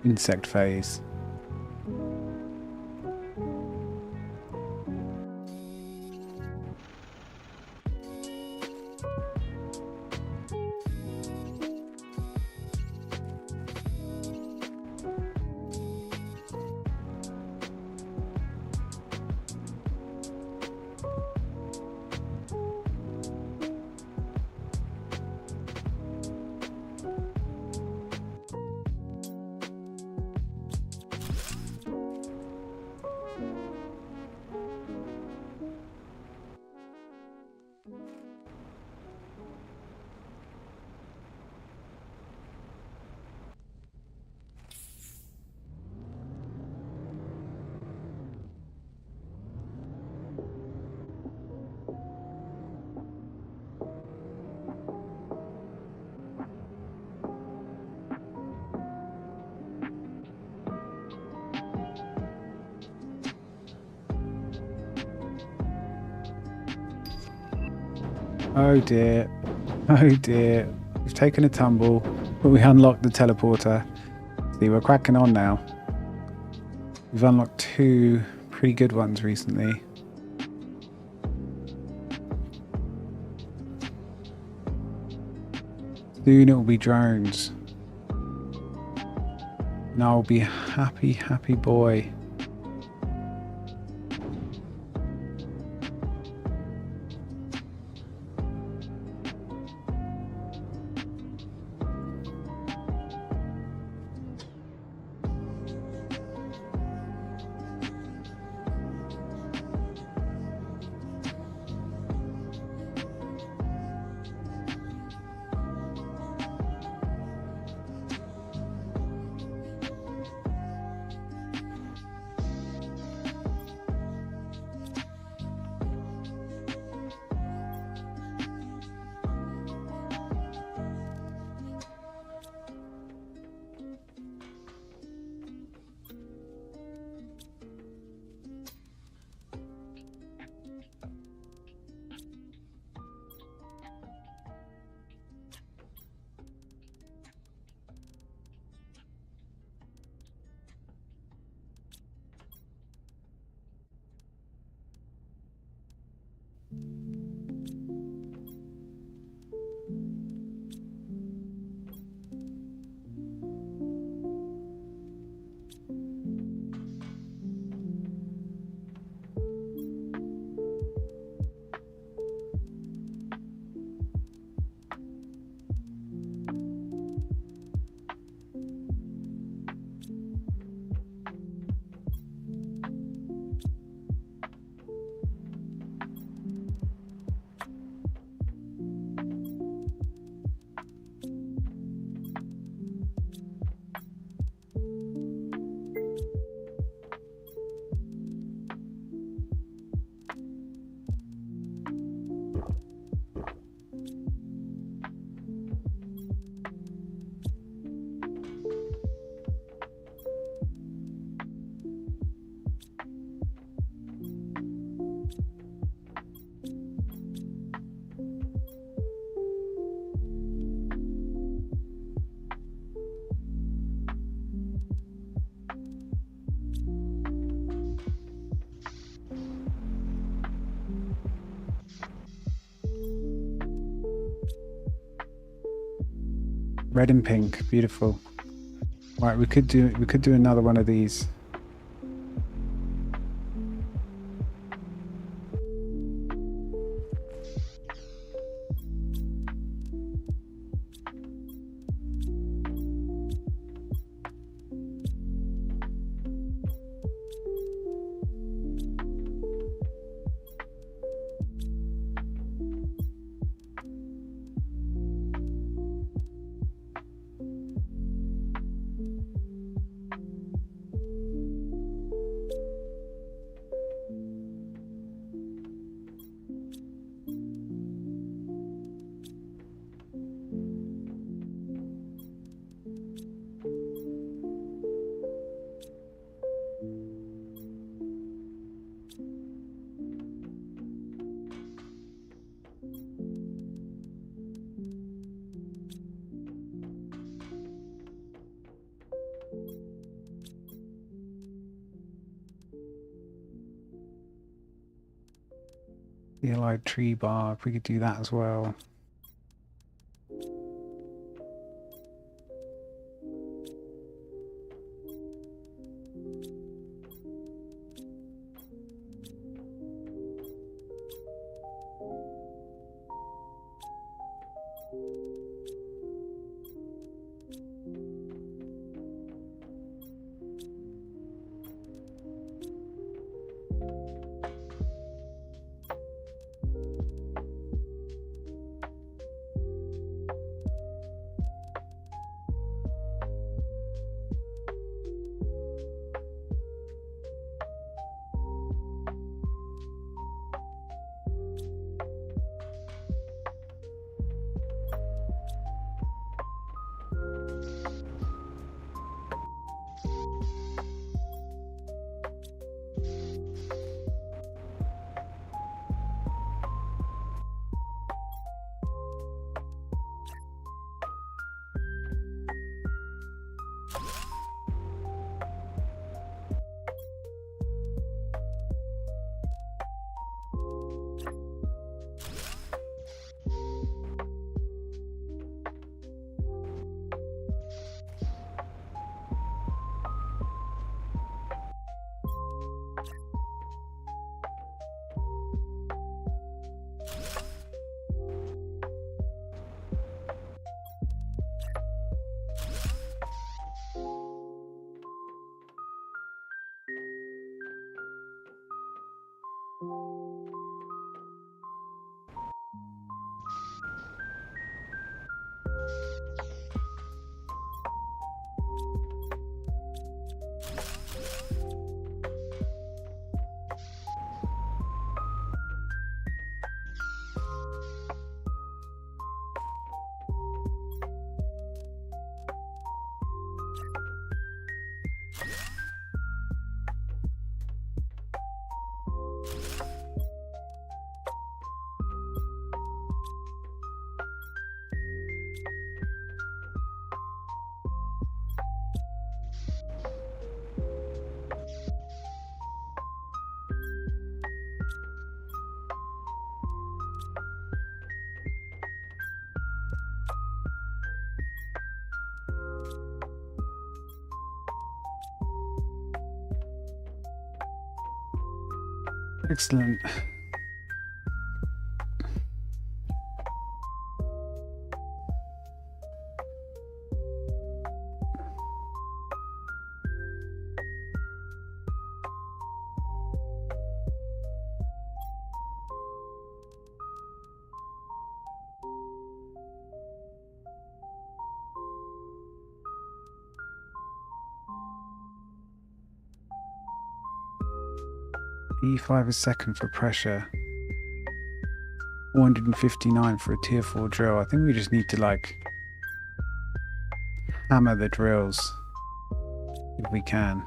insect phase. Oh dear. Oh dear. We've taken a tumble, but we unlocked the teleporter. See, we're cracking on now. We've unlocked 2 pretty good ones recently. Soon it will be drones. And I'll be a happy, happy boy. Red and pink, beautiful. Right, we could do another one of these. The allied tree bar, if we could do that as well. Excellent. E5 a second for pressure. 459 for a tier 4 drill. I think we just need to like hammer the drills if we can.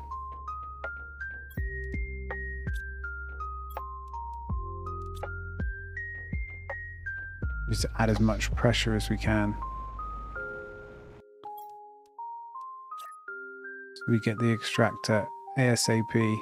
Just add as much pressure as we can. So we get the extractor ASAP.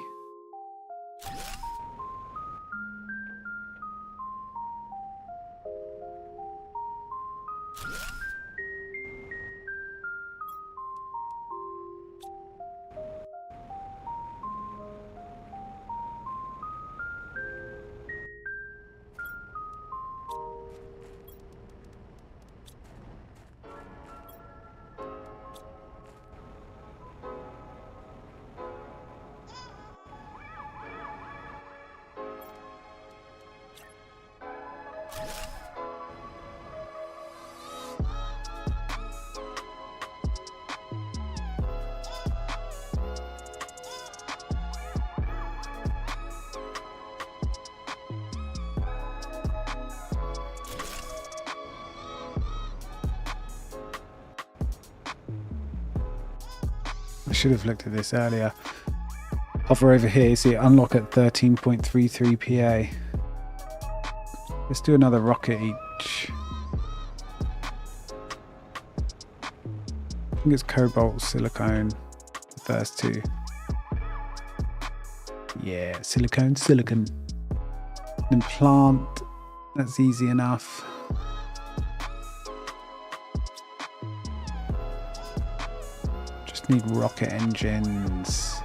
I should have looked at this earlier. Hover over here, you see it unlock at 13.33 PA. Let's do another rocket each. I think it's cobalt, silicone, the first two. Yeah, silicone, silicon. Then plant, that's easy enough. Just need rocket engines.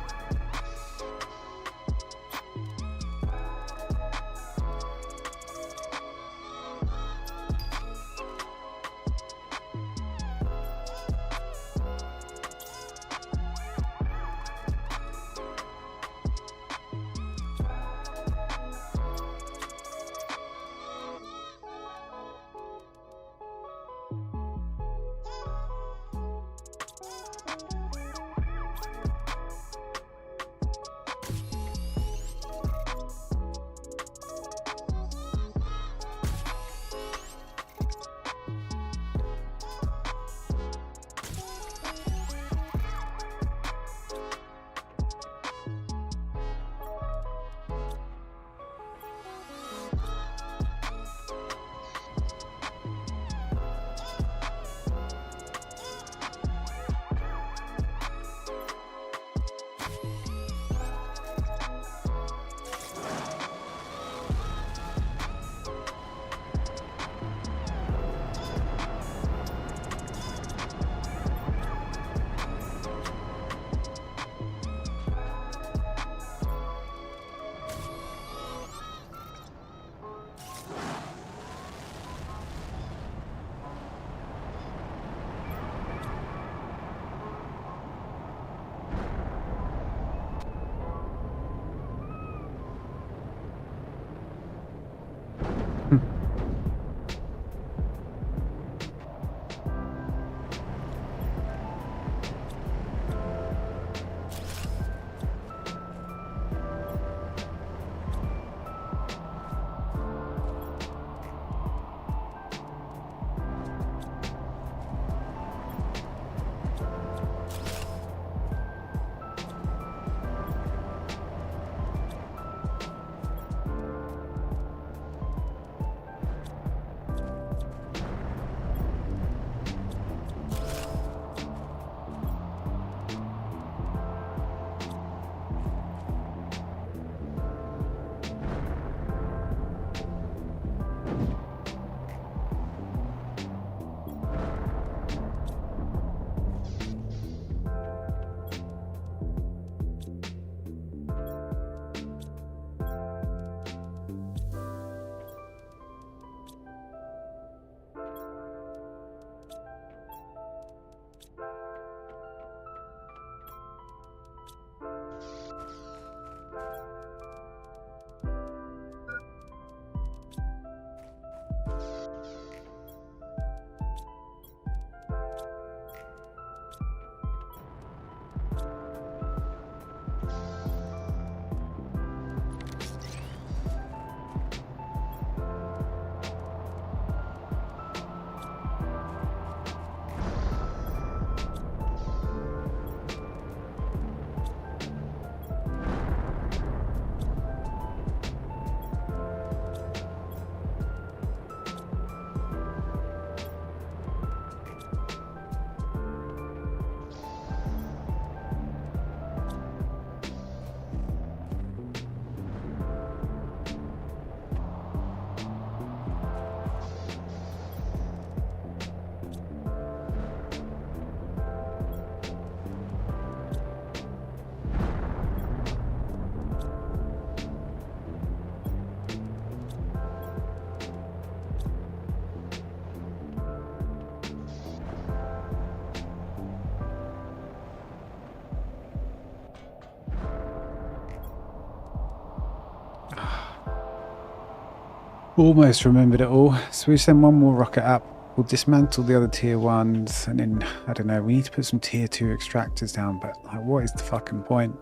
Almost remembered it all. So we send one more rocket up. We'll dismantle the other tier 1s, and then, I don't know, we need to put some tier 2 extractors down, but like, what is the fucking point?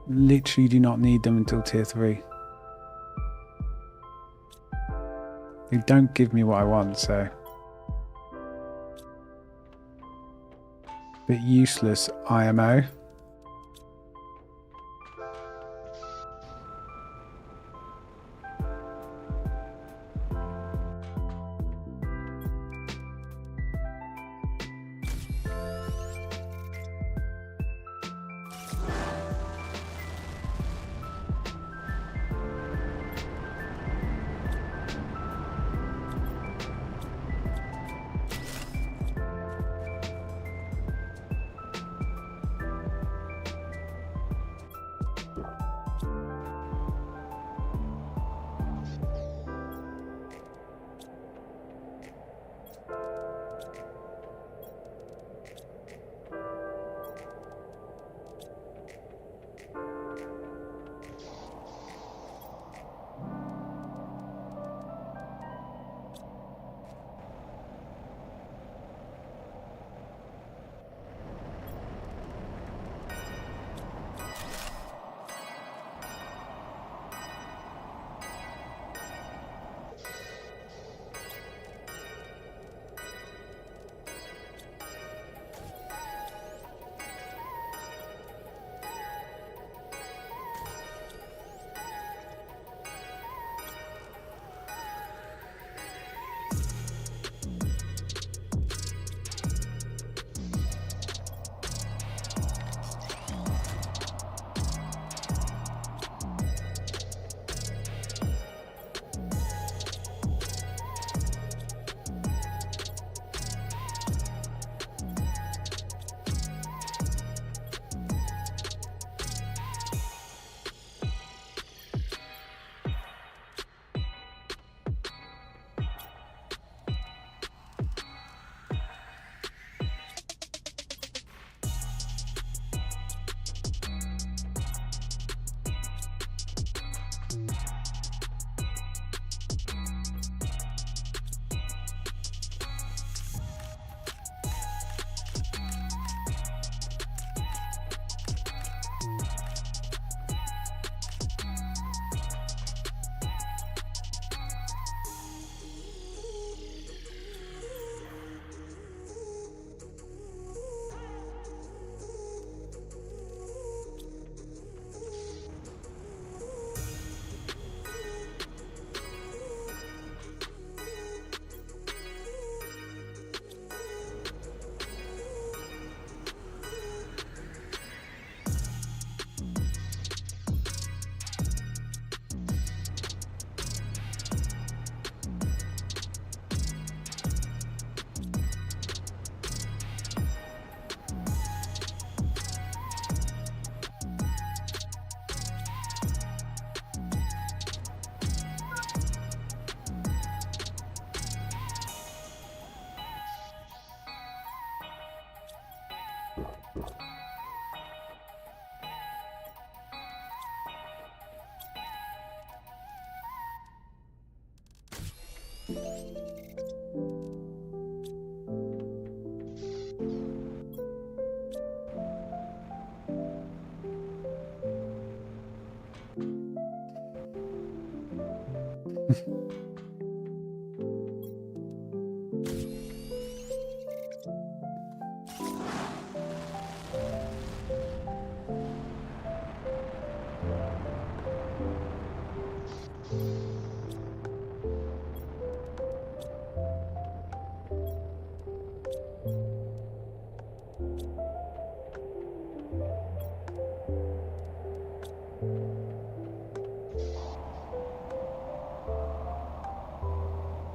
Literally do not need them until tier 3. They don't give me what I want, so... Bit useless IMO.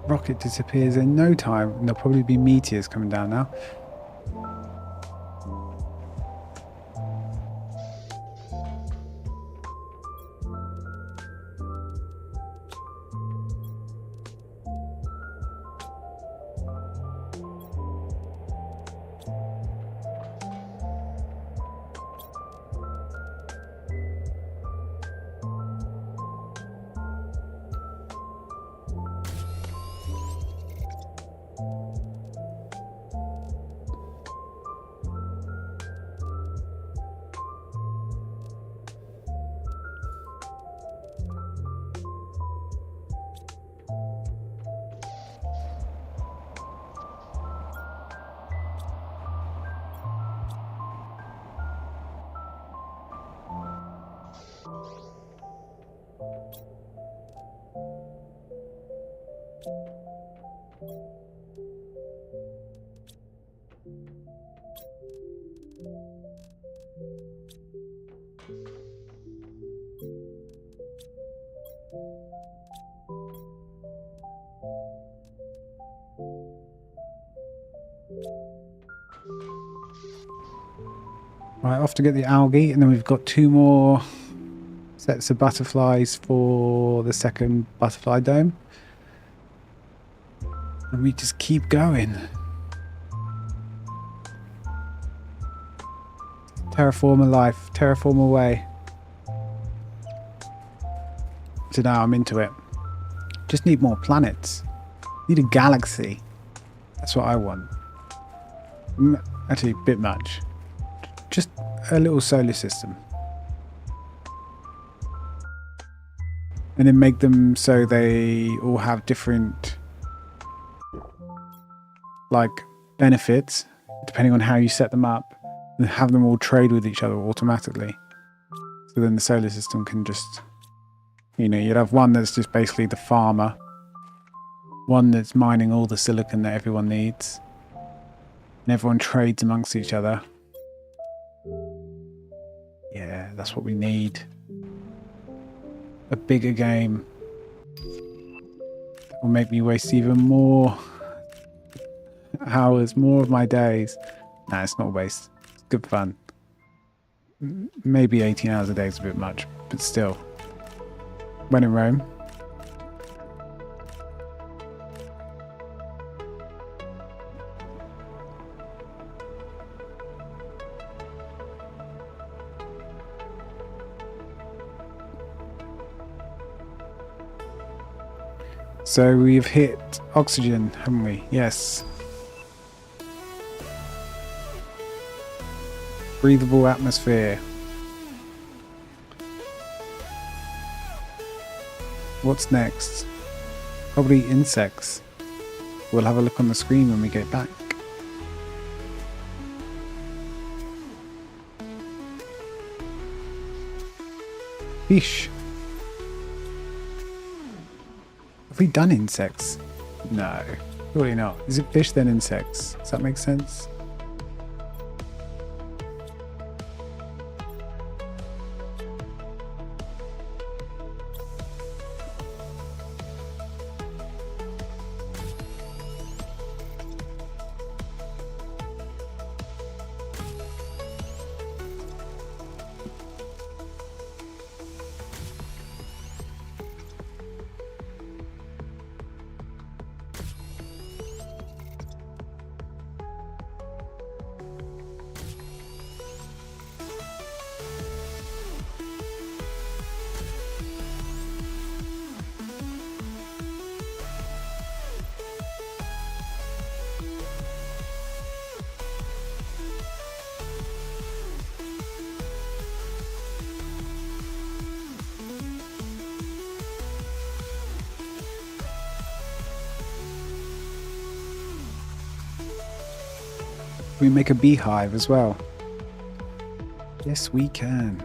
Rocket disappears in no time, and there'll probably be meteors coming down now. Right, off to get the algae, and then we've got 2 more sets of butterflies for the second butterfly dome. And we just keep going. Terraform a life, terraform away. So now I'm into it. Just need more planets. Need a galaxy. That's what I want. Actually, a bit much. Just a little solar system. And then make them so they all have different like benefits depending on how you set them up, and have them all trade with each other automatically. So then the solar system can just, you know, you'd have one that's just basically the farmer, one that's mining all the silicon that everyone needs, and everyone trades amongst each other. Yeah, that's what we need. A bigger game that will make me waste even more hours, more of my days. Nah, it's not a waste. It's good fun. Maybe 18 hours a day is a bit much, but still. When in Rome. So we've hit oxygen, haven't we? Yes. Breathable atmosphere. What's next? Probably insects. We'll have a look on the screen when we get back. Fish. Have we done insects? No, surely not. Is it fish then insects? Does that make sense? We make a beehive as well. Yes, we can.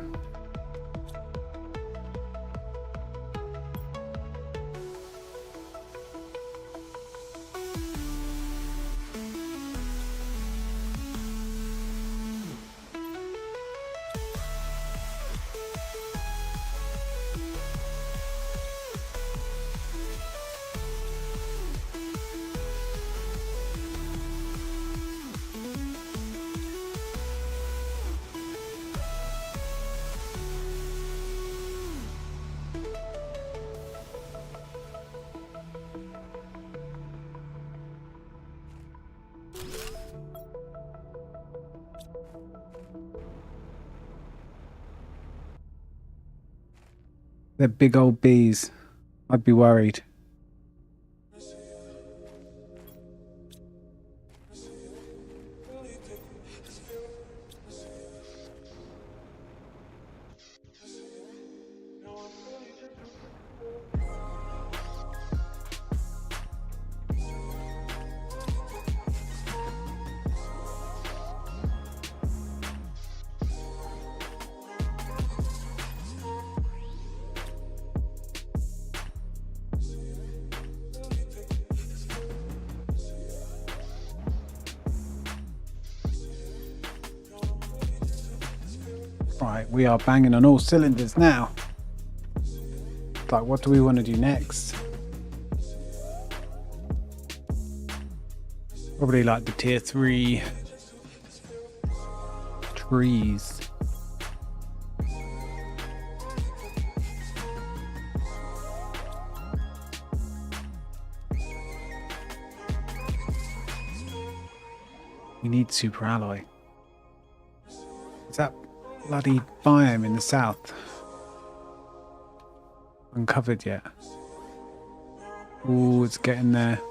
They're big old bees. I'd be worried. Right, we are banging on all cylinders now. Like, what do we want to do next? Probably like the tier 3 trees. We need super alloy. Is that bloody biome in the south uncovered yet? Ooh, it's getting there.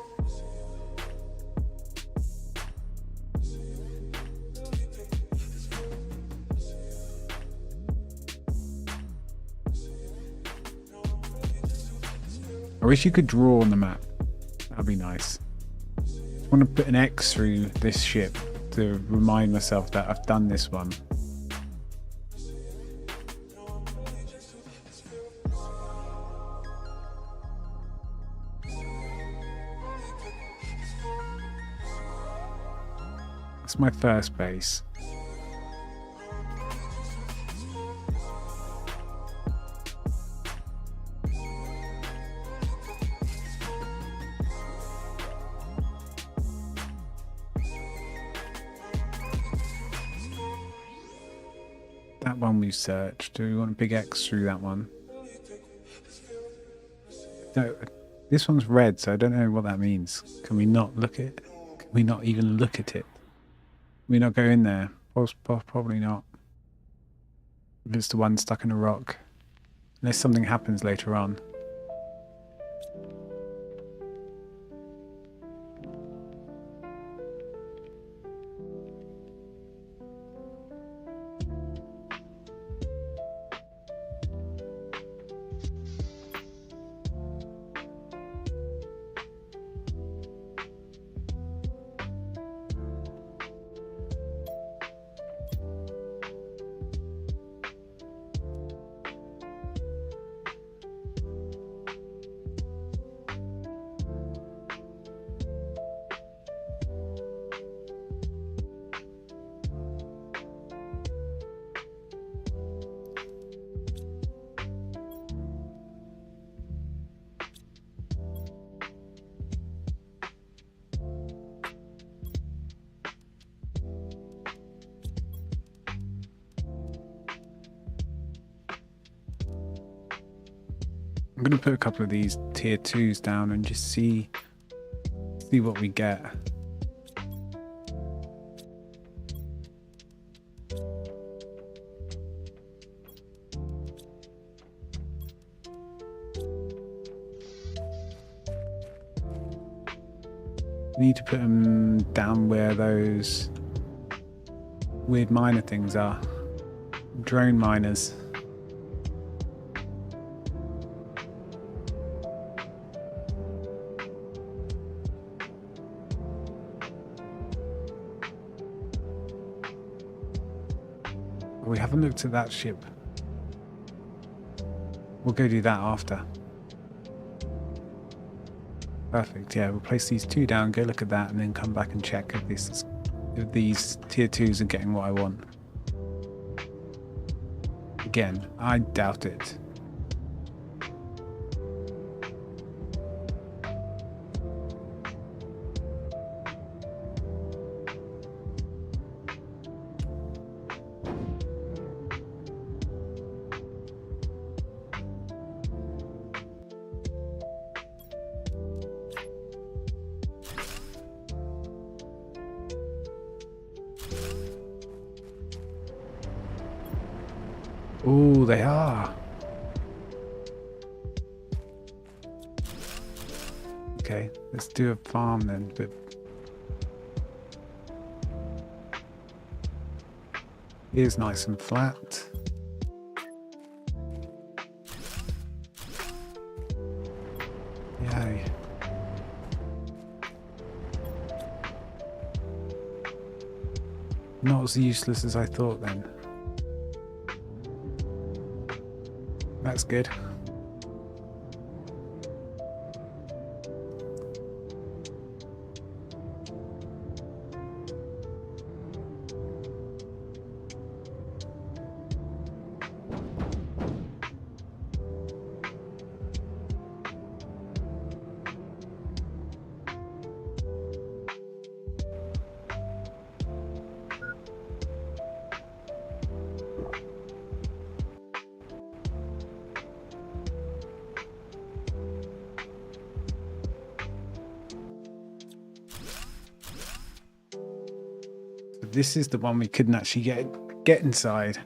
I wish you could draw on the map. That'd be nice. I want to put an X through this ship to remind myself that I've done this one. That's my first base. That one we searched. Do we want a big X through that one? No, this one's red, so I don't know what that means. Can we not look at it? Can we not even look at it? Can we not go in there? Probably not. If it's the one stuck in a rock. Unless something happens later on. I'm going to put a couple of these tier 2s down and just see what we get. Need to put them down where those weird miner things are. Drone miners. We haven't looked at that ship. We'll go do that after. Perfect, yeah, we'll place these 2 down, go look at that, and then come back and check if these tier 2s are getting what I want. Again, I doubt it. Oh, they are. Okay, let's do a farm then. But here's nice and flat. Yay. Not as useless as I thought then. That's good. this is the one we couldn't actually get inside.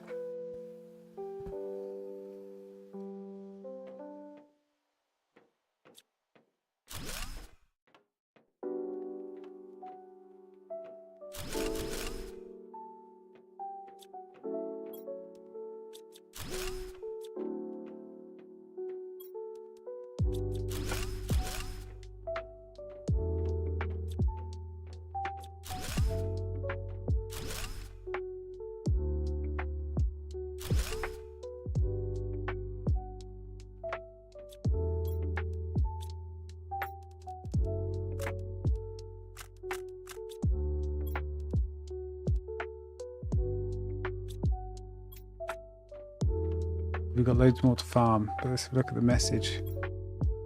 We've got loads more to farm, but let's look at the message.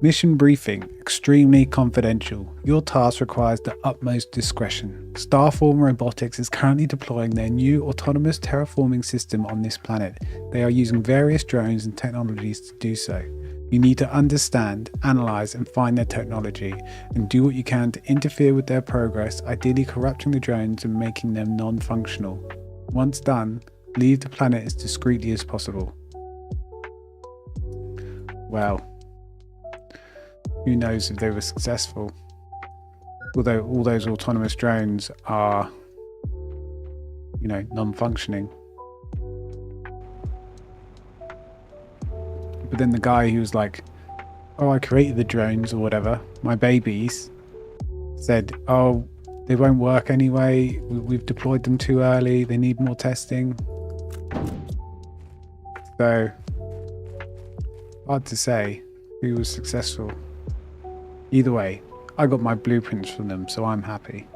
Mission briefing, extremely confidential. Your task requires the utmost discretion. Starform Robotics is currently deploying their new autonomous terraforming system on this planet. They are using various drones and technologies to do so. You need to understand, analyze, and find their technology, and do what you can to interfere with their progress, ideally corrupting the drones and making them non-functional. Once done, leave the planet as discreetly as possible. Well, who knows if they were successful? Although all those autonomous drones are, you know, non-functioning. But then the guy who was like, oh, I created the drones or whatever, my babies, said, oh, they won't work anyway. We've deployed them too early. They need more testing. So, hard to say who was successful. Either way, I got my blueprints from them, so I'm happy.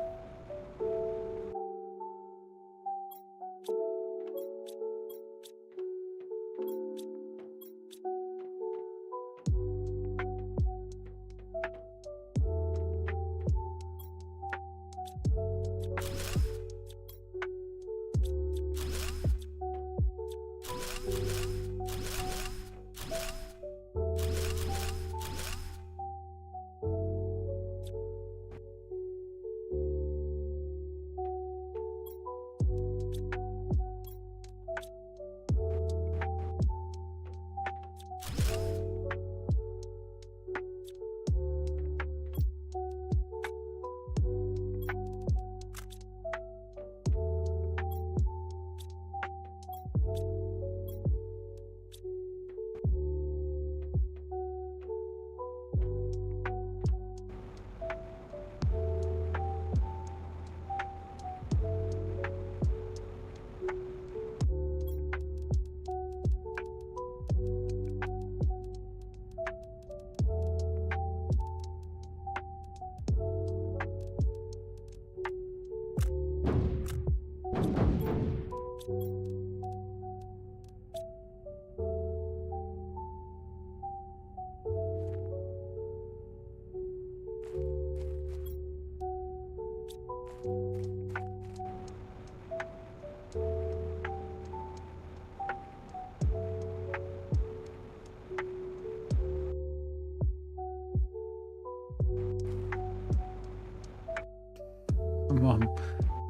Come on,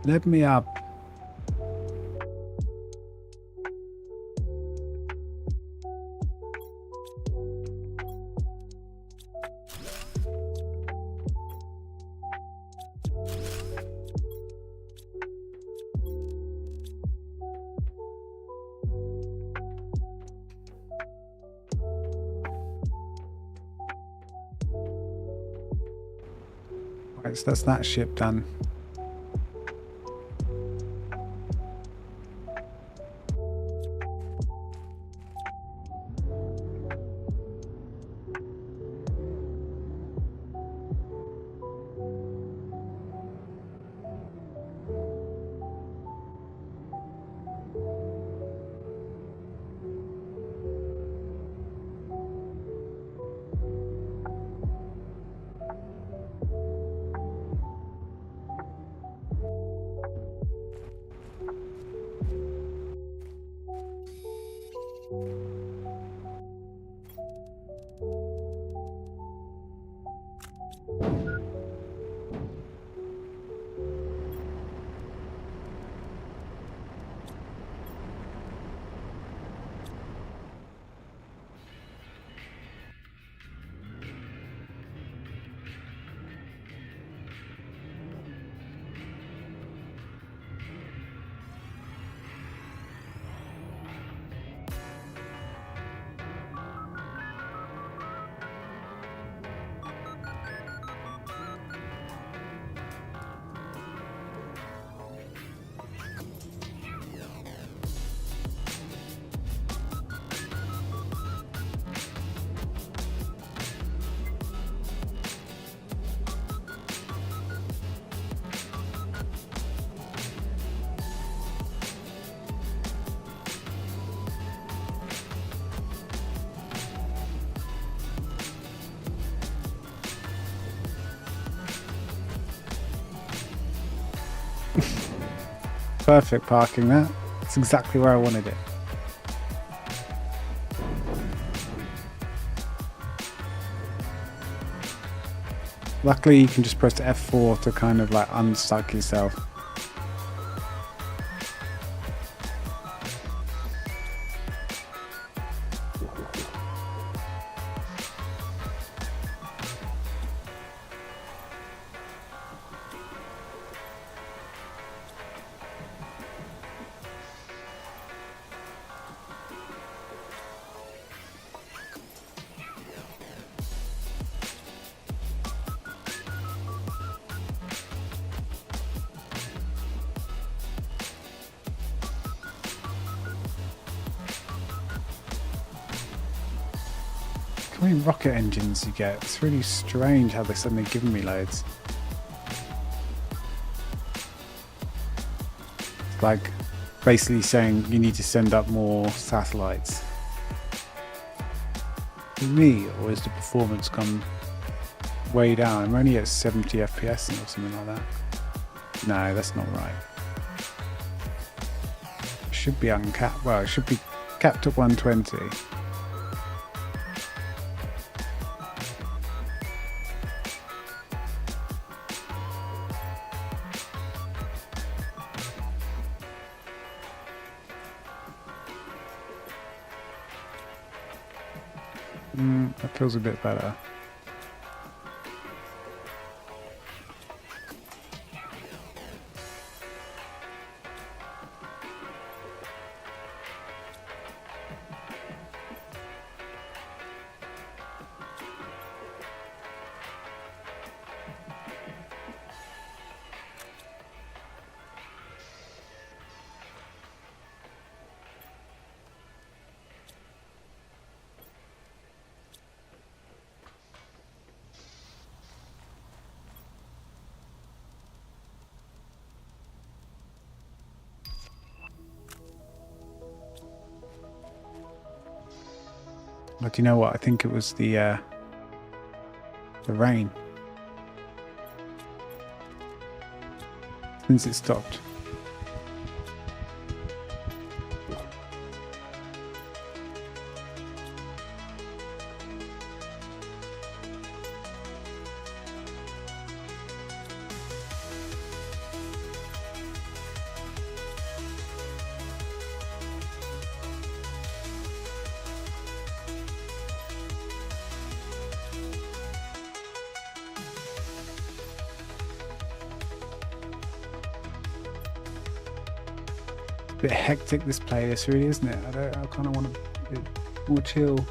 let me up. Right, so that's that ship done. perfect parking that. It's exactly where I wanted it. Luckily you can just press F4 to kind of like unstuck yourself. How many rocket engines you get? It's really strange how they're suddenly giving me loads. It's like basically saying you need to send up more satellites. For me, or is the performance gone way down? I'm only at 70 FPS or something like that. No, that's not right. It should be uncapped. Well, it should be capped at 120. That feels a bit better. But do you know what? I think it was the rain. Since it stopped. Bit hectic this playlist really, isn't it? I kind of want a bit more chill.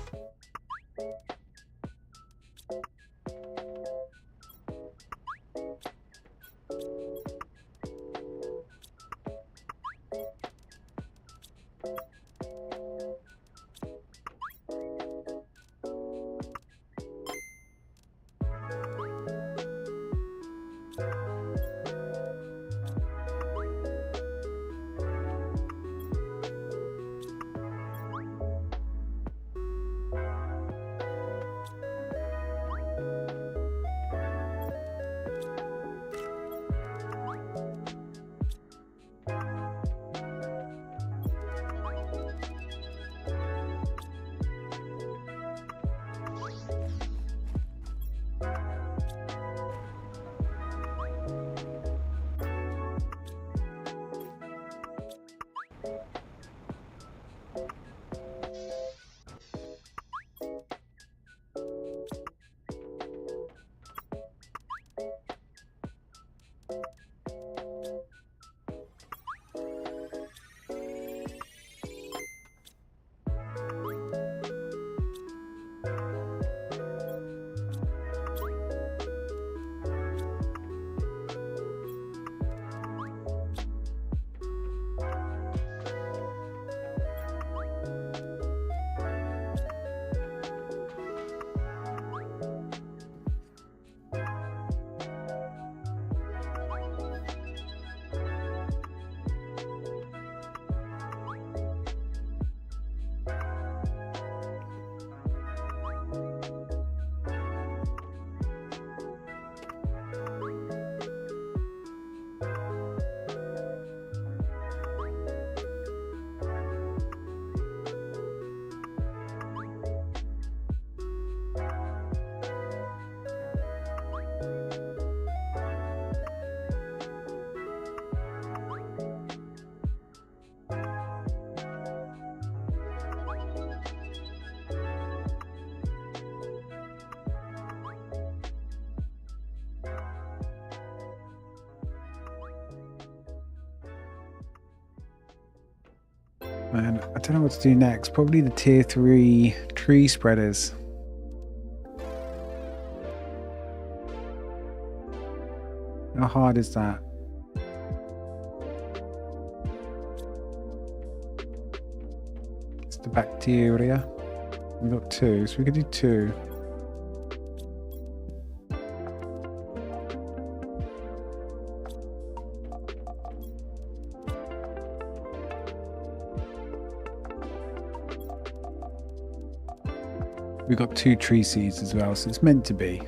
And I don't know what to do next. Probably the tier 3 tree spreaders. How hard is that? It's the bacteria. We've got 2, so we could do 2. We've got 2 tree seeds as well, so it's meant to be.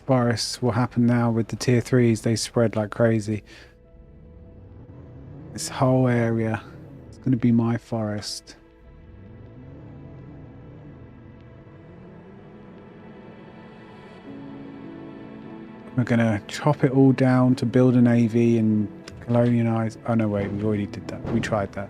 Forests will happen now with the tier 3s. They spread like crazy. This whole area is going to be my forest. We're going to chop it all down to build an AV and colonialize. Oh no, wait, we already did that. We tried that.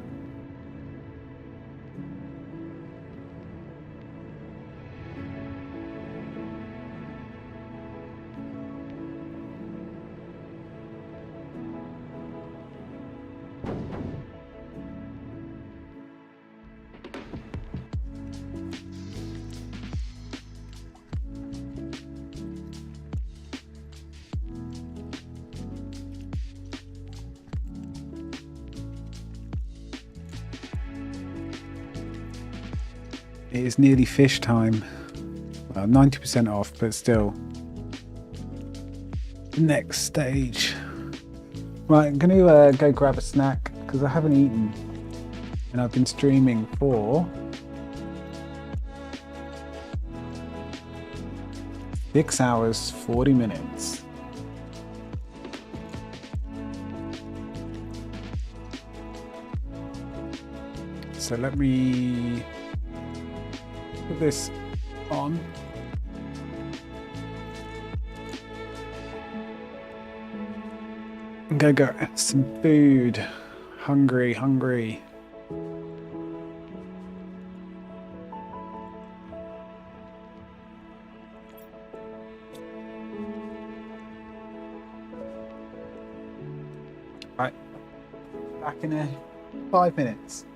It is nearly fish time. Well, 90% off, but still. The next stage. Right, I'm going to go grab a snack because I haven't eaten. And I've been streaming for 6 hours, 40 minutes. So let me put this on. I'm gonna go get some food. Hungry. Right, back in 5 minutes.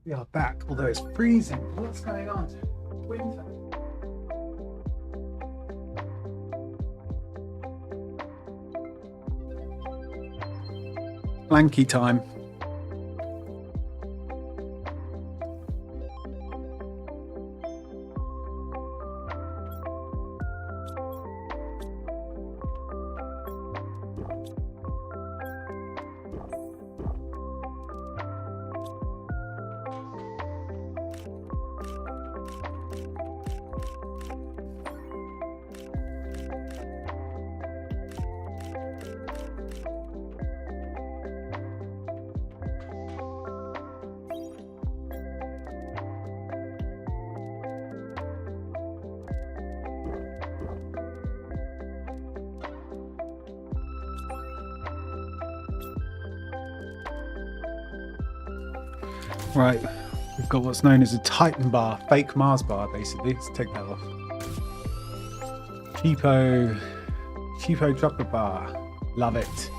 We are back, although it's freezing. What's going on? Winter. Blanky time. Right, we've got what's known as a Titan bar, fake Mars bar, basically. Let's take that off. Cheapo chocolate bar. Love it.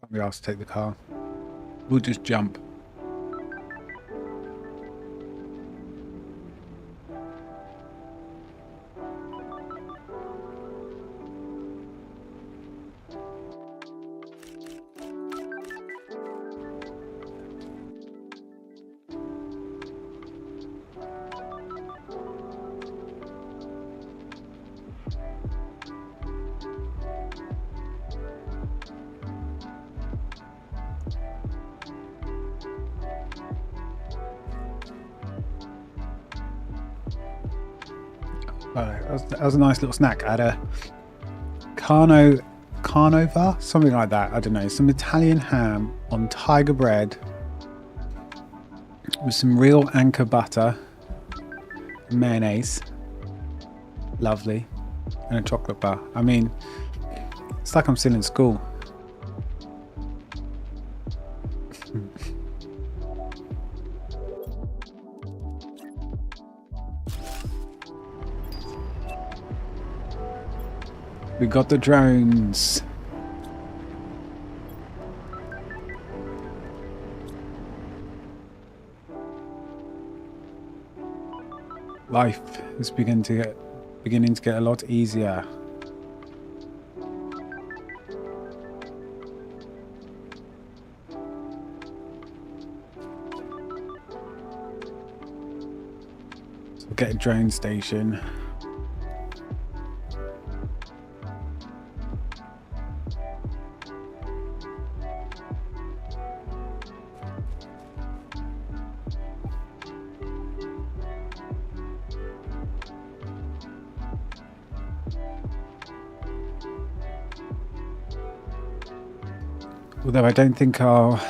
Can't be asked to take the car. We'll just jump. That was a nice little snack. I had a Carnova, something like that. I don't know. Some Italian ham on tiger bread with some real Anchor butter, mayonnaise, lovely, and a chocolate bar. I mean, it's like I'm still in school. We got the drones. Life is beginning to get a lot easier. So we'll get a drone station. Although I don't think I'll... I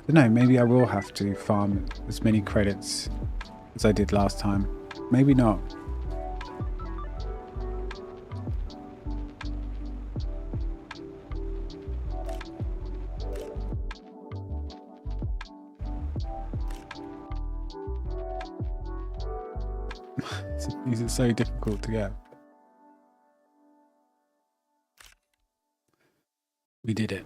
don't know, maybe I will have to farm as many credits as I did last time. Maybe not. These are so difficult to get. We did it.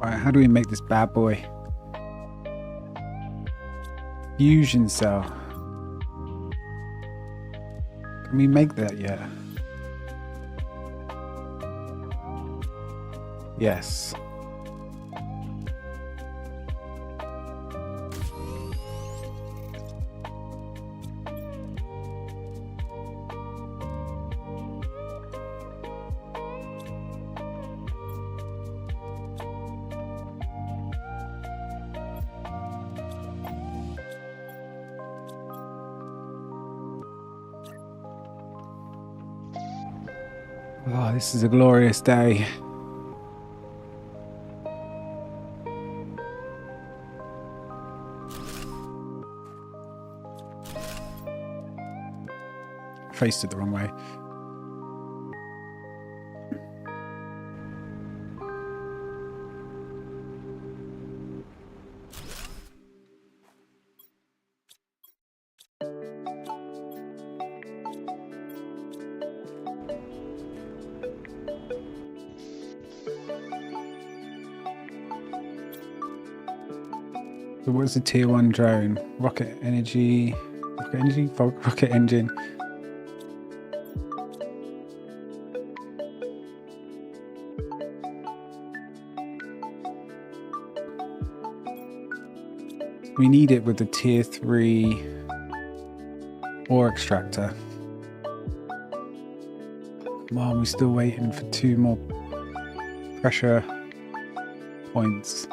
Right, how do we make this bad boy? Fusion cell. Can we make that yet? Yes. Oh, this is a glorious day. Faced it the wrong way. So what's a tier 1 drone? Rocket engine. We need it with the tier 3 ore extractor. Come on, we're still waiting for 2 more pressure points.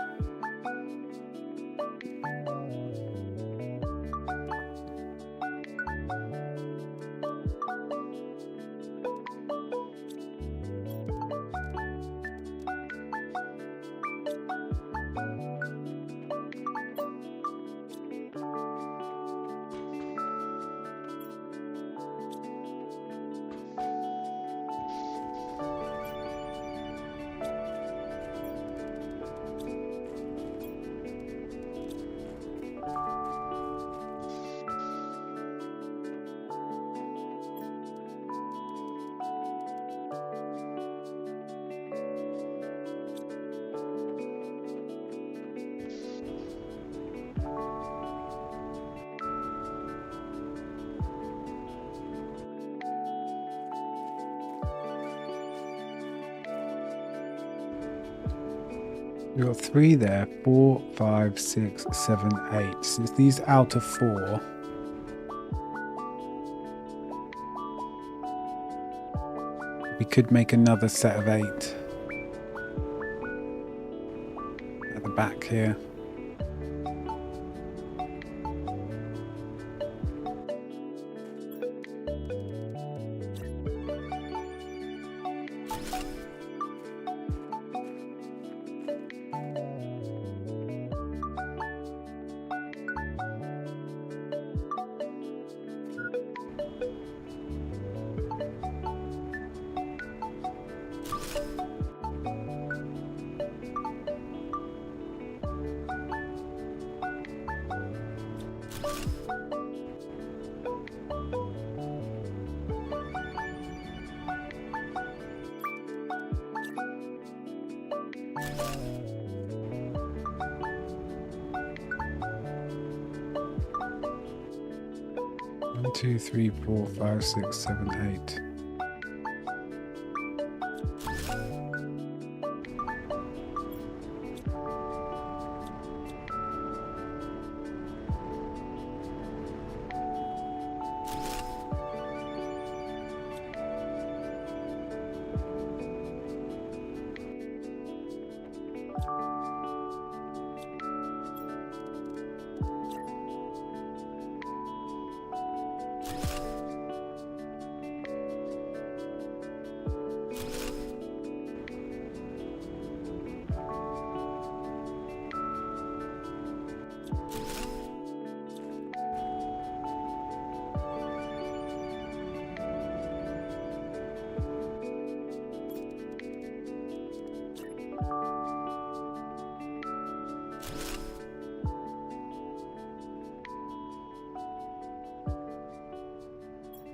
We've got 3 there. 4, 5, 6, 7, 8. Since these out of 4. We could make another set of 8. At the back here. One, two, three, 4, 5, 6, 7, 8.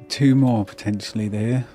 Two more potentially there.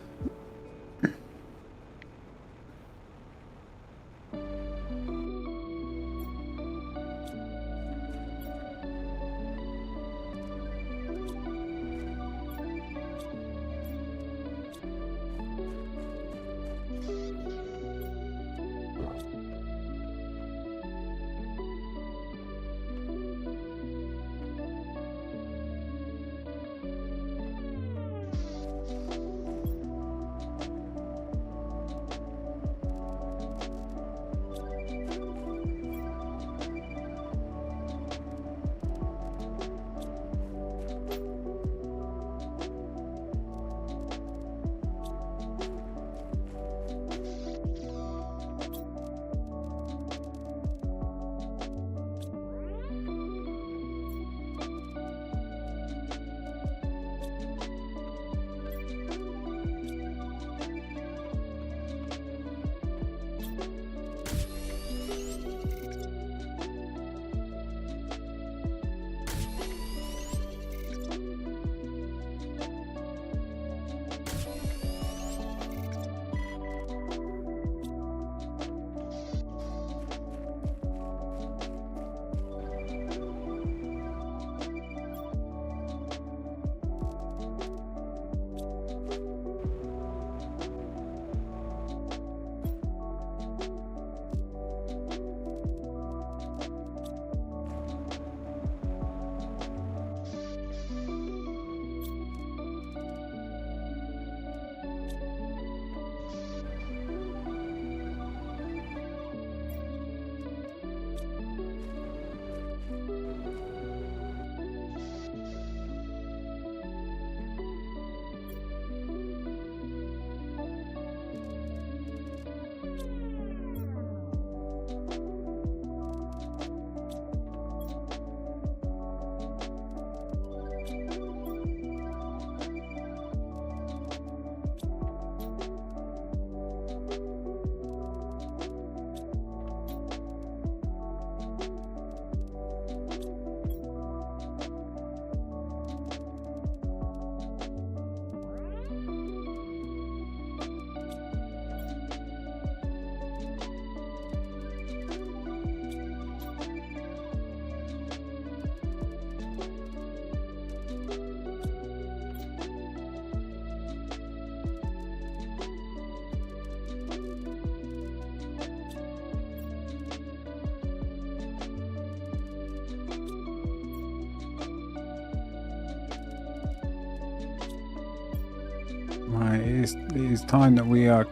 Right, it is time that we're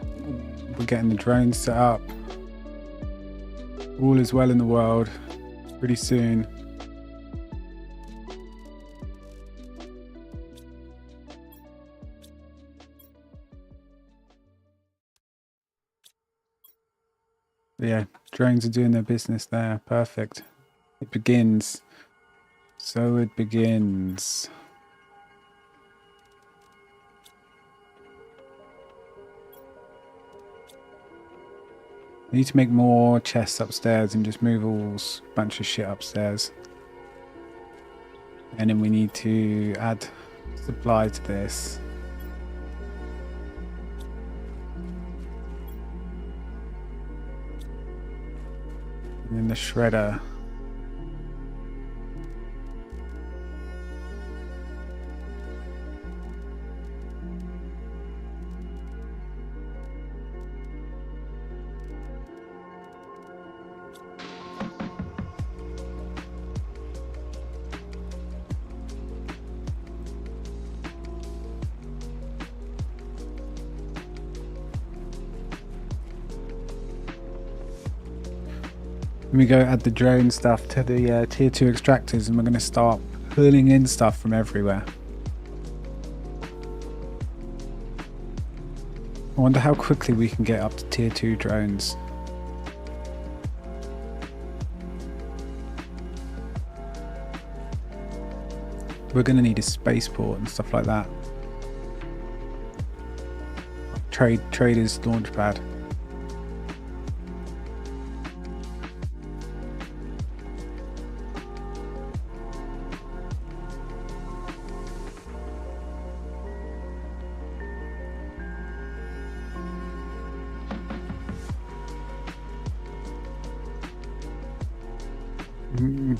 getting the drones set up. All is well in the world. Pretty soon. Yeah, drones are doing their business there. Perfect. It begins. So it begins. I need to make more chests upstairs and just move all bunch of shit upstairs. And then we need to add supply to this. And then the shredder. We go add the drone stuff to the tier 2 extractors, and we're going to start pulling in stuff from everywhere. I wonder how quickly we can get up to tier 2 drones. We're going to need a spaceport and stuff like that. Trader's launchpad.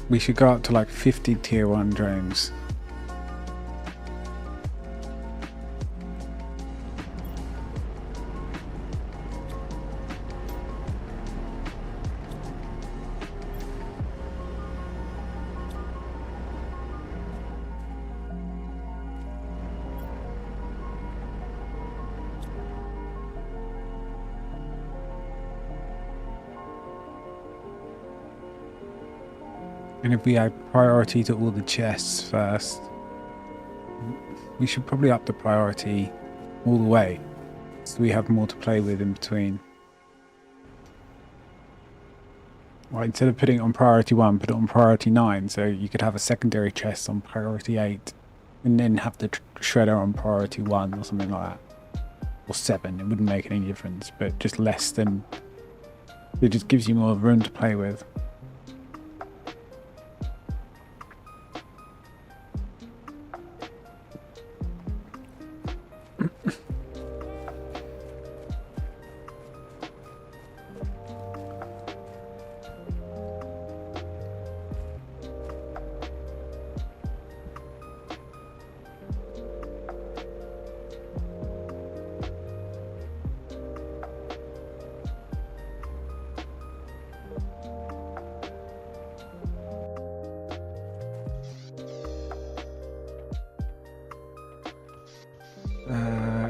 We should go up to like 50 tier 1 drones. And if we add priority to all the chests first, we should probably up the priority all the way, so we have more to play with in between. Right, instead of putting it on priority 1, put it on priority 9, so you could have a secondary chest on priority 8, and then have the shredder on priority 1 or something like that. Or 7, it wouldn't make any difference, but just less than... It just gives you more room to play with.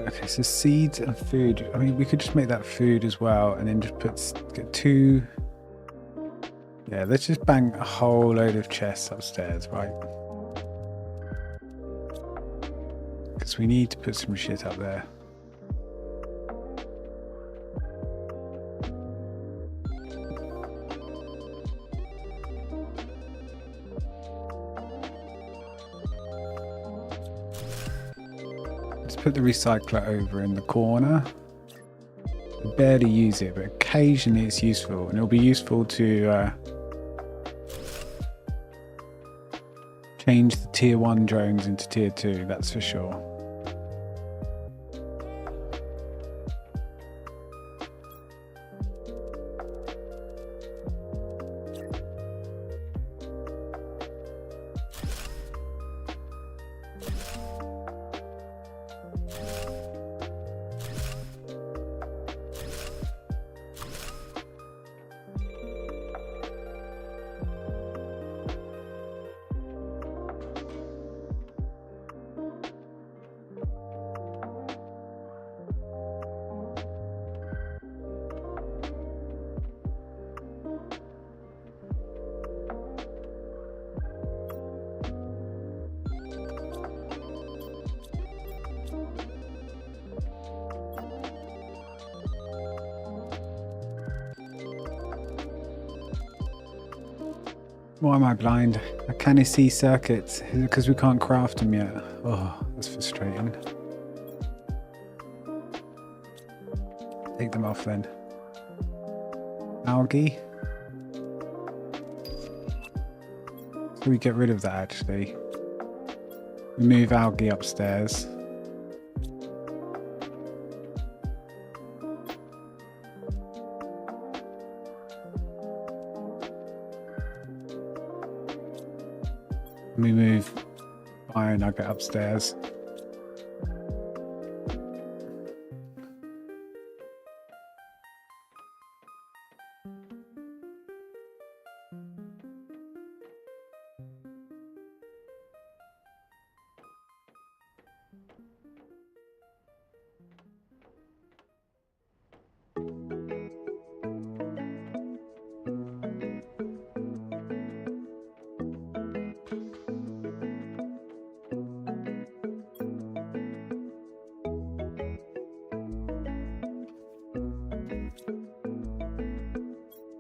Okay, so seeds and food. I mean, we could just make that food as well, and then just get 2. Yeah, let's just bang a whole load of chests upstairs, right? Because we need to put some shit up there. Put the recycler over in the corner. I barely use it, but occasionally it's useful, and it'll be useful to change the tier 1 drones into tier 2, that's for sure. Why am I blind? I can't see circuits. Is it because we can't craft them yet? Oh, that's frustrating. Take them off then. Algae. So we get rid of that actually. We move algae upstairs. me move Fire Nugget upstairs.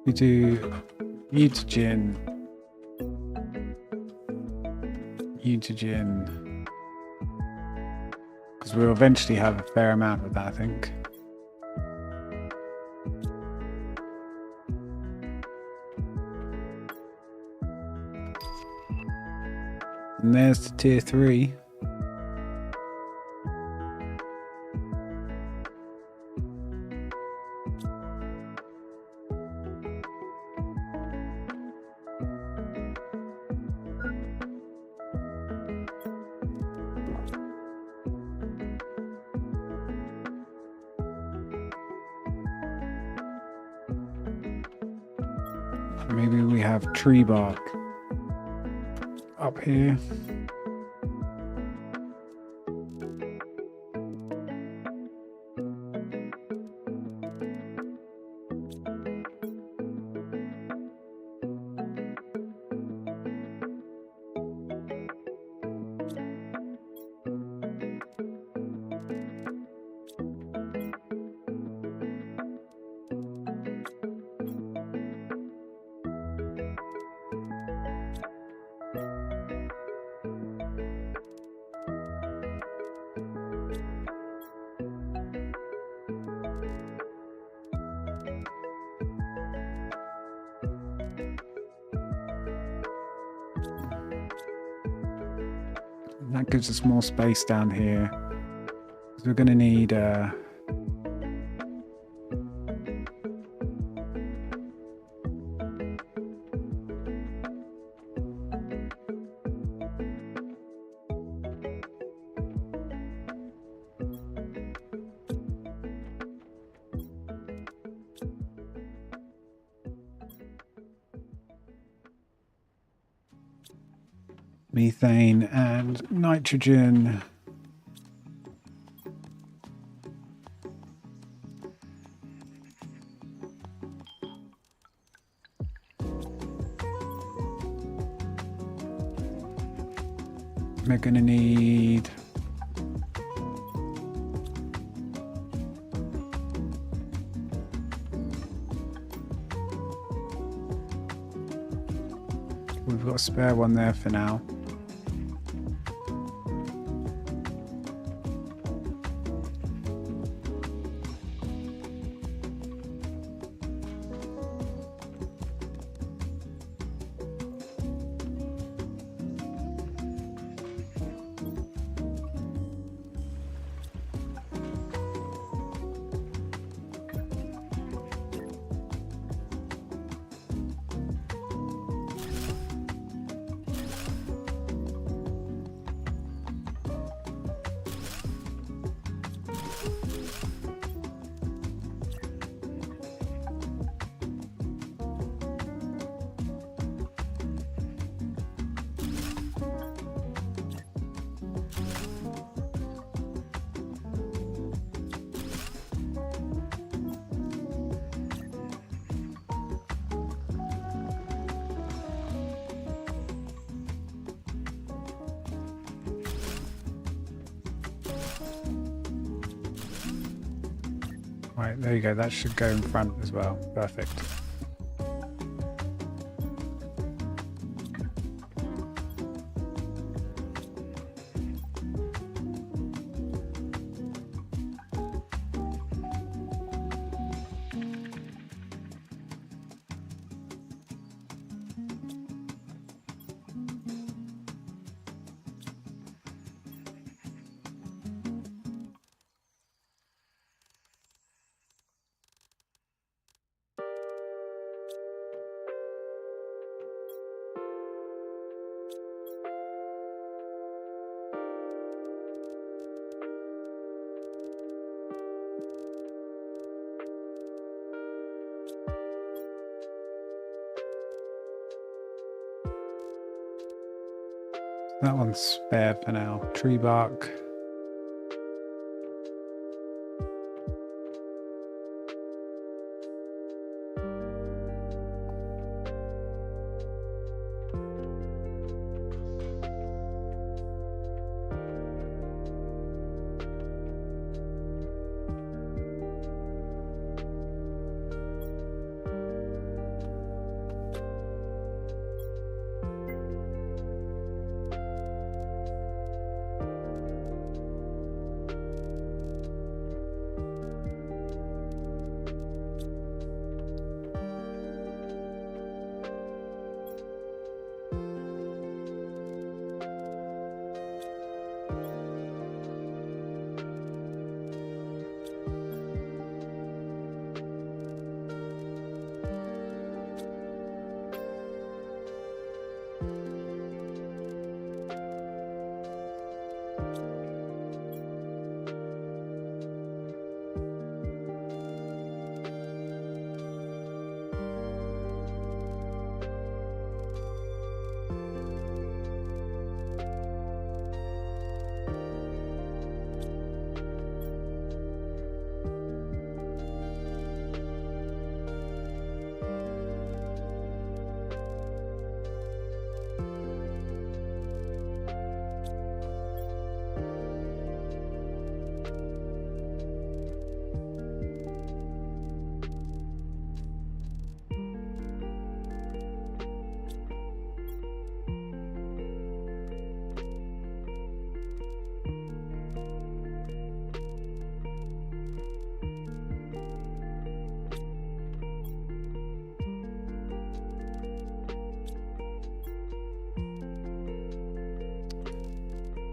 We do mutagen, because we'll eventually have a fair amount of that, I think. And there's the tier 3. Maybe we have tree bark up here. That gives us more space down here. So we're going to need methane and nitrogen. We're going to need we've got a spare one there for now. Right, there you go. That should go in front as well. Perfect. That one's spare for now. Tree bark.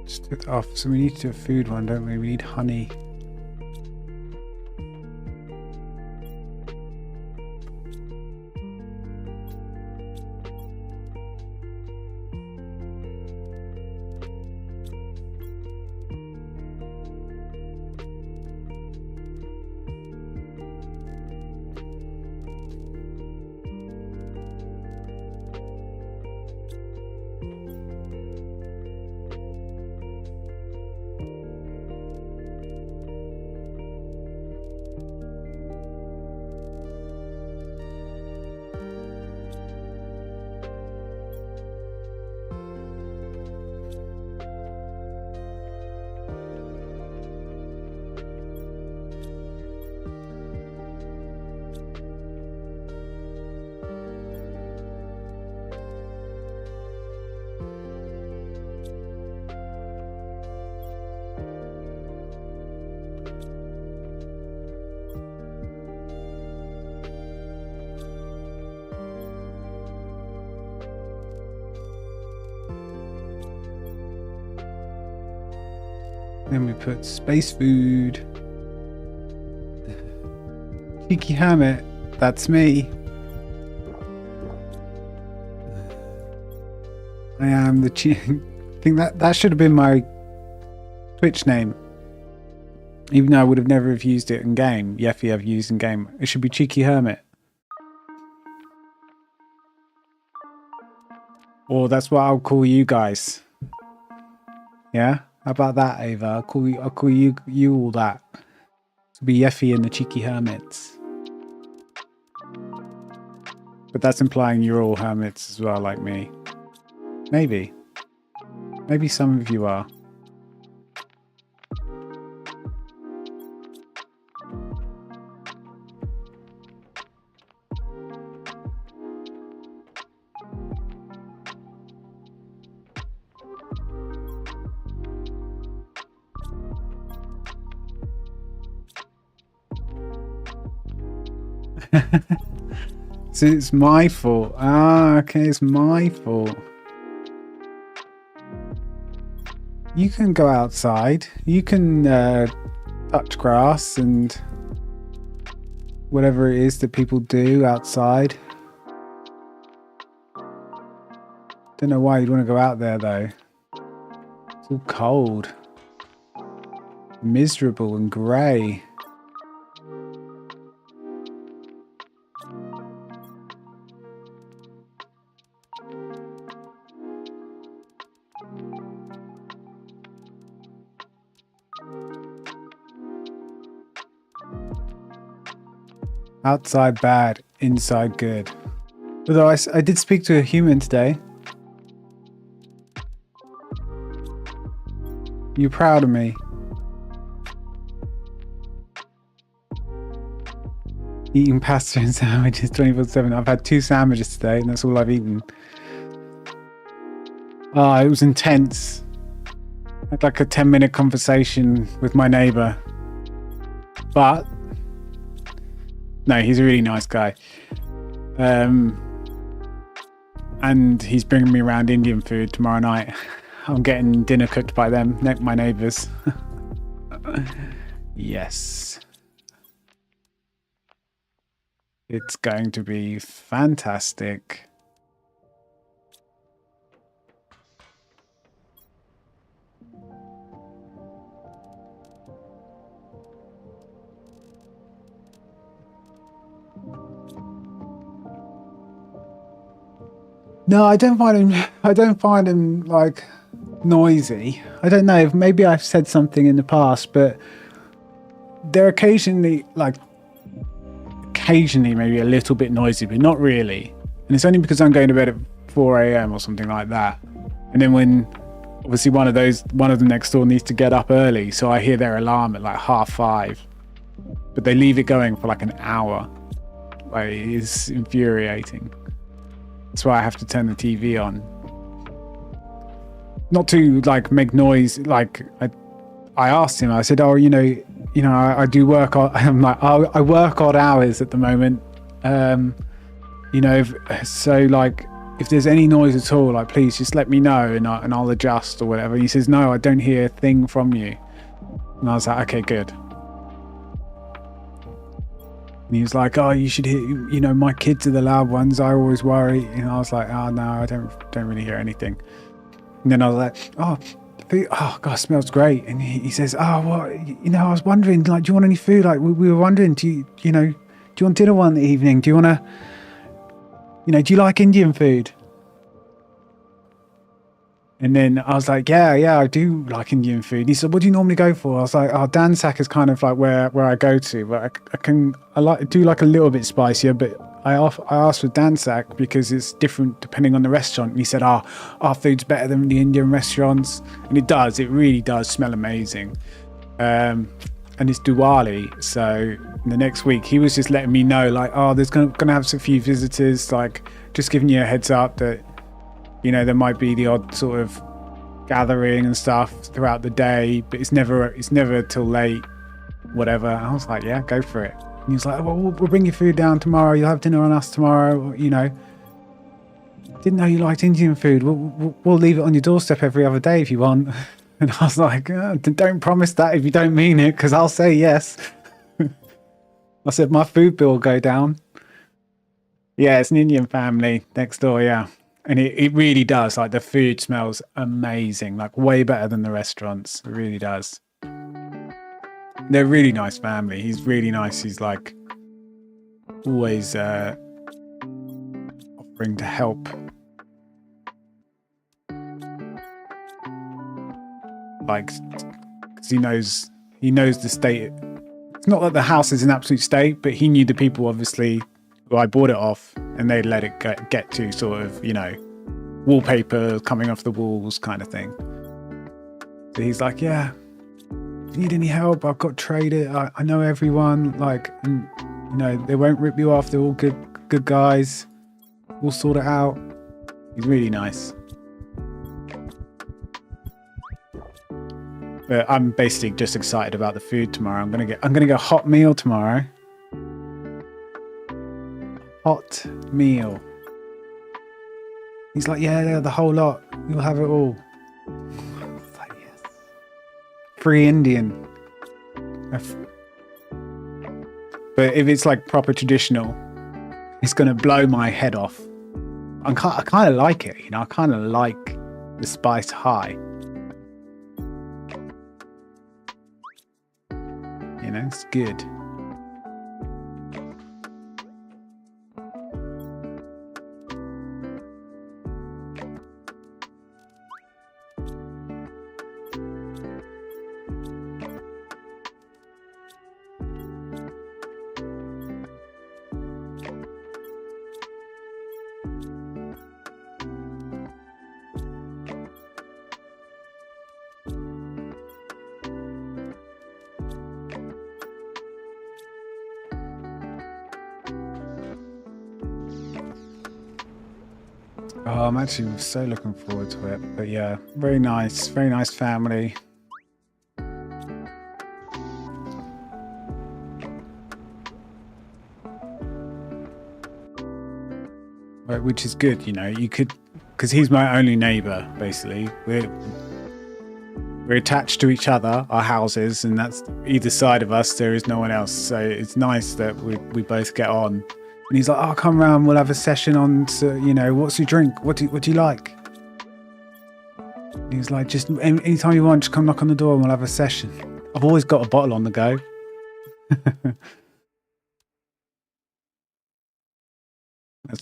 Just do it off. So we need to do a food one, don't we? We need honey. Then we put space food. Cheeky Hermit, that's me. I am the I think that should have been my Twitch name. Even though I would have never have used it in game. Yeffy I've used in game. It should be Cheeky Hermit. Or that's what I'll call you guys. Yeah? How about that, Ava? I'll call you all that. It'll be Yeffy and the Cheeky Hermits. But that's implying you're all hermits as well, like me. Maybe. Maybe some of you are. So it's my fault. Ah, okay, it's my fault. You can go outside. You can touch grass and whatever it is that people do outside. Don't know why you'd want to go out there though. It's all cold, miserable and grey. Outside bad, inside good. Although I did speak to a human today. You proud of me? Eating pasta and sandwiches 24/7. I've had 2 sandwiches today, and that's all I've eaten. Oh, it was intense. I had like a 10-minute conversation with my neighbor. But no, he's a really nice guy. And he's bringing me around Indian food tomorrow night. I'm getting dinner cooked by them, my neighbors. Yes. It's going to be fantastic. No, I don't find him like noisy. I don't know, maybe I've said something in the past, but they're occasionally maybe a little bit noisy, but not really. And it's only because I'm going to bed at 4 a.m. or something like that. And then when obviously one of them next door needs to get up early, so I hear their alarm at like 5:30. But they leave it going for like an hour. Like, it is infuriating. That's why I have to turn the TV on. Not to like make noise. Like I asked him, I said, oh, I do work on, I'm like, I work odd hours at the moment. So like, if there's any noise at all, like, please just let me know and I'll adjust or whatever. And he says, no, I don't hear a thing from you. And I was like, okay, good. And he was like, oh, you should hear, my kids are the loud ones. I always worry. And I was like, oh, no, I don't really hear anything. And then I was like, oh God, it smells great. And he says, oh, well, I was wondering, like, do you want any food? Like, we were wondering, do you want dinner one evening? Do you want to, do you like Indian food? And then I was like, yeah, I do like Indian food. He said, what do you normally go for? I was like, oh, Dansak is kind of like where I go to, but I do like a little bit spicier, but I asked for Dansak because it's different depending on the restaurant. And he said, our food's better than the Indian restaurants. And it really does smell amazing. And it's Diwali, so the next week he was just letting me know, like, oh, there's gonna have a few visitors, like, just giving you a heads up that, there might be the odd sort of gathering and stuff throughout the day, but it's never till late, whatever. I was like, yeah, go for it. And he was like, well, we'll bring your food down tomorrow. You'll have dinner on us tomorrow. Didn't know you liked Indian food. We'll leave it on your doorstep every other day if you want. And I was like, don't promise that if you don't mean it, because I'll say yes. I said, my food bill will go down. Yeah, it's an Indian family next door, yeah. And it really does. Like, the food smells amazing, like way better than the restaurants. It really does. They're a really nice family. He's really nice. He's like always offering to help. Like, because he knows the state. It's not that the house is in absolute state, but he knew the people, obviously, who I bought it off, and they let it get to sort of, wallpaper coming off the walls kind of thing. So he's like, yeah, if you need any help, I've got traded. I know everyone, like, and, they won't rip you off. They're all good guys. We'll sort it out. He's really nice. But I'm basically just excited about the food tomorrow. I'm gonna get a hot meal tomorrow. Hot meal. He's like, yeah, the whole lot. You'll have it all. Like, yes. Free Indian. But if it's like proper traditional, it's gonna blow my head off. I kind of like it, I kind of like the spice high. It's good. Oh, I'm actually so looking forward to it. But yeah, very nice family. Right, which is good, you know. You could, because he's my only neighbor, basically. We're attached to each other, our houses, and that's either side of us. There is no one else, so it's nice that we both get on. And he's like, "Oh, come round. We'll have a session on, you know, what's your drink? What do you like?" And he's like, "Just anytime you want, just come knock on the door and we'll have a session." I've always got a bottle on the go.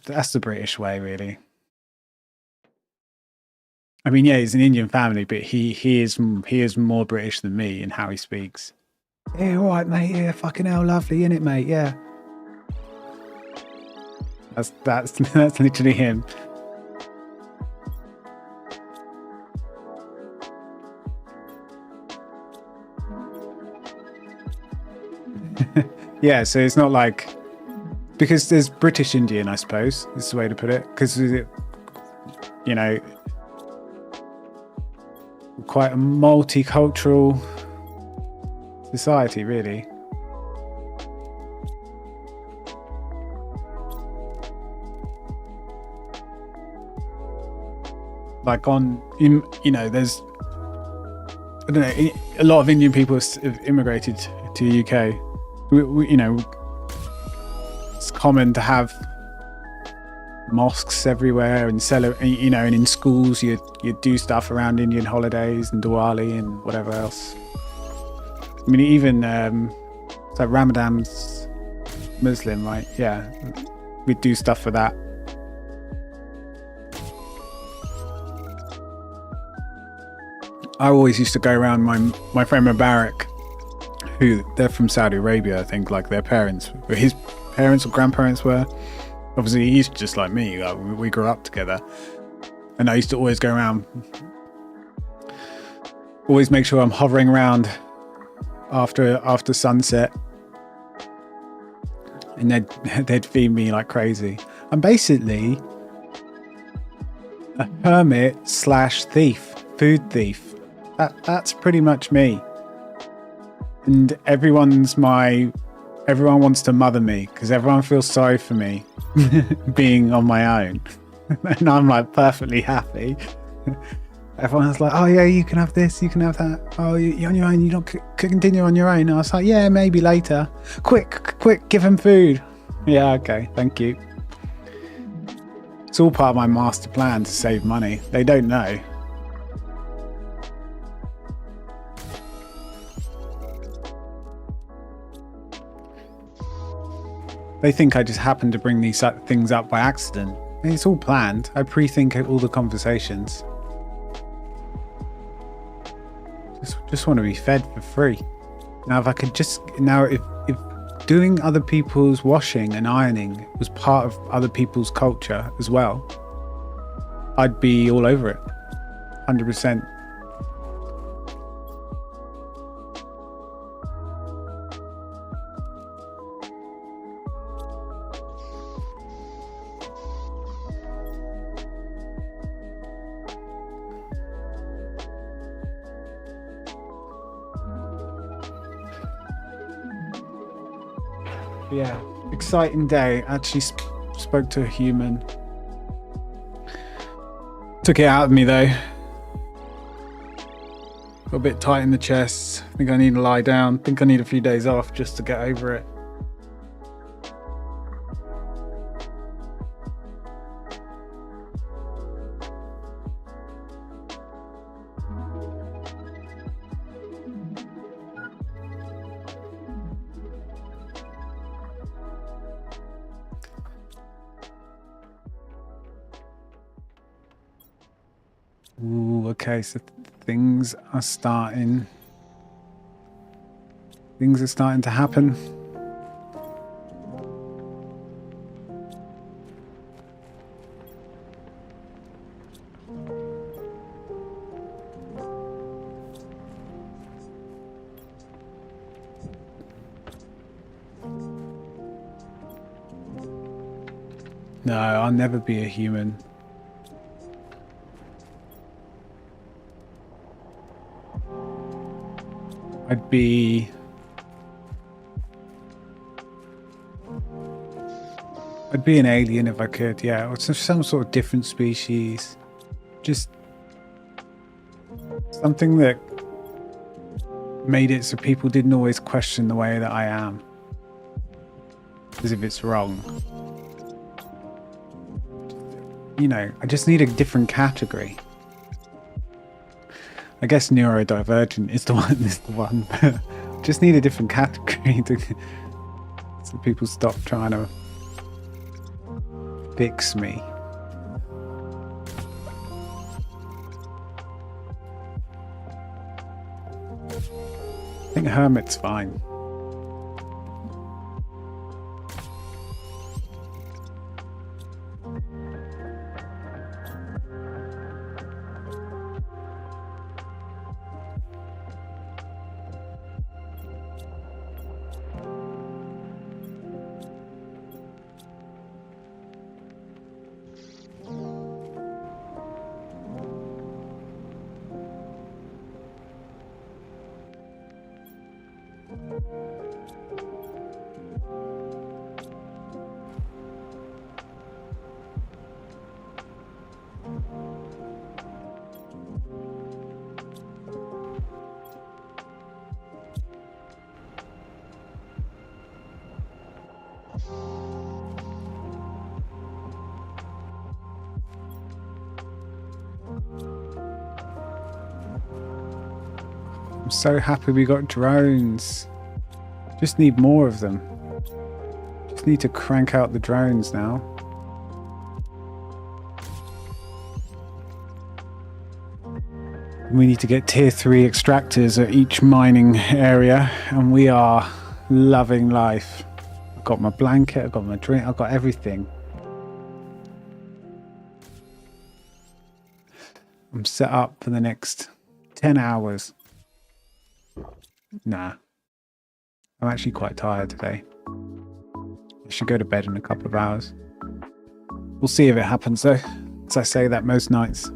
That's the British way, really. I mean, yeah, he's an Indian family, but he is more British than me in how he speaks. Yeah, all right, mate. Yeah, fucking hell, lovely, innit, mate? Yeah. That's literally him. Yeah, so it's not like, because there's British Indian, I suppose, is the way to put it, because, you know, quite a multicultural society, really. Like you know, there's, I don't know, a lot of Indian people have immigrated to the UK. You know, it's common to have mosques everywhere and you know, and in schools you do stuff around Indian holidays and Diwali and whatever else. I mean, even it's like Ramadan's Muslim, right? Yeah, we do stuff for that. I always used to go around my friend Mubarak, who they're from Saudi Arabia, I think, like their parents, or his parents or grandparents were. Obviously, he's just like me. Like, we grew up together, and I used to always go around, always make sure I'm hovering around after sunset, and they'd feed me like crazy. I'm basically a hermit / thief, food thief. That's pretty much me. And everyone wants to mother me because everyone feels sorry for me being on my own. And I'm like perfectly happy. Everyone's like, "Oh yeah, you can have this, you can have that. Oh, you're on your own, you don't continue on your own." And I was like, "Yeah, maybe later. Quick, give him food." Yeah, okay, thank you. It's all part of my master plan to save money. They don't know. They think I just happened to bring these things up by accident. It's all planned. I pre-think all the conversations. Just want to be fed for free. Now, if I could if doing other people's washing and ironing was part of other people's culture as well, I'd be all over it. 100%. Yeah, exciting day. Actually spoke to a human. Took it out of me though. Got a bit tight in the chest. I think I need to lie down. I think I need a few days off just to get over it. Ooh, okay, so things are starting to happen. No, I'll never be a human. I'd be an alien if I could, yeah, or some sort of different species. Just something that made it so people didn't always question the way that I am, as if it's wrong. You know, I just need a different category. I guess neurodivergent is the one. Just need a different category so people stop trying to fix me. I think hermit's fine. I'm so happy we got drones. Just need more of them. Just need to crank out the drones now. We need to get tier 3 extractors at each mining area, and we are loving life. I've got my blanket, I've got my drink, I've got everything. I'm set up for the next 10 hours. Nah. I'm actually quite tired today. I should go to bed in a couple of hours. We'll see if it happens though, as I say that most nights.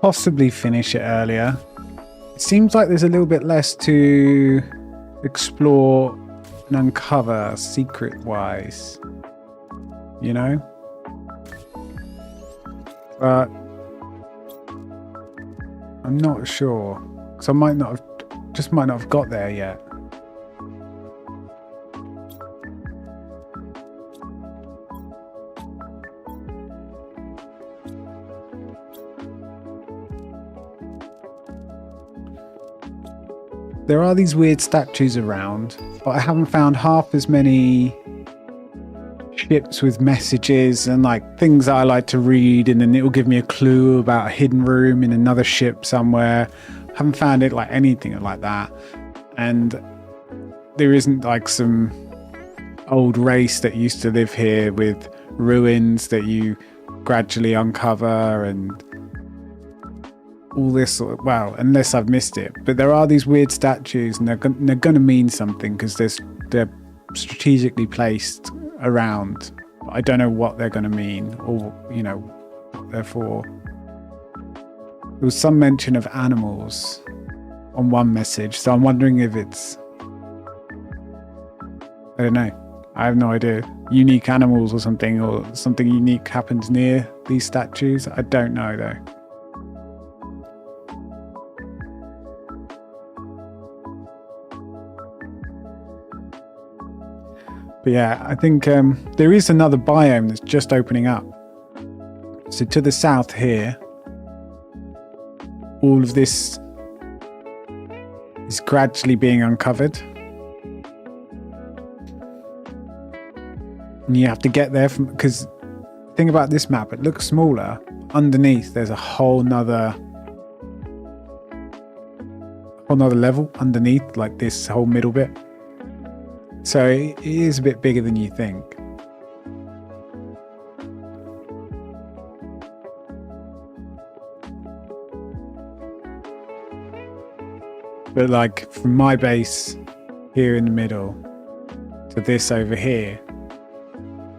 Possibly finish it earlier. It seems like there's a little bit less to explore and uncover secret-wise, you know? But I'm not sure, because I might not have got there yet. There are these weird statues around, but I haven't found half as many ships with messages and like things that I like to read, and then it'll give me a clue about a hidden room in another ship somewhere. I haven't found it like anything like that. And there isn't like some old race that used to live here with ruins that you gradually uncover and all this sort of, well, unless I've missed it. But there are these weird statues, and they're going to mean something because they're strategically placed around. I don't know what they're going to mean, or you know what they're for. There was some mention of animals on one message, so I'm wondering if it's, I don't know, I have no idea, unique animals or something unique happens near these statues. I don't know though. But yeah, I think there is another biome that's just opening up. So to the south here, all of this is gradually being uncovered. And you have to get there because thing about this map, it looks smaller. Underneath, there's a whole nother level underneath, like this whole middle bit. So it is a bit bigger than you think. But like from my base here in the middle to this over here,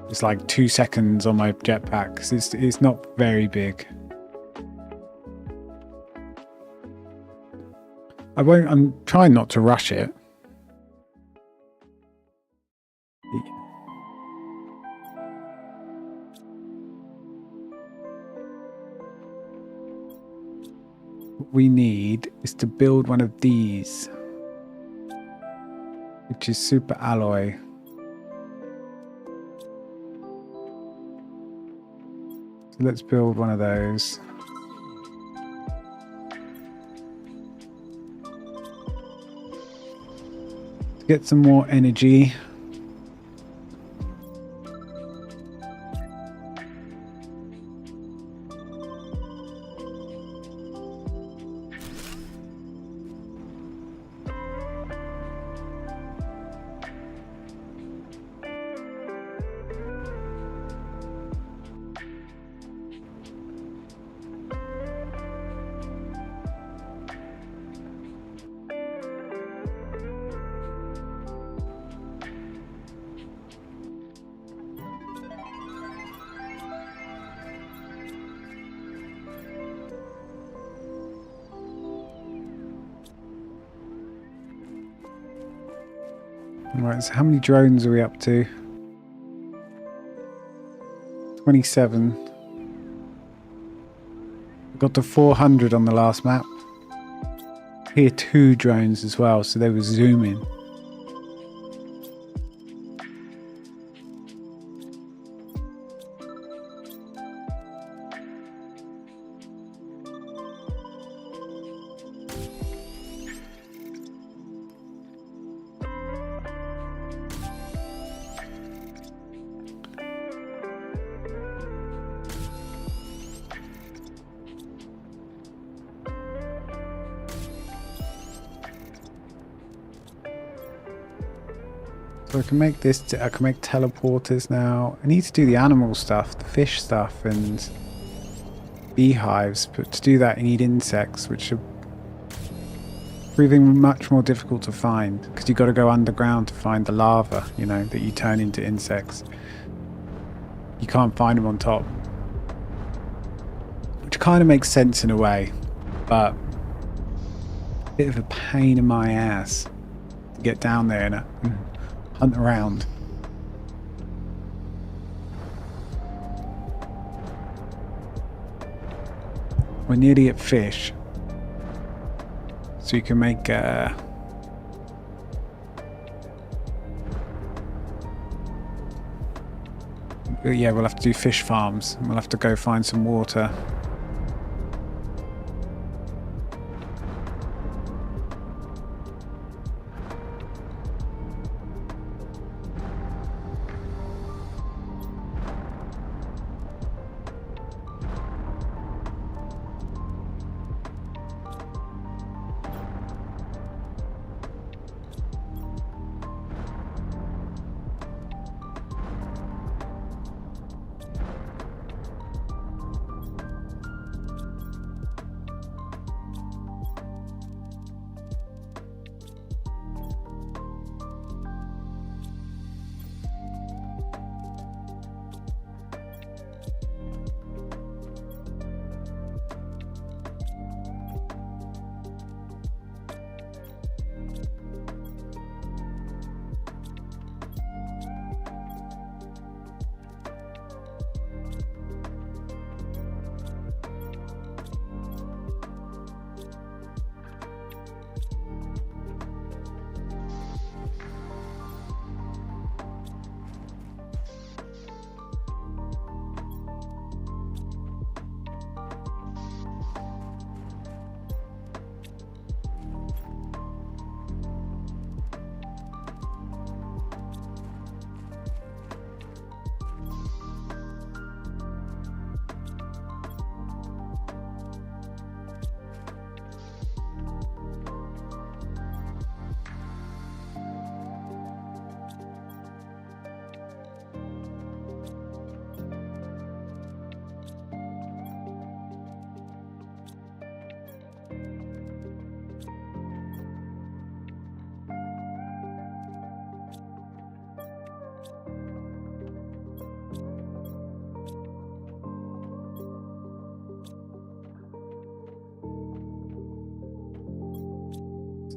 it's like 2 seconds on my jetpack, 'cause it's not very big. I'm trying not to rush it. What we need is to build one of these, which is super alloy. So let's build one of those. To get some more energy. Right, so how many drones are we up to? 27. We got to 400 on the last map. Here 2 drones as well, so they were zooming. So I can make this, I can make teleporters now. I need to do the animal stuff, the fish stuff and beehives, but to do that you need insects, which are proving much more difficult to find because you've got to go underground to find the larva, you know, that you turn into insects. You can't find them on top, which kind of makes sense in a way, but a bit of a pain in my ass to get down there and hunt around. We're nearly at fish, so you can make yeah, we'll have to do fish farms. We'll have to go find some water.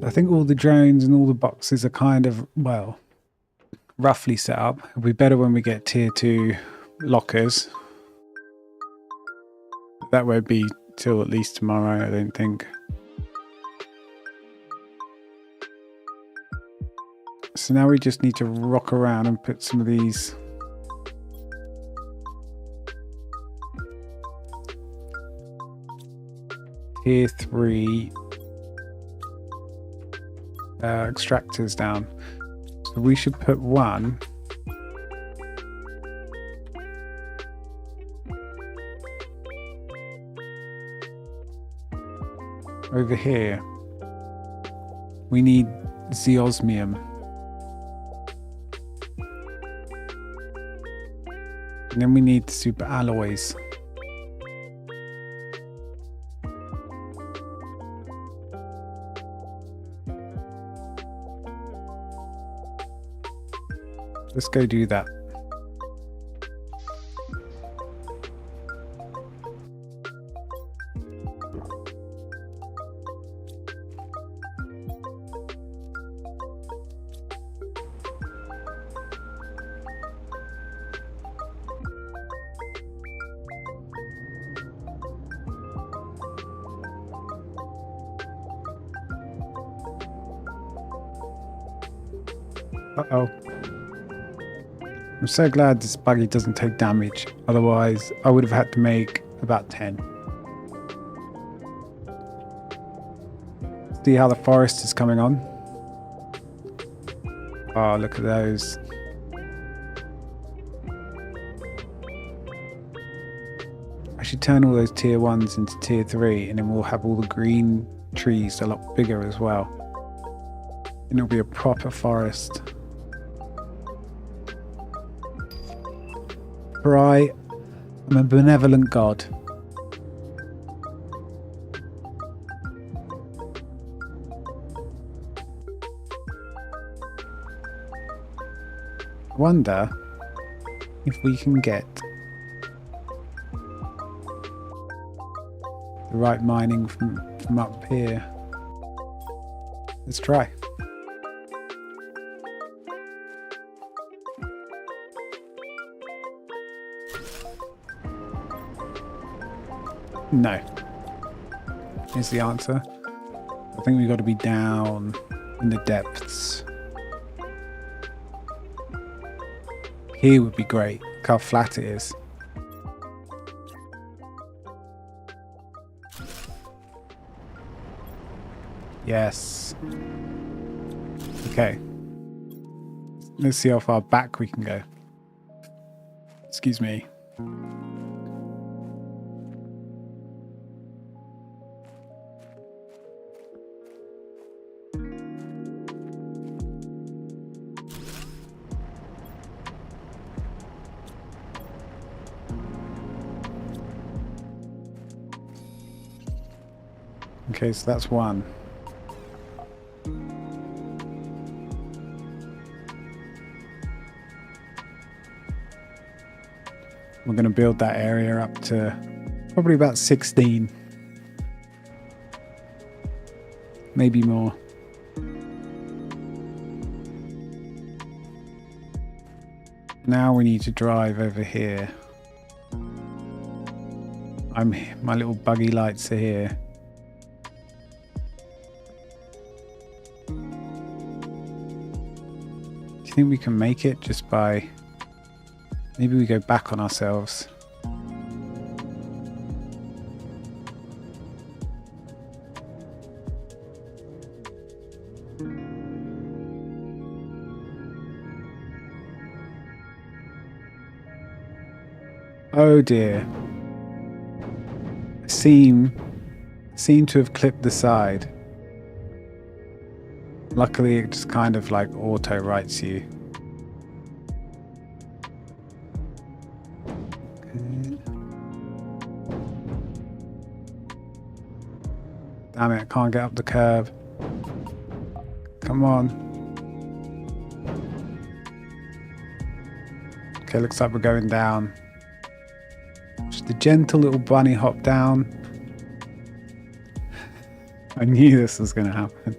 I think all the drones and all the boxes are kind of, well, roughly set up. It'll be better when we get tier 2 lockers. That won't be till at least tomorrow, I don't think. So now we just need to rock around and put some of these tier 3 extractors down. So we should put one over here. We need the osmium. And then we need super alloys. Let's go do that. Uh-oh. I'm so glad this buggy doesn't take damage. Otherwise, I would have had to make about 10. See how the forest is coming on? Oh, look at those. I should turn all those tier 1s into tier 3 and then we'll have all the green trees a lot bigger as well. And it'll be a proper forest. For I am a benevolent God. I wonder if we can get the right mining from up here. Let's try. No. Is the answer. I think we've got to be down in the depths. Here would be great. Look how flat it is. Yes. Okay. Let's see how far back we can go. Excuse me. Okay, so that's one. We're going to build that area up to probably about 16. Maybe more. Now we need to drive over here. My little buggy lights are here. Do you think we can make it just by... Maybe we go back on ourselves. Oh dear. Seem to have clipped the side. Luckily it just kind of like auto writes you. Damn it, I can't get up the curb. Come on. Okay, looks like we're going down. Just a gentle little bunny hop down. I knew this was going to happen.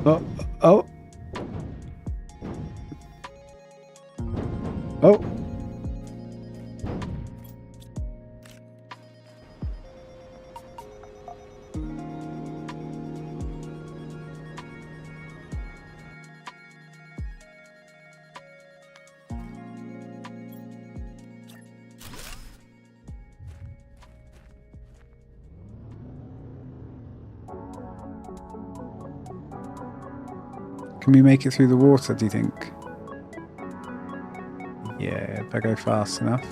Oh, oh. Oh. Can we make it through the water, do you think? Yeah, if I go fast enough.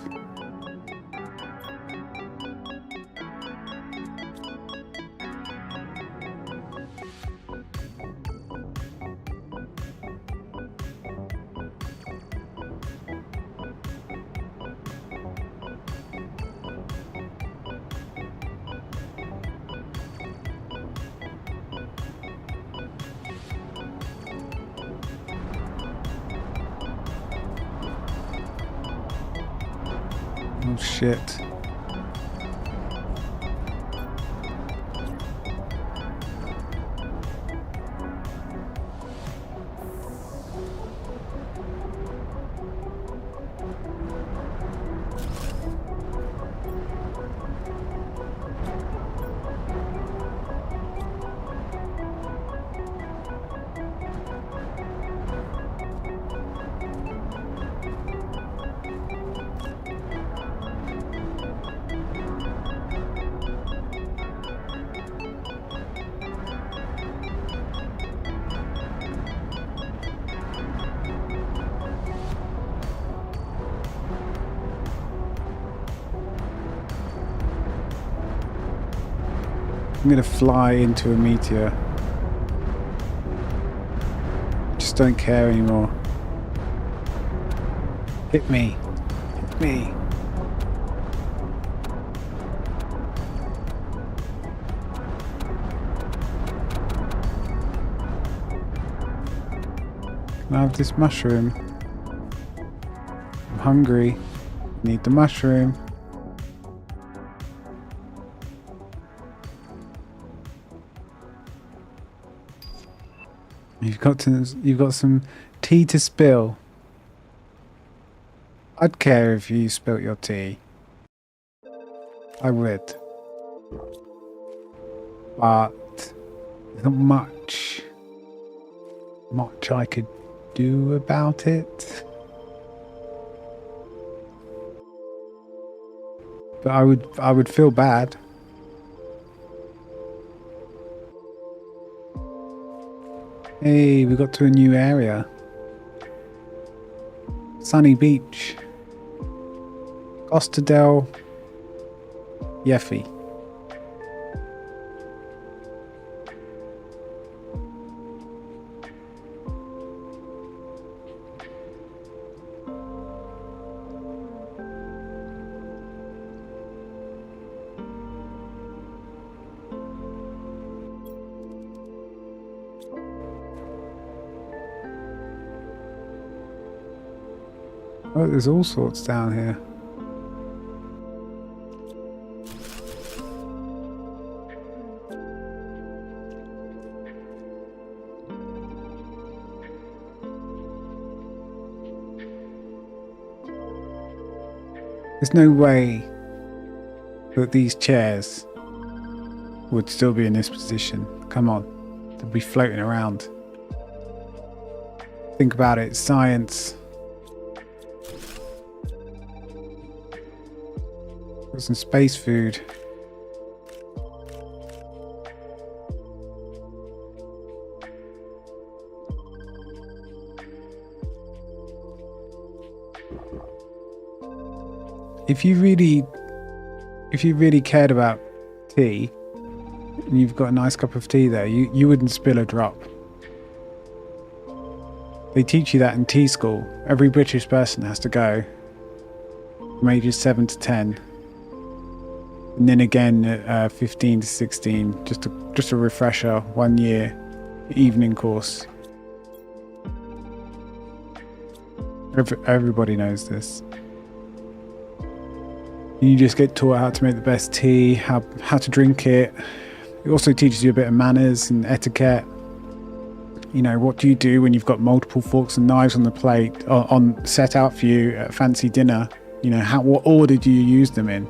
Oh shit. I'm gonna fly into a meteor. Just don't care anymore. Hit me. Hit me. Can I have this mushroom? I'm hungry. Need the mushroom. You've got some tea to spill. I'd care if you spilt your tea. I would. But there's not much I could do about it. But I would feel bad. Hey, we got to a new area. Sunny Beach. Costa del Yeffi. Oh, there's all sorts down here. There's no way that these chairs would still be in this position. Come on, they'd be floating around. Think about it, science. Got some space food. If you really cared about tea, and you've got a nice cup of tea there, you wouldn't spill a drop. They teach you that in tea school. Every British person has to go from ages 7 to 10. And then again at 15 to 16, just a refresher, 1 year evening course. Everybody knows this. You just get taught how to make the best tea, how to drink it. It also teaches you a bit of manners and etiquette. You know, what do you do when you've got multiple forks and knives on the plate on set out for you at a fancy dinner? You know, what order do you use them in?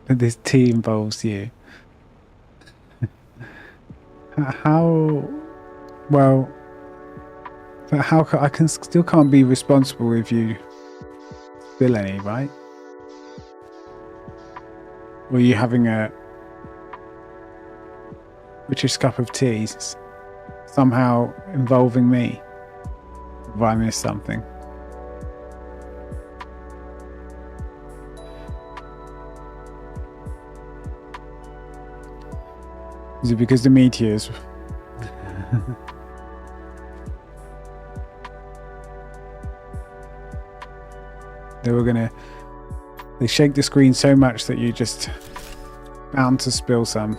But this tea involves you. How? Well, but how? I can still can't be responsible if you spill any, right? Or are you having a British cup of tea somehow involving me? If I missed something. Is it because the meteors? They shake the screen so much that you're just bound to spill some.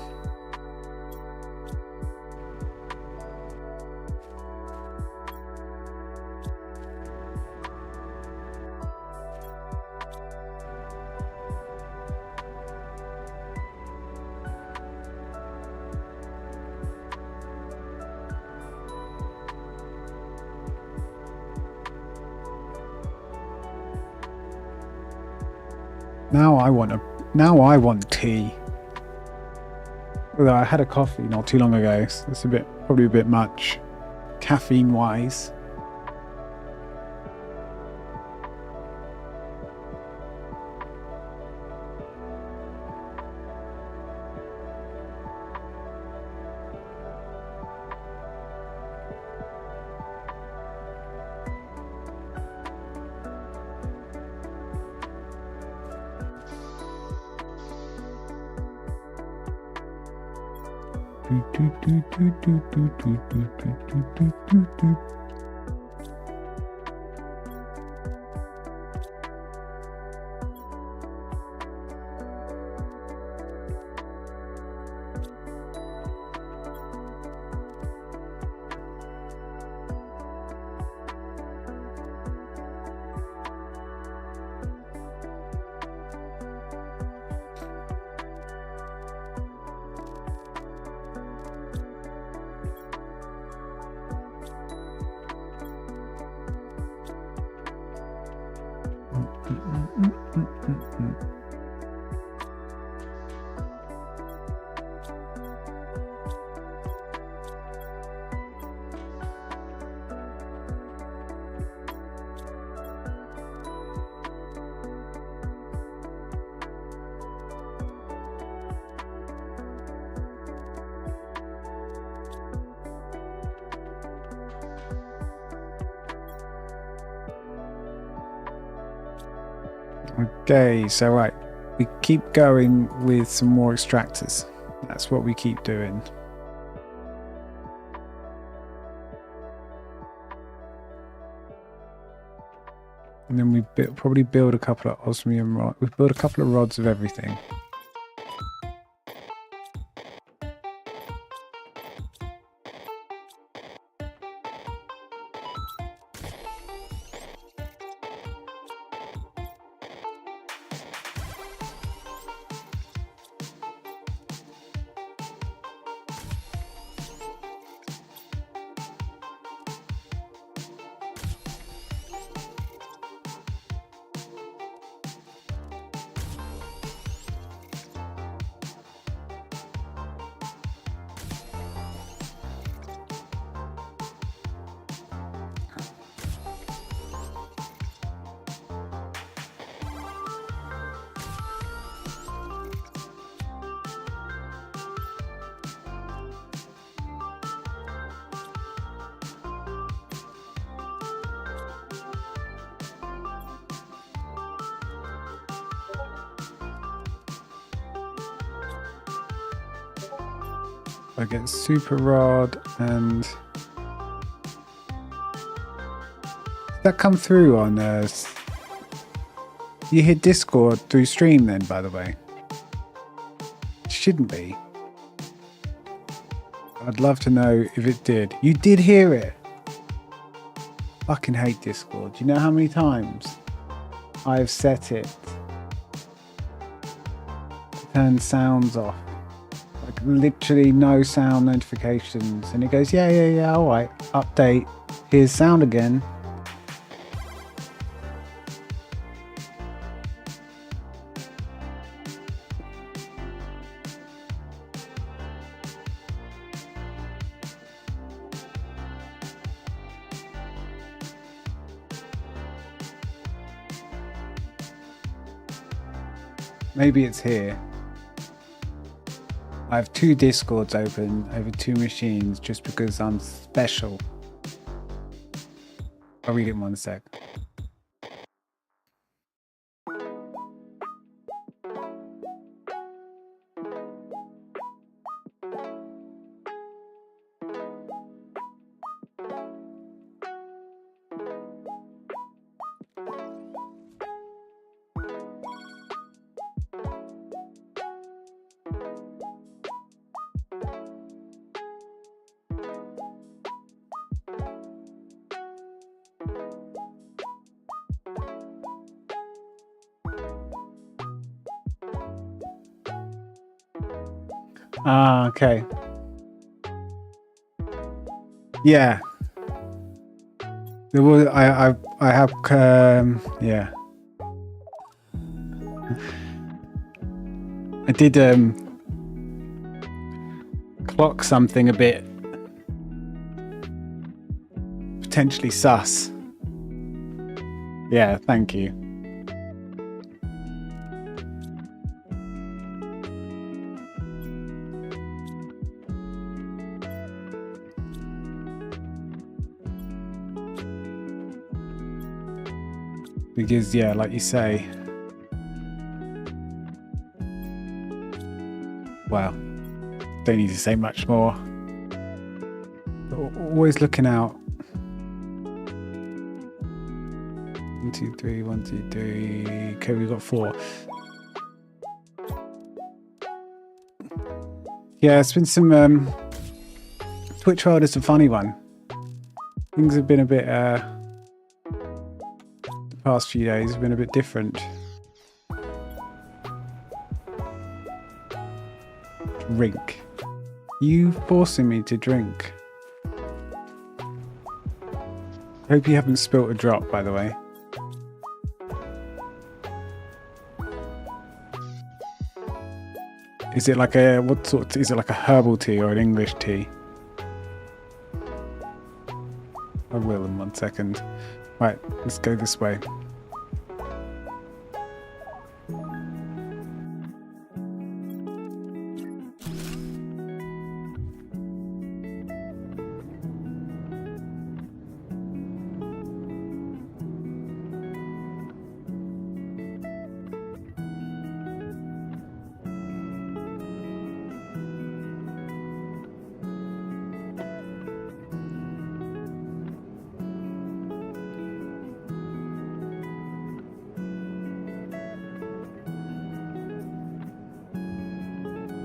Now I want tea. Although I had a coffee not too long ago, so it's probably a bit much, caffeine wise. Okay, so right, we keep going with some more extractors. That's what we keep doing. And then we probably build a couple of osmium rods. We've built a couple of rods of everything. I get super rod and did that come through on you hit Discord through stream then, by the way? It shouldn't be. I'd love to know if it did. You did hear it. fucking hate Discord. Do you know how many times I've set it to turn sounds off? Like literally no sound notifications. And it goes, yeah, alright. Update. Here's sound again. Maybe it's here. I have 2 Discords open over 2 machines just because I'm special. I'll read it in 1 sec. Ah, okay. Yeah. There was I have yeah. I did clock something a bit potentially sus. Yeah, thank you. Because, yeah, like you say, well, don't need to say much more. But always looking out. 1, 2, 3, 1, 2, 3. Okay, we've got 4. Yeah, it's been some Twitch World is a funny one. Things have been a bit past few days have been a bit different. Drink. You forcing me to drink. Hope you haven't spilt a drop, by the way. Is it like a what sort? Is it like a herbal tea or an English tea? I will in 1 second. Right, let's go this way.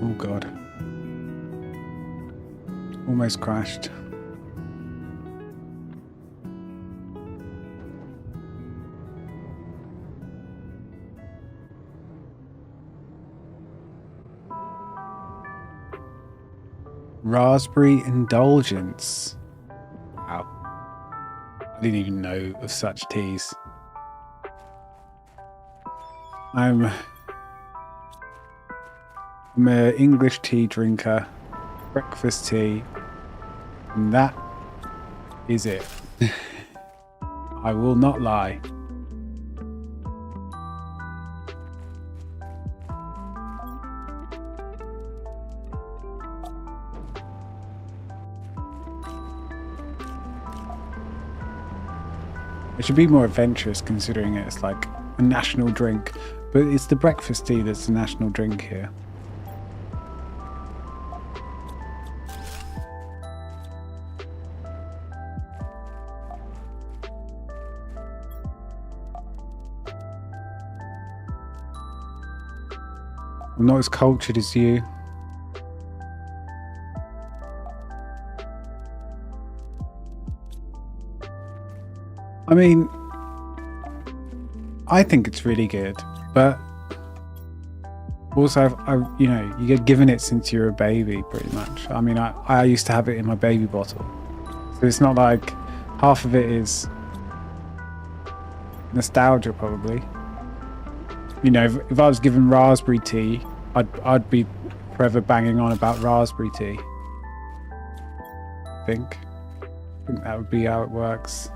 Oh god. Almost crashed. Raspberry Indulgence. Wow. I didn't even know of such teas. I'm an English tea drinker, breakfast tea, and that is it. I will not lie. It should be more adventurous considering it's like a national drink, but it's the breakfast tea that's the national drink here. I'm not as cultured as you. I mean, I think it's really good, but also, you know, you get given it since you're a baby, pretty much. I mean, I used to have it in my baby bottle, so it's not like half of it is nostalgia, probably. You know, if I was given raspberry tea, I'd be forever banging on about raspberry tea. I think that would be how it works.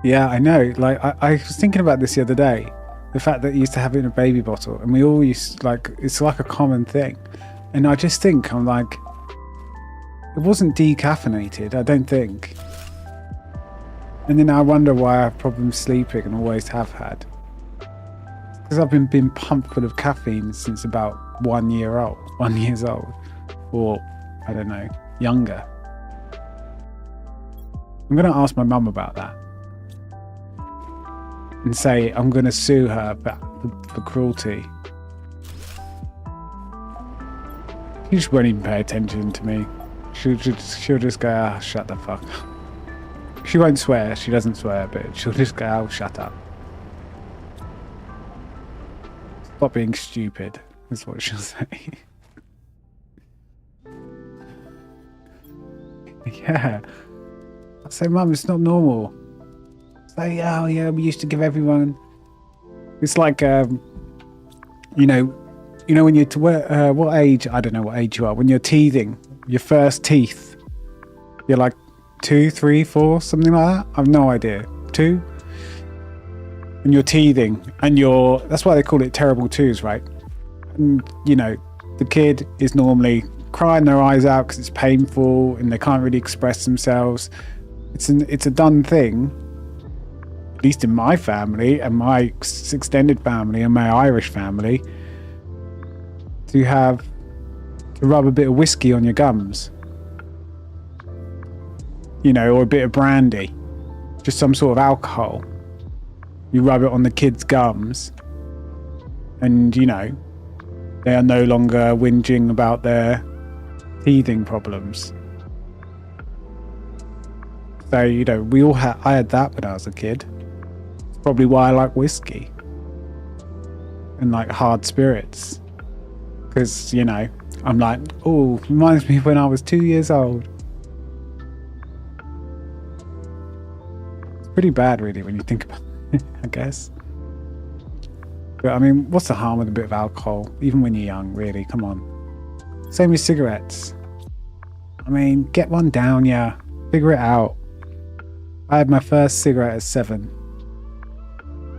Yeah, I know. Like, I was thinking about this the other day. The fact that you used to have it in a baby bottle, and we all used, like, it's like a common thing. And I just think, I'm like, it wasn't decaffeinated, I don't think. And then I wonder why I have problems sleeping and always have had. Because I've been pumped full of caffeine since about 1 year old, 1 years old. Or, I don't know, younger. I'm going to ask my mum about that. And say I'm going to sue her for cruelty. She just won't even pay attention to me. She'll just go, ah, shut the fuck up. She won't swear, she doesn't swear, but she'll just go, oh, shut up. Stop being stupid, is what she'll say. Yeah. I say, Mum, it's not normal. Say, oh yeah, we used to give everyone. It's like, you know when you're what age? I don't know what age you are. When you're teething, your first teeth, you're like 2, 3, 4, something like that. I've no idea. 2, and you're teething, and that's why they call it terrible twos, right? And you know, the kid is normally crying their eyes out because it's painful, and they can't really express themselves. It's a done thing. At least in my family and my extended family and my Irish family, to rub a bit of whiskey on your gums, you know, or a bit of brandy, just some sort of alcohol. You rub it on the kid's gums, and you know, they are no longer whinging about their teething problems. So, you know, I had that when I was a kid. Probably why I like whiskey and like hard spirits, because you know, I'm like, oh, reminds me of when I was 2 years old. It's pretty bad, really, when you think about it, I guess. But I mean, what's the harm with a bit of alcohol, even when you're young? Really, come on. Same with cigarettes. I mean, get one down, yeah. Figure it out. I had my first cigarette at 7.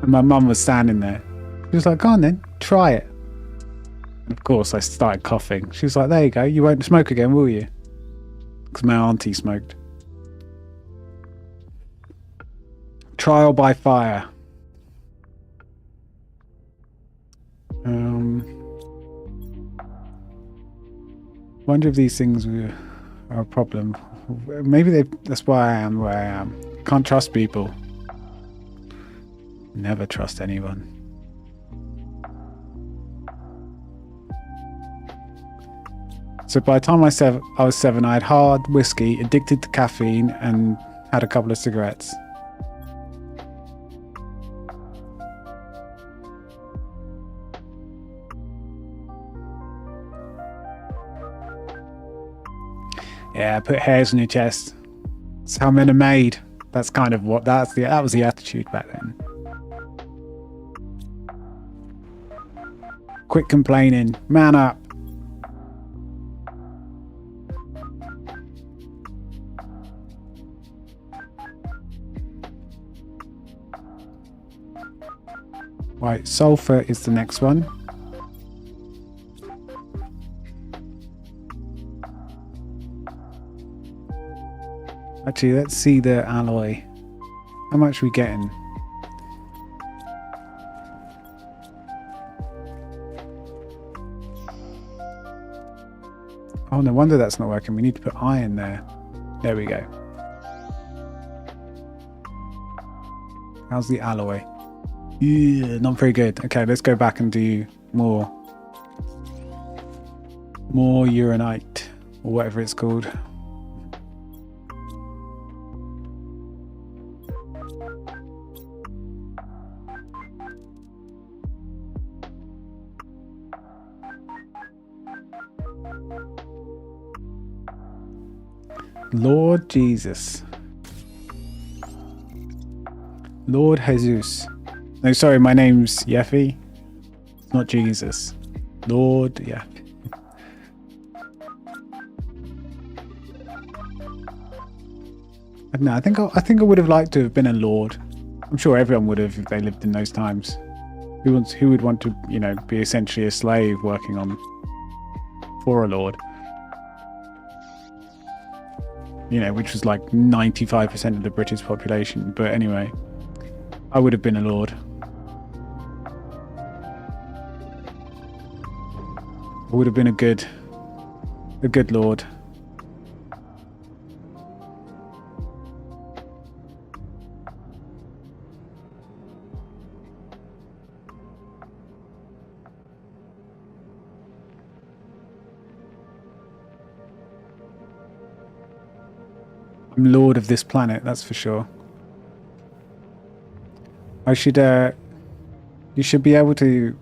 And my mum was standing there. She was like, go on then, try it. And of course, I started coughing. She was like, there you go, you won't smoke again, will you? Because my auntie smoked. Trial by fire. Wonder if these things are a problem. Maybe that's why I am where I am. Can't trust people. Never trust anyone. So by the time I was 7, I had hard whiskey, addicted to caffeine, and had a couple of cigarettes. Yeah, put hairs on your chest. That's how men are made. That's kind of what that was the attitude back then. Quit complaining. Man up. Right, sulfur is the next one. Actually, let's see the alloy. How much are we getting? Oh, no wonder that's not working. We need to put iron there. There we go. How's the alloy? Yeah, not very good. Okay, let's go back and do more. More uranite, or whatever it's called. Lord Jesus. Lord Jesus. No, sorry, my name's Yeffy. It's not Jesus. Lord Yeffy. I don't know, I think I would have liked to have been a lord. I'm sure everyone would have if they lived in those times. Who would want to, you know, be essentially a slave working on for a lord? You know, which was like 95% of the British population. But anyway, I would have been a lord. I would have been a good lord. I'm lord of this planet, that's for sure. I should, you should be able to,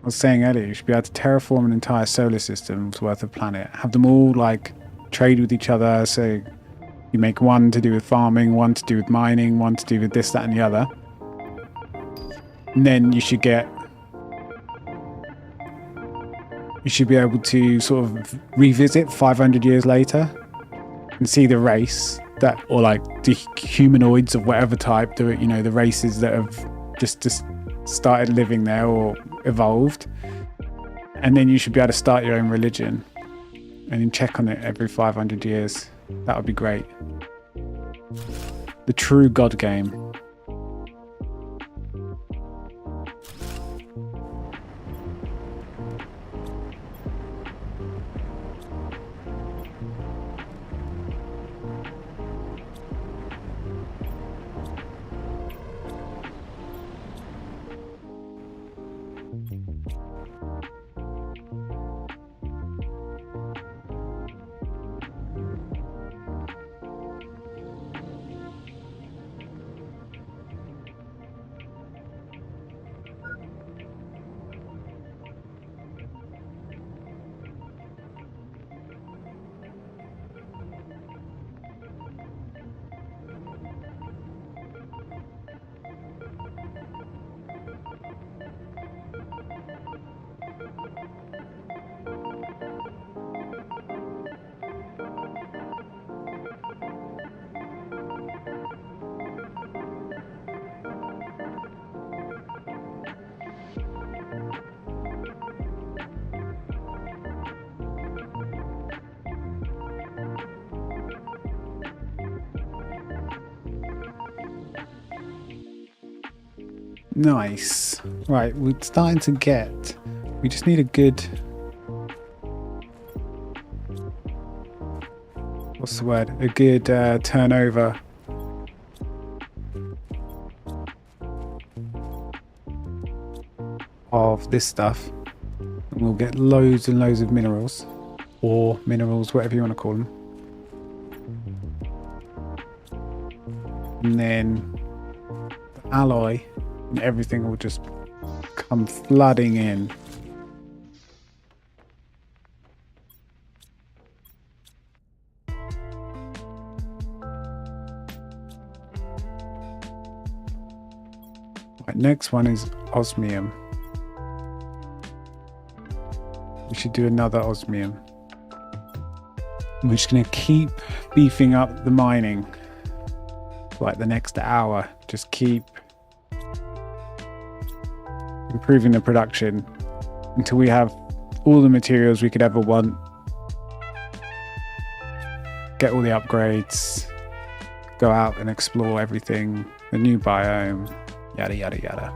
I was saying earlier, you should be able to terraform an entire solar system's worth of planet. Have them all, like, trade with each other, so you make one to do with farming, one to do with mining, one to do with this, that, and the other. And then you should be able to sort of revisit 500 years later and see the race that, or like the humanoids of whatever type, the, you know, the races that have just started living there or evolved. And then you should be able to start your own religion and then check on it every 500 years. That would be great. The true God game. Nice. Right, we're starting to get... We just need a good... What's the word? A good turnover. Of this stuff. And we'll get loads and loads of minerals. Or minerals, whatever you want to call them. And then... the alloy... and everything will just come flooding in. Right, next one is osmium. We should do another osmium. We're just going to keep beefing up the mining. Like the next hour, just keep improving the production until we have all the materials we could ever want, get all the upgrades, go out and explore everything, the new biome, yada yada yada.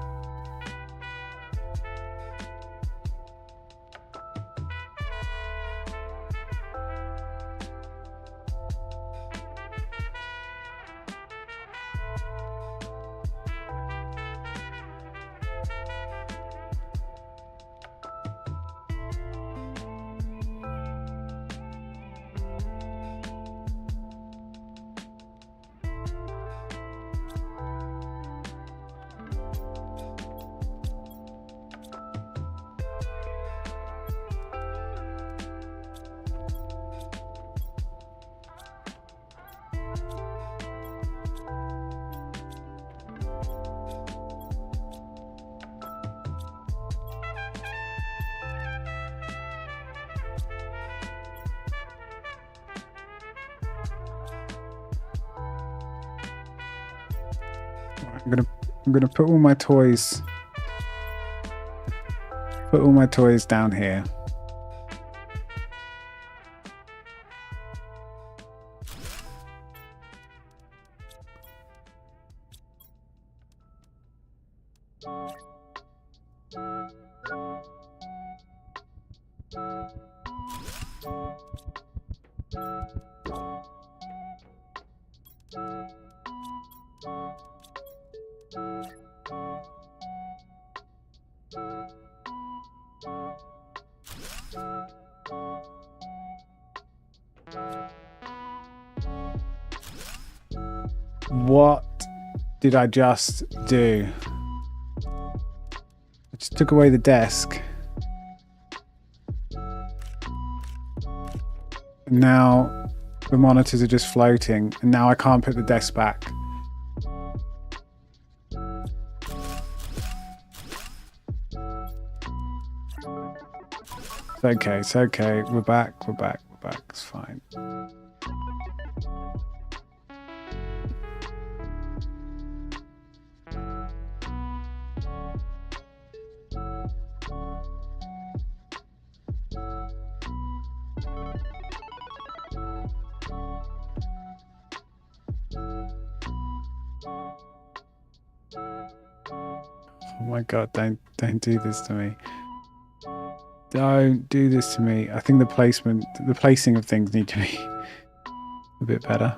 I'm gonna put all my toys down here. What did I just do? I just took away the desk. And now the monitors are just floating, and now I can't put the desk back. It's okay. We're back. It's fine. Oh my god, don't do this to me. Don't do this to me. I think the placing of things need to be a bit better.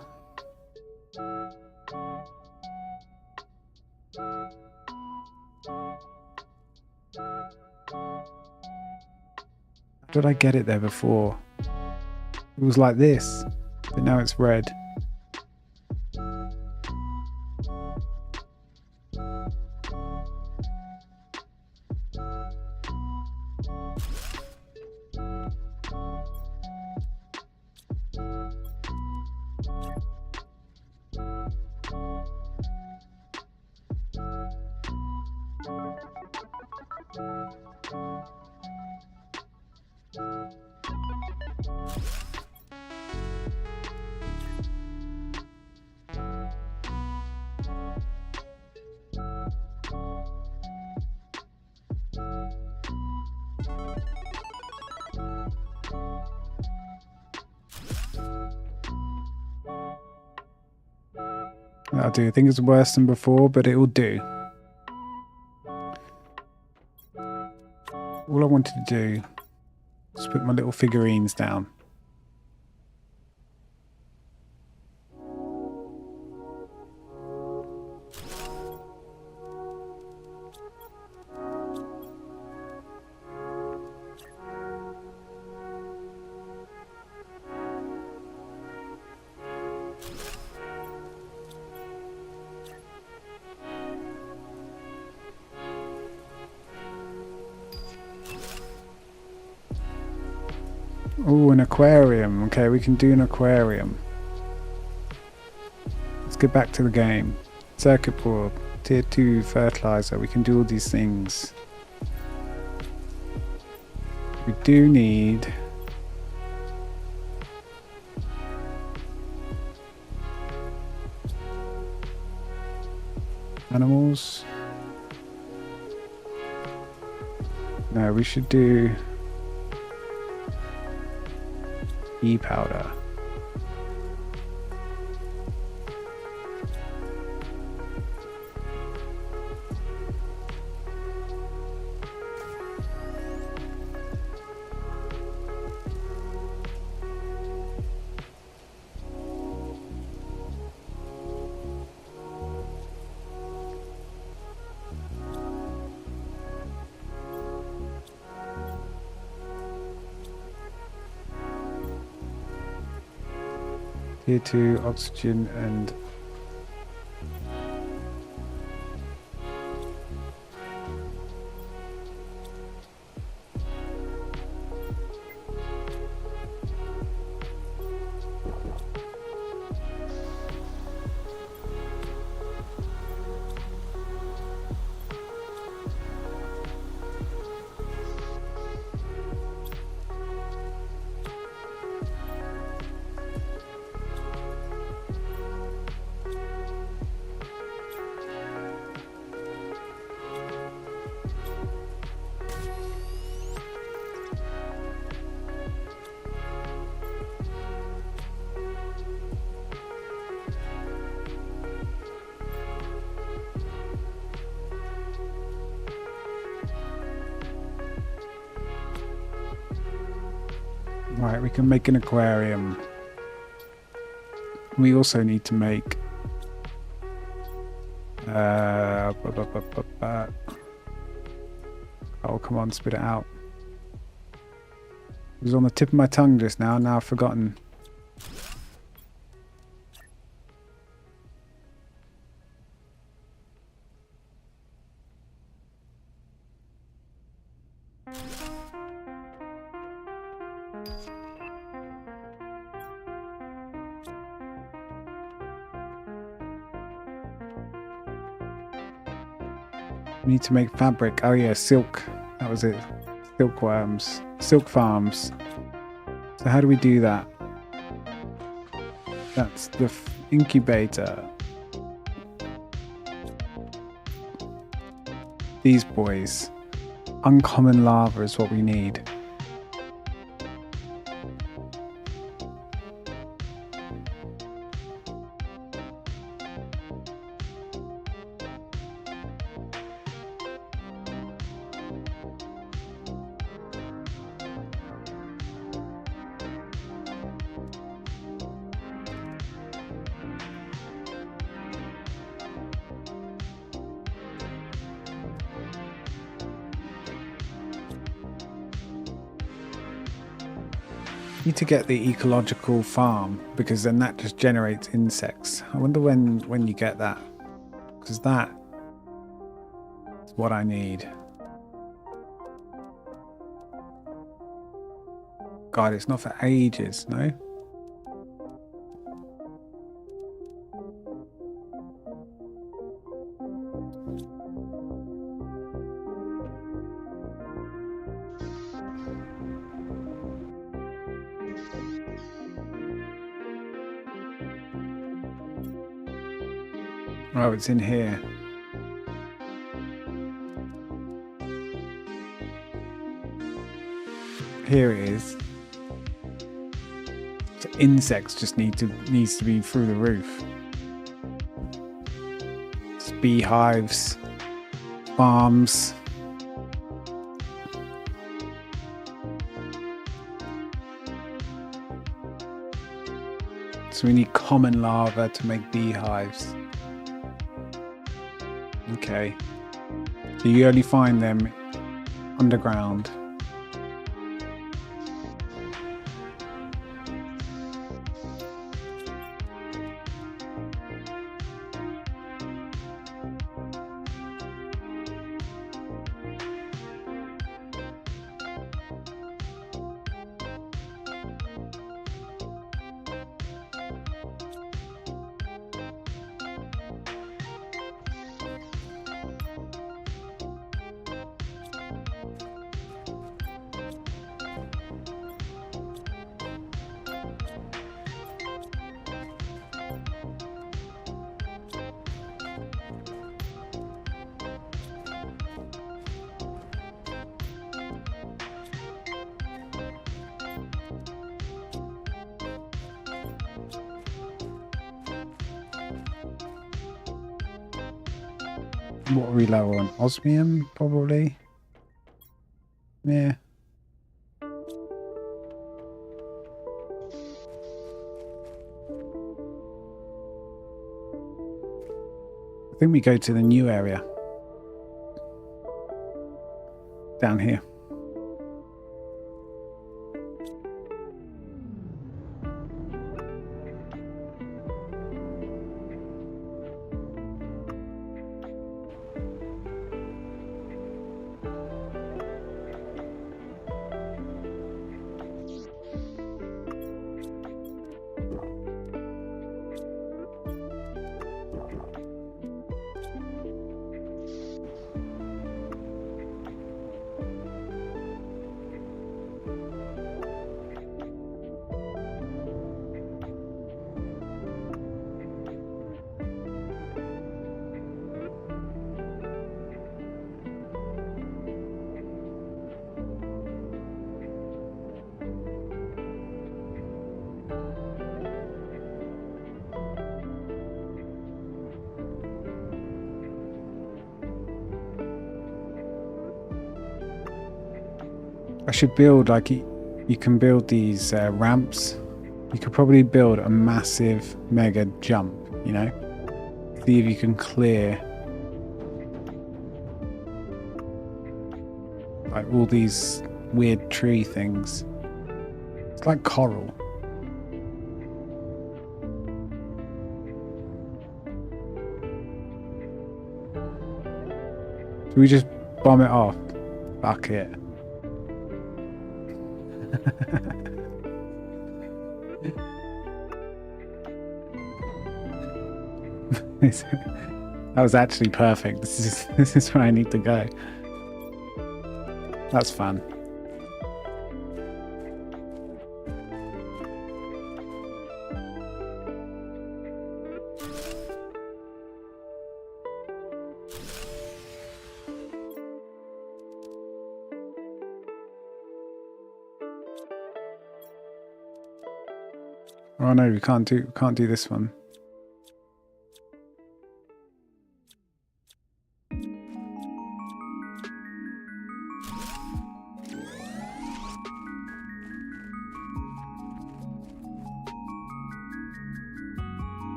How did I get it there before? It was like this, but now it's red. That'll do. I think it's worse than before, but it will do. All I wanted to do was put my little figurines down. Oh, an aquarium. Okay, we can do an aquarium. Let's get back to the game. Circuit board, tier 2 fertilizer. We can do all these things. We do need animals. No, we should do e-powder. Tier 2 oxygen and Right, we can make an aquarium. We also need to make oh, come on, spit it out. It was on the tip of my tongue just now, now I've forgotten. Need to make fabric. Oh yeah, silk. That was it. Silkworms. Silk farms. So how do we do that? That's the incubator. These boys. Uncommon lava is what we need. Need to get the ecological farm because then that just generates insects. I wonder when you get that, because that is what I need. God, it's not for ages, no? Oh, it's in here. Here it is. So insects just needs to be through the roof. It's beehives, farms. So we need common lava to make beehives. Okay. So you only find them underground. What are we low on? Osmium, probably. Yeah. I think we go to the new area. Down here. I should build like you can build these ramps. You could probably build a massive mega jump, you know? See if you can clear like all these weird tree things. It's like coral. Should we just bomb it off? Fuck it. That was actually perfect. This is where I need to go. That's fun. Oh no, we can't do this one.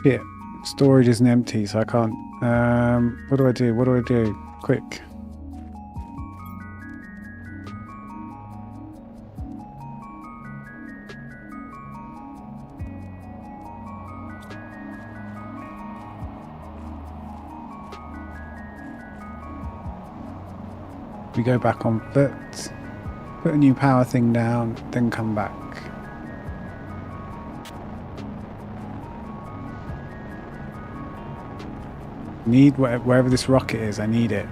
Shit, storage isn't empty, so I can't. What do I do? What do I do? Quick. We go back on foot, put a new power thing down, then come back. Need wherever this rocket is, I need it.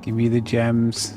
Give me the gems.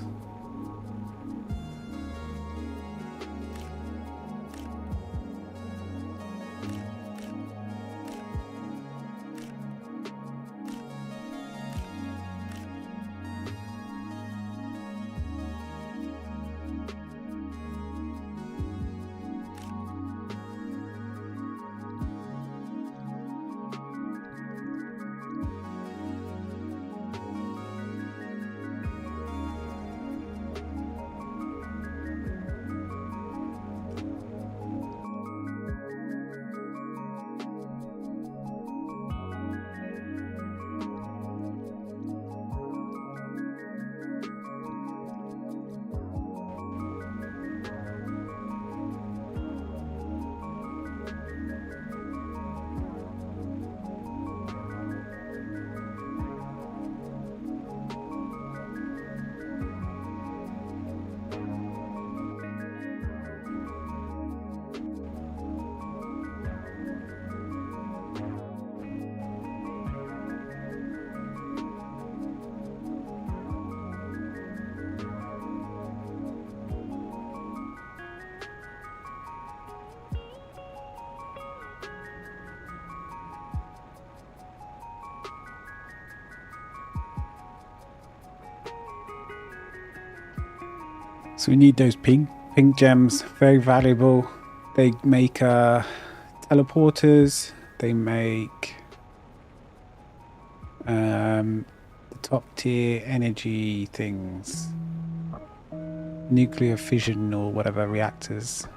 So we need those pink gems, very valuable. They make teleporters, they make the top tier energy things, nuclear fission or whatever reactors.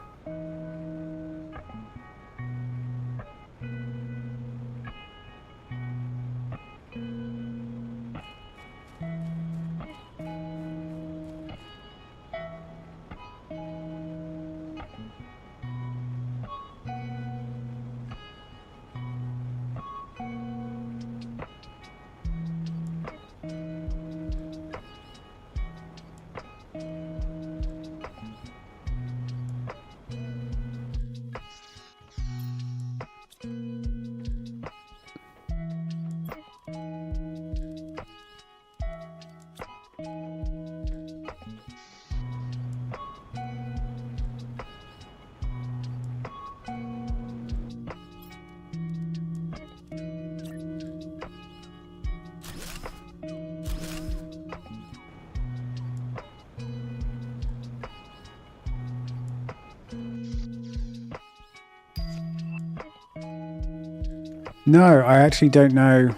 No, I actually don't know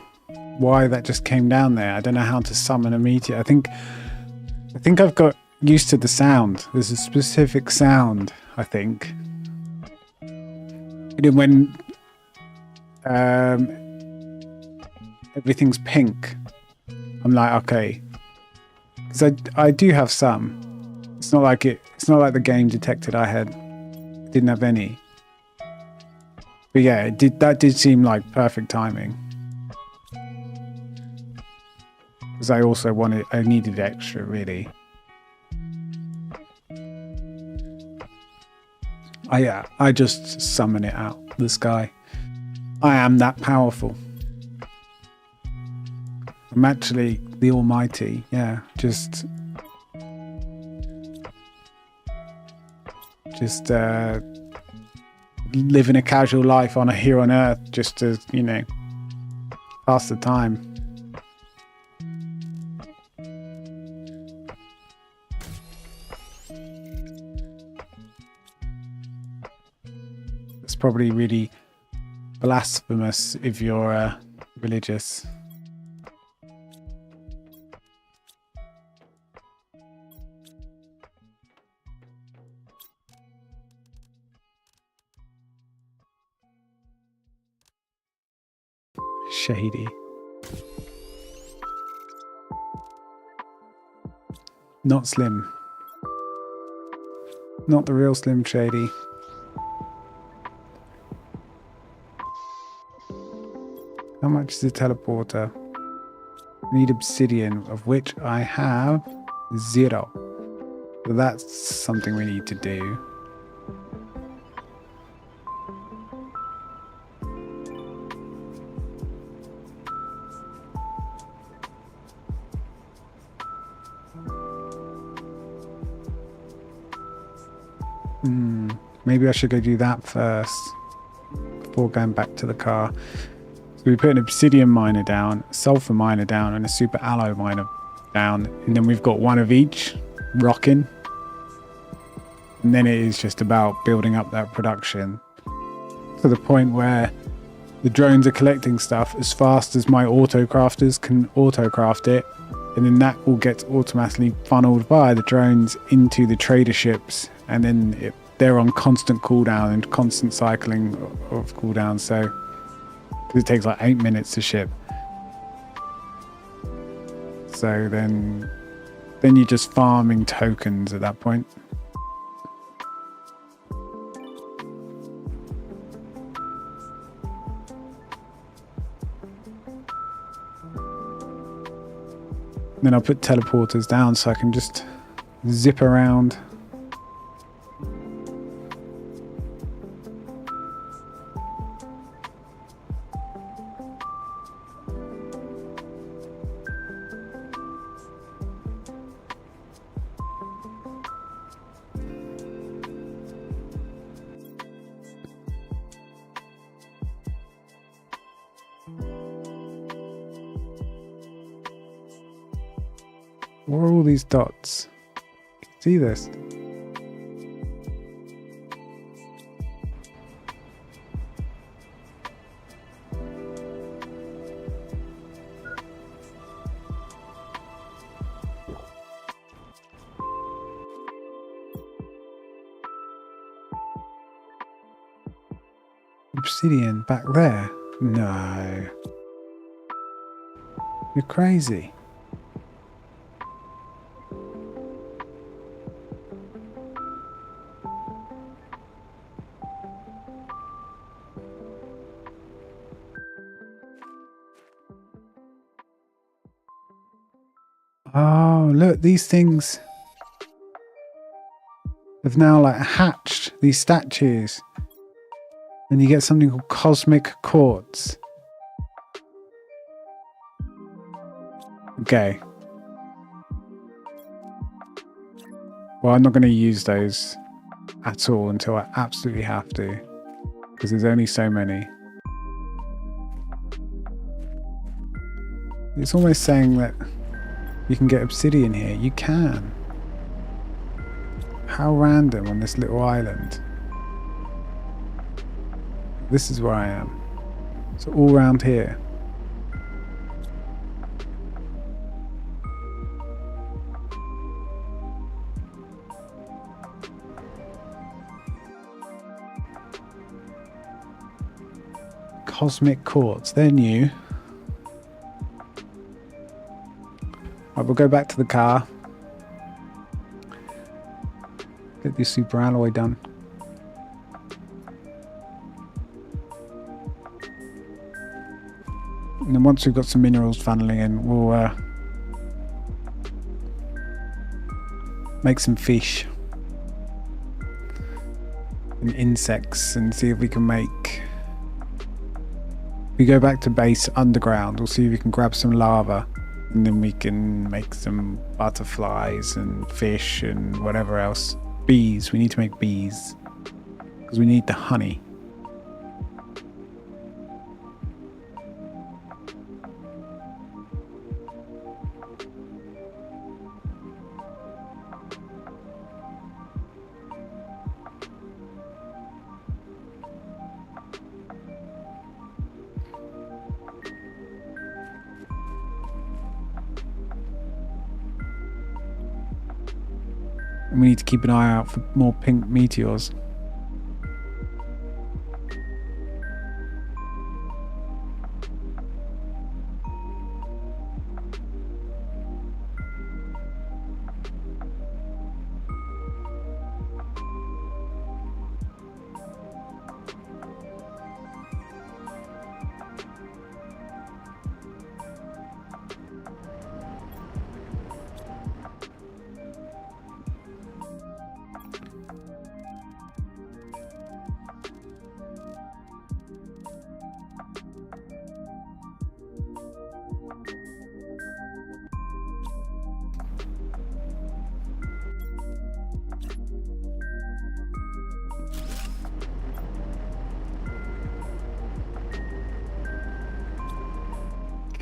why that just came down there. I don't know how to summon a meteor. I think I've got used to the sound. There's a specific sound, I think. And then when everything's pink, I'm like, okay. Because I do have some. It's not like the game detected didn't have any. But yeah, that did seem like perfect timing. Because I needed extra, really. I just summon it out of the sky. I am that powerful. I'm actually the Almighty. Yeah, just living a casual life here on Earth, just to, pass the time. It's probably really blasphemous if you're religious. Shady. Not Slim. Not the real Slim Shady. How much is a teleporter? I need obsidian, of which I have 0. So that's something we need to do. Maybe I should go do that first before going back to the car. So we put an obsidian miner down, a sulfur miner down, and a super alloy miner down. And then we've got one of each rocking. And then it is just about building up that production to the point where the drones are collecting stuff as fast as my auto-crafters can auto-craft it. And then that all gets automatically funneled by the drones into the trader ships. And then they're on constant cooldown and constant cycling of cooldown. So it takes like 8 minutes to ship. So then you're just farming tokens at that point. Then I'll put teleporters down so I can just zip around. What are all these dots? See this? Obsidian back there? No. You're crazy. Oh, look, these things have now like hatched, these statues. And you get something called Cosmic Quartz. Okay. Well, I'm not going to use those at all until I absolutely have to. Because there's only so many. It's almost saying that you can get obsidian here. You can. How random on this little island. This is where I am. So all round here. Cosmic quartz, they're new. Right, we'll go back to the car. Get the super alloy done. And then once we've got some minerals funneling in, we'll make some fish and insects and see if we can make... We go back to base underground, we'll see if we can grab some lava, and then we can make some butterflies and fish and whatever else. Bees, we need to make bees because we need the honey. And we need to keep an eye out for more pink meteors.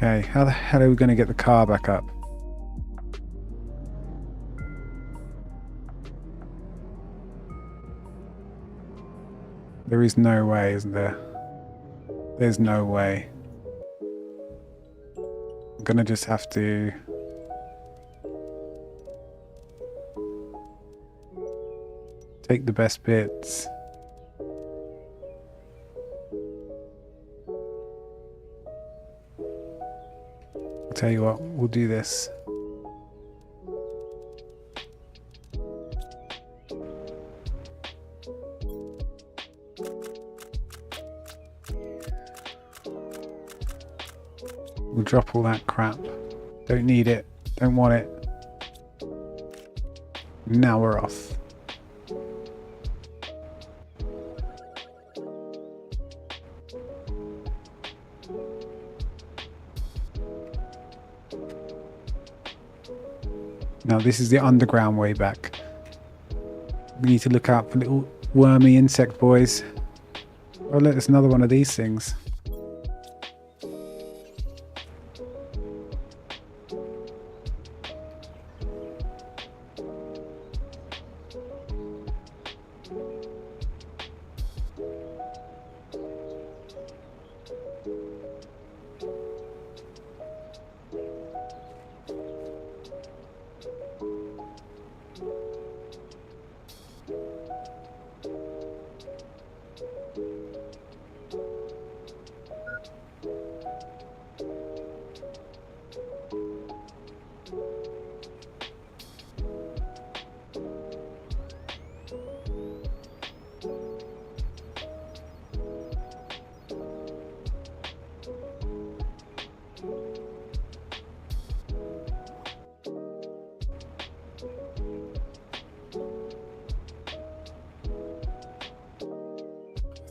Okay, how the hell are we going to get the car back up? There is no way, isn't there? There's no way. I'm going to just have to... take the best bits. I'll tell you what, we'll do this. We'll drop all that crap. Don't need it. Don't want it. Now we're off. Now this is the underground way back. We need to look out for little wormy insect boys. Oh look, there's another one of these things.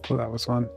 Thought that was one.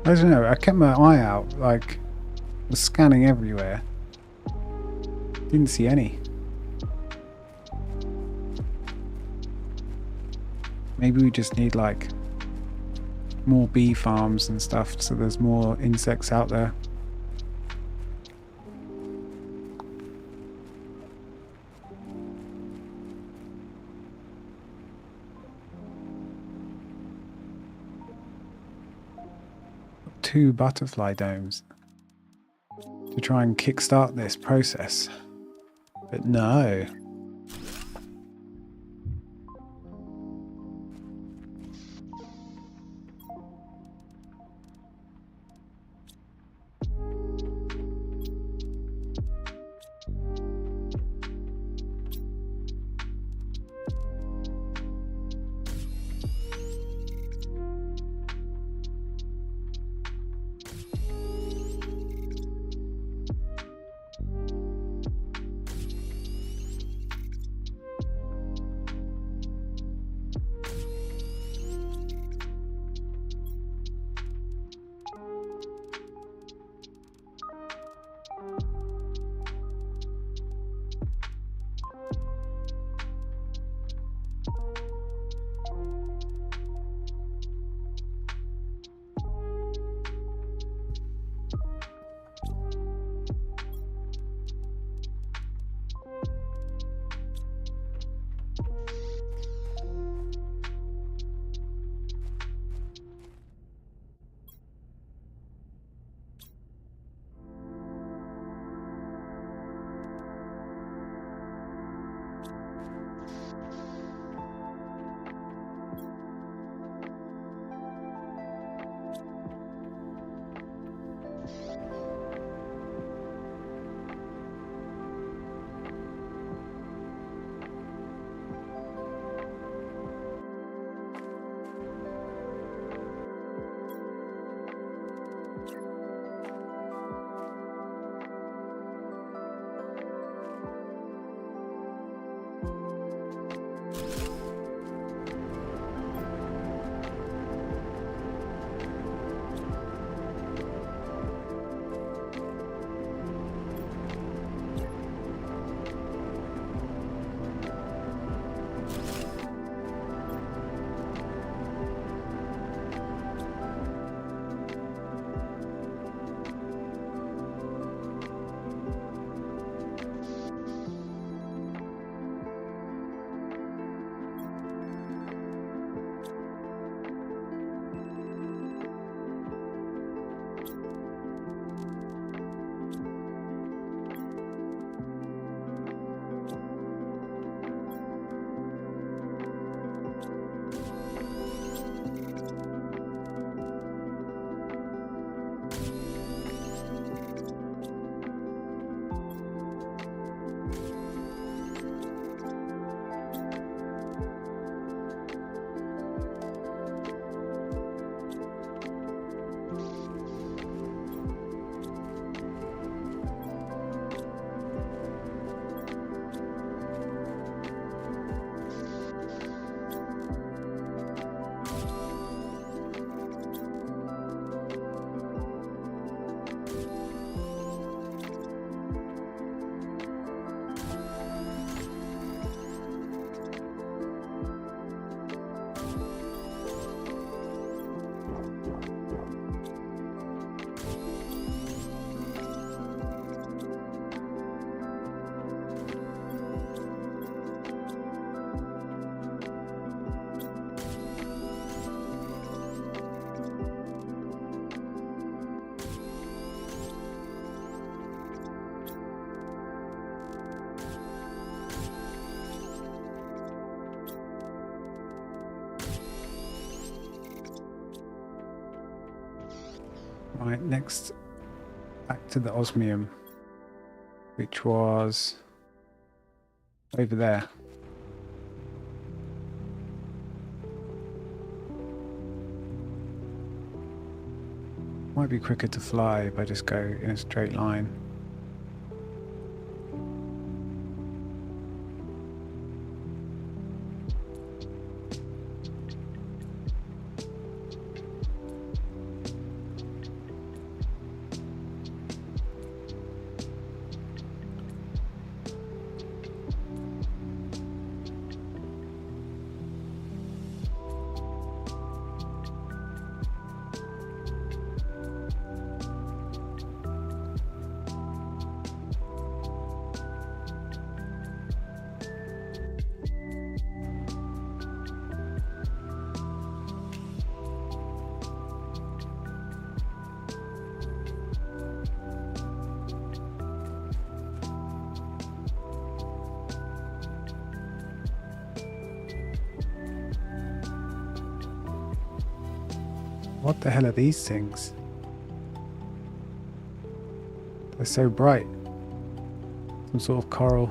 I don't know. I kept my eye out, like, was scanning everywhere. Didn't see any. Maybe we just need like more bee farms and stuff, so there's more insects out there. Two butterfly domes to try and kickstart this process, but no. Right, next back to the osmium, which was over there. Might be quicker to fly if I just go in a straight line. What the hell are these things? They're so bright. Some sort of coral.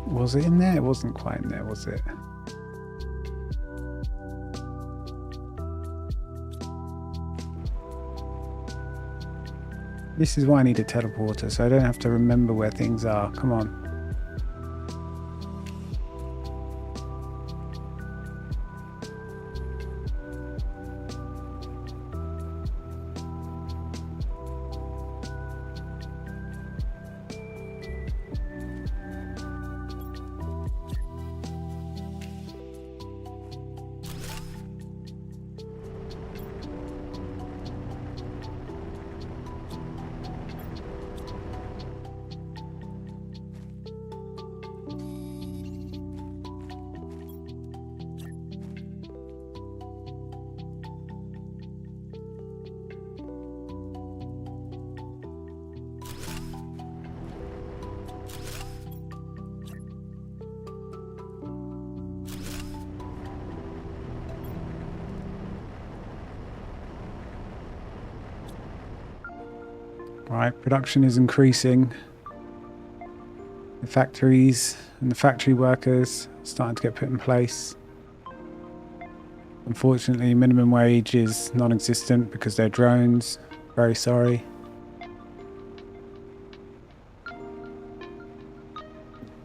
Was it in there? It wasn't quite in there, was it? This is why I need a teleporter, so I don't have to remember where things are. Come on. Right, production is increasing. The factories and the factory workers are starting to get put in place. Unfortunately, minimum wage is non-existent because they're drones. Very sorry.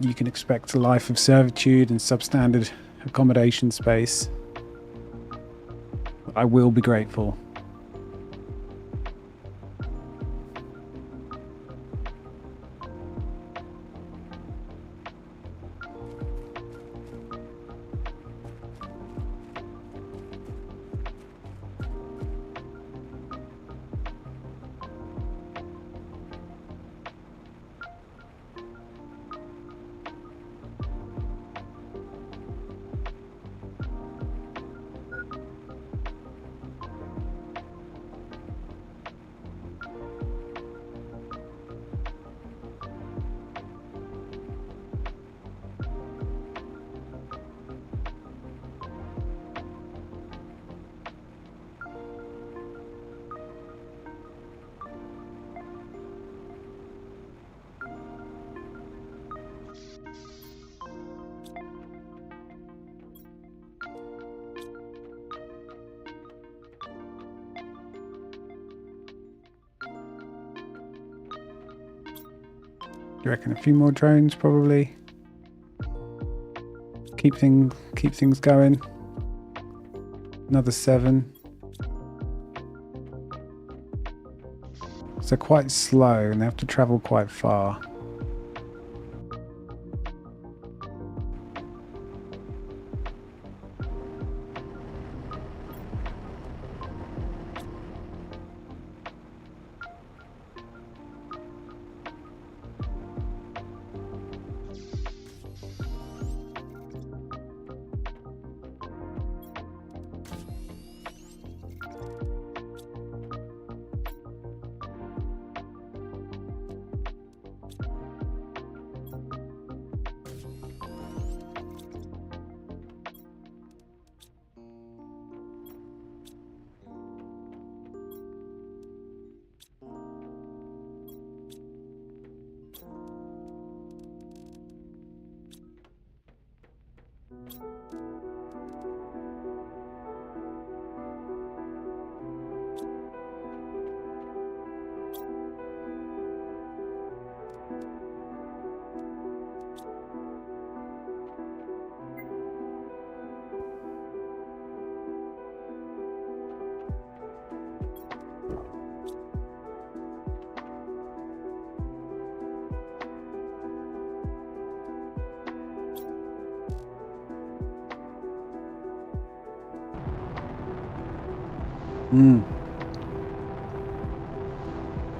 You can expect a life of servitude and substandard accommodation space. I will be grateful. Do you reckon a few more drones probably? Keep things going. Another 7. So quite slow and they have to travel quite far.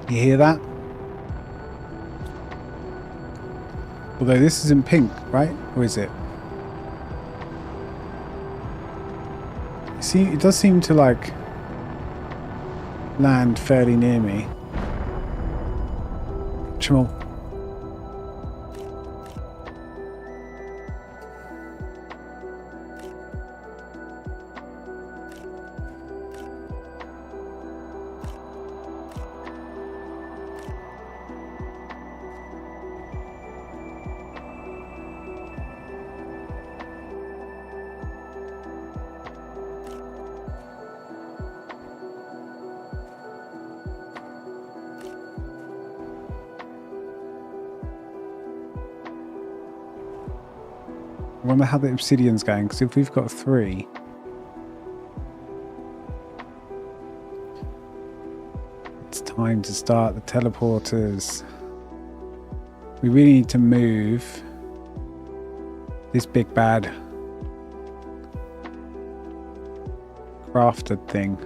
You hear that? Although this isn't pink, right? Or is it? See, it does seem to like land fairly near me. Chimal. I wonder how the obsidian's going, because if we've got 3... it's time to start the teleporters. We really need to move this big bad crafted thing.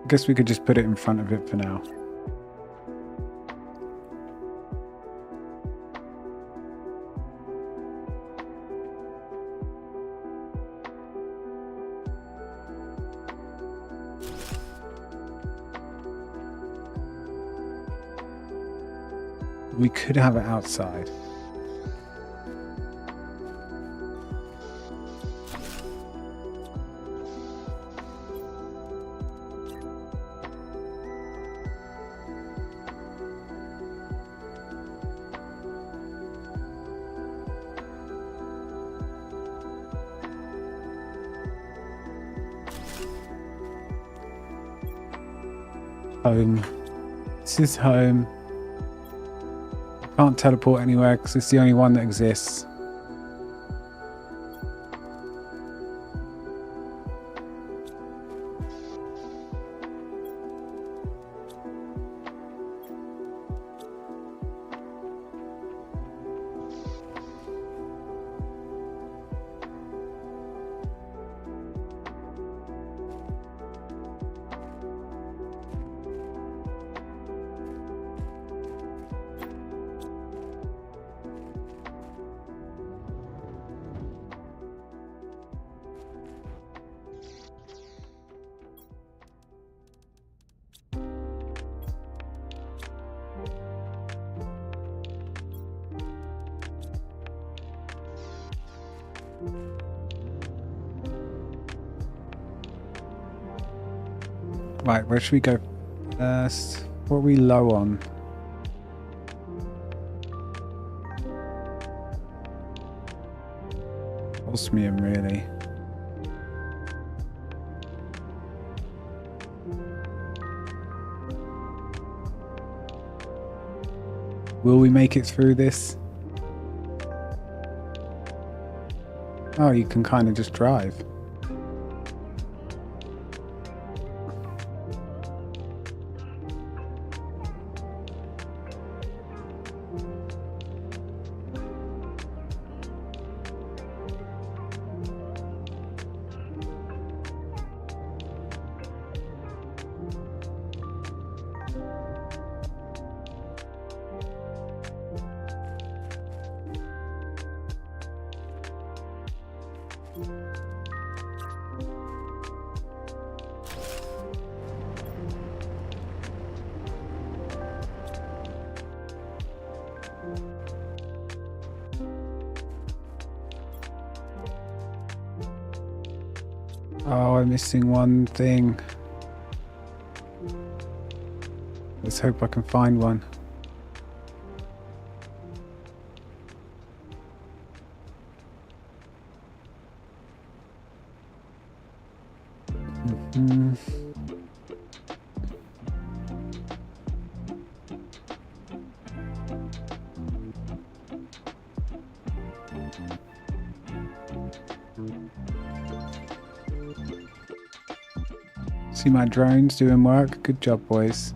I guess we could just put it in front of it for now. We could have it outside. Home. This is home. Can't teleport anywhere because it's the only one that exists. Right, where should we go first? What are we low on? Osmium, really. Will we make it through this? Oh, you can kind of just drive. Oh, I'm missing one thing. Let's hope I can find one. See my drones doing work? Good job, boys.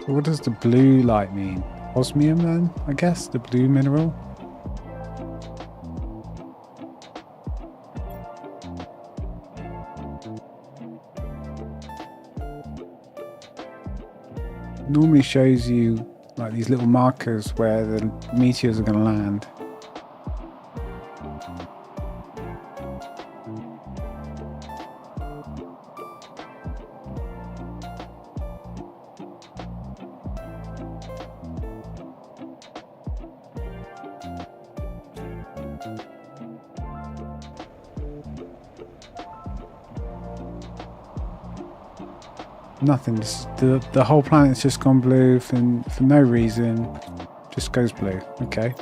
What does the blue light mean? Osmium then, I guess? The blue mineral? Normally shows you like these little markers where the meteors are going to land. Nothing. The whole planet's just gone blue for no reason. Just goes blue. Okay.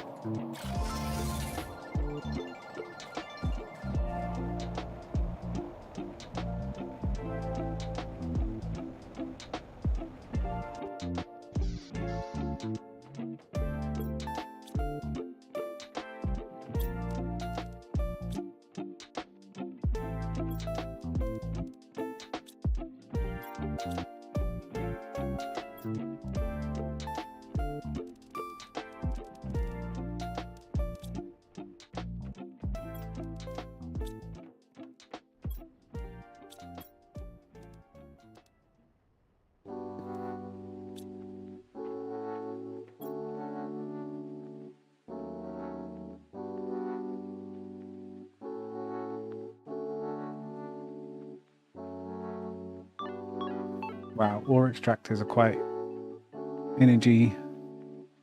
Wow, ore extractors are quite energy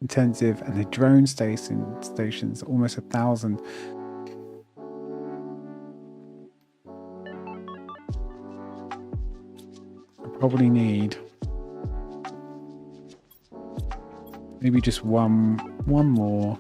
intensive, and the drone stations almost 1,000. I probably need maybe just one more.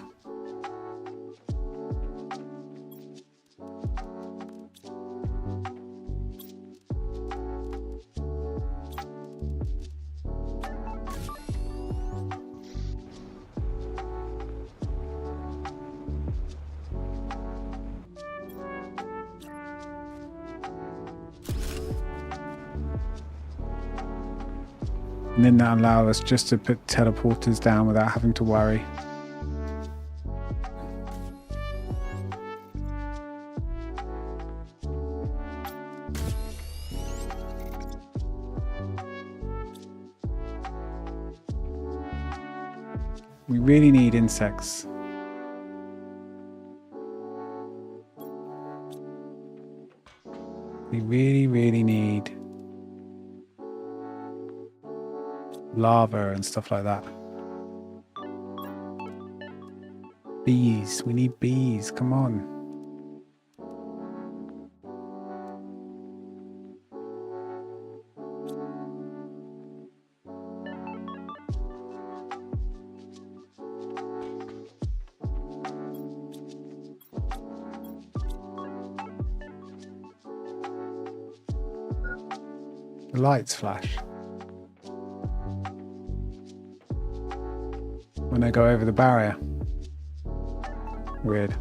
And then that allows us just to put teleporters down without having to worry. We really need insects. We really need lava and stuff like that. Bees. We need bees. Come on. The lights flash when I go over the barrier. Weird.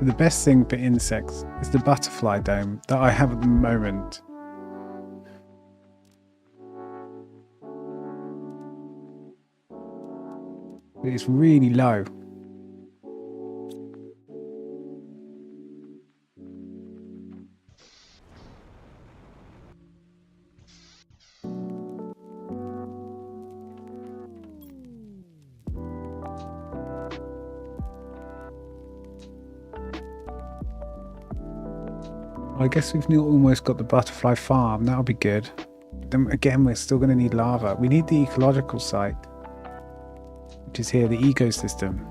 The best thing for insects is the butterfly dome that I have at the moment. It's really low. I guess we've almost got the butterfly farm. That'll be good. Then again, we're still going to need lava. We need the ecological site, which is here, the ecosystem.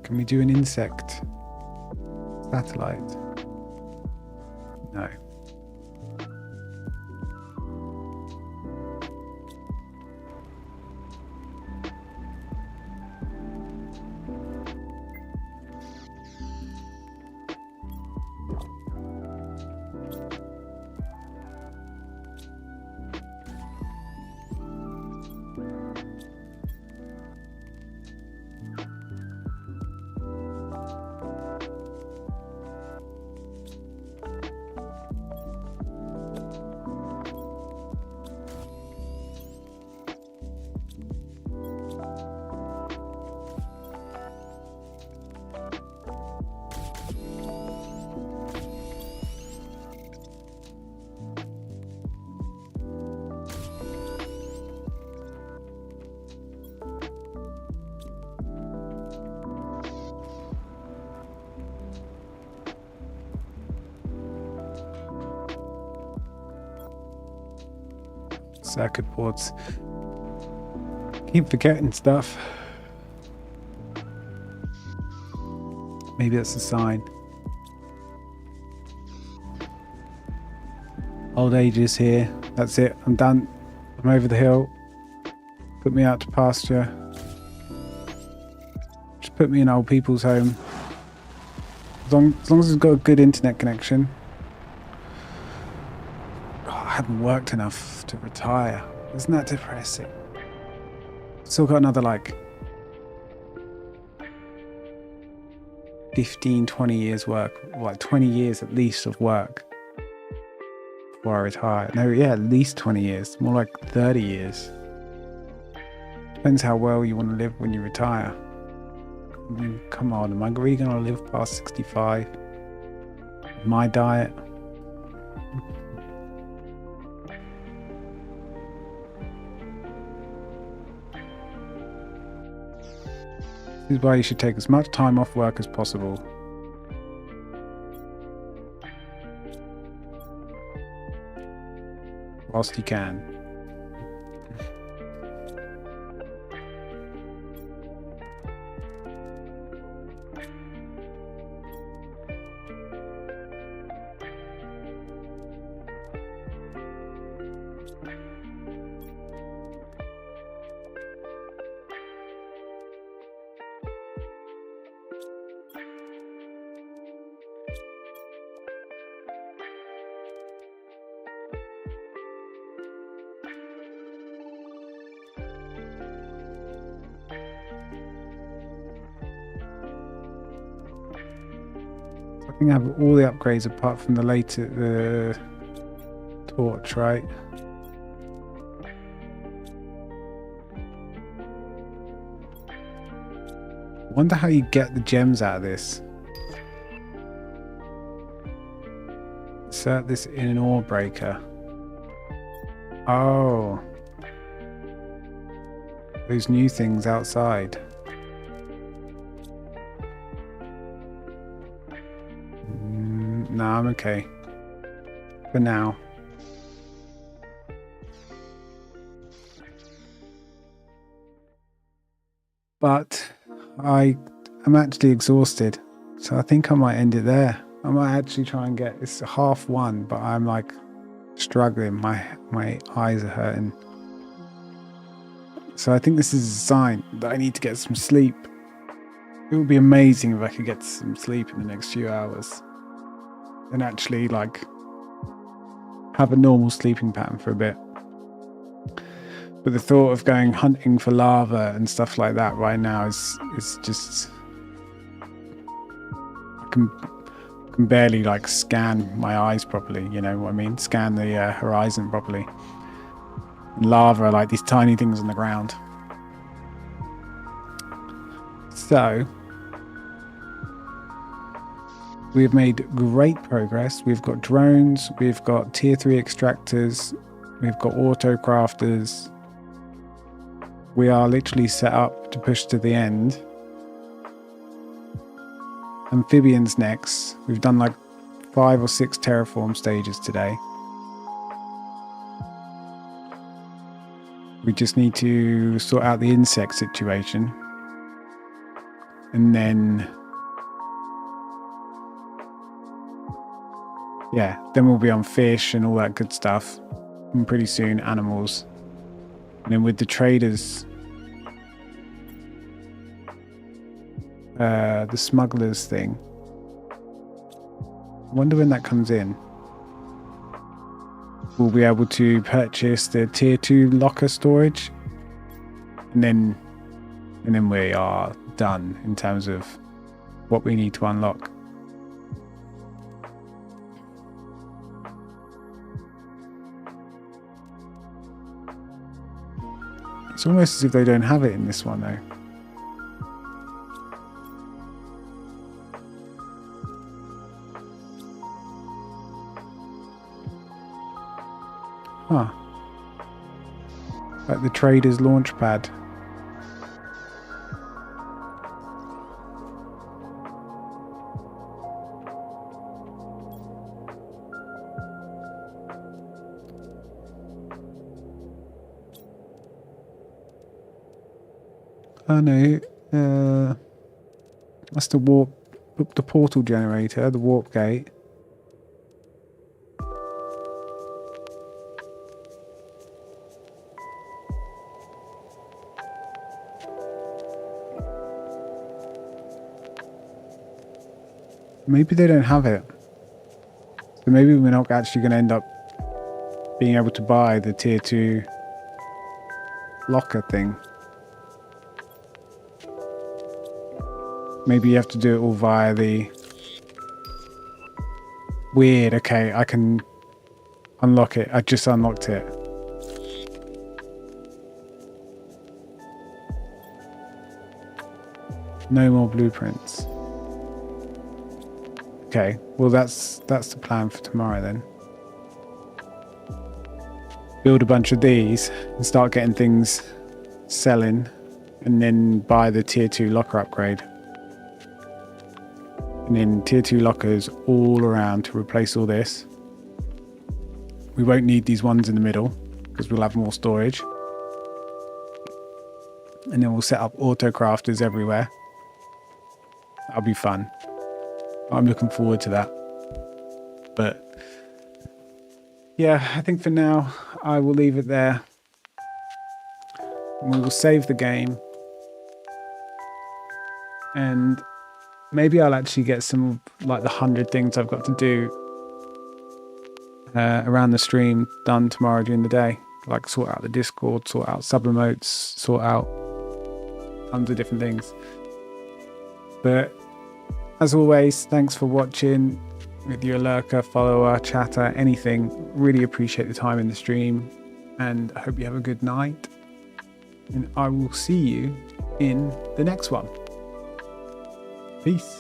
Can we do an insect satellite? No. Circuit boards. Keep forgetting stuff. Maybe that's a sign. Old age is here. That's it. I'm done. I'm over the hill. Put me out to pasture. Just put me in old people's home. As long as it's got a good internet connection. I haven't worked enough to retire. Isn't that depressing? Still got another like 15, 20 years work, like 20 years at least of work before I retire. No, yeah, at least 20 years, more like 30 years. Depends how well you want to live when you retire. I mean, come on, am I really going to live past 65? My diet? This is why you should take as much time off work as possible. Whilst you can. I think I have all the upgrades apart from the torch, right? Wonder how you get the gems out of this. Insert this in an ore breaker. Oh. Those new things outside. No, I'm okay. For now. But I am actually exhausted. So I think I might end it there. I might actually try and get, it's 1:30, but I'm like struggling. My eyes are hurting. So I think this is a sign that I need to get some sleep. It would be amazing if I could get some sleep in the next few hours and actually like have a normal sleeping pattern for a bit. But the thought of going hunting for lava and stuff like that right now is just, I can barely like scan my eyes properly, you know what I mean? Scan the horizon properly. And lava are like these tiny things on the ground. So we've made great progress. We've got drones, we've got tier 3 extractors, we've got auto crafters. We are literally set up to push to the end. Amphibians next. We've done like 5 or 6 terraform stages today. We just need to sort out the insect situation. And then, yeah, then we'll be on fish and all that good stuff. And pretty soon animals. And then with the traders, the smugglers thing. I wonder when that comes in. We'll be able to purchase the tier 2 locker storage. And then we are done in terms of what we need to unlock. It's almost as if they don't have it in this one though. Huh. Like the trader's launch pad. Oh no, that's the the portal generator, the warp gate. Maybe they don't have it. So maybe we're not actually going to end up being able to buy the tier 2 locker thing. Maybe you have to do it all via the... Weird, okay, I can unlock it. I just unlocked it. No more blueprints. Okay, well that's the plan for tomorrow then. Build a bunch of these and start getting things selling, and then buy the tier 2 locker upgrade. And then tier 2 lockers all around to replace all this. We won't need these ones in the middle because we'll have more storage. And then we'll set up auto crafters everywhere. That'll be fun. I'm looking forward to that. But yeah, I think for now I will leave it there. We will save the game. And maybe I'll actually get some like the 100 things I've got to do around the stream done tomorrow during the day. Like sort out the Discord, sort out sub-remotes, sort out tons of different things. But as always, thanks for watching. With your lurker, follower, chatter, anything. Really appreciate the time in the stream. And I hope you have a good night. And I will see you in the next one. Peace.